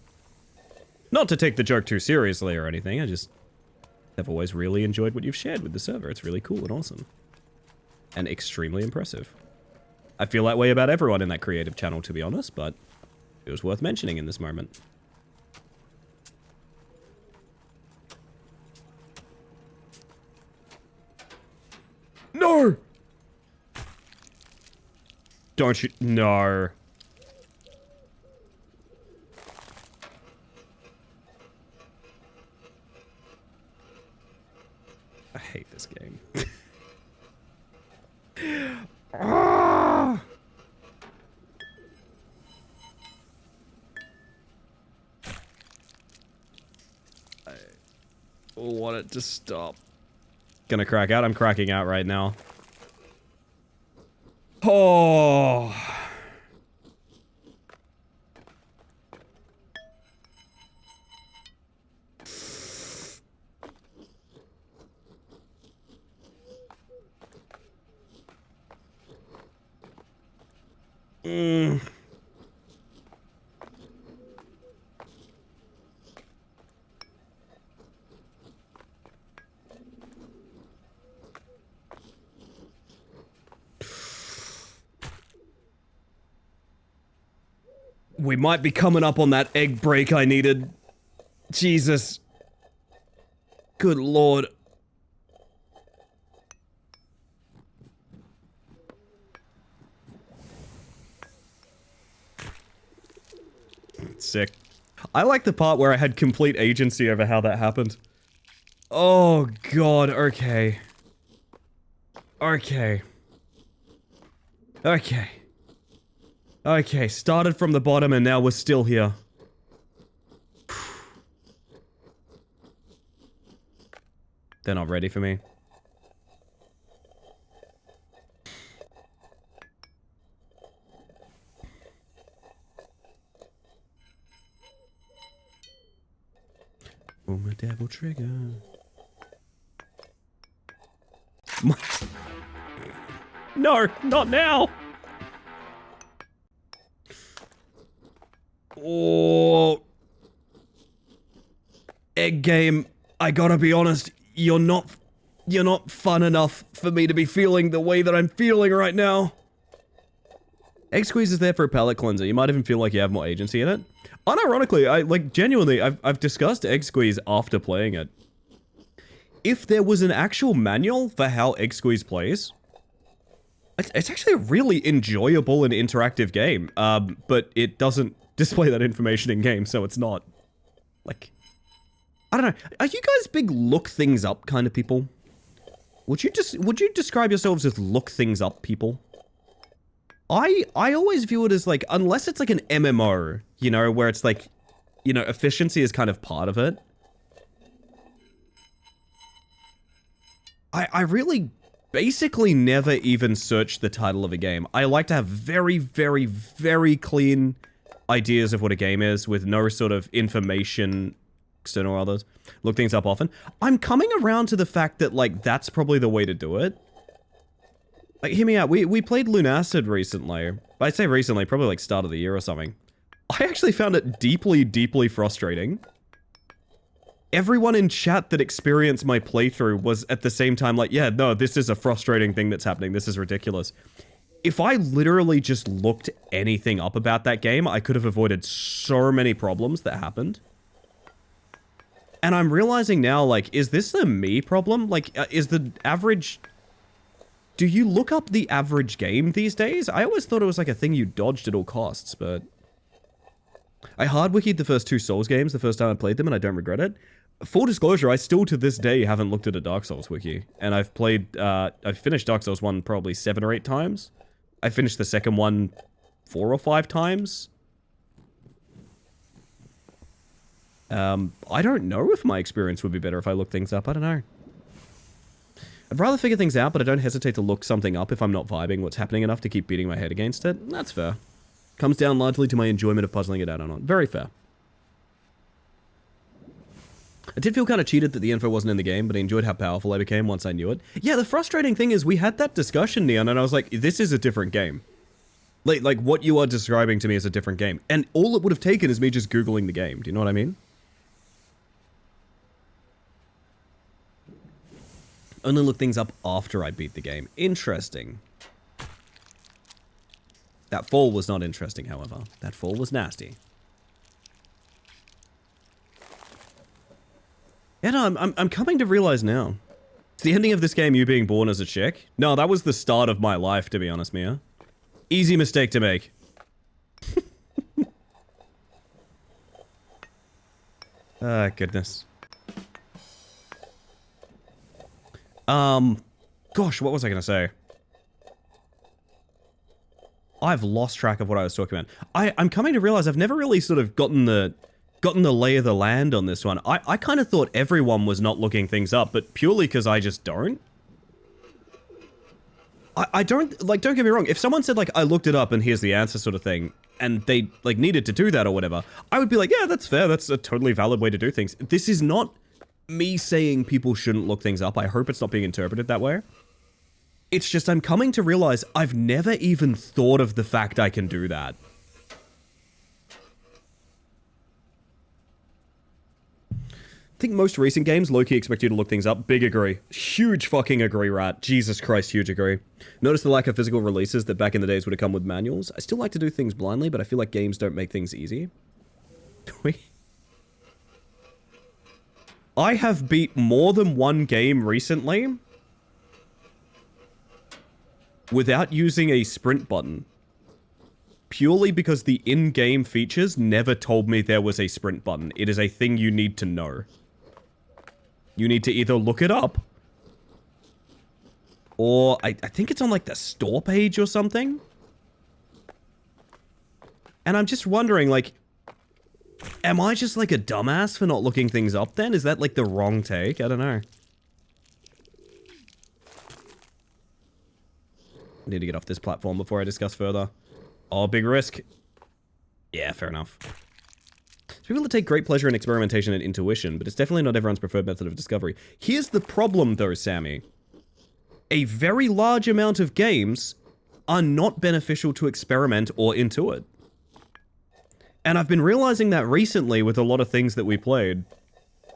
Not to take the joke too seriously or anything, I just have always really enjoyed what you've shared with the server. It's really cool and awesome. And extremely impressive. I feel that way about everyone in that creative channel, to be honest, but it was worth mentioning in this moment. No! Don't you? No. I hate this game. Ah! I want it to stop. Gonna crack out? I'm cracking out right now. Oh. We might be coming up on that egg break I needed. Jesus. Good lord. Sick. I like the part where I had complete agency over how that happened. Oh god, okay. Okay. Okay. Okay, started from the bottom and now we're still here. They're not ready for me. Oh, my devil trigger. No, not now! Oh. Egg game, I gotta be honest, you're not fun enough for me to be feeling the way that I'm feeling right now. Egg squeeze is there for a palate cleanser. You might even feel like you have more agency in it. Unironically, genuinely, I've discussed Egg Squeeze after playing it. If there was an actual manual for how Egg Squeeze plays, it's actually a really enjoyable and interactive game. But it doesn't display that information in game, so it's not, like, I don't know. Are you guys big look things up kind of people? Would you describe yourselves as look things up people? I always view it as, like, unless it's like an MMO, you know, where it's like, you know, efficiency is kind of part of it. I really basically never even search the title of a game. I like to have very, very, very clean ideas of what a game is with no sort of information, external or others. Look things up often. I'm coming around to the fact that, like, that's probably the way to do it. Like, hear me out. We played Lunacid recently. I'd say recently, probably like start of the year or something. I actually found it deeply, deeply frustrating. Everyone in chat that experienced my playthrough was at the same time like, yeah, no, this is a frustrating thing that's happening. This is ridiculous. If I literally just looked anything up about that game, I could have avoided so many problems that happened. And I'm realizing now, like, is this a me problem? Like, is the average... Do you look up the average game these days? I always thought it was like a thing you dodged at all costs, but... I hard-wikied the first two Souls games the first time I played them, and I don't regret it. Full disclosure, I still to this day haven't looked at a Dark Souls wiki. And I've played, I've finished Dark Souls 1 probably 7 or 8 times. I finished the second one 4 or 5 times. I don't know if my experience would be better if I looked things up, I don't know. I'd rather figure things out, but I don't hesitate to look something up if I'm not vibing what's happening enough to keep beating my head against it. That's fair. Comes down largely to my enjoyment of puzzling it out or not. Very fair. I did feel kind of cheated that the info wasn't in the game, but I enjoyed how powerful I became once I knew it. Yeah, the frustrating thing is we had that discussion, Neon, and I was like, this is a different game. Like what you are describing to me is a different game. And all it would have taken is me just Googling the game. Do you know what I mean? Only look things up after I beat the game. Interesting. That fall was not interesting, however. That fall was nasty. Yeah, no, I'm coming to realize now. It's the ending of this game, you being born as a chick. No, that was the start of my life, to be honest, Mia. Easy mistake to make. Ah, goodness. Gosh, what was I gonna say? I've lost track of what I was talking about. I'm coming to realize I've never really sort of gotten the lay of the land on this one. I kind of thought everyone was not looking things up, but purely because I just don't. I don't, like, don't get me wrong. If someone said, like, I looked it up and here's the answer sort of thing, and they, like, needed to do that or whatever, I would be like, yeah, that's fair. That's a totally valid way to do things. This is not me saying people shouldn't look things up. I hope it's not being interpreted that way. It's just I'm coming to realize I've never even thought of the fact I can do that. I think most recent games low-key expect you to look things up. Big agree. Huge fucking agree, Rat. Jesus Christ, huge agree. Notice the lack of physical releases that back in the days would have come with manuals. I still like to do things blindly, but I feel like games don't make things easy. I have beat more than one game recently without using a sprint button. Purely because the in-game features never told me there was a sprint button. It is a thing you need to know. You need to either look it up, or I think it's on like the store page or something. And I'm just wondering, like, am I just like a dumbass for not looking things up then? Is that like the wrong take? I don't know. I need to get off this platform before I discuss further. Oh, big risk. Yeah, fair enough. People that take great pleasure in experimentation and intuition, but it's definitely not everyone's preferred method of discovery. Here's the problem though, Sammy. A very large amount of games are not beneficial to experiment or intuit. And I've been realizing that recently with a lot of things that we played.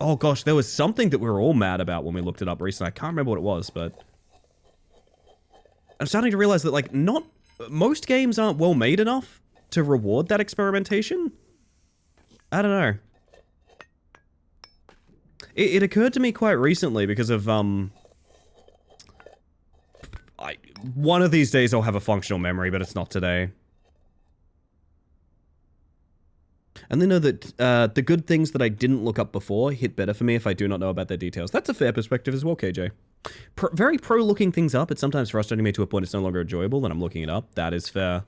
Oh gosh, there was something that we were all mad about when we looked it up recently. I can't remember what it was, but I'm starting to realize that, like, not most games aren't well made enough to reward that experimentation. I don't know. It occurred to me quite recently because of, one of these days I'll have a functional memory, but it's not today. And they know that the good things that I didn't look up before hit better for me if I do not know about their details. That's a fair perspective as well, KJ. Very pro looking things up. It's sometimes frustrating me to a point it's no longer enjoyable and I'm looking it up. That is fair.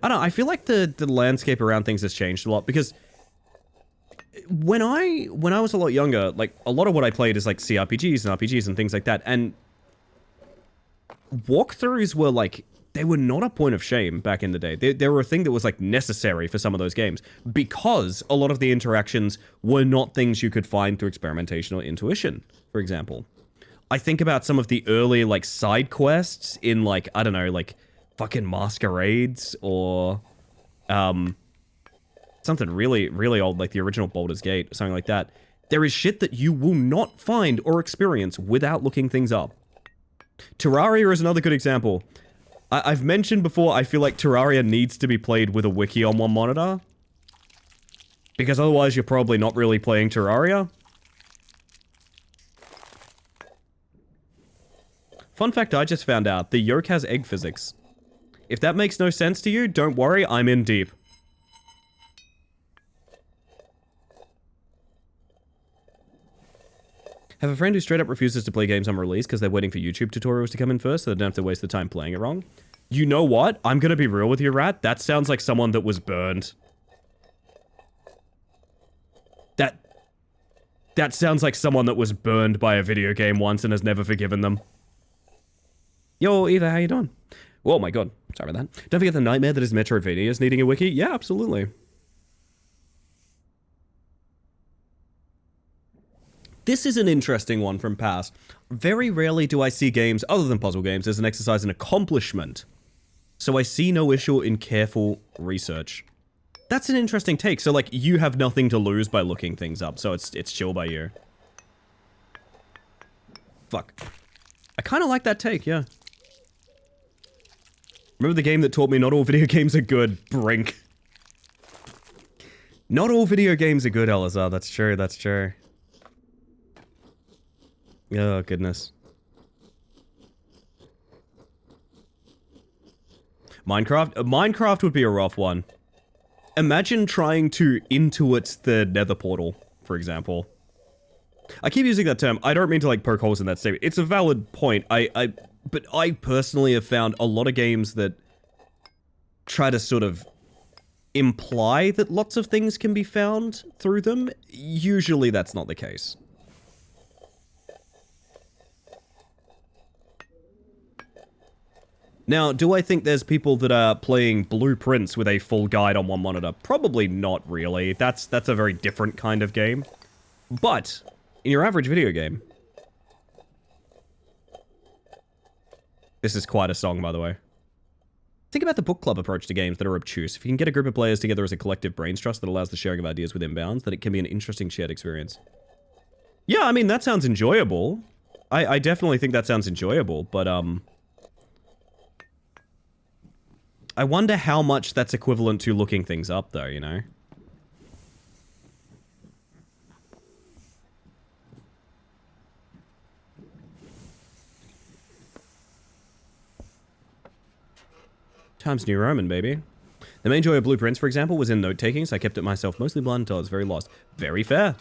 I don't know, I feel like the landscape around things has changed a lot because when I was a lot younger, like, a lot of what I played is like CRPGs and RPGs and things like that, and walkthroughs were like, they were not a point of shame back in the day. They were a thing that was like necessary for some of those games because a lot of the interactions were not things you could find through experimentation or intuition, for example. I think about some of the early like side quests in like, I don't know, like fucking Masquerades or something really, really old, like the original Baldur's Gate, or something like that. There is shit that you will not find or experience without looking things up. Terraria is another good example. I've mentioned before, I feel like Terraria needs to be played with a wiki on one monitor. Because otherwise you're probably not really playing Terraria. Fun fact I just found out, the yolk has egg physics. If that makes no sense to you, don't worry, I'm in deep. Have a friend who straight up refuses to play games on release because they're waiting for YouTube tutorials to come in first so they don't have to waste the time playing it wrong. You know what? I'm gonna be real with you, Rat. That sounds like someone that was burned. That sounds like someone that was burned by a video game once and has never forgiven them. Yo, Eva, how you doing? Oh my god. Sorry about that. Don't forget the nightmare that is Metroidvania is needing a wiki. Yeah, absolutely. This is an interesting one from past. Very rarely do I see games, other than puzzle games, as an exercise in accomplishment. So I see no issue in careful research. That's an interesting take. So, like, you have nothing to lose by looking things up, so it's chill by you. Fuck. I kind of like that take, yeah. Remember the game that taught me not all video games are good? Brink. Not all video games are good, Elazar. That's true, that's true. Oh, goodness. Minecraft would be a rough one. Imagine trying to intuit the nether portal, for example. I keep using that term. I don't mean to, like, poke holes in that statement. It's a valid point. But I personally have found a lot of games that try to sort of imply that lots of things can be found through them. Usually that's not the case. Now, do I think there's people that are playing blueprints with a full guide on one monitor? Probably not really. That's a very different kind of game. But, in your average video game... This is quite a song, by the way. Think about the book club approach to games that are obtuse. If you can get a group of players together as a collective brains trust that allows the sharing of ideas within bounds, then it can be an interesting shared experience. Yeah, I mean, that sounds enjoyable. I definitely think that sounds enjoyable, but, I wonder how much that's equivalent to looking things up, though, you know? Times New Roman, baby. The main joy of blueprints, for example, was in note-taking, so I kept it myself mostly blind until I was very lost. Very fair.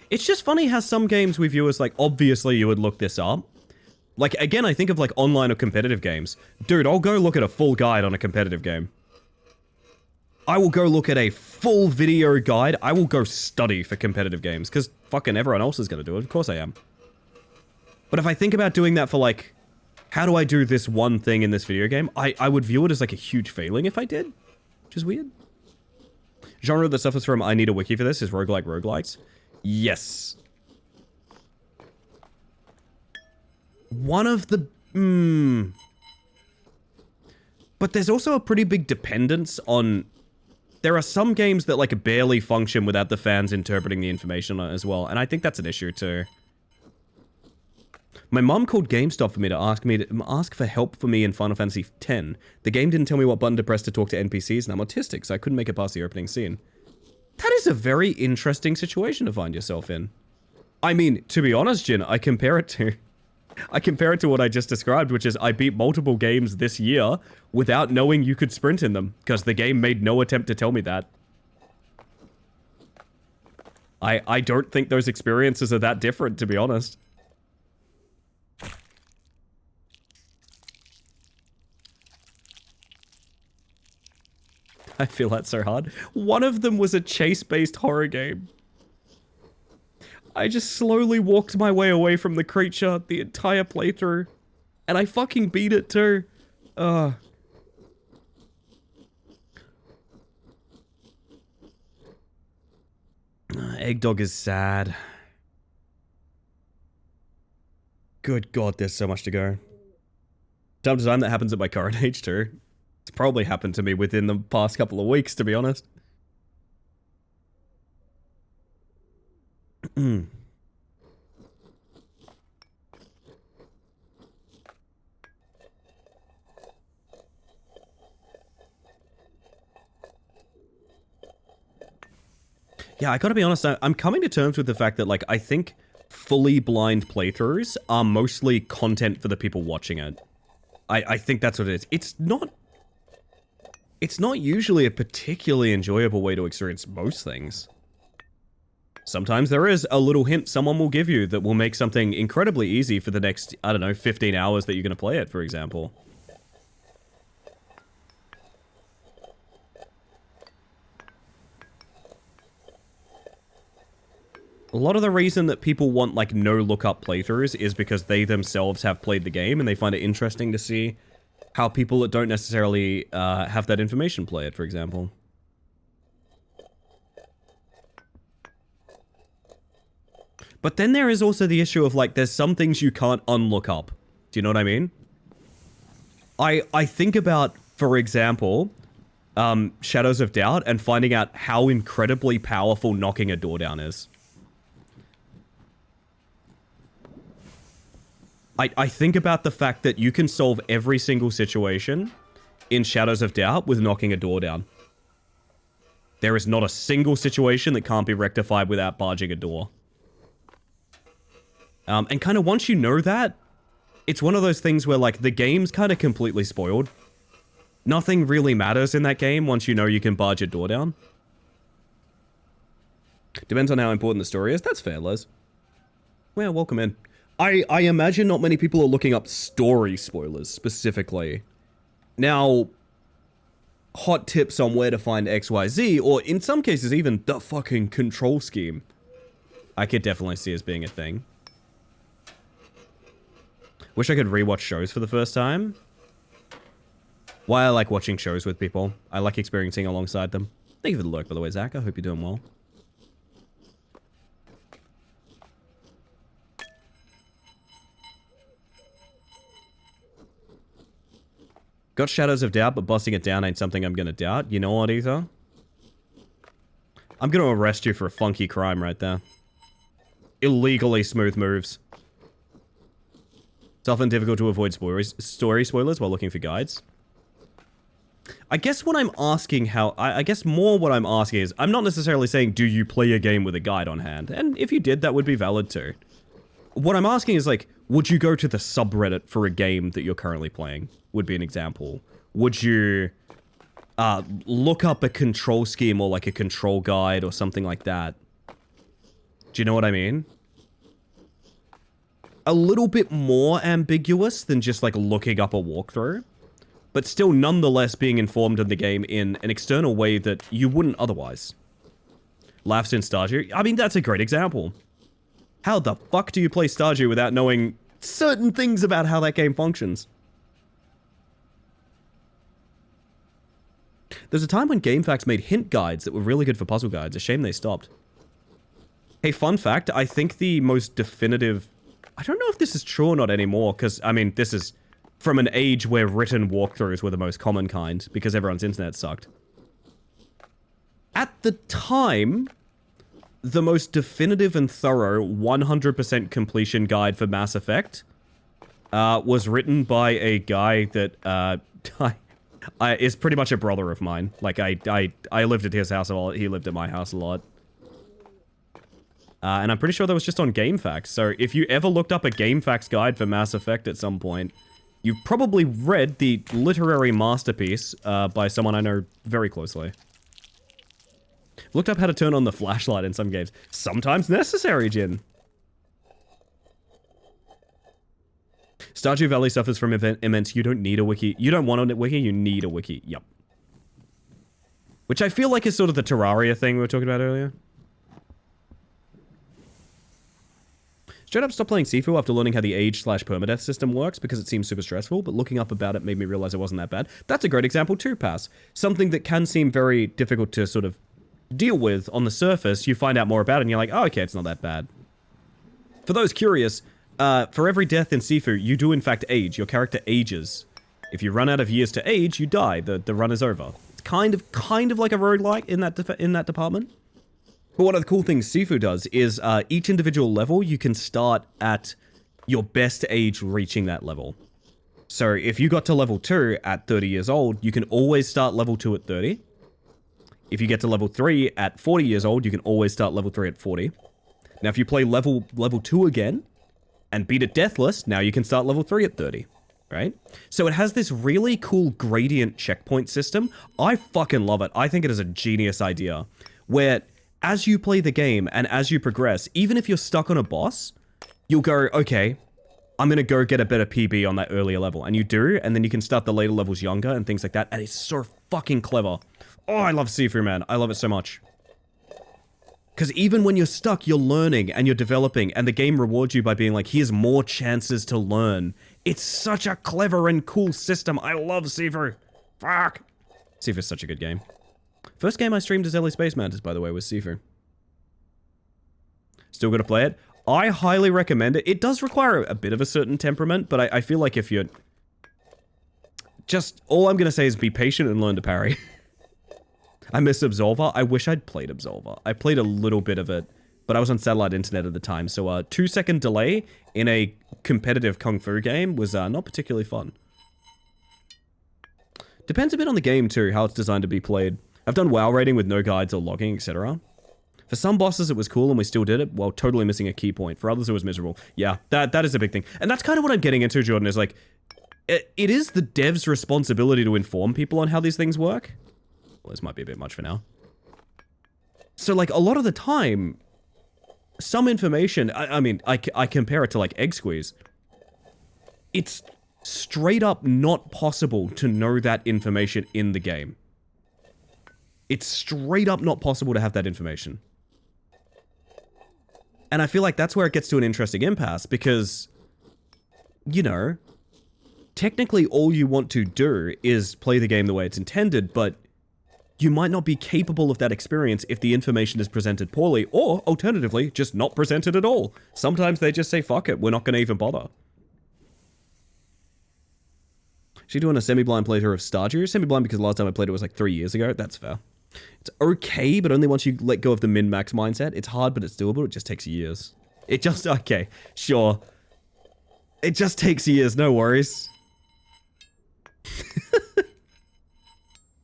It's just funny how some games we view as, like, obviously you would look this up. Like, again, I think of, like, online or competitive games. Dude, I'll go look at a full guide on a competitive game. I will go look at a full video guide. I will go study for competitive games, because fucking everyone else is going to do it. Of course I am. But if I think about doing that for, like, how do I do this one thing in this video game? I would view it as, like, a huge failing if I did. Which is weird. Genre that suffers from I need a wiki for this is roguelike roguelikes. Yes. One of the... But there's also a pretty big dependence on... There are some games that like barely function without the fans interpreting the information on it as well, and I think that's an issue too. My mom called GameStop for me to ask for help for me in Final Fantasy X. The game didn't tell me what button to press to talk to NPCs, and I'm autistic, so I couldn't make it past the opening scene. That is a very interesting situation to find yourself in. I mean, to be honest, Jin, I compare it to what I just described, which is I beat multiple games this year without knowing you could sprint in them, because the game made no attempt to tell me that. I don't think those experiences are that different, to be honest. I feel that so hard. One of them was a chase-based horror game. I just slowly walked my way away from the creature the entire playthrough. And I fucking beat it too. Eggdog is sad. Good God, there's so much to go. Time to time that happens at my current age too. It's probably happened to me within the past couple of weeks, to be honest. Yeah, I gotta be honest, I'm coming to terms with the fact that, like, I think fully blind playthroughs are mostly content for the people watching it. I think that's what it is. It's not usually a particularly enjoyable way to experience most things. Sometimes there is a little hint someone will give you that will make something incredibly easy for the next, I don't know, 15 hours that you're going to play it, for example. A lot of the reason that people want, like, no-lookup playthroughs is because they themselves have played the game and they find it interesting to see how people that don't necessarily have that information play it, for example. But then there is also the issue of, like, there's some things you can't unlook up. Do you know what I mean? I think about, for example, Shadows of Doubt and finding out how incredibly powerful knocking a door down is. I think about the fact that you can solve every single situation in Shadows of Doubt with knocking a door down. There is not a single situation that can't be rectified without barging a door. And kind of once you know that, it's one of those things where, like, the game's kind of completely spoiled. Nothing really matters in that game once you know you can barge a door down. Depends on how important the story is. That's fair, Les. Well, welcome in. I imagine not many people are looking up story spoilers, specifically. Now, hot tips on where to find XYZ, or in some cases even the fucking control scheme, I could definitely see as being a thing. Wish I could rewatch shows for the first time. Why I like watching shows with people. I like experiencing alongside them. Thank you for the lurk, by the way, Zach. I hope you're doing well. Got Shadows of Doubt, but busting it down ain't something I'm gonna doubt. You know what, Ether? I'm gonna arrest you for a funky crime right there. Illegally smooth moves. It's often difficult to avoid story spoilers while looking for guides. I guess what I'm asking I guess more what I'm asking is, I'm not necessarily saying, do you play a game with a guide on hand? And if you did, that would be valid too. What I'm asking is, like, would you go to the subreddit for a game that you're currently playing? Would be an example. Would you look up a control scheme or like a control guide or something like that? Do you know what I mean? A little bit more ambiguous than just like looking up a walkthrough, but still nonetheless being informed of the game in an external way that you wouldn't otherwise. Laughs in Stardew. I mean, that's a great example. How the fuck do you play Stardew without knowing certain things about how that game functions? There's a time when GameFAQs made hint guides that were really good for puzzle guides. A shame they stopped. Hey, fun fact, I think the most definitive... I don't know if this is true or not anymore, because, I mean, this is from an age where written walkthroughs were the most common kind because everyone's internet sucked. At the time, the most definitive and thorough 100% completion guide for Mass Effect was written by a guy that is pretty much a brother of mine. Like, I lived at his house a lot. He lived at my house a lot. And I'm pretty sure that was just on GameFAQs. So if you ever looked up a GameFAQs guide for Mass Effect at some point, you've probably read the literary masterpiece by someone I know very closely. Looked up how to turn on the flashlight in some games. Sometimes necessary, Jin. Stardew Valley suffers from immense, you don't need a wiki. You don't want a wiki, you need a wiki. Yep. Which I feel like is sort of the Terraria thing we were talking about earlier. Straight up stopped playing Sifu after learning how the age/permadeath system works because it seems super stressful, but looking up about it made me realize it wasn't that bad. That's a great example too, Pass. Something that can seem very difficult to sort of deal with on the surface, you find out more about it and you're like, oh, okay, it's not that bad. For those curious, for every death in Sifu, you do in fact age. Your character ages. If you run out of years to age, you die. The run is over. It's kind of like a roguelike in that department. But one of the cool things Sifu does is each individual level, you can start at your best age reaching that level. So if you got to level 2 at 30 years old, you can always start level 2 at 30. If you get to level 3 at 40 years old, you can always start level 3 at 40. Now if you play level 2 again and beat it deathless, now you can start level 3 at 30. Right? So it has this really cool gradient checkpoint system. I fucking love it. I think it is a genius idea. Where as you play the game and as you progress, even if you're stuck on a boss, you'll go, okay, I'm gonna go get a better PB on that earlier level. And you do, and then you can start the later levels younger and things like that. And it's so fucking clever. Oh, I love Sifu, man. I love it so much. Because even when you're stuck, you're learning and you're developing, and the game rewards you by being like, here's more chances to learn. It's such a clever and cool system. I love Sifu. Fuck. Sifu's such a good game. First game I streamed as Ellie Space Mantis, by the way, was Sifu. Still gonna play it. I highly recommend it. It does require a bit of a certain temperament, but I feel like if you're... Just, all I'm gonna say is be patient and learn to parry. I miss Absolver. I wish I'd played Absolver. I played a little bit of it, but I was on satellite internet at the time, so a 2-second delay in a competitive Kung Fu game was not particularly fun. Depends a bit on the game too, how it's designed to be played. I've done WoW raiding with no guides or logging, etc. For some bosses it was cool and we still did it, while totally missing a key point. For others it was miserable. Yeah, that is a big thing. And that's kind of what I'm getting into, Jordan, is like, it is the dev's responsibility to inform people on how these things work. Well, this might be a bit much for now. So, like, a lot of the time, some information, I mean, I compare it to, like, Egg Squeeze. It's straight up not possible to know that information in the game. It's straight up not possible to have that information. And I feel like that's where it gets to an interesting impasse, because, you know, technically all you want to do is play the game the way it's intended, but you might not be capable of that experience if the information is presented poorly, or, alternatively, just not presented at all. Sometimes they just say, fuck it, we're not going to even bother. She doing a semi-blind playthrough of Stardew? Semi-blind because the last time I played it was like 3 years ago. That's fair. It's okay, but only once you let go of the min-max mindset. It's hard, but it's doable. It just takes years. It just... Okay, sure. It just takes years, no worries.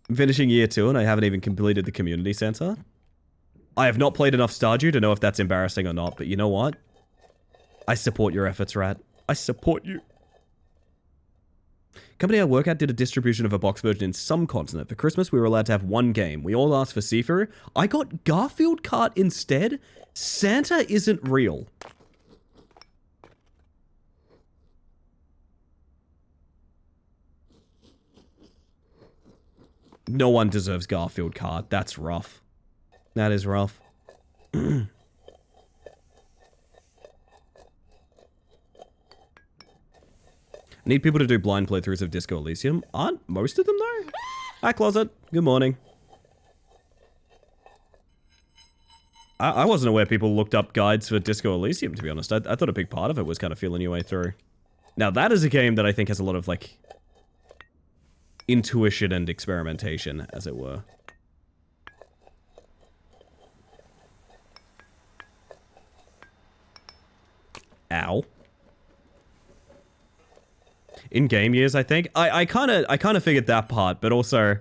I'm finishing year 2 and I haven't even completed the community center. I have not played enough Stardew to know if that's embarrassing or not, but you know what? I support your efforts, Rat. I support you. Company I work at did a distribution of a box version in some continent. For Christmas, we were allowed to have one game. We all asked for Sifu. I got Garfield Kart instead. Santa isn't real. No one deserves Garfield Kart. That's rough. That is rough. I need people to do blind playthroughs of Disco Elysium. Aren't most of them though? Hi, Closet. Good morning. I wasn't aware people looked up guides for Disco Elysium, to be honest. I thought a big part of it was kind of feeling your way through. Now that is a game that I think has a lot of, like, intuition and experimentation, as it were. Ow. In game years, I think. I kind of figured that part, but also,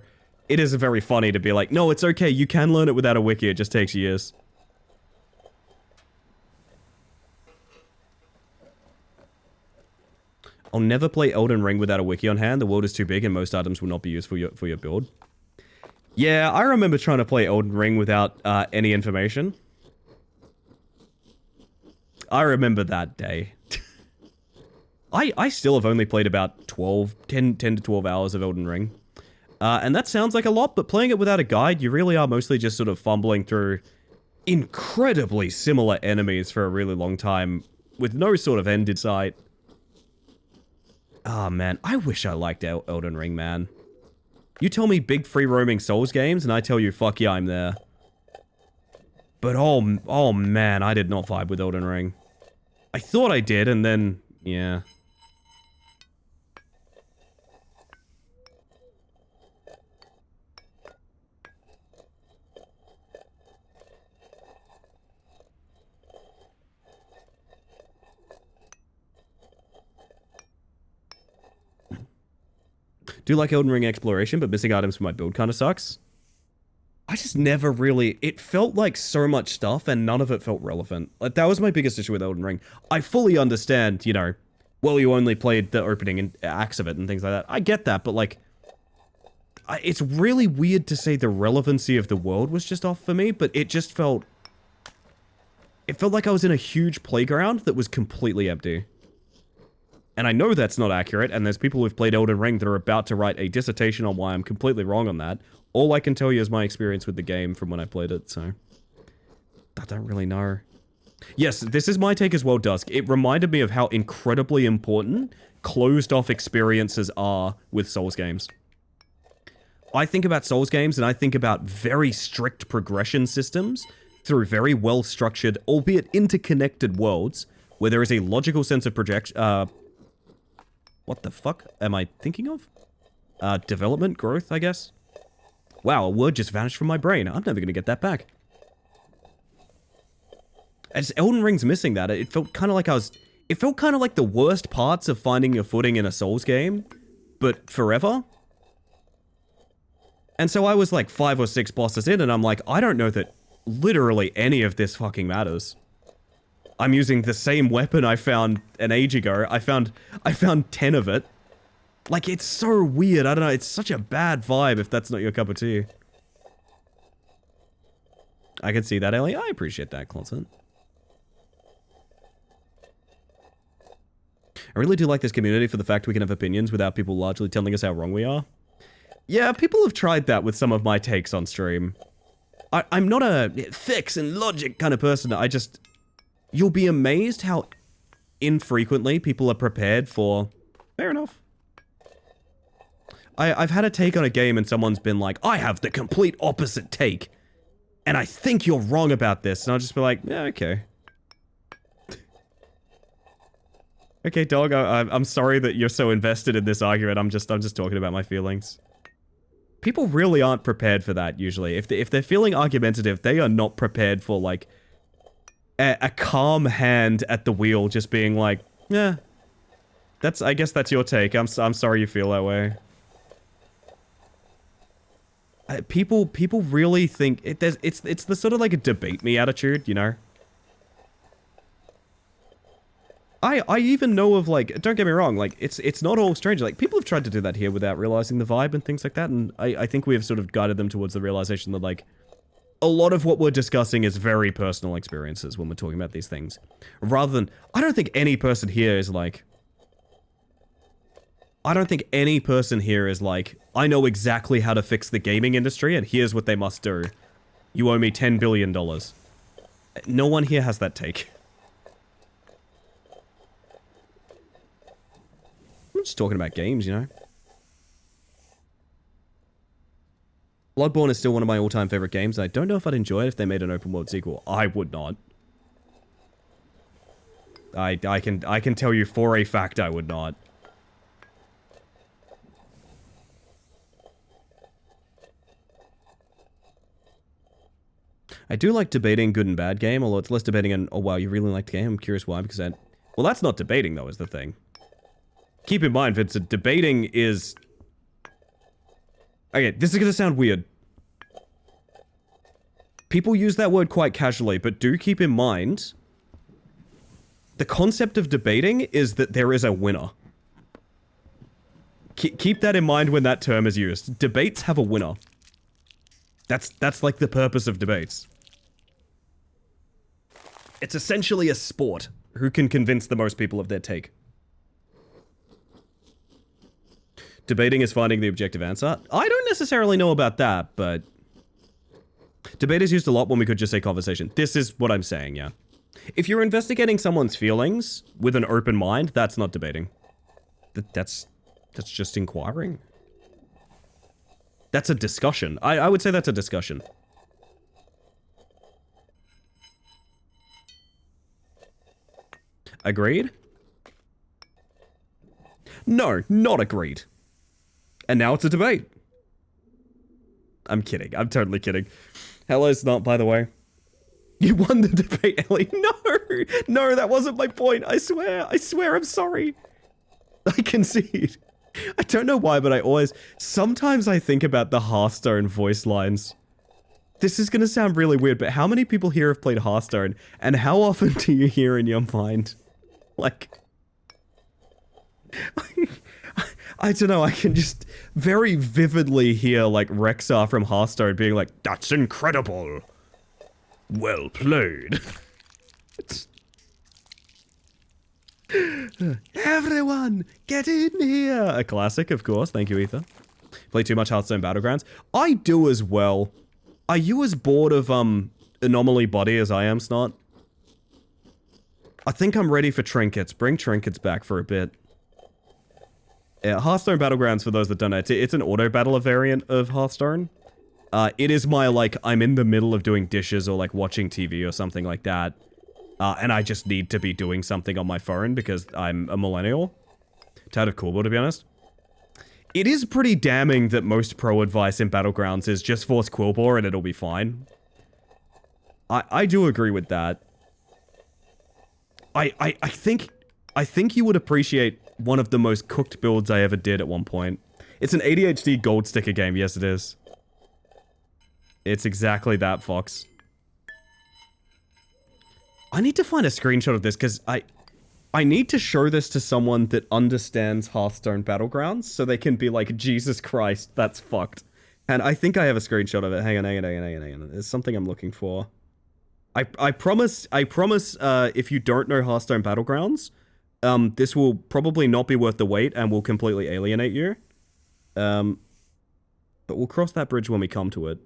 it is very funny to be like, no, it's okay, you can learn it without a wiki, it just takes years. I'll never play Elden Ring without a wiki on hand. The world is too big and most items will not be used for your build. Yeah, I remember trying to play Elden Ring without any information. I remember that day. I still have only played about 10 to 12 hours of Elden Ring. And that sounds like a lot, but playing it without a guide, you really are mostly just sort of fumbling through incredibly similar enemies for a really long time with no sort of end in sight. Oh man, I wish I liked Elden Ring, man. You tell me big free roaming Souls games, and I tell you, fuck yeah, I'm there. But oh man, I did not vibe with Elden Ring. I thought I did, and then, yeah. Do like Elden Ring exploration, but missing items for my build kind of sucks. I just never really... It felt like so much stuff, and none of it felt relevant. Like, that was my biggest issue with Elden Ring. I fully understand, you know, well, you only played the opening acts of it and things like that. I get that, but, like... it's really weird to say the relevancy of the world was just off for me, but it just felt... It felt like I was in a huge playground that was completely empty. And I know that's not accurate, and there's people who've played Elden Ring that are about to write a dissertation on why I'm completely wrong on that. All I can tell you is my experience with the game from when I played it, so... I don't really know. Yes, this is my take as well, Dusk. It reminded me of how incredibly important closed-off experiences are with Souls games. I think about Souls games, and I think about very strict progression systems through very well-structured, albeit interconnected worlds, where there is a logical sense of projection... what the fuck am I thinking of? Development, growth, I guess? Wow, a word just vanished from my brain. I'm never gonna get that back. As Elden Ring's missing that, it felt kind of like it felt kind of like the worst parts of finding your footing in a Souls game, but forever. And so I was like 5 or 6 bosses in, and I'm like, I don't know that literally any of this fucking matters. I'm using the same weapon I found an age ago. I found 10 of it. Like, it's so weird. I don't know. It's such a bad vibe if that's not your cup of tea. I can see that, Ellie. I appreciate that, Clonson. I really do like this community for the fact we can have opinions without people largely telling us how wrong we are. Yeah, people have tried that with some of my takes on stream. I'm not a fix and logic kind of person. I just... You'll be amazed how infrequently people are prepared for... Fair enough. I've had a take on a game and someone's been like, I have the complete opposite take. And I think you're wrong about this. And I'll just be like, yeah, okay. Okay, dog, I'm sorry that you're so invested in this argument. I'm just talking about my feelings. People really aren't prepared for that, usually. If they're feeling argumentative, they are not prepared for, like... A calm hand at the wheel, just being like, yeah, I guess that's your take. I'm sorry you feel that way. People really think it's the sort of like a debate me attitude, you know. I even know of, like, don't get me wrong, like it's not all strange. Like, people have tried to do that here without realizing the vibe and things like that, and I think we have sort of guided them towards the realization that, like, a lot of what we're discussing is very personal experiences when we're talking about these things. Rather than... I don't think any person here is like... I know exactly how to fix the gaming industry, and here's what they must do. You owe me $10 billion. No one here has that take. I'm just talking about games, you know? Bloodborne is still one of my all-time favorite games. I don't know if I'd enjoy it if they made an open world sequel. I would not. I can tell you for a fact I would not. I do like debating good and bad game, although it's less debating and, oh wow, you really like the game? I'm curious why, because that... Well, that's not debating, though, is the thing. Keep in mind, Vincent, debating is... Okay, this is gonna sound weird. People use that word quite casually, but do keep in mind... The concept of debating is that there is a winner. Keep that in mind when that term is used. Debates have a winner. That's like the purpose of debates. It's essentially a sport. Who can convince the most people of their take? Debating is finding the objective answer. I don't necessarily know about that, but... Debate is used a lot when we could just say conversation. This is what I'm saying, yeah. If you're investigating someone's feelings with an open mind, that's not debating. That's just inquiring. That's a discussion. I would say that's a discussion. Agreed? No, not agreed. And now it's a debate. I'm kidding. I'm totally kidding. Hello's not, by the way. You won the debate, Ellie. No! No, that wasn't my point. I swear. I swear, I'm sorry. I concede. I don't know why, but I always... Sometimes I think about the Hearthstone voice lines. This is gonna sound really weird, but how many people here have played Hearthstone? And how often do you hear in your mind? Like... I don't know, I can just very vividly hear, like, Rexar from Hearthstone being like, "That's incredible! Well played." Everyone, get in here! A classic, of course. Thank you, Ether. Play too much Hearthstone Battlegrounds? I do as well. Are you as bored of, Anomaly Body as I am, Snot? I think I'm ready for trinkets. Bring trinkets back for a bit. Yeah, Hearthstone Battlegrounds, for those that don't know, it's an auto-battler variant of Hearthstone. It is my, like, I'm in the middle of doing dishes or, like, watching TV or something like that. And I just need to be doing something on my phone because I'm a millennial. Tad of Coolbo, to be honest. It is pretty damning that most pro advice in Battlegrounds is just force Quillbore and it'll be fine. I do agree with that. I think you would appreciate one of the most cooked builds I ever did at one point. It's an ADHD gold sticker game, yes it is. It's exactly that, Fox. I need to find a screenshot of this, because I need to show this to someone that understands Hearthstone Battlegrounds, so they can be like, Jesus Christ, that's fucked. And I think I have a screenshot of it. Hang on. There's something I'm looking for. I promise, if you don't know Hearthstone Battlegrounds, this will probably not be worth the wait and will completely alienate you. But we'll cross that bridge when we come to it.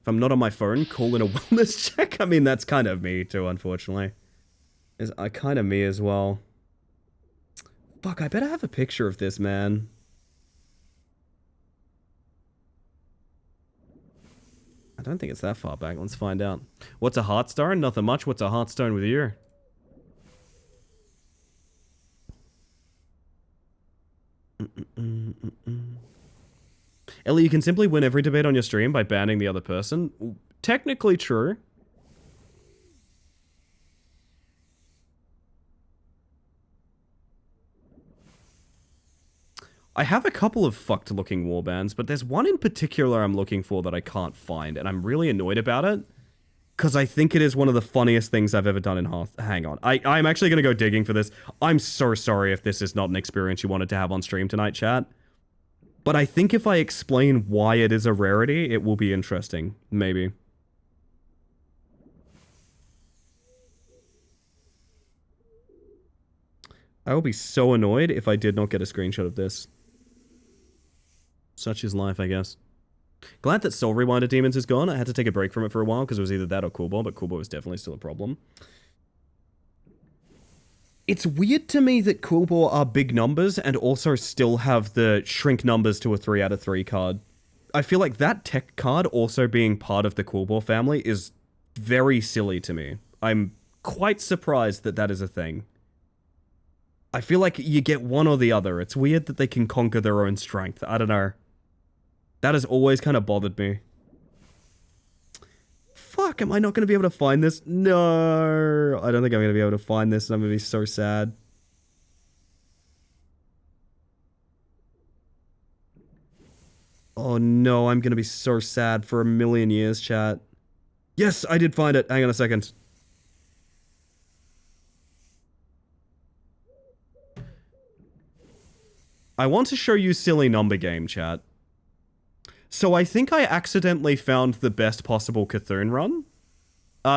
If I'm not on my phone, call in a wellness check. I mean, that's kind of me too, unfortunately. Is kind of me as well. Fuck, I better have a picture of this, man. I don't think it's that far back. Let's find out. What's a Hearthstone? Nothing much. What's a Hearthstone with you? Ellie, you can simply win every debate on your stream by banning the other person. Technically true. I have a couple of fucked looking warbands, but there's one in particular I'm looking for that I can't find, and I'm really annoyed about it. Because I think it is one of the funniest things I've ever done in Hearth. Hang on. I'm actually going to go digging for this. I'm so sorry if this is not an experience you wanted to have on stream tonight, chat. But I think if I explain why it is a rarity, it will be interesting. Maybe. I will be so annoyed if I did not get a screenshot of this. Such is life, I guess. Glad that Soul Rewinder Demons is gone. I had to take a break from it for a while because it was either that or Coolball, but Coolball was definitely still a problem. It's weird to me that Quillbore are big numbers and also still have the shrink numbers to a 3 out of 3 card. I feel like that tech card also being part of the Quillbore family is very silly to me. I'm quite surprised that that is a thing. I feel like you get one or the other. It's weird that they can conquer their own strength. I don't know. That has always kind of bothered me. Fuck, am I not going to be able to find this? No, I don't think I'm going to be able to find this, and I'm going to be so sad. Oh no, I'm going to be so sad for a million years, chat. Yes, I did find it. Hang on a second. I want to show you silly number game, chat. So I think I accidentally found the best possible Cthulhu run.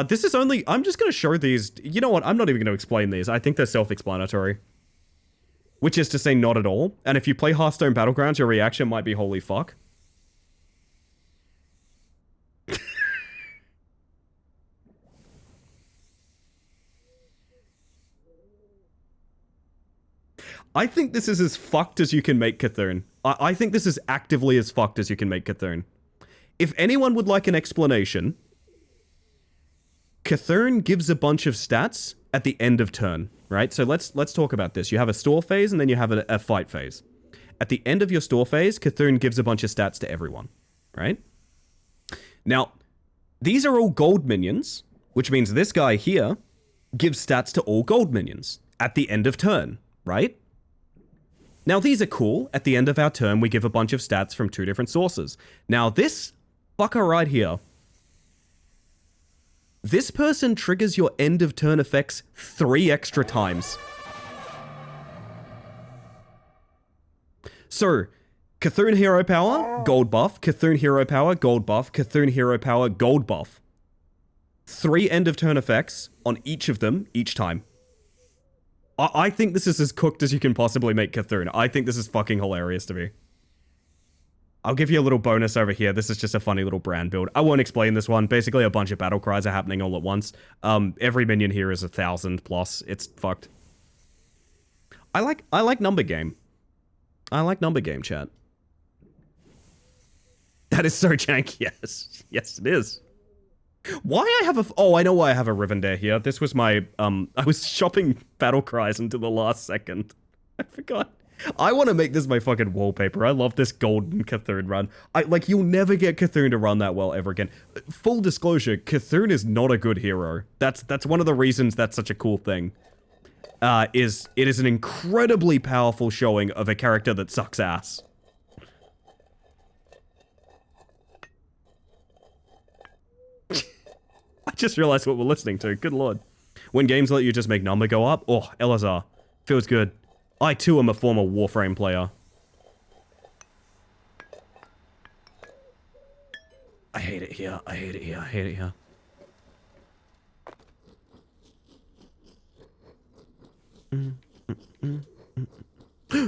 This is only... I'm just going to show these... You know what? I'm not even going to explain these. I think they're self-explanatory. Which is to say not at all. And if you play Hearthstone Battlegrounds, your reaction might be holy fuck. I think this is as fucked as you can make Cthulhu. I think this is actively as fucked as you can make Cthulhu. If anyone would like an explanation, Cthulhu gives a bunch of stats at the end of turn, right? So let's talk about this. You have a store phase and then you have a fight phase. At the end of your store phase, Cthulhu gives a bunch of stats to everyone, right? Now, these are all gold minions, which means this guy here gives stats to all gold minions at the end of turn, right? Now, these are cool. At the end of our turn, we give a bunch of stats from 2 different sources. Now, this fucker right here, this person triggers your end of turn effects 3 extra times. So, Cthulhu Hero Power, gold buff. Cthulhu Hero Power, gold buff. Cthulhu Hero Power, gold buff. 3 end of turn effects on each of them, each time. I think this is as cooked as you can possibly make Cthulhu. I think this is fucking hilarious to me. I'll give you a little bonus over here. This is just a funny little brand build. I won't explain this one. Basically, a bunch of battle cries are happening all at once. Every minion here is 1,000 plus. It's fucked. I like number game. I like number game, chat. That is so jank. Yes. Yes, it is. Why I have a... Oh, I know why I have a Rivendare here. This was my... I was shopping battle cries until the last second. I forgot. I want to make this my fucking wallpaper. I love this golden Cthulhu run. Like, you'll never get Cthulhu to run that well ever again. Full disclosure, Cthulhu is not a good hero. That's one of the reasons that's such a cool thing. It is an incredibly powerful showing of a character that sucks ass. I just realized what we're listening to. Good lord. When games let you just make number go up, oh, Elazar. Feels good. I too am a former Warframe player. I hate it here. I hate it here. I hate it here.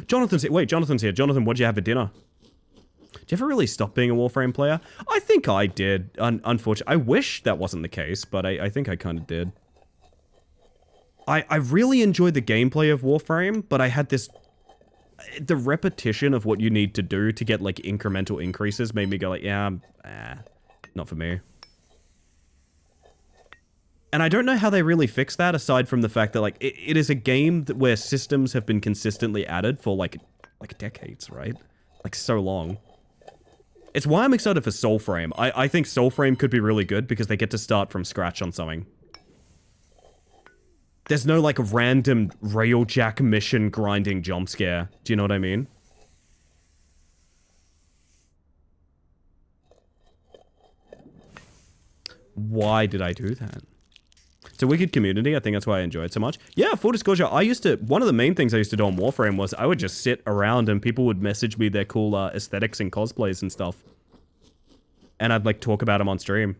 Jonathan's here. Wait, Jonathan's here. Jonathan, what'd you have for dinner? Did you ever really stop being a Warframe player? I think I did. Unfortunately, I wish that wasn't the case, but I think I kind of did. I really enjoyed the gameplay of Warframe, but I had this... The repetition of what you need to do to get, like, incremental increases made me go like, yeah, not for me. And I don't know how they really fix that, aside from the fact that, like, it is a game that where systems have been consistently added for, like decades, right? Like, so long. It's why I'm excited for Soulframe. I think Soulframe could be really good because they get to start from scratch on something. There's no, like, random railjack mission grinding jump scare. Do you know what I mean? Why did I do that? It's a wicked community. I think that's why I enjoy it so much. Yeah, full disclosure, one of the main things I used to do on Warframe was I would just sit around and people would message me their cool aesthetics and cosplays and stuff. And I'd, like, talk about them on stream.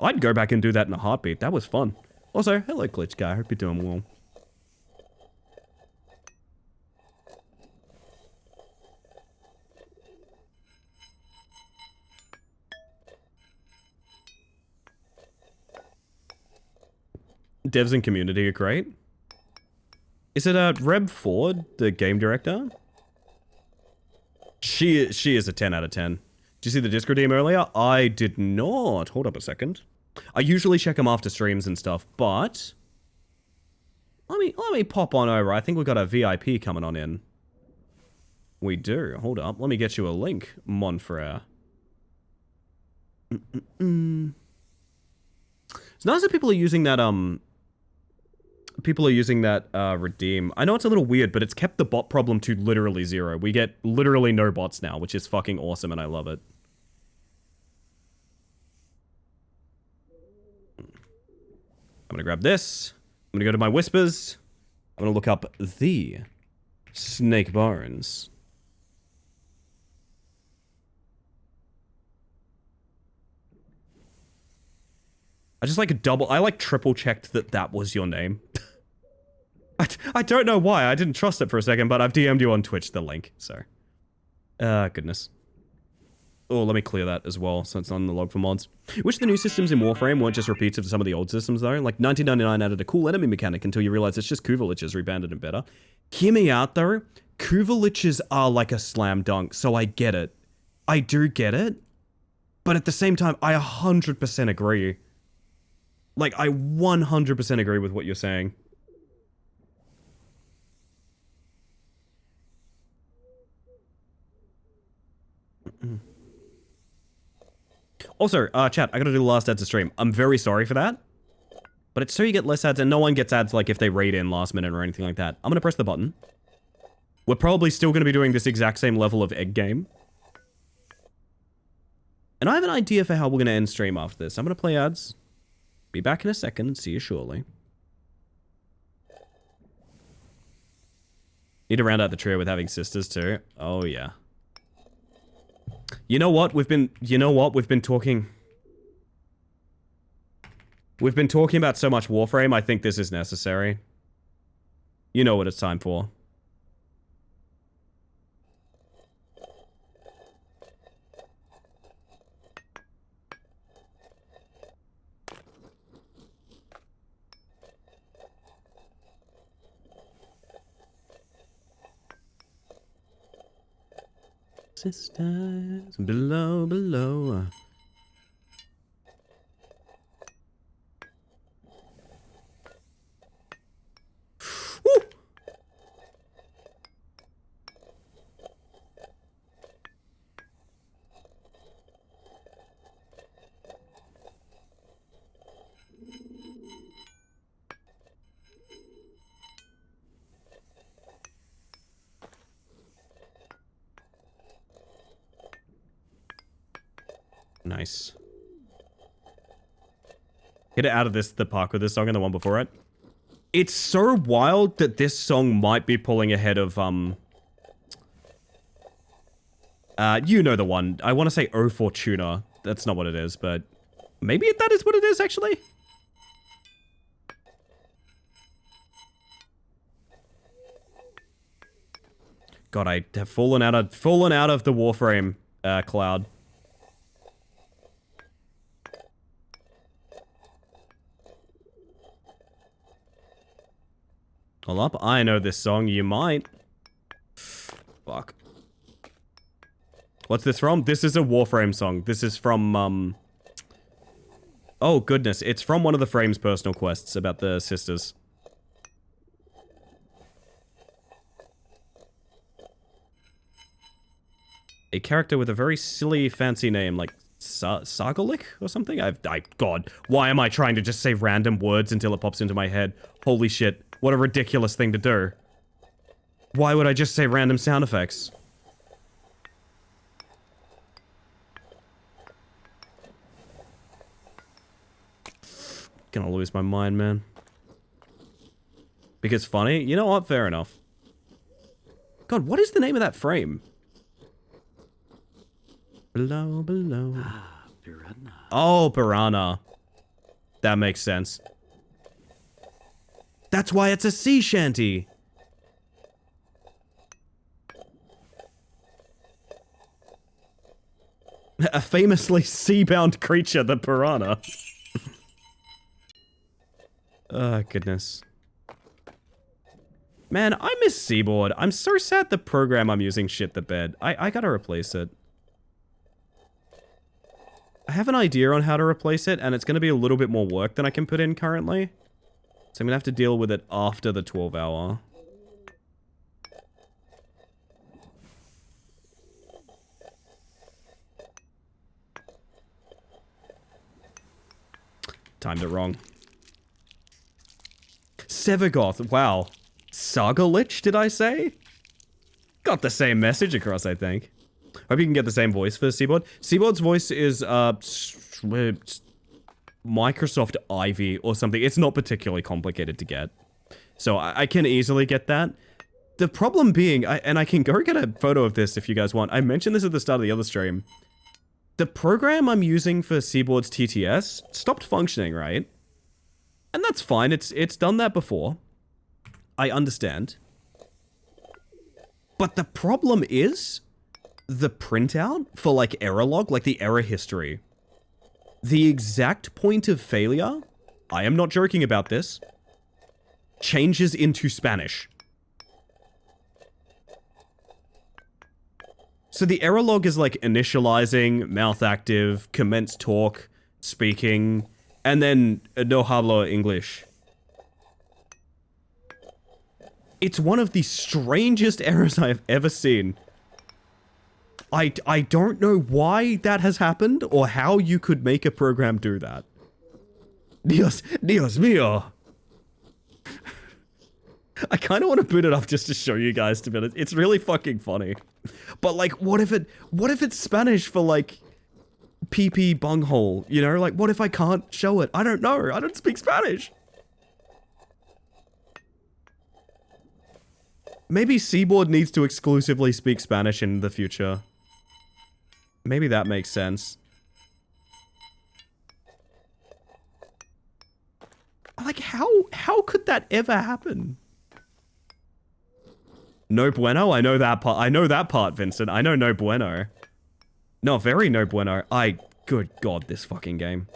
I'd go back and do that in a heartbeat. That was fun. Also, hello Glitch Guy. I hope you're doing well. Devs and community are great. Is it Reb Ford, the game director? She is a 10 out of 10. Did you see the Discord DM earlier? I did not. Hold up a second. I usually check them after streams and stuff, but let me pop on over. I think we've got a VIP coming on in. We do. Hold up. Let me get you a link, mon frere. It's nice that people are using that redeem. I know it's a little weird, but it's kept the bot problem to literally 0. We get literally no bots now, which is fucking awesome, and I love it. I'm gonna grab this. I'm gonna go to my whispers. I'm gonna look up the Snake Barons. I like triple checked that was your name. I don't know why. I didn't trust it for a second, but I've DM'd you on Twitch the link, so. Goodness. Oh, let me clear that as well, so it's on the log for mods. Wish the new systems in Warframe weren't just repeats of some of the old systems, though. Like, 1999 added a cool enemy mechanic until you realize it's just Kuvaliches rebanded and better. Hear me out, though. Kuvaliches are like a slam dunk, so I get it. I do get it. But at the same time, I 100% agree. Like, I 100% agree with what you're saying. Also, chat, I gotta do the last ads to stream. I'm very sorry for that. But it's so you get less ads, and no one gets ads like if they raid in last minute or anything like that. I'm gonna press the button. We're probably still gonna be doing this exact same level of egg game. And I have an idea for how we're gonna end stream after this. I'm gonna play ads. Be back in a second and see you shortly. Need to round out the trio with having sisters too. Oh yeah. You know what? We've been talking about so much Warframe, I think this is necessary. You know what it's time for. Sisters below. Woo! Nice. Get it out of the park with this song and the one before it. It's so wild that this song might be pulling ahead of, you know the one. I want to say O Fortuna. That's not what it is, but maybe that is what it is, actually. God, I have fallen out of the Warframe, cloud. Hold up, I know this song, you might. Fuck. What's this from? This is a Warframe song. This is from, oh goodness, it's from one of the Frame's personal quests about the sisters. A character with a very silly, fancy name, like Sargalik or something? God, why am I trying to just say random words until it pops into my head? Holy shit. What a ridiculous thing to do. Why would I just say random sound effects? Gonna lose my mind, man. Because funny? You know what? Fair enough. God, what is the name of that frame? Below. Ah, Piranha. Oh, Piranha. That makes sense. That's why it's a sea shanty. A famously sea-bound creature, the piranha. Oh, goodness. Man, I miss Seaboard. I'm so sad the program I'm using shit the bed. I gotta replace it. I have an idea on how to replace it, and it's gonna be a little bit more work than I can put in currently. So I'm gonna have to deal with it after the 12 hour. Timed it wrong. Sevagoth, wow. Saga Lich, did I say? Got the same message across, I think. Hope you can get the same voice for Seaboard. Seaboard's voice is, Microsoft Ivy or something. It's not particularly complicated to get. So I can easily get that. The problem being, and I can go get a photo of this if you guys want. I mentioned this at the start of the other stream. The program I'm using for Seaboard's TTS stopped functioning, right? And that's fine. It's done that before. I understand. But the problem is the printout for like error log, like the error history. The exact point of failure, I am not joking about this, changes into Spanish. So the error log is like initializing, mouth active, commence talk, speaking, and then no hablo English. It's one of the strangest errors I have ever seen. I don't know why that has happened or how you could make a program do that. Dios mío. I kind of want to boot it up just to show you guys, to be honest. It's really fucking funny. But like, what if it's Spanish for like PP bunghole, you know? Like, what if I can't show it? I don't know. I don't speak Spanish. Maybe Seaboard needs to exclusively speak Spanish in the future. Maybe that makes sense. Like, how could that ever happen? No bueno? I know that part. I know that part, Vincent. I know no bueno. No, very no bueno. Good God, this fucking game.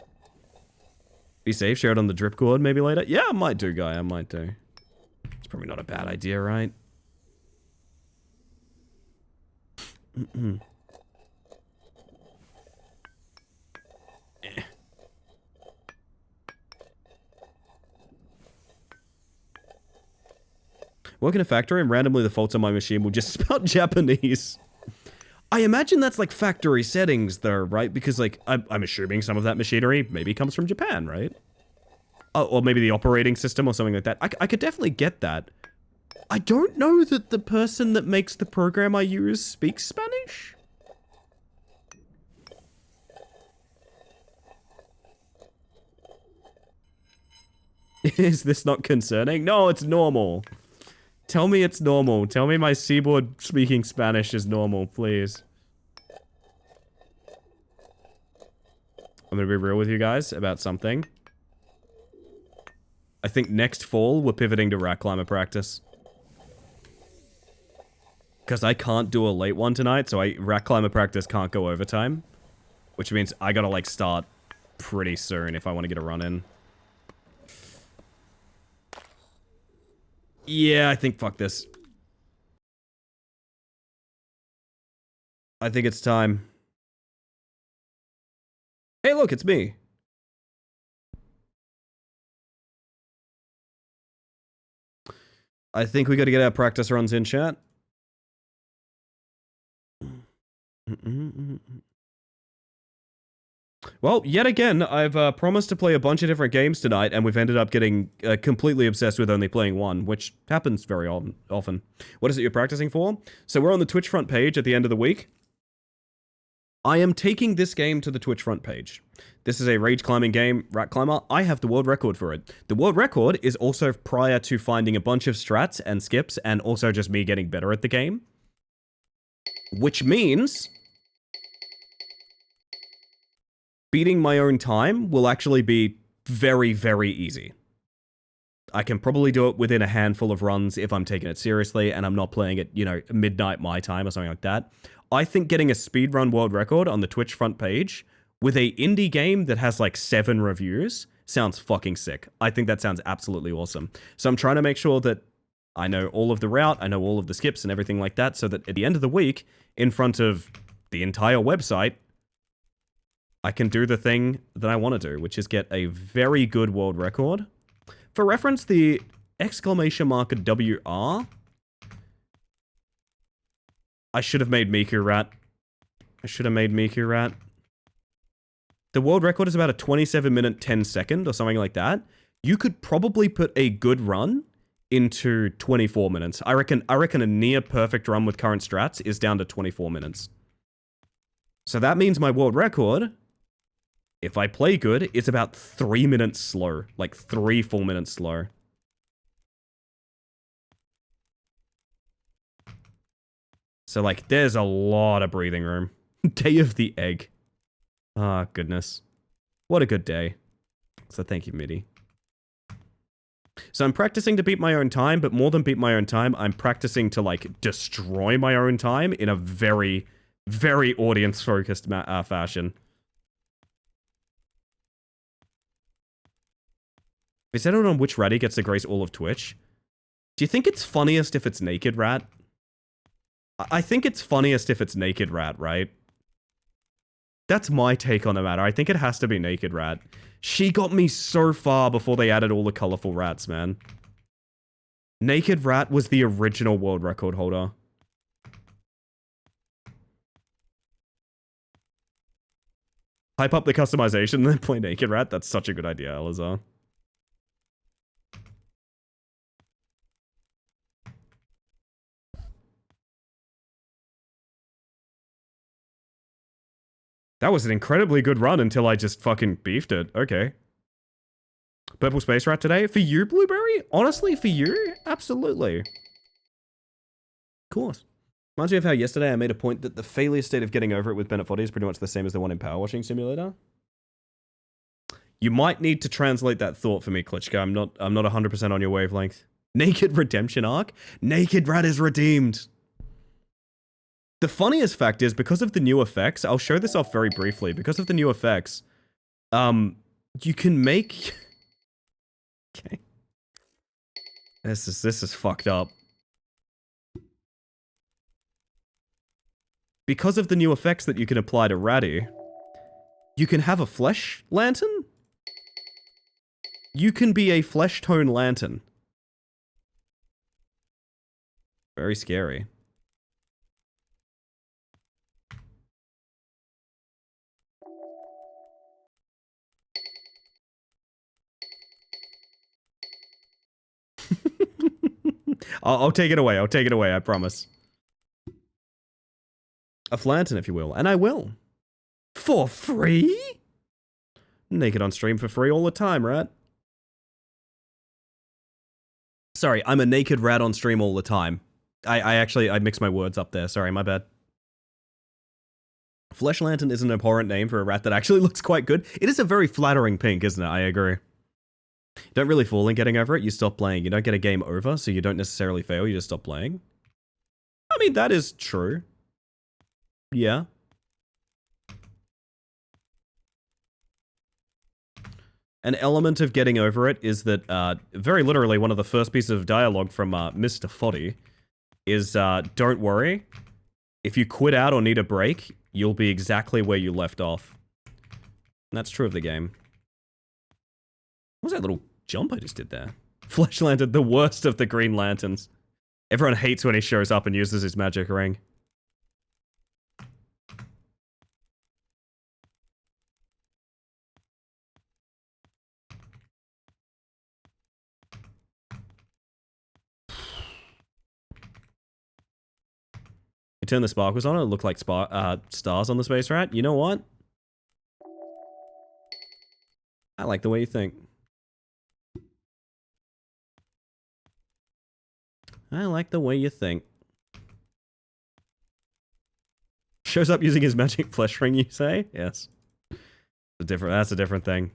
Be safe, share it on the drip cord maybe later. Yeah, I might do, guy. I might do. It's probably not a bad idea, right? Work in a factory and randomly the faults on my machine will just spout Japanese. I imagine that's like factory settings though, right? Because like, I'm assuming some of that machinery maybe comes from Japan, right? Oh, or maybe the operating system or something like that. I could definitely get that. I don't know that the person that makes the program I use speaks Spanish. Is this not concerning? No, it's normal. Tell me it's normal. Tell me my Seaboard speaking Spanish is normal, please. I'm gonna be real with you guys about something. I think next fall, we're pivoting to Rack Climber practice. Because I can't do a late one tonight, so Rack Climber practice can't go overtime. Which means I gotta, like, start pretty soon if I want to get a run in. Yeah, I think fuck this. I think it's time. Hey, look, it's me. I think we gotta get our practice runs in, chat. Well, yet again, I've promised to play a bunch of different games tonight, and we've ended up getting completely obsessed with only playing one, which happens very often. What is it you're practicing for? So we're on the Twitch front page at the end of the week. I am taking this game to the Twitch front page. This is a rage climbing game, Rack Climber. I have the world record for it. The world record is also prior to finding a bunch of strats and skips, and also just me getting better at the game. Which means beating my own time will actually be very, very easy. I can probably do it within a handful of runs if I'm taking it seriously and I'm not playing it, you know, midnight my time or something like that. I think getting a speedrun world record on the Twitch front page with a indie game that has like 7 reviews sounds fucking sick. I think that sounds absolutely awesome. So I'm trying to make sure that I know all of the route, I know all of the skips and everything like that, so that at the end of the week, in front of the entire website, I can do the thing that I want to do, which is get a very good world record. For reference, the exclamation mark WR. I should have made Miku Rat. I should have made Miku Rat. The world record is about a 27-minute 10-second or something like that. You could probably put a good run into 24 minutes. I reckon a near perfect run with current strats is down to 24 minutes. So that means my world record, if I play good, is about 3 minutes slow. Like 3 full minutes slow. So like, there's a lot of breathing room. Day of the egg. Ah, goodness. What a good day. So thank you, Midi. So I'm practicing to beat my own time, but more than beat my own time, I'm practicing to, like, destroy my own time in a very, very audience-focused fashion. Is settled on which ratty gets to grace all of Twitch? Do you think it's funniest if it's Naked Rat? I think it's funniest if it's Naked Rat, right? That's my take on the matter. I think it has to be Naked Rat. She got me so far before they added all the colorful rats, man. Naked Rat was the original world record holder. Hype up the customization and then play Naked Rat? That's such a good idea, Elazar. That was an incredibly good run until I just fucking beefed it. Okay. Purple Space Rat today? For you, Blueberry? Honestly, for you? Absolutely. Of course. Reminds me of how yesterday I made a point that the failure state of getting over it with Bennett Foddy is pretty much the same as the one in Power Washing Simulator. You might need to translate that thought for me, Klitschko. I'm not 100% on your wavelength. Naked Redemption Arc? Naked Rat is redeemed. The funniest fact is, because of the new effects, I'll show this off very briefly. Because of the new effects, you can make... Okay. This is fucked up. Because of the new effects that you can apply to Ratty, you can have a flesh lantern. You can be a flesh tone lantern. Very scary. I'll take it away. I'll take it away. I promise. A lantern, if you will. And I will. For free? Naked on stream for free all the time, right? Sorry, I'm a naked rat on stream all the time. I mixed my words up there. Sorry, my bad. Flesh Lantern is an abhorrent name for a rat that actually looks quite good. It is a very flattering pink, isn't it? I agree. Don't really fall in getting over it, you stop playing. You don't get a game over, so you don't necessarily fail, you just stop playing. I mean, that is true. Yeah. An element of getting over it is that, very literally, one of the first pieces of dialogue from Mr. Foddy is, don't worry. If you quit out or need a break, you'll be exactly where you left off. And that's true of the game. What was that little jump I just did there? Flesh Lantern, the worst of the Green Lanterns. Everyone hates when he shows up and uses his magic ring. You turn the sparkles on, it looked like stars on the Space Rat. You know what? I like the way you think. I like the way you think. Shows up using his magic flesh ring, you say? Yes. That's a different thing.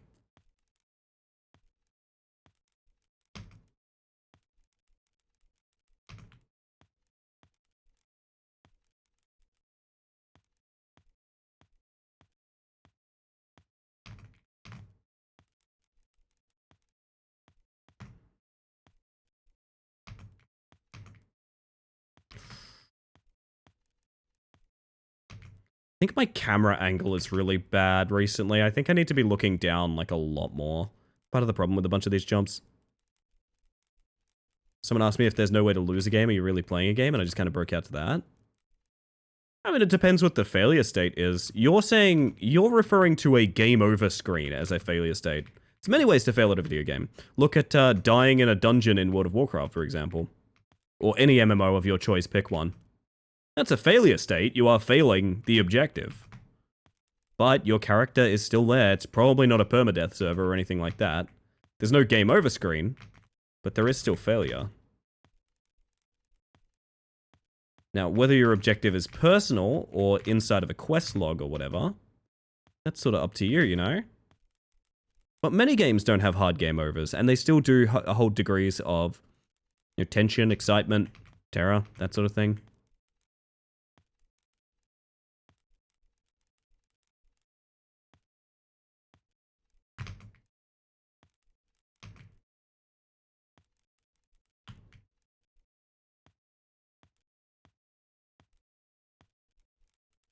think my camera angle is really bad recently. I think I need to be looking down like a lot more. Part of the problem with a bunch of these jumps. Someone asked me if there's no way to lose a game, are you really playing a game? And I just kind of broke out to that. I mean, it depends what the failure state is. You're saying, you're referring to a game over screen as a failure state. There's many ways to fail at a video game. Look at dying in a dungeon in World of Warcraft, for example. Or any MMO of your choice, pick one. That's a failure state. You are failing the objective. But your character is still there. It's probably not a permadeath server or anything like that. There's no game over screen, but there is still failure. Now, whether your objective is personal or inside of a quest log or whatever, that's sort of up to you, you know? But many games don't have hard game overs, and they still do hold degrees of tension, excitement, terror, that sort of thing.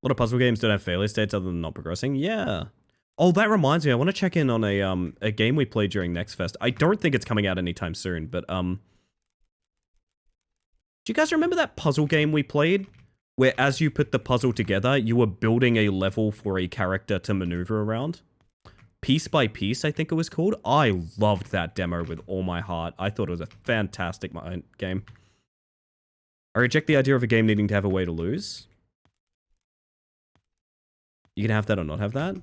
A lot of puzzle games don't have failure states other than not progressing. Yeah. Oh, that reminds me. I want to check in on a game we played during Next Fest. I don't think it's coming out anytime soon, but do you guys remember that puzzle game we played? Where as you put the puzzle together, you were building a level for a character to maneuver around? Piece by Piece, I think it was called. I loved that demo with all my heart. I thought it was a fantastic game. I reject the idea of a game needing to have a way to lose. You can have that or not have that.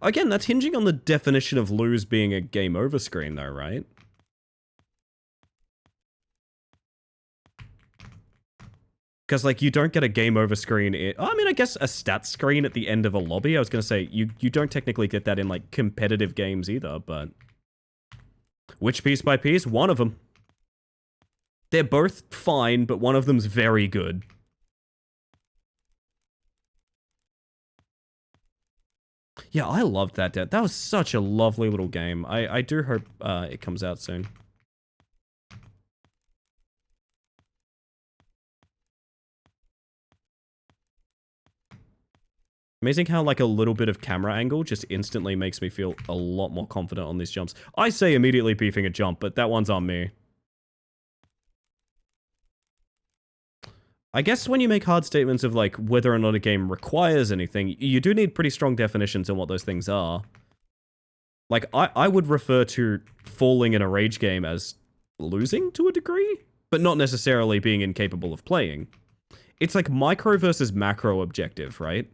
Again, that's hinging on the definition of lose being a game over screen though, right? Because, like, you don't get a game over screen I mean, I guess a stat screen at the end of a lobby. I was going to say, you don't technically get that in, like, competitive games either, but... Which Piece by Piece? One of them. They're both fine, but one of them's very good. Yeah, I loved that. That was such a lovely little game. I do hope it comes out soon. Amazing how, like, a little bit of camera angle just instantly makes me feel a lot more confident on these jumps. I say immediately beefing a jump, but that one's on me. I guess when you make hard statements of, like, whether or not a game requires anything, you do need pretty strong definitions on what those things are. Like, I would refer to falling in a rage game as losing to a degree, but not necessarily being incapable of playing. It's like micro versus macro objective, right?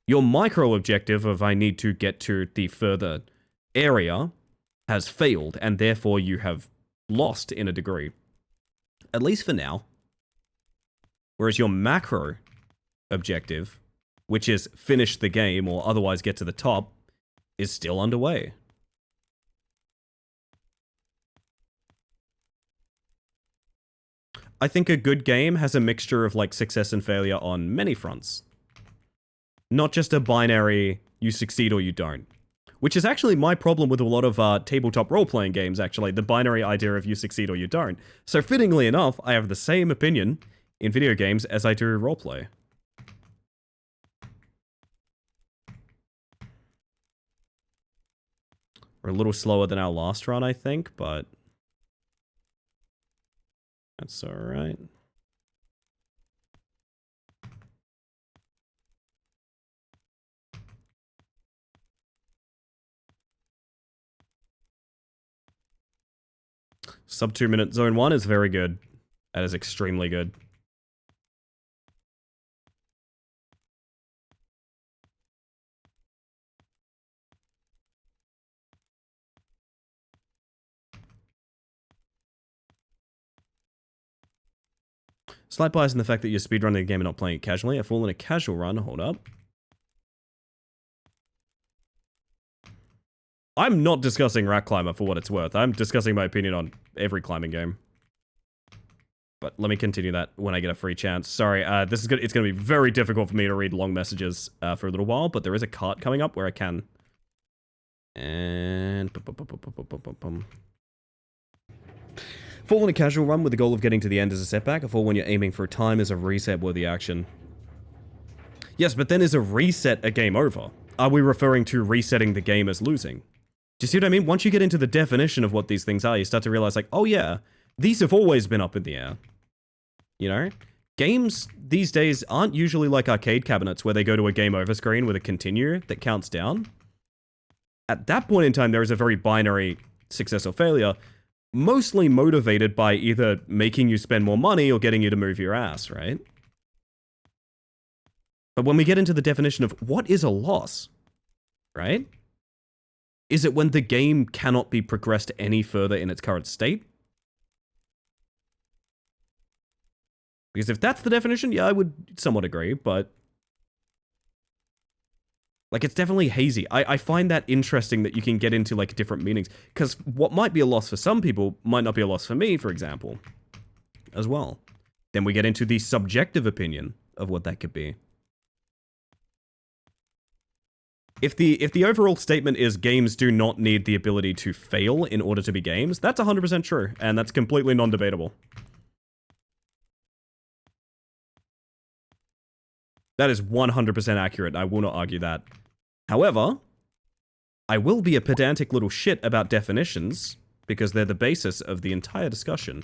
Your micro objective of I need to get to the further area has failed, and therefore you have lost in a degree. At least for now. Whereas your macro objective, which is finish the game or otherwise get to the top, is still underway. I think a good game has a mixture of, like, success and failure on many fronts. Not just a binary, you succeed or you don't. Which is actually my problem with a lot of tabletop role-playing games, actually. The binary idea of you succeed or you don't. So fittingly enough, I have the same opinion in video games as I do roleplay. We're a little slower than our last run, I think, but... that's alright. Sub 2 minute zone 1 is very good. That is extremely good. Slight bias in the fact that you're speedrunning the game and not playing it casually. I fall in a casual run. Hold up. I'm not discussing Rack Climber for what it's worth. I'm discussing my opinion on every climbing game. But let me continue that when I get a free chance. Sorry, this is good. It's going to be very difficult for me to read long messages for a little while, but there is a cart coming up where I can. And... fall in a casual run with the goal of getting to the end as a setback. A fall when you're aiming for a time is a reset-worthy action. Yes, but then is a reset a game over? Are we referring to resetting the game as losing? Do you see what I mean? Once you get into the definition of what these things are, you start to realize like, oh yeah, these have always been up in the air. You know? Games these days aren't usually like arcade cabinets where they go to a game over screen with a continue that counts down. At that point in time, there is a very binary success or failure, mostly motivated by either making you spend more money or getting you to move your ass, right? But when we get into the definition of what is a loss, right? Is it when the game cannot be progressed any further in its current state? Because if that's the definition, yeah, I would somewhat agree, but... like, it's definitely hazy. I find that interesting that you can get into, like, different meanings. Because what might be a loss for some people might not be a loss for me, for example. As well. Then we get into the subjective opinion of what that could be. If the overall statement is games do not need the ability to fail in order to be games, that's 100% true, and that's completely non-debatable. That is 100% accurate, I will not argue that. However, I will be a pedantic little shit about definitions, because they're the basis of the entire discussion.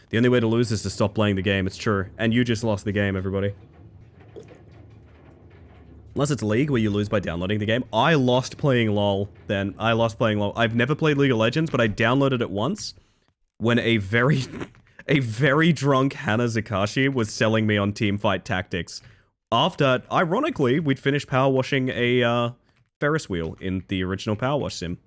The only way to lose is to stop playing the game, it's true. And you just lost the game, everybody. Unless it's League, where you lose by downloading the game. I lost playing LoL then. I lost playing LoL. I've never played League of Legends, but I downloaded it once when a very drunk Hana Zakashi was selling me on Teamfight Tactics. After, ironically, we'd finished power washing a Ferris wheel in the original Power Wash sim.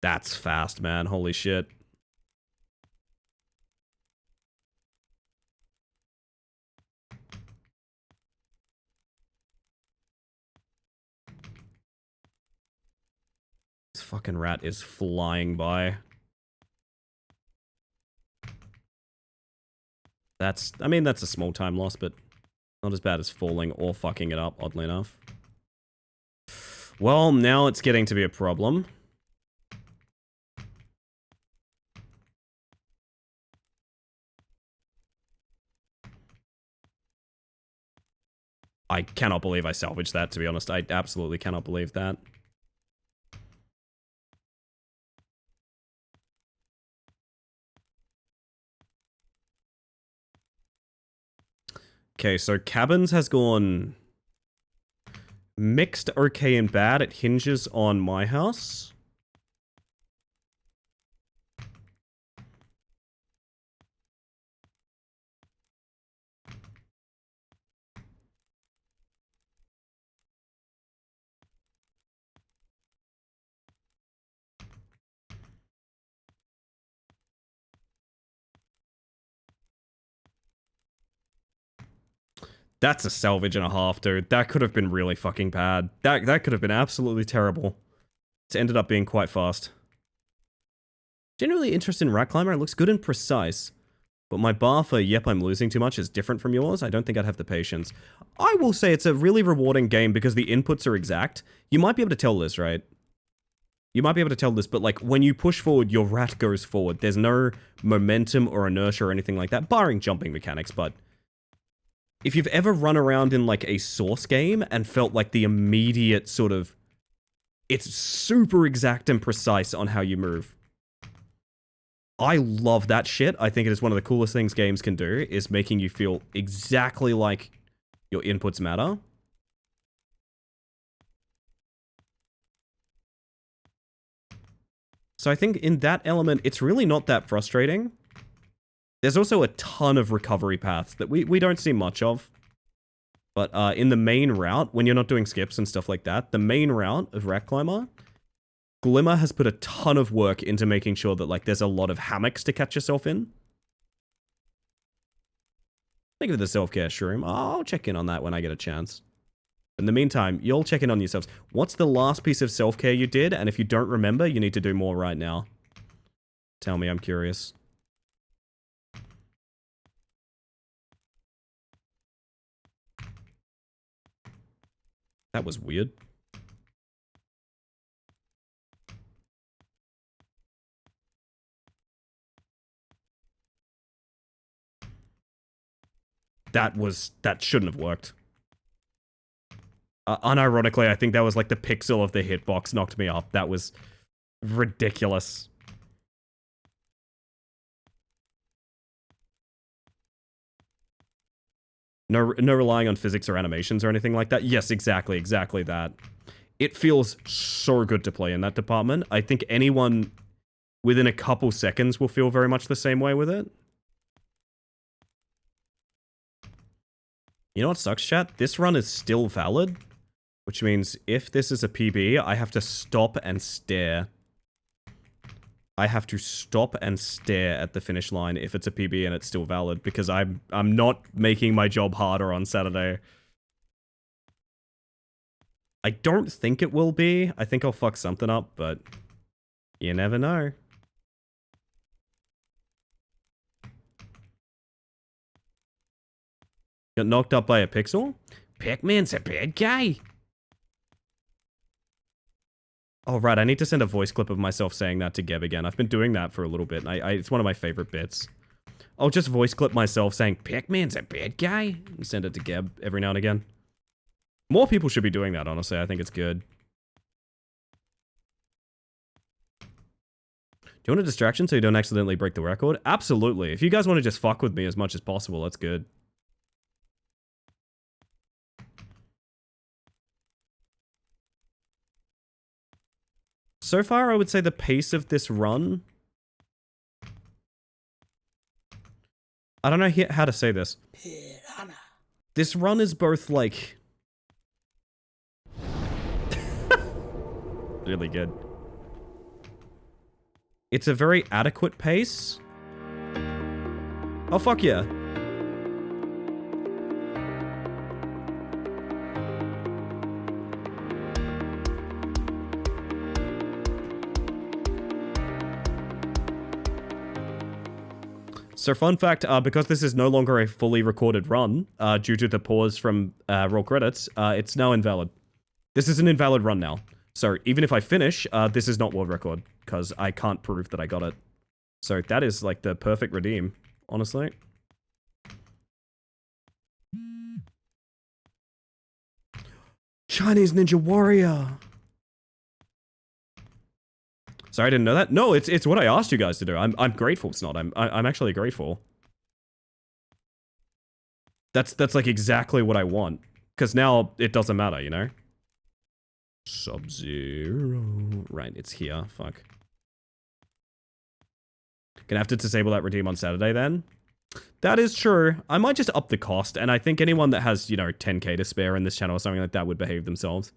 That's fast, man. Holy shit. This fucking rat is flying by. That's, I mean, that's a small time loss, but not as bad as falling or fucking it up, oddly enough. Well, now it's getting to be a problem. I cannot believe I salvaged that, to be honest. I absolutely cannot believe that. Okay, so Cabins has gone mixed, okay, and bad. It hinges on my house. That's a salvage and a half, dude. That could have been really fucking bad. That could have been absolutely terrible. It's ended up being quite fast. Generally interested in Rat Climber. It looks good and precise. But my bar for, yep, I'm losing too much is different from yours. I don't think I'd have the patience. I will say it's a really rewarding game because the inputs are exact. You might be able to tell this, right? You might be able to tell this, but like when you push forward, your rat goes forward. There's no momentum or inertia or anything like that, barring jumping mechanics, but... if you've ever run around in, like, a Source game and felt like the immediate sort of... it's super exact and precise on how you move. I love that shit. I think it is one of the coolest things games can do, is making you feel exactly like your inputs matter. So I think in that element, it's really not that frustrating. There's also a ton of recovery paths that we don't see much of. But in the main route, when you're not doing skips and stuff like that, the main route of Rat Climber, Glimmer has put a ton of work into making sure that like there's a lot of hammocks to catch yourself in. Think of the self-care shroom. I'll check in on that when I get a chance. In the meantime, you'll check in on yourselves. What's the last piece of self-care you did? And if you don't remember, you need to do more right now. Tell me, I'm curious. That was weird. That shouldn't have worked. Unironically, I think that was like the pixel of the hitbox knocked me up. That was ridiculous. No relying on physics or animations or anything like that. Yes, exactly that. It feels so good to play in that department. I think anyone within a couple seconds will feel very much the same way with it. You know what sucks, chat? This run is still valid, which means if this is a PB, I have to stop and stare. I have to stop and stare at the finish line if it's a PB and it's still valid, because I'm not making my job harder on Saturday. I don't think it will be. I think I'll fuck something up, but you never know. Got knocked up by a pixel? Pac-Man's a bad guy. Oh, right, I need to send a voice clip of myself saying that to Geb again. I've been doing that for a little bit, and it's one of my favorite bits. I'll just voice clip myself saying, Pac-Man's a bad guy, and send it to Geb every now and again. More people should be doing that, honestly. I think it's good. Do you want a distraction so you don't accidentally break the record? Absolutely. If you guys want to just fuck with me as much as possible, that's good. So far, I would say the pace of this run... I don't know how to say this. Piranha. This run is both, like... really good. It's a very adequate pace. Oh, fuck yeah. So fun fact, because this is no longer a fully recorded run, due to the pause from roll credits, it's now invalid. This is an invalid run now. So even if I finish, this is not world record, because I can't prove that I got it. So that is like the perfect redeem, honestly. Chinese Ninja Warrior. Sorry, I didn't know that. No, it's what I asked you guys to do. I'm grateful, it's not. I'm actually grateful. That's like exactly what I want. Because now it doesn't matter, you know? Sub-Zero. Right, it's here. Fuck. Gonna have to disable that redeem on Saturday then. That is true. I might just up the cost, and I think anyone that has, you know, 10k to spare in this channel or something like that would behave themselves.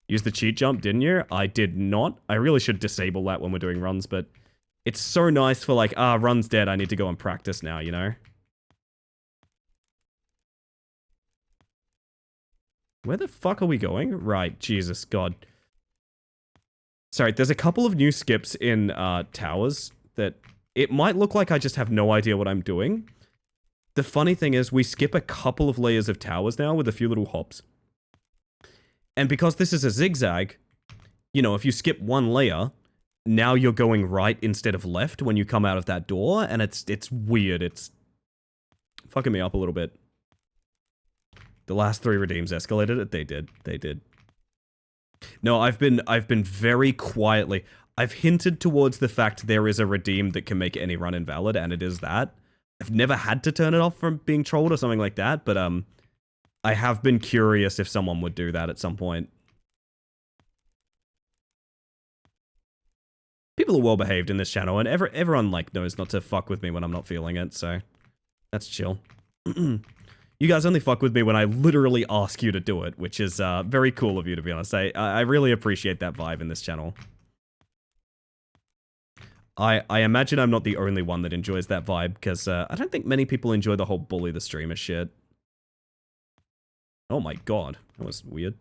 Use the cheat jump, didn't you? I did not. I really should disable that when we're doing runs, but it's so nice for like, run's dead, I need to go and practice now, you know? Where the fuck are we going? Right, Jesus, God. Sorry, there's a couple of new skips in towers that it might look like I just have no idea what I'm doing. The funny thing is, we skip a couple of layers of towers now with a few little hops. And because this is a zigzag, you know, if you skip one layer, now you're going right instead of left when you come out of that door, and it's weird. It's fucking me up a little bit. The last 3 redeems escalated it. They did. No, I've been very quietly. I've hinted towards the fact there is a redeem that can make any run invalid, and it is that. I've never had to turn it off from being trolled or something like that, but I have been curious if someone would do that at some point. People are well behaved in this channel, and everyone like knows not to fuck with me when I'm not feeling it, so that's chill. You guys only fuck with me when I literally ask you to do it, which is very cool of you, to be honest. I really appreciate that vibe in this channel. I imagine I'm not the only one that enjoys that vibe, because I don't think many people enjoy the whole bully the streamer shit. Oh my god, that was weird.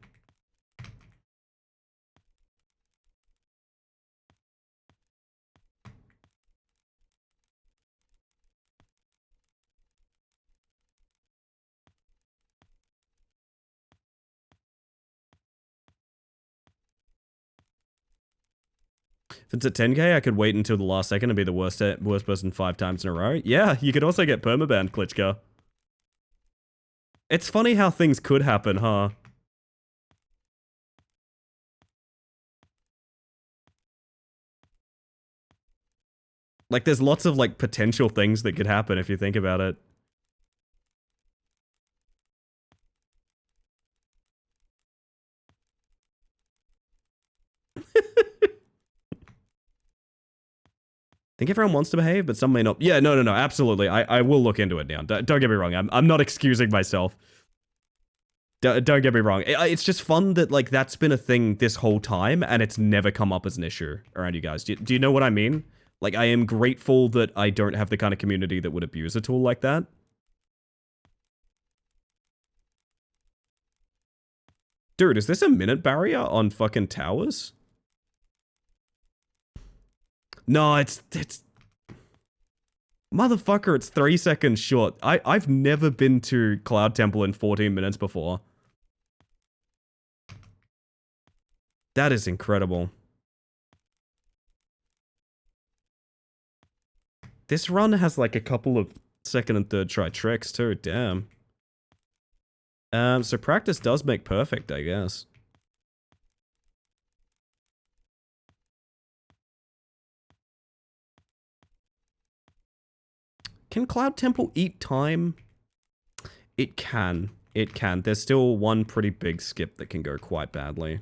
If it's at 10k, I could wait until the last second and be the worst person 5 times in a row. Yeah, you could also get permabanned, Klitschko. It's funny how things could happen, huh? Like, there's lots of, like, potential things that could happen if you think about it. I think everyone wants to behave, but some may not. Yeah, no, absolutely. I will look into it now. Don't get me wrong. I'm not excusing myself. Don't get me wrong. It's just fun that, like, that's been a thing this whole time, and it's never come up as an issue around you guys. Do you know what I mean? Like, I am grateful that I don't have the kind of community that would abuse a tool like that. Dude, is this a minute barrier on fucking towers? No, it's... Motherfucker, it's 3 seconds short. I've never been to Cloud Temple in 14 minutes before. That is incredible. This run has like a couple of second and third try tricks too, damn. So practice does make perfect, I guess. Can Cloud Temple eat time? It can. It can. There's still one pretty big skip that can go quite badly.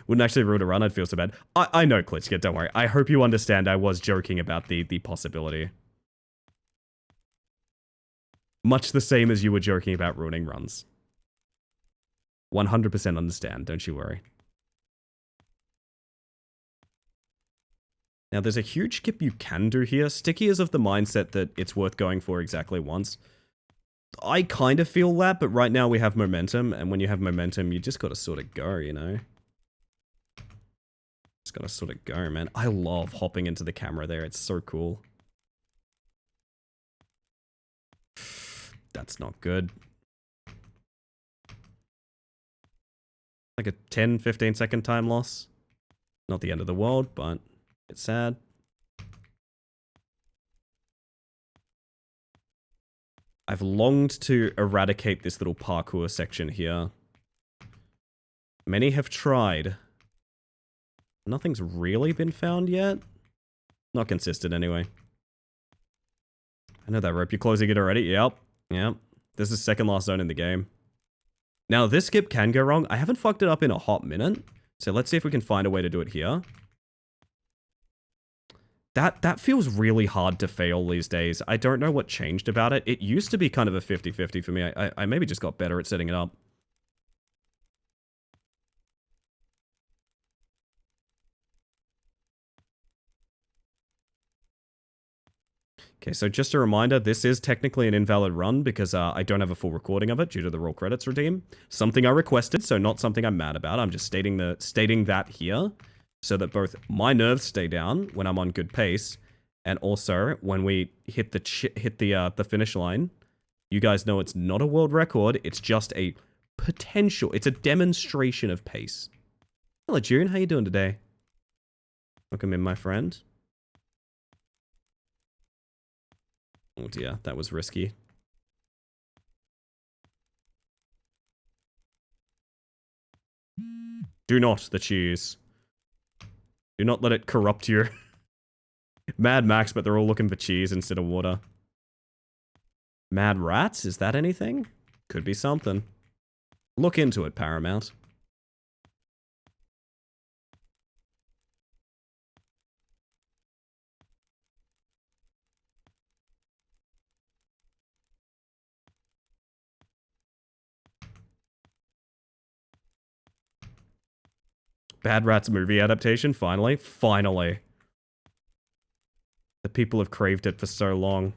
Wouldn't actually ruin a run, I'd feel so bad. I know, Klitschko, don't worry. I hope you understand I was joking about the possibility. Much the same as you were joking about ruining runs. 100% understand, don't you worry. Now, there's a huge skip you can do here. Sticky is of the mindset that it's worth going for exactly once. I kind of feel that, but right now we have momentum, and when you have momentum, you just gotta sort of go, you know? Just gotta sort of go, man. I love hopping into the camera there. It's so cool. That's not good. Like a 10, 15 second time loss. Not the end of the world, but it's sad. I've longed to eradicate this little parkour section here. Many have tried. Nothing's really been found yet. Not consistent anyway. I know that rope. You're closing it already? Yep. Yep. This is second last zone in the game. Now, this skip can go wrong. I haven't fucked it up in a hot minute. So let's see if we can find a way to do it here. That feels really hard to fail these days. I don't know what changed about it. It used to be kind of a 50-50 for me. I maybe just got better at setting it up. Okay, so just a reminder, this is technically an invalid run because I don't have a full recording of it due to the raw credits redeem. Something I requested, so not something I'm mad about. I'm just stating that here so that both my nerves stay down when I'm on good pace, and also when we hit the finish line, you guys know it's not a world record. It's just a potential. It's a demonstration of pace. Hello, June. How you doing today? Welcome in, my friend. Oh dear, that was risky. Do not the cheese. Do not let it corrupt your Mad Max, but they're all looking for cheese instead of water. Mad Rats? Is that anything? Could be something. Look into it, Paramount. Bad Rats movie adaptation, finally. Finally. The people have craved it for so long.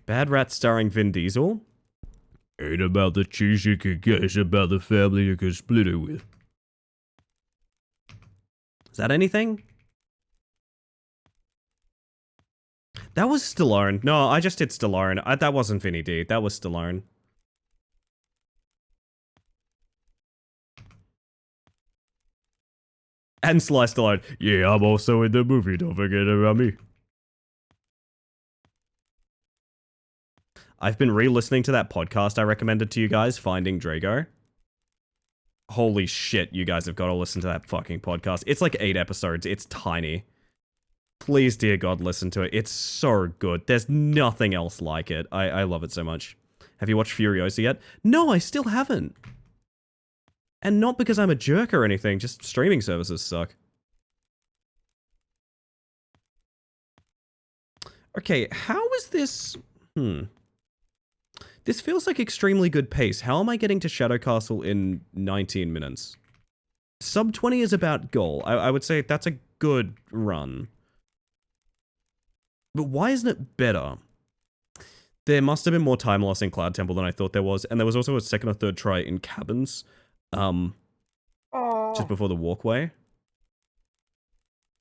Bad Rats starring Vin Diesel? Ain't about the cheese you can get, it's about the family you can split it with. that anything? That was Stallone. No, I just did Stallone. That wasn't Vinny D. That was Stallone. And Sly Stallone. Yeah, I'm also in the movie. Don't forget about me. I've been re-listening to that podcast I recommended to you guys, Finding Drago. Holy shit, you guys have got to listen to that fucking podcast. It's like 8 episodes. It's tiny. Please, dear God, listen to it. It's so good. There's nothing else like it. I love it so much. Have you watched Furiosa yet? No, I still haven't. And not because I'm a jerk or anything, just streaming services suck. Okay, how is this... This feels like extremely good pace. How am I getting to Shadow Castle in 19 minutes? Sub 20 is about goal. I would say that's a good run. But why isn't it better? There must have been more time loss in Cloud Temple than I thought there was, and there was also a second or third try in Cabins. Just before the walkway.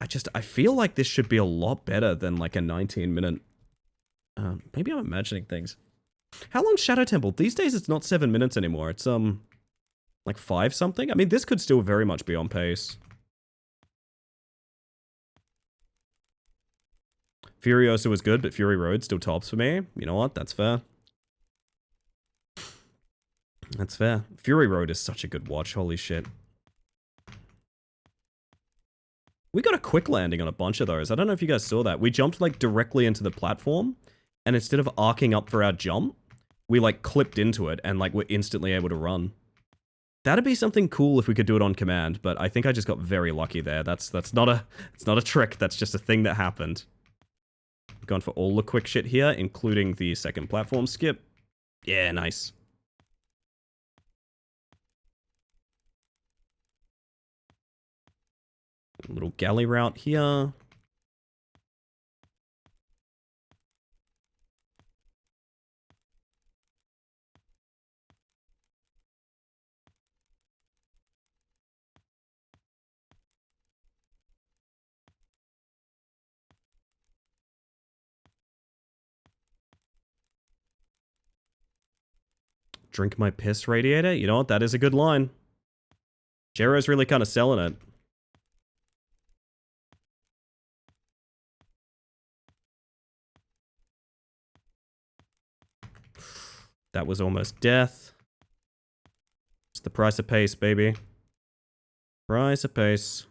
I feel like this should be a lot better than like a 19-minute... maybe I'm imagining things. How long's Shadow Temple? These days it's not 7 minutes anymore. It's, like 5 something? I mean, this could still very much be on pace. Furiosa was good, but Fury Road still tops for me. You know what? That's fair. That's fair. Fury Road is such a good watch. Holy shit. We got a quick landing on a bunch of those. I don't know if you guys saw that. We jumped, like, directly into the platform, and instead of arcing up for our jump, we, like, clipped into it, and, like, we're instantly able to run. That'd be something cool if we could do it on command, but I think I just got very lucky there. It's not a trick, that's just a thing that happened. Going for all the quick shit here, including the second platform skip. Yeah, nice. Little galley route here. Drink my piss, Radiator? You know what? That is a good line. Jero's really kind of selling it. That was almost death. It's the price of pace, baby. Price of pace.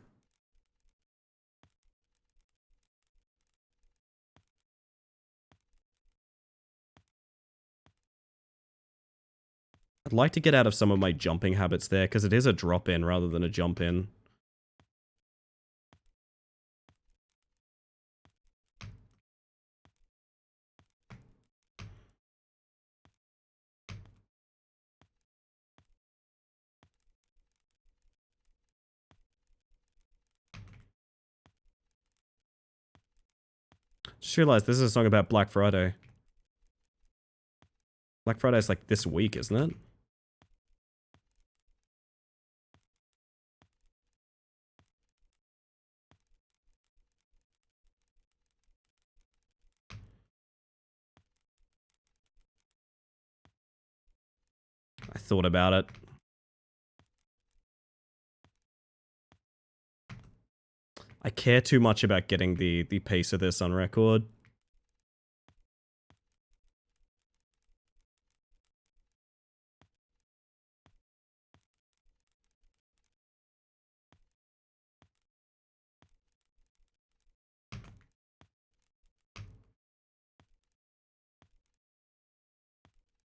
I'd like to get out of some of my jumping habits there, because it is a drop-in rather than a jump-in. Just realized this is a song about Black Friday. Black Friday's like this week, isn't it? I thought about it. I care too much about getting the pace of this on record.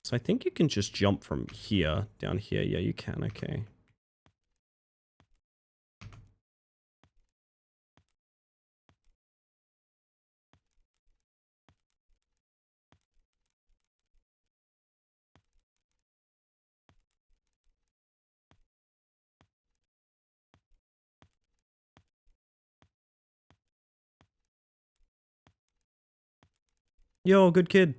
So I think you can just jump from here, down here. Yeah, you can, okay. Yo, good kid.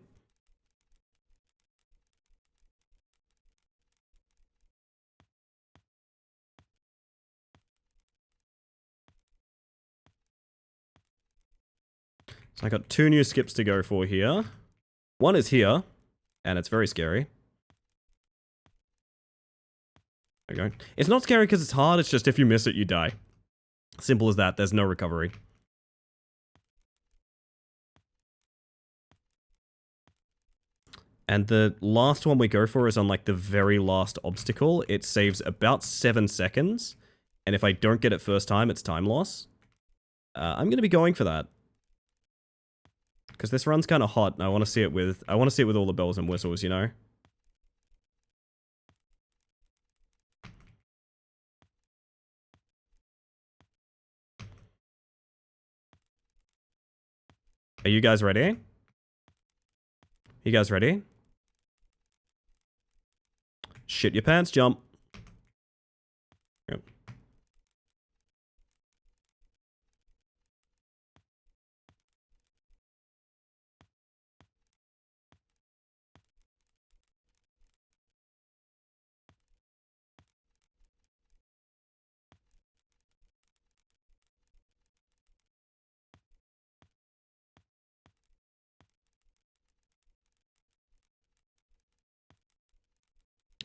So I got 2 new skips to go for here. One is here, and it's very scary. There we go. It's not scary because it's hard, it's just if you miss it, you die. Simple as that, there's no recovery. And the last one we go for is on like the very last obstacle. It saves about 7 seconds. And if I don't get it first time, it's time loss. I'm going to be going for that. Because this run's kind of hot and I want to see it with all the bells and whistles, you know? Are you guys ready? You guys ready? Shit your pants, jump. Yep.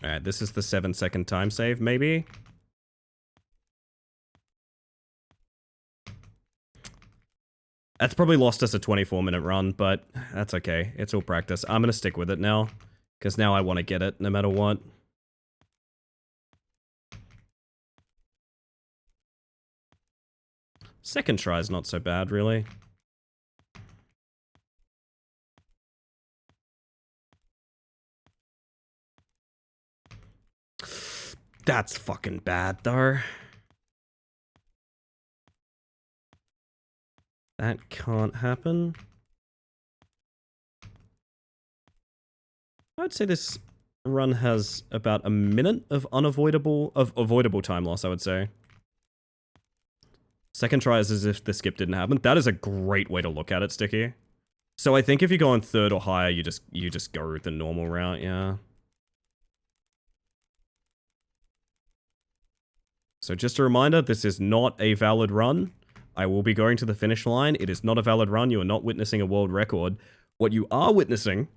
Alright, this is the 7-second time save, maybe? That's probably lost us a 24-minute run, but that's okay. It's all practice. I'm gonna stick with it now, because now I want to get it, no matter what. Second try's not so bad, really. That's fucking bad, though. That can't happen. I'd say this run has about a minute of avoidable time loss, I would say. Second try is as if the skip didn't happen. That is a great way to look at it, Sticky. So I think if you go on 3rd or higher, you just go the normal route, yeah. So just a reminder, this is not a valid run. I will be going to the finish line. It is not a valid run. You are not witnessing a world record. What you are witnessing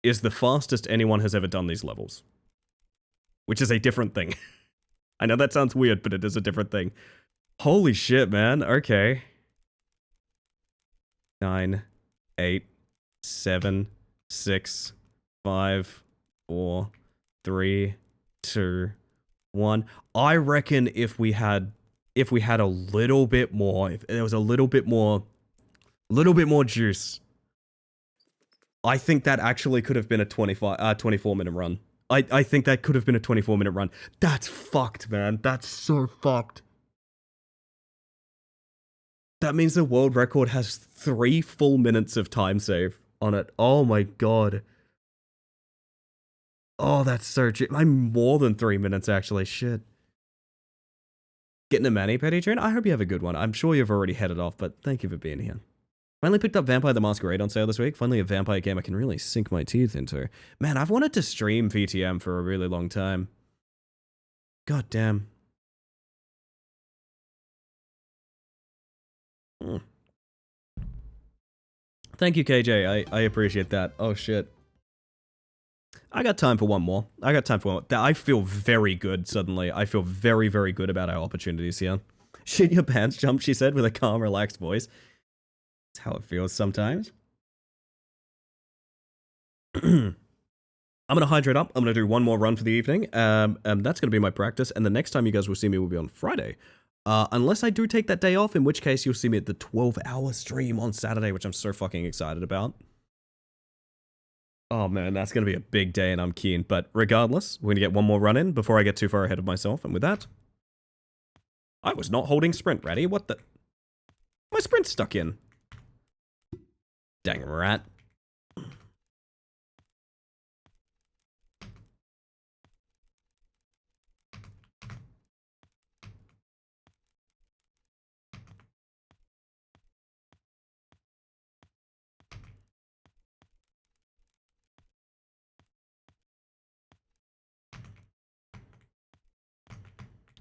is the fastest anyone has ever done these levels. Which is a different thing. I know that sounds weird, but it is a different thing. Holy shit, man. Okay. 9, 8, 7, 6, 5, 4, 3, 2, 1. I reckon if we had a little bit more, if there was a little bit more juice, I think that actually could have been a 24-minute run. I think that could have been a 24-minute run. That's fucked, man. That's so fucked. That means the world record has 3 full minutes of time save on it. Oh my god. Oh, that's so I'm more than 3 minutes, actually. Shit. Getting a mani-pedi train? I hope you have a good one. I'm sure you've already headed off, but thank you for being here. Finally picked up Vampire the Masquerade on sale this week. Finally a vampire game I can really sink my teeth into. Man, I've wanted to stream VTM for a really long time. God damn. Thank you, KJ. I appreciate that. Oh, shit. I got time for one more. I feel very good suddenly. I feel very, very good about our opportunities here. Shit your pants jump, she said with a calm, relaxed voice. That's how it feels sometimes. I'm going to hydrate up. I'm going to do one more run for the evening. That's going to be my practice. And the next time you guys will see me will be on Friday. Unless I do take that day off, in which case you'll see me at the 12-hour stream on Saturday, which I'm so fucking excited about. Oh man, that's going to be a big day and I'm keen. But regardless, we're going to get one more run in before I get too far ahead of myself. And with that, I was not holding sprint ready. What the? My sprint's stuck in. Dang rat.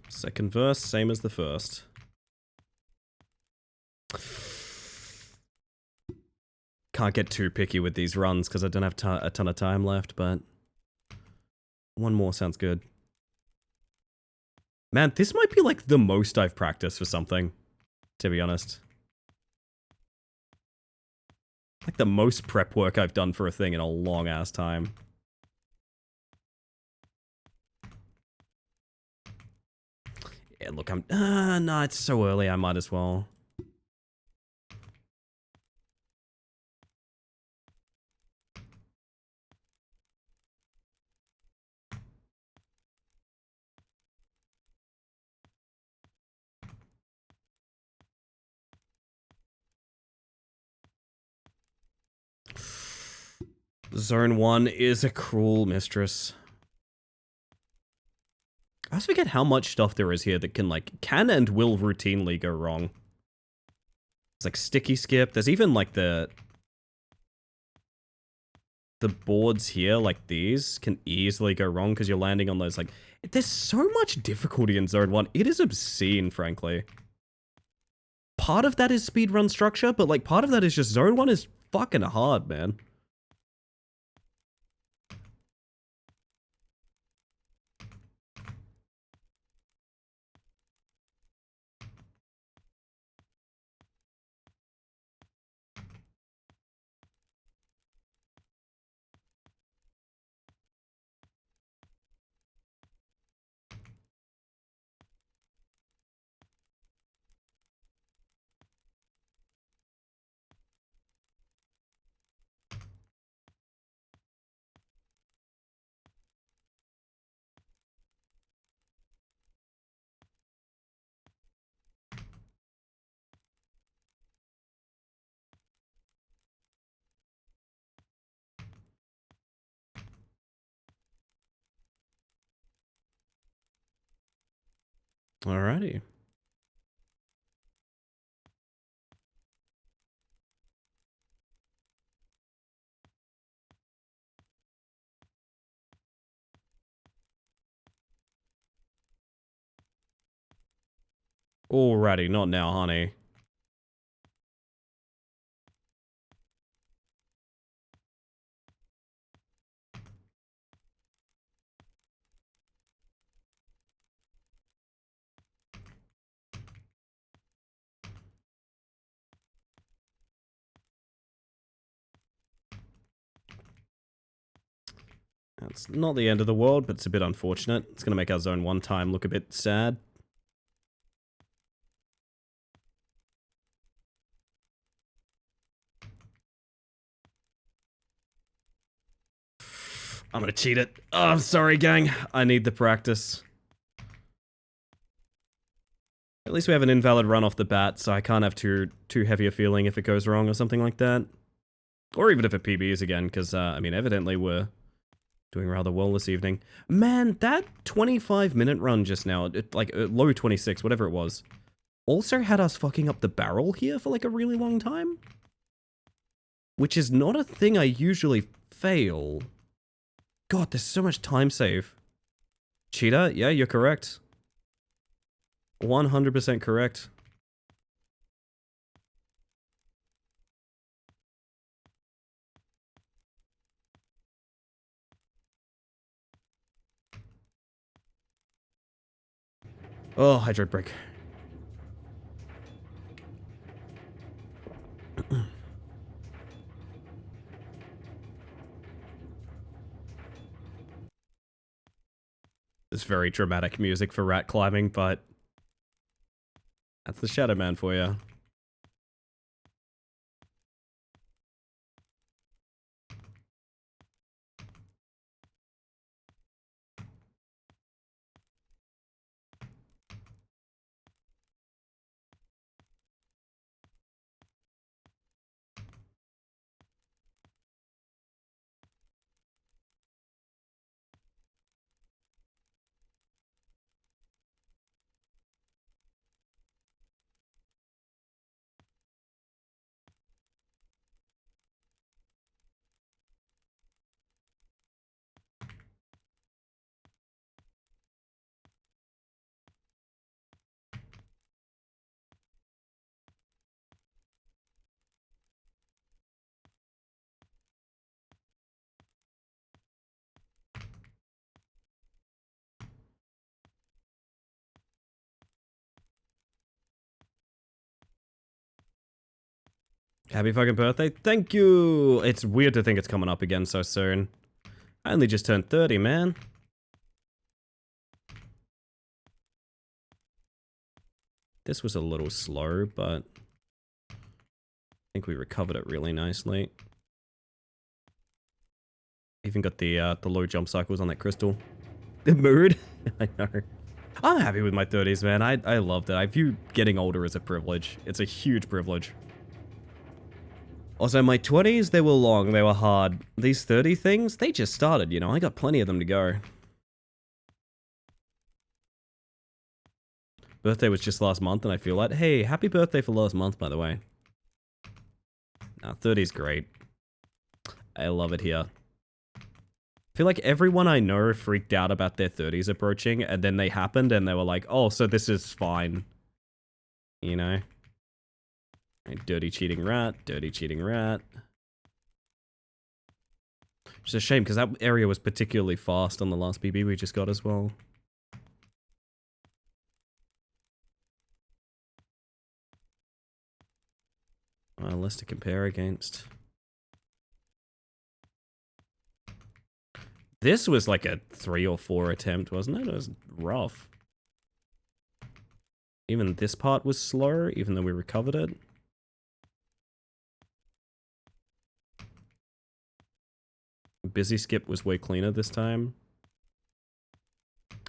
Second verse, same as the first. Can't get too picky with these runs because I don't have a ton of time left, but one more sounds good. Man, this might be like the most I've practiced for something, to be honest. Like the most prep work I've done for a thing in a long ass time. Yeah, look, I'm... no, it's so early, I might as well. Zone 1 is a cruel mistress. I always forget how much stuff there is here that can and will routinely go wrong. It's like sticky skip. There's even like the boards here, like these, can easily go wrong because you're landing on those, like... There's so much difficulty in Zone 1. It is obscene, frankly. Part of that is speedrun structure, but like part of that is just Zone 1 is fucking hard, man. Alrighty. Alrighty, not now, honey. That's not the end of the world, but it's a bit unfortunate. It's going to make our Zone 1 time look a bit sad. I'm going to cheat it. Oh, I'm sorry, gang. I need the practice. At least we have an invalid run off the bat, so I can't have too heavy a feeling if it goes wrong or something like that. Or even if it PBs again, because, I mean, evidently we're doing rather well this evening. Man, that 25-minute run just now, like, low 26, whatever it was, also had us fucking up the barrel here for, like, a really long time. Which is not a thing I usually fail. God, there's so much time save. Cheetah, yeah, you're correct. 100% correct. Oh, hydrate break. It's very dramatic music for rat climbing, but that's the Shadow Man for you. Happy fucking birthday. Thank you. It's weird to think it's coming up again so soon. I only just turned 30, man. This was a little slow, but I think we recovered it really nicely. Even got the low jump cycles on that crystal. The mood. I know. I'm happy with my 30s, man. I loved it. I view getting older as a privilege. It's a huge privilege. Also, my 20s, they were long, they were hard. These 30 things, they just started, you know? I got plenty of them to go. Birthday was just last month, and I feel like, hey, happy birthday for last month, by the way. Nah, 30's great. I love it here. I feel like everyone I know freaked out about their 30s approaching, and then they happened, and they were like, oh, so this is fine. You know? Dirty cheating rat, dirty cheating rat. It's a shame, because that area was particularly fast on the last BB we just got as well. Less to compare against. This was like a 3 or 4 attempt, wasn't it? It was rough. Even this part was slow, even though we recovered it. Busy skip was way cleaner this time.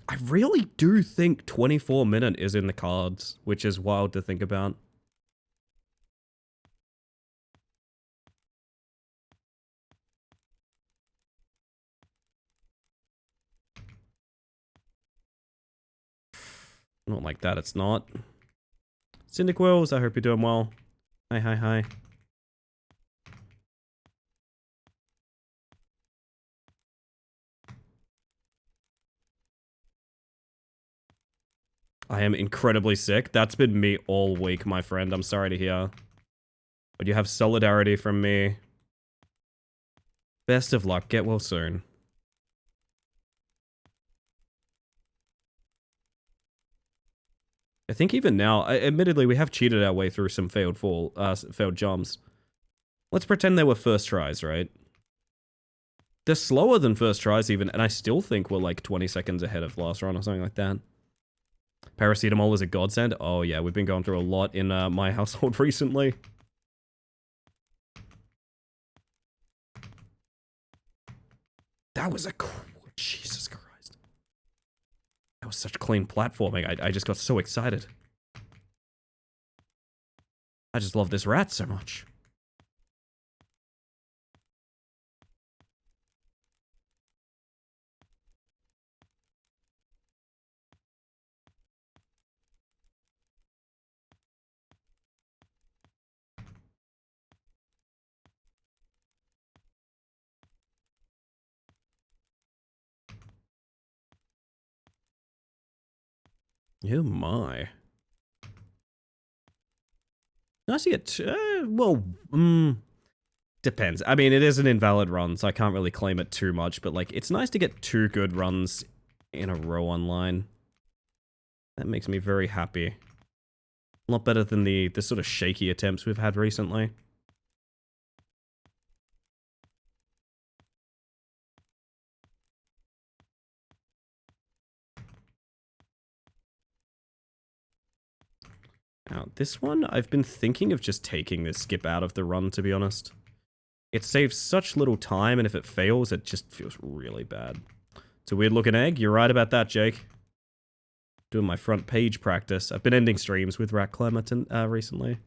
I really do think 24-minute is in the cards, which is wild to think about. Not like that, it's not. Syndiquils, I hope you're doing well. Hi, hi, hi. I am incredibly sick. That's been me all week, my friend. I'm sorry to hear. But you have solidarity from me. Best of luck. Get well soon. I think even now, admittedly, we have cheated our way through some failed jumps. Let's pretend they were first tries, right? They're slower than first tries even, and I still think we're like 20 seconds ahead of last run or something like that. Paracetamol is a godsend. Oh yeah, we've been going through a lot in my household recently. That was a... Jesus Christ. That was such clean platforming. I just got so excited. I just love this rat so much. Oh my. Nice to get, well, depends. I mean, it is an invalid run, so I can't really claim it too much, but like, it's nice to get 2 good runs in a row online. That makes me very happy. A lot better than the sort of shaky attempts we've had recently. Now, this one, I've been thinking of just taking this skip out of the run, to be honest. It saves such little time, and if it fails, it just feels really bad. It's a weird-looking egg. You're right about that, Jake. Doing my front page practice. I've been ending streams with Rat Climber recently.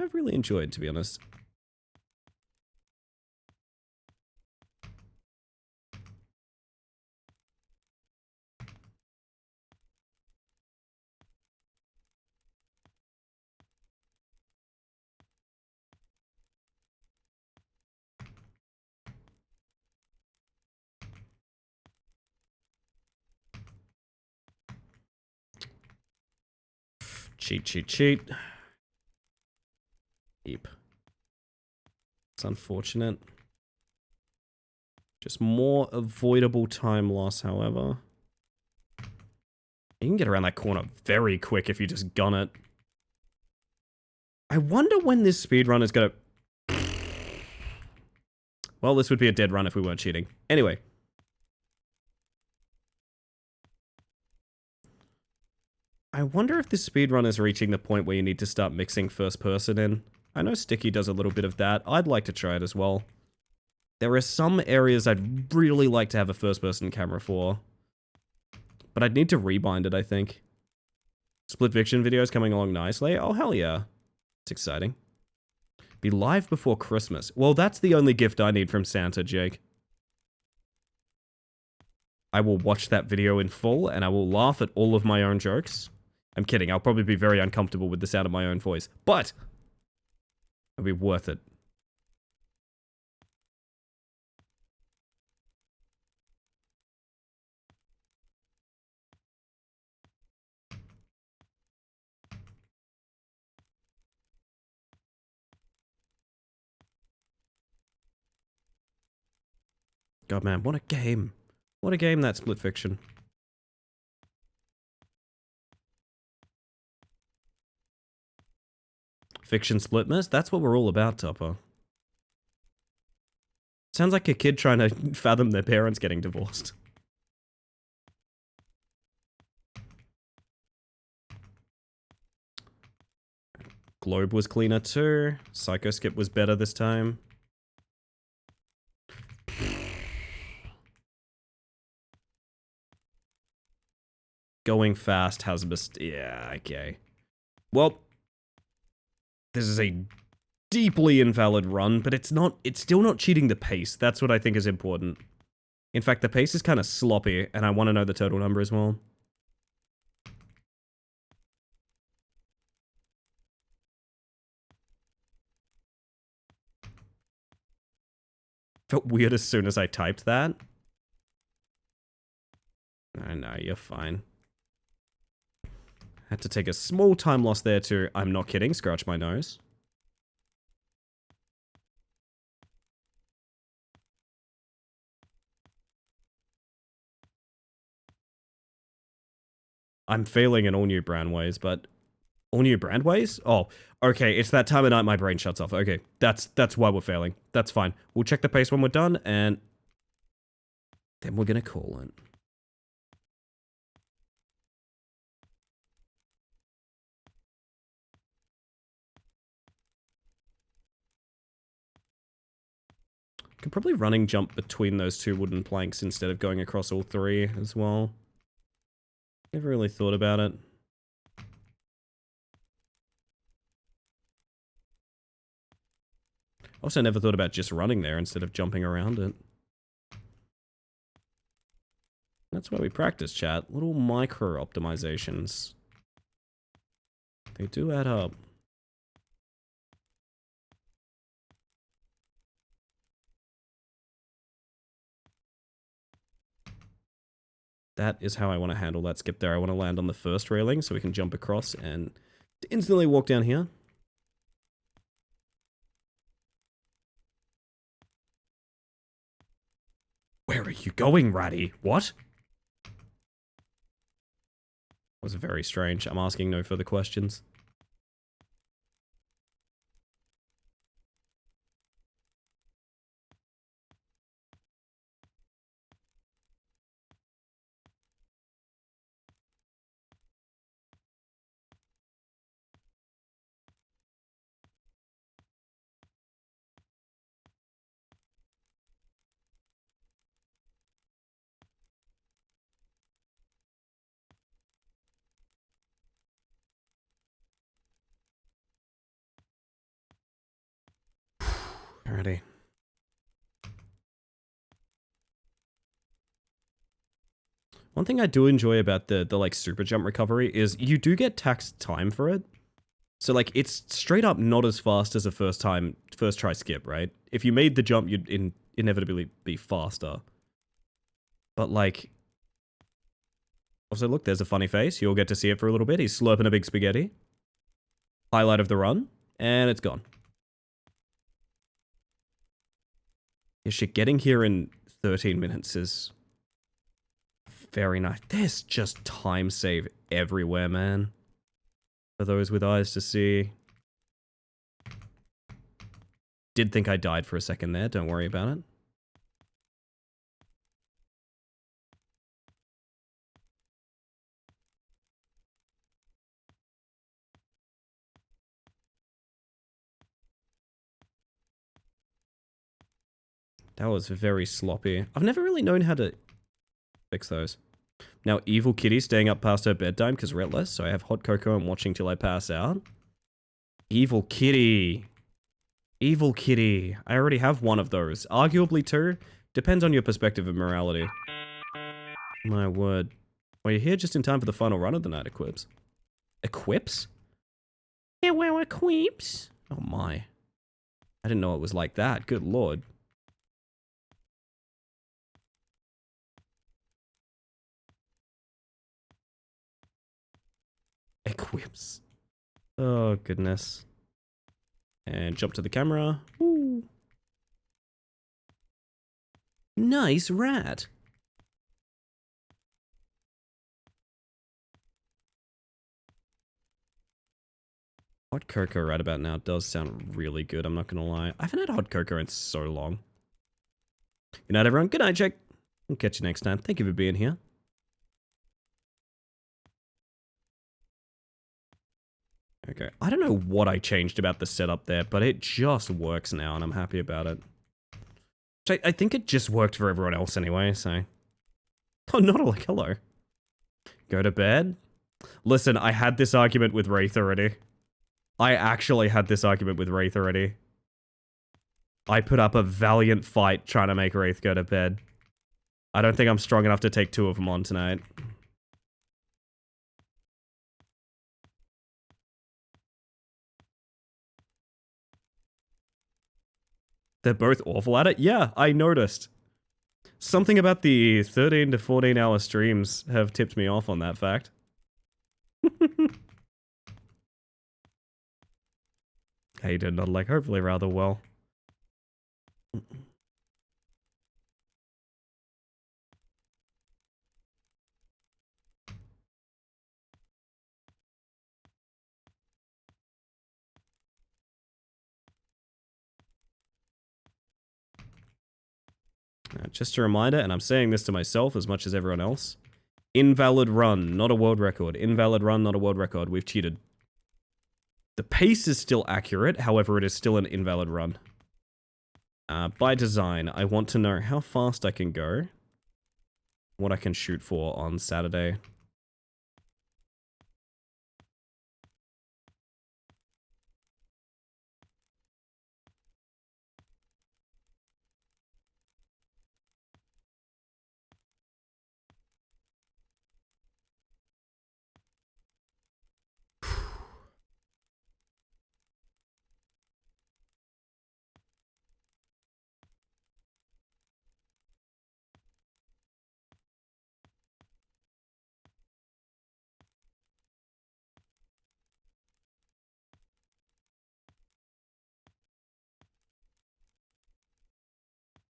I've really enjoyed, to be honest. Cheat, cheat, cheat. Heap. It's unfortunate. Just more avoidable time loss, however. You can get around that corner very quick if you just gun it. I wonder when this speedrun is gonna... Well, this would be a dead run if we weren't cheating. Anyway. I wonder if this speedrun is reaching the point where you need to start mixing first person in. I know Sticky does a little bit of that. I'd like to try it as well. There are some areas I'd really like to have a first person camera for. But I'd need to rebind it, I think. Split Fiction videos coming along nicely. Oh, hell yeah. It's exciting. Be live before Christmas. Well, that's the only gift I need from Santa, Jake. I will watch that video in full, and I will laugh at all of my own jokes. I'm kidding, I'll probably be very uncomfortable with the sound of my own voice. But! It'll be worth it. God, man, what a game. What a game, that Split Fiction. Fiction Splitmas? That's what we're all about, Topper. Sounds like a kid trying to fathom their parents getting divorced. Globe was cleaner too. Psycho Skip was better this time. Going fast has a yeah, okay. Well, this is a deeply invalid run, but it's still not cheating the pace. That's what I think is important. In fact, the pace is kind of sloppy, and I want to know the total number as well. Felt weird as soon as I typed that. I know, you're fine. Had to take a small time loss there to, I'm not kidding, scratch my nose. I'm failing in all new brandways, but... All new brandways? Oh, okay, it's that time of night my brain shuts off. Okay, that's why we're failing. That's fine. We'll check the pace when we're done, and... then we're gonna call it. Could probably running jump between those two wooden planks instead of going across all three as well. Never really thought about it. Also never thought about just running there instead of jumping around it. That's why we practice, chat. Little micro optimizations. They do add up. That is how I want to handle that skip there. I want to land on the first railing so we can jump across and instantly walk down here. Where are you going, Ratty? What? Was very strange. I'm asking no further questions. Alrighty. One thing I do enjoy about the like super jump recovery is you do get taxed time for it. So like it's straight up not as fast as a first try skip, right? If you made the jump, you'd inevitably be faster. But like, also look, there's a funny face. You'll get to see it for a little bit. He's slurping a big spaghetti. Highlight of the run, and it's gone. Yeah, shit, getting here in 13 minutes is very nice. There's just time save everywhere, man. For those with eyes to see. did think I died for a second there. Don't worry about it. That was very sloppy. I've never really known how to fix those. Now, Evil Kitty staying up past her bedtime because Relentless, so I have hot cocoa and watching till I pass out. Evil Kitty. Evil Kitty. I already have one of those. Arguably two. Depends on your perspective of morality. My word. Well, you're here just in time for the final run of the night, Equips. Equips? Yeah, well, Equips. Oh my. I didn't know it was like that. Good lord. Equips. Oh, goodness. And jump to the camera. Ooh. Nice rat. Hot cocoa right about now does sound really good, I'm not gonna lie. I haven't had hot cocoa in so long. Good night, everyone. Good night, Jack. I'll catch you next time. Thank you for being here. Okay, I don't know what I changed about the setup there, but it just works now, and I'm happy about it. I think it just worked for everyone else anyway, so... Oh, not like, hello. Go to bed? Listen, I had this argument with Wraith already. I actually had this argument with Wraith already. I put up a valiant fight trying to make Wraith go to bed. I don't think I'm strong enough to take two of them on tonight. They're both awful at it? Yeah, I noticed. Something about the 13 to 14 hour streams have tipped me off on that fact. Hey, you did not like, hopefully rather well. Just a reminder, and I'm saying this to myself as much as everyone else. Invalid run, not a world record. Invalid run, not a world record. We've cheated. The pace is still accurate, however, it is still an invalid run. By design, I want to know how fast I can go. What I can shoot for on Saturday.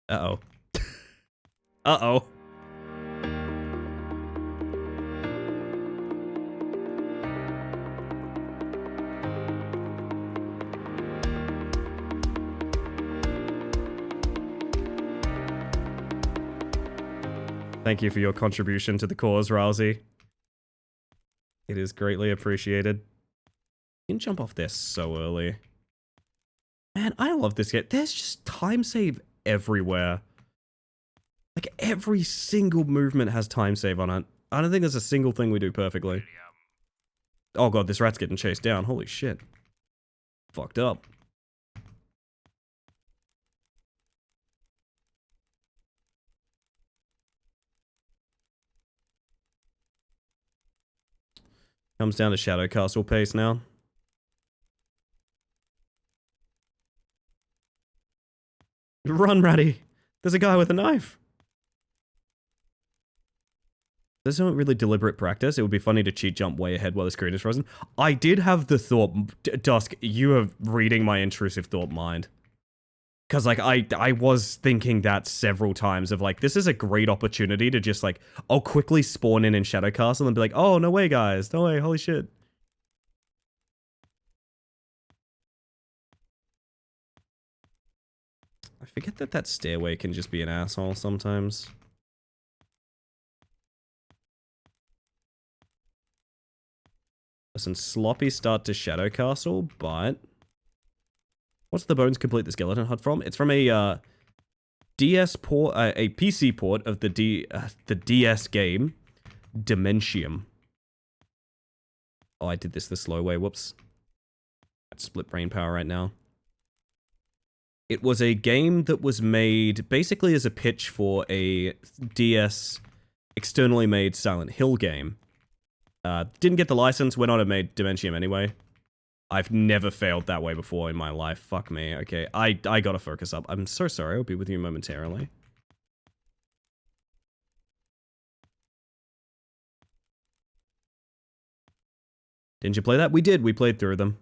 Uh-oh. Uh-oh. Thank you for your contribution to the cause, Rousey. It is greatly appreciated. You can jump off there so early. Man, I love this game. There's just time save everywhere. Like, every single movement has time save on it. I don't think there's a single thing we do perfectly. Oh god, this rat's getting chased down. Holy shit. Fucked up. Comes down to Shadow Castle pace now. Run, Ratty! There's a guy with a knife! This isn't really deliberate practice. It would be funny to cheat jump way ahead while the screen is frozen. I did have the thought... Dusk, you are reading my intrusive thought mind. Because, like, I was thinking that several times of, like, this is a great opportunity to just, like, I'll quickly spawn in Shadow Castle and be like, oh, no way, guys. No way, holy shit. forget that that stairway can just be an asshole sometimes. Listen, sloppy start to Shadow Castle, but... What's the Bones Complete the Skeleton HUD from? It's from a DS port, a PC port of the DS game, Dementium. Oh, I did this the slow way, whoops. I'd split brain power right now. It was a game that was made basically as a pitch for a DS externally made Silent Hill game. Didn't get the license, went on and made Dementium anyway. I've never failed that way before in my life. Fuck me. Okay, I gotta focus up. I'm so sorry. I'll be with you momentarily. Didn't you play that? We did. We played through them.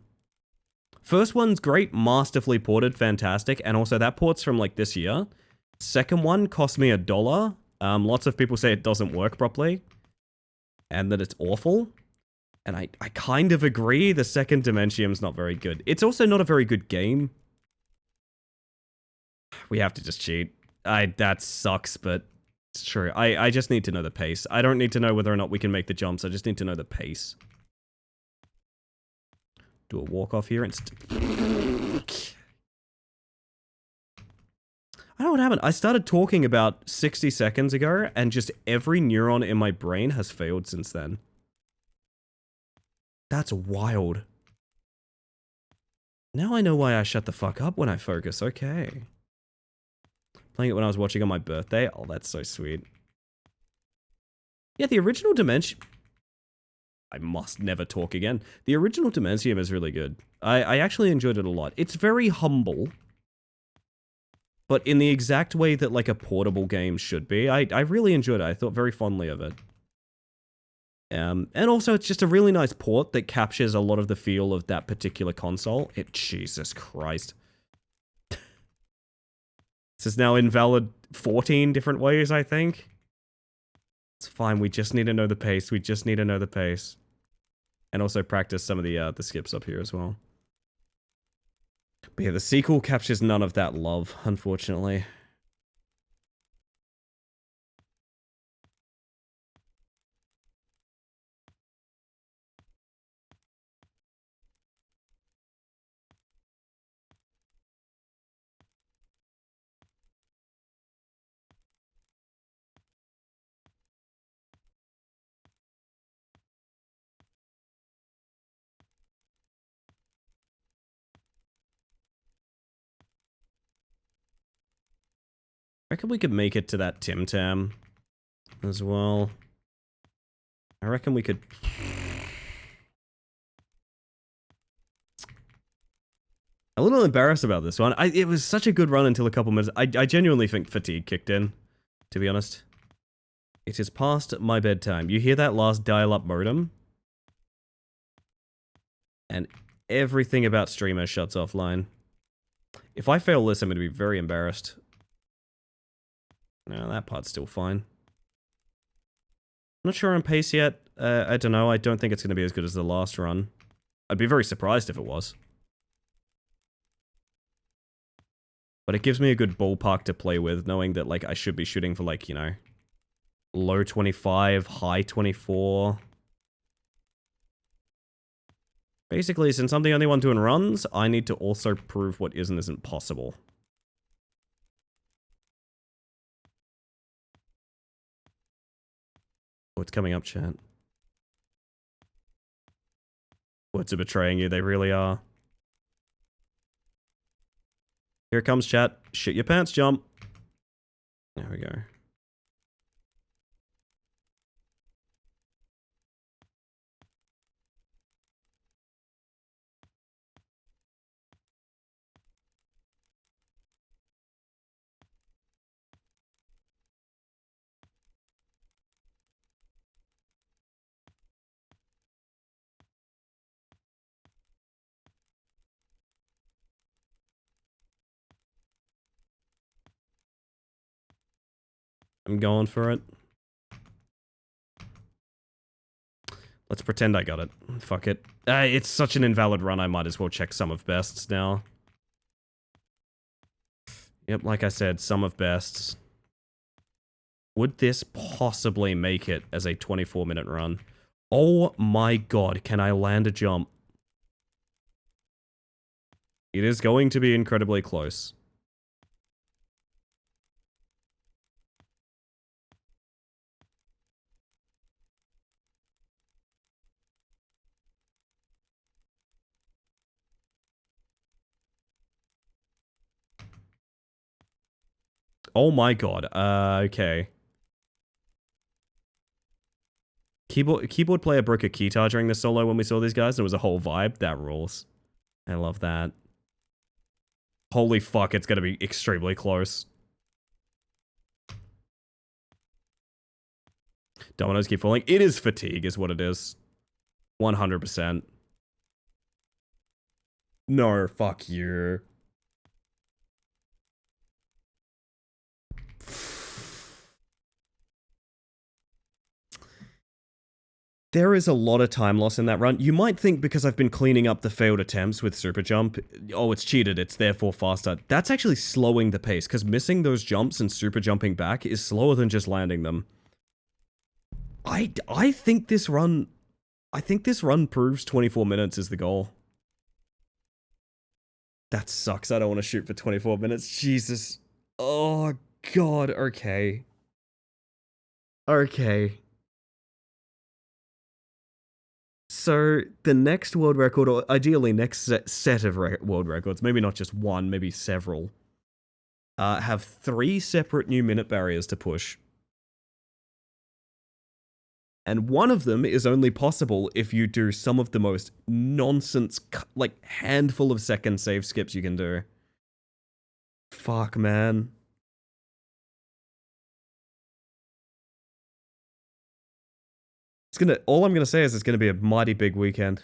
First one's great, masterfully ported, fantastic, and also that port's from like this year. Second one cost me $1. Lots of people say it doesn't work properly, and that it's awful. And I kind of agree, the second Dementium's not very good. It's also not a very good game. We have to just cheat. That sucks, but it's true. I just need to know the pace. I don't need to know whether or not we can make the jumps, I just need to know the pace. Do a walk off here and... I don't know what happened. I started talking about 60 seconds ago, and just every neuron in my brain has failed since then. That's wild. Now I know why I shut the fuck up when I focus. Okay. Playing it when I was watching on my birthday. Oh, that's so sweet. Yeah, the original Dementium... I must never talk again. The original Dementium is really good. I actually enjoyed it a lot. It's very humble. But in the exact way that like a portable game should be. I really enjoyed it. I thought very fondly of it. And also, it's just a really nice port that captures a lot of the feel of that particular console. Jesus Christ. This is now invalid 14 different ways, I think. It's fine, we just need to know the pace. We just need to know the pace. And also practice some of the skips up here as well. But yeah, the sequel captures none of that love, unfortunately. I reckon we could make it to that Tim Tam as well. I reckon we could... A little embarrassed about this one. It was such a good run until a couple minutes. I genuinely think fatigue kicked in, to be honest. It is past my bedtime. You hear that last dial-up modem? And everything about streamer shuts offline. If I fail this, I'm going to be very embarrassed. No, that part's still fine. Not sure on pace yet. I don't know. I don't think it's going to be as good as the last run. I'd be very surprised if it was. But it gives me a good ballpark to play with, knowing that, like, I should be shooting for, like, you know, low 25, high 24. Basically, since I'm the only one doing runs, I need to also prove what is and isn't possible. What's coming up, chat? Words are betraying you, they really are. Here it comes, chat. Shit your pants, jump. There we go. I'm going for it. Let's pretend I got it. Fuck it. It's such an invalid run, I might as well check some of bests now. Yep, like I said, some of bests. Would this possibly make it as a 24-minute run? Oh my god, can I land a jump? It is going to be incredibly close. Oh my god, okay. Keyboard player broke a keytar during the solo when we saw these guys, and it was a whole vibe. That rules. I love that. Holy fuck, it's gonna be extremely close. Dominoes keep falling. It is fatigue, is what it is. 100%. No, fuck you. There is a lot of time loss in that run. You might think because I've been cleaning up the failed attempts with Super Jump, oh, it's cheated, it's therefore faster. That's actually slowing the pace, because missing those jumps and super jumping back is slower than just landing them. I think this run proves 24 minutes is the goal. That sucks. I don't want to shoot for 24 minutes. Jesus. Oh, God. Okay. Okay. So, the next world record, or ideally next set of world records, maybe not just one, maybe several, have 3 separate new minute barriers to push. And one of them is only possible if you do some of the most nonsense, like, handful of second save skips you can do. Fuck, man. All I'm gonna say is it's gonna be a mighty big weekend.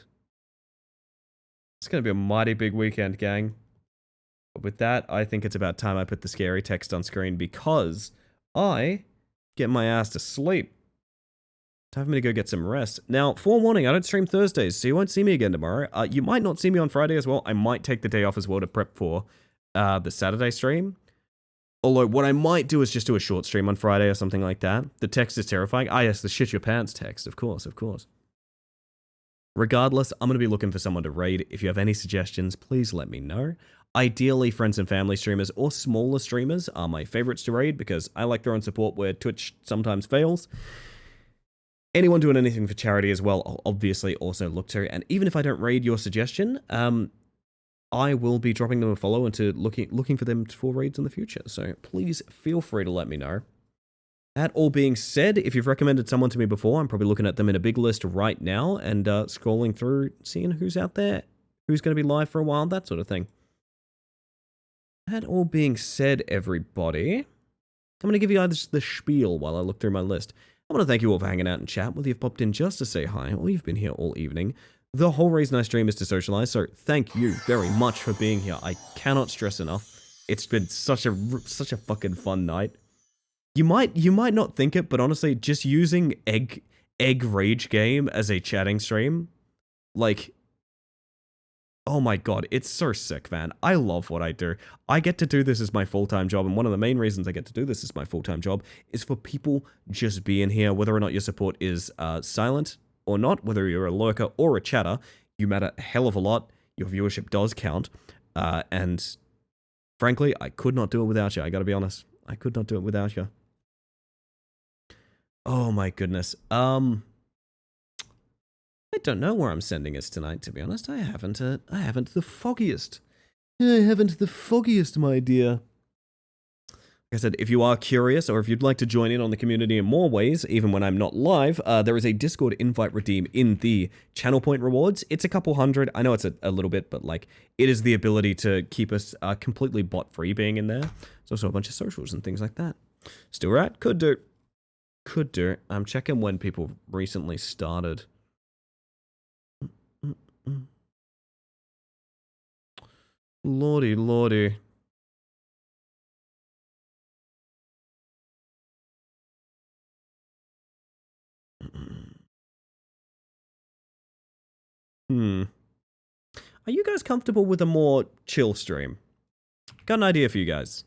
It's gonna be a mighty big weekend, gang. But with that, I think it's about time I put the scary text on screen because I get my ass to sleep. Time for me to go get some rest. Now, forewarning, I don't stream Thursdays, so you won't see me again tomorrow. You might not see me on Friday as well. I might take the day off as well to prep for the Saturday stream. Although, what I might do is just do a short stream on Friday or something like that. The text is terrifying. Ah, yes, the shit your pants text. Of course, of course. Regardless, I'm going to be looking for someone to raid. If you have any suggestions, please let me know. Ideally, friends and family streamers or smaller streamers are my favorites to raid because I like their own support where Twitch sometimes fails. Anyone doing anything for charity as well, I'll obviously also look to. And even if I don't raid your suggestion, I will be dropping them a follow into looking for them for raids in the future. So please feel free to let me know. That all being said, if you've recommended someone to me before, I'm probably looking at them in a big list right now and scrolling through, seeing who's out there, who's going to be live for a while, that sort of thing. That all being said, everybody, I'm going to give you guys the spiel while I look through my list. I want to thank you all for hanging out and chat, whether you've popped in just to say hi or you've been here all evening. The whole reason I stream is to socialize, so thank you very much for being here. I cannot stress enough. It's been such a fucking fun night. You might not think it, but honestly, just using Egg Rage Game as a chatting stream, like, oh my god, it's so sick, man. I love what I do. I get to do this as my full-time job, and one of the main reasons I get to do this as my full-time job is for people just being here, whether or not your support is silent or not, whether you're a lurker or a chatter, you matter a hell of a lot. Your viewership does count. And frankly, I could not do it without you. I gotta be honest. I could not do it without you. Oh my goodness. I don't know where I'm sending us tonight, to be honest. I haven't the foggiest. I haven't the foggiest, my dear. Like I said, if you are curious or if you'd like to join in on the community in more ways, even when I'm not live, there is a Discord invite redeem in the channel point rewards. It's a couple hundred. I know it's a little bit, but like it is the ability to keep us completely bot free being in there. There's also a bunch of socials and things like that. Still right? Could do. Could do. I'm checking when people recently started. Lordy, lordy. Are you guys comfortable with a more chill stream? Got an idea for you guys.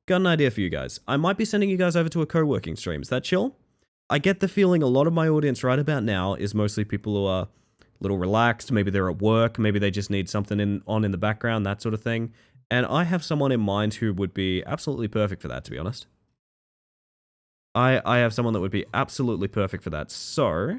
got an idea for you guys. I might be sending you guys over to a co-working stream. Is that chill? I get the feeling a lot of my audience right about now is mostly people who are a little relaxed. Maybe they're at work. Maybe they just need something on in the background, that sort of thing. And I have someone in mind who would be absolutely perfect for that, to be honest. I have someone that would be absolutely perfect for that. So...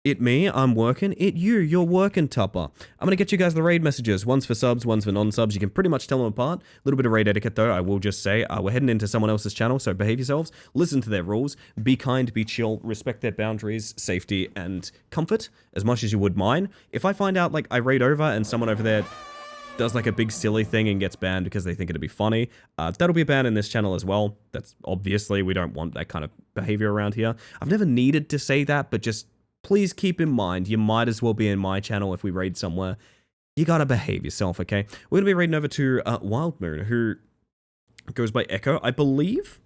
It me, I'm working. It you, you're working, Tupper. I'm going to get you guys the raid messages. One's for subs, one's for non-subs. You can pretty much tell them apart. A little bit of raid etiquette, though, I will just say. We're heading into someone else's channel, so behave yourselves. Listen to their rules. Be kind, be chill, respect their boundaries, safety, and comfort as much as you would mine. If I find out, like, I raid over and someone over there does, like, a big silly thing and gets banned because they think it'd be funny, that'll be a ban in this channel as well. That's obviously, we don't want that kind of behavior around here. I've never needed to say that, but just... please keep in mind, you might as well be in my channel if we raid somewhere. You gotta behave yourself, okay? We're gonna be raiding over to Wild Moon, who goes by Echo, I believe.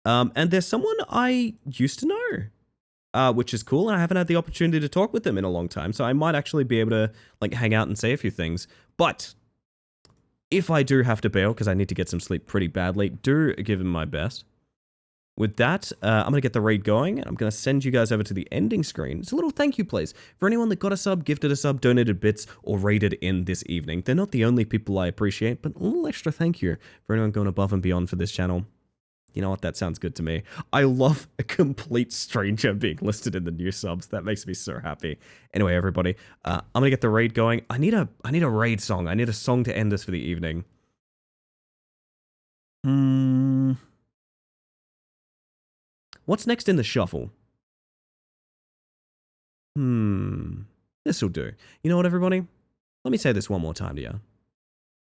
And there's someone I used to know, which is cool, and I haven't had the opportunity to talk with them in a long time, so I might actually be able to, like, hang out and say a few things. But, if I do have to bail, because I need to get some sleep pretty badly, do give him my best. With that, I'm going to get the raid going. I'm going to send you guys over to the ending screen. It's a little thank you, please, for anyone that got a sub, gifted a sub, donated bits, or raided in this evening. They're not the only people I appreciate, but a little extra thank you for anyone going above and beyond for this channel. You know what? That sounds good to me. I love a complete stranger being listed in the new subs. That makes me so happy. Anyway, everybody, I'm going to get the raid going. I need a raid song. I need a song to end us for the evening. What's next in the shuffle? This'll do. You know what, everybody? Let me say this one more time to you.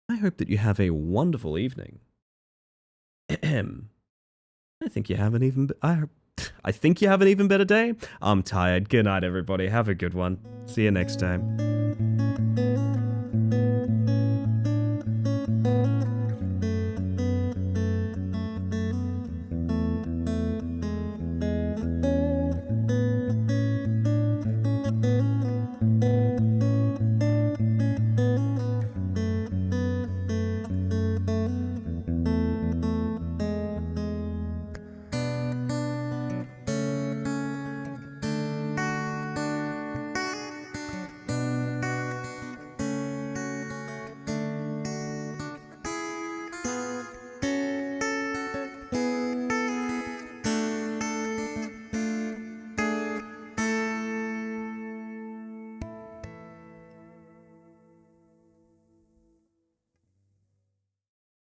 I hope that you have a wonderful evening. I think you have an even better day. I'm tired. Good night, everybody. Have a good one. See you next time.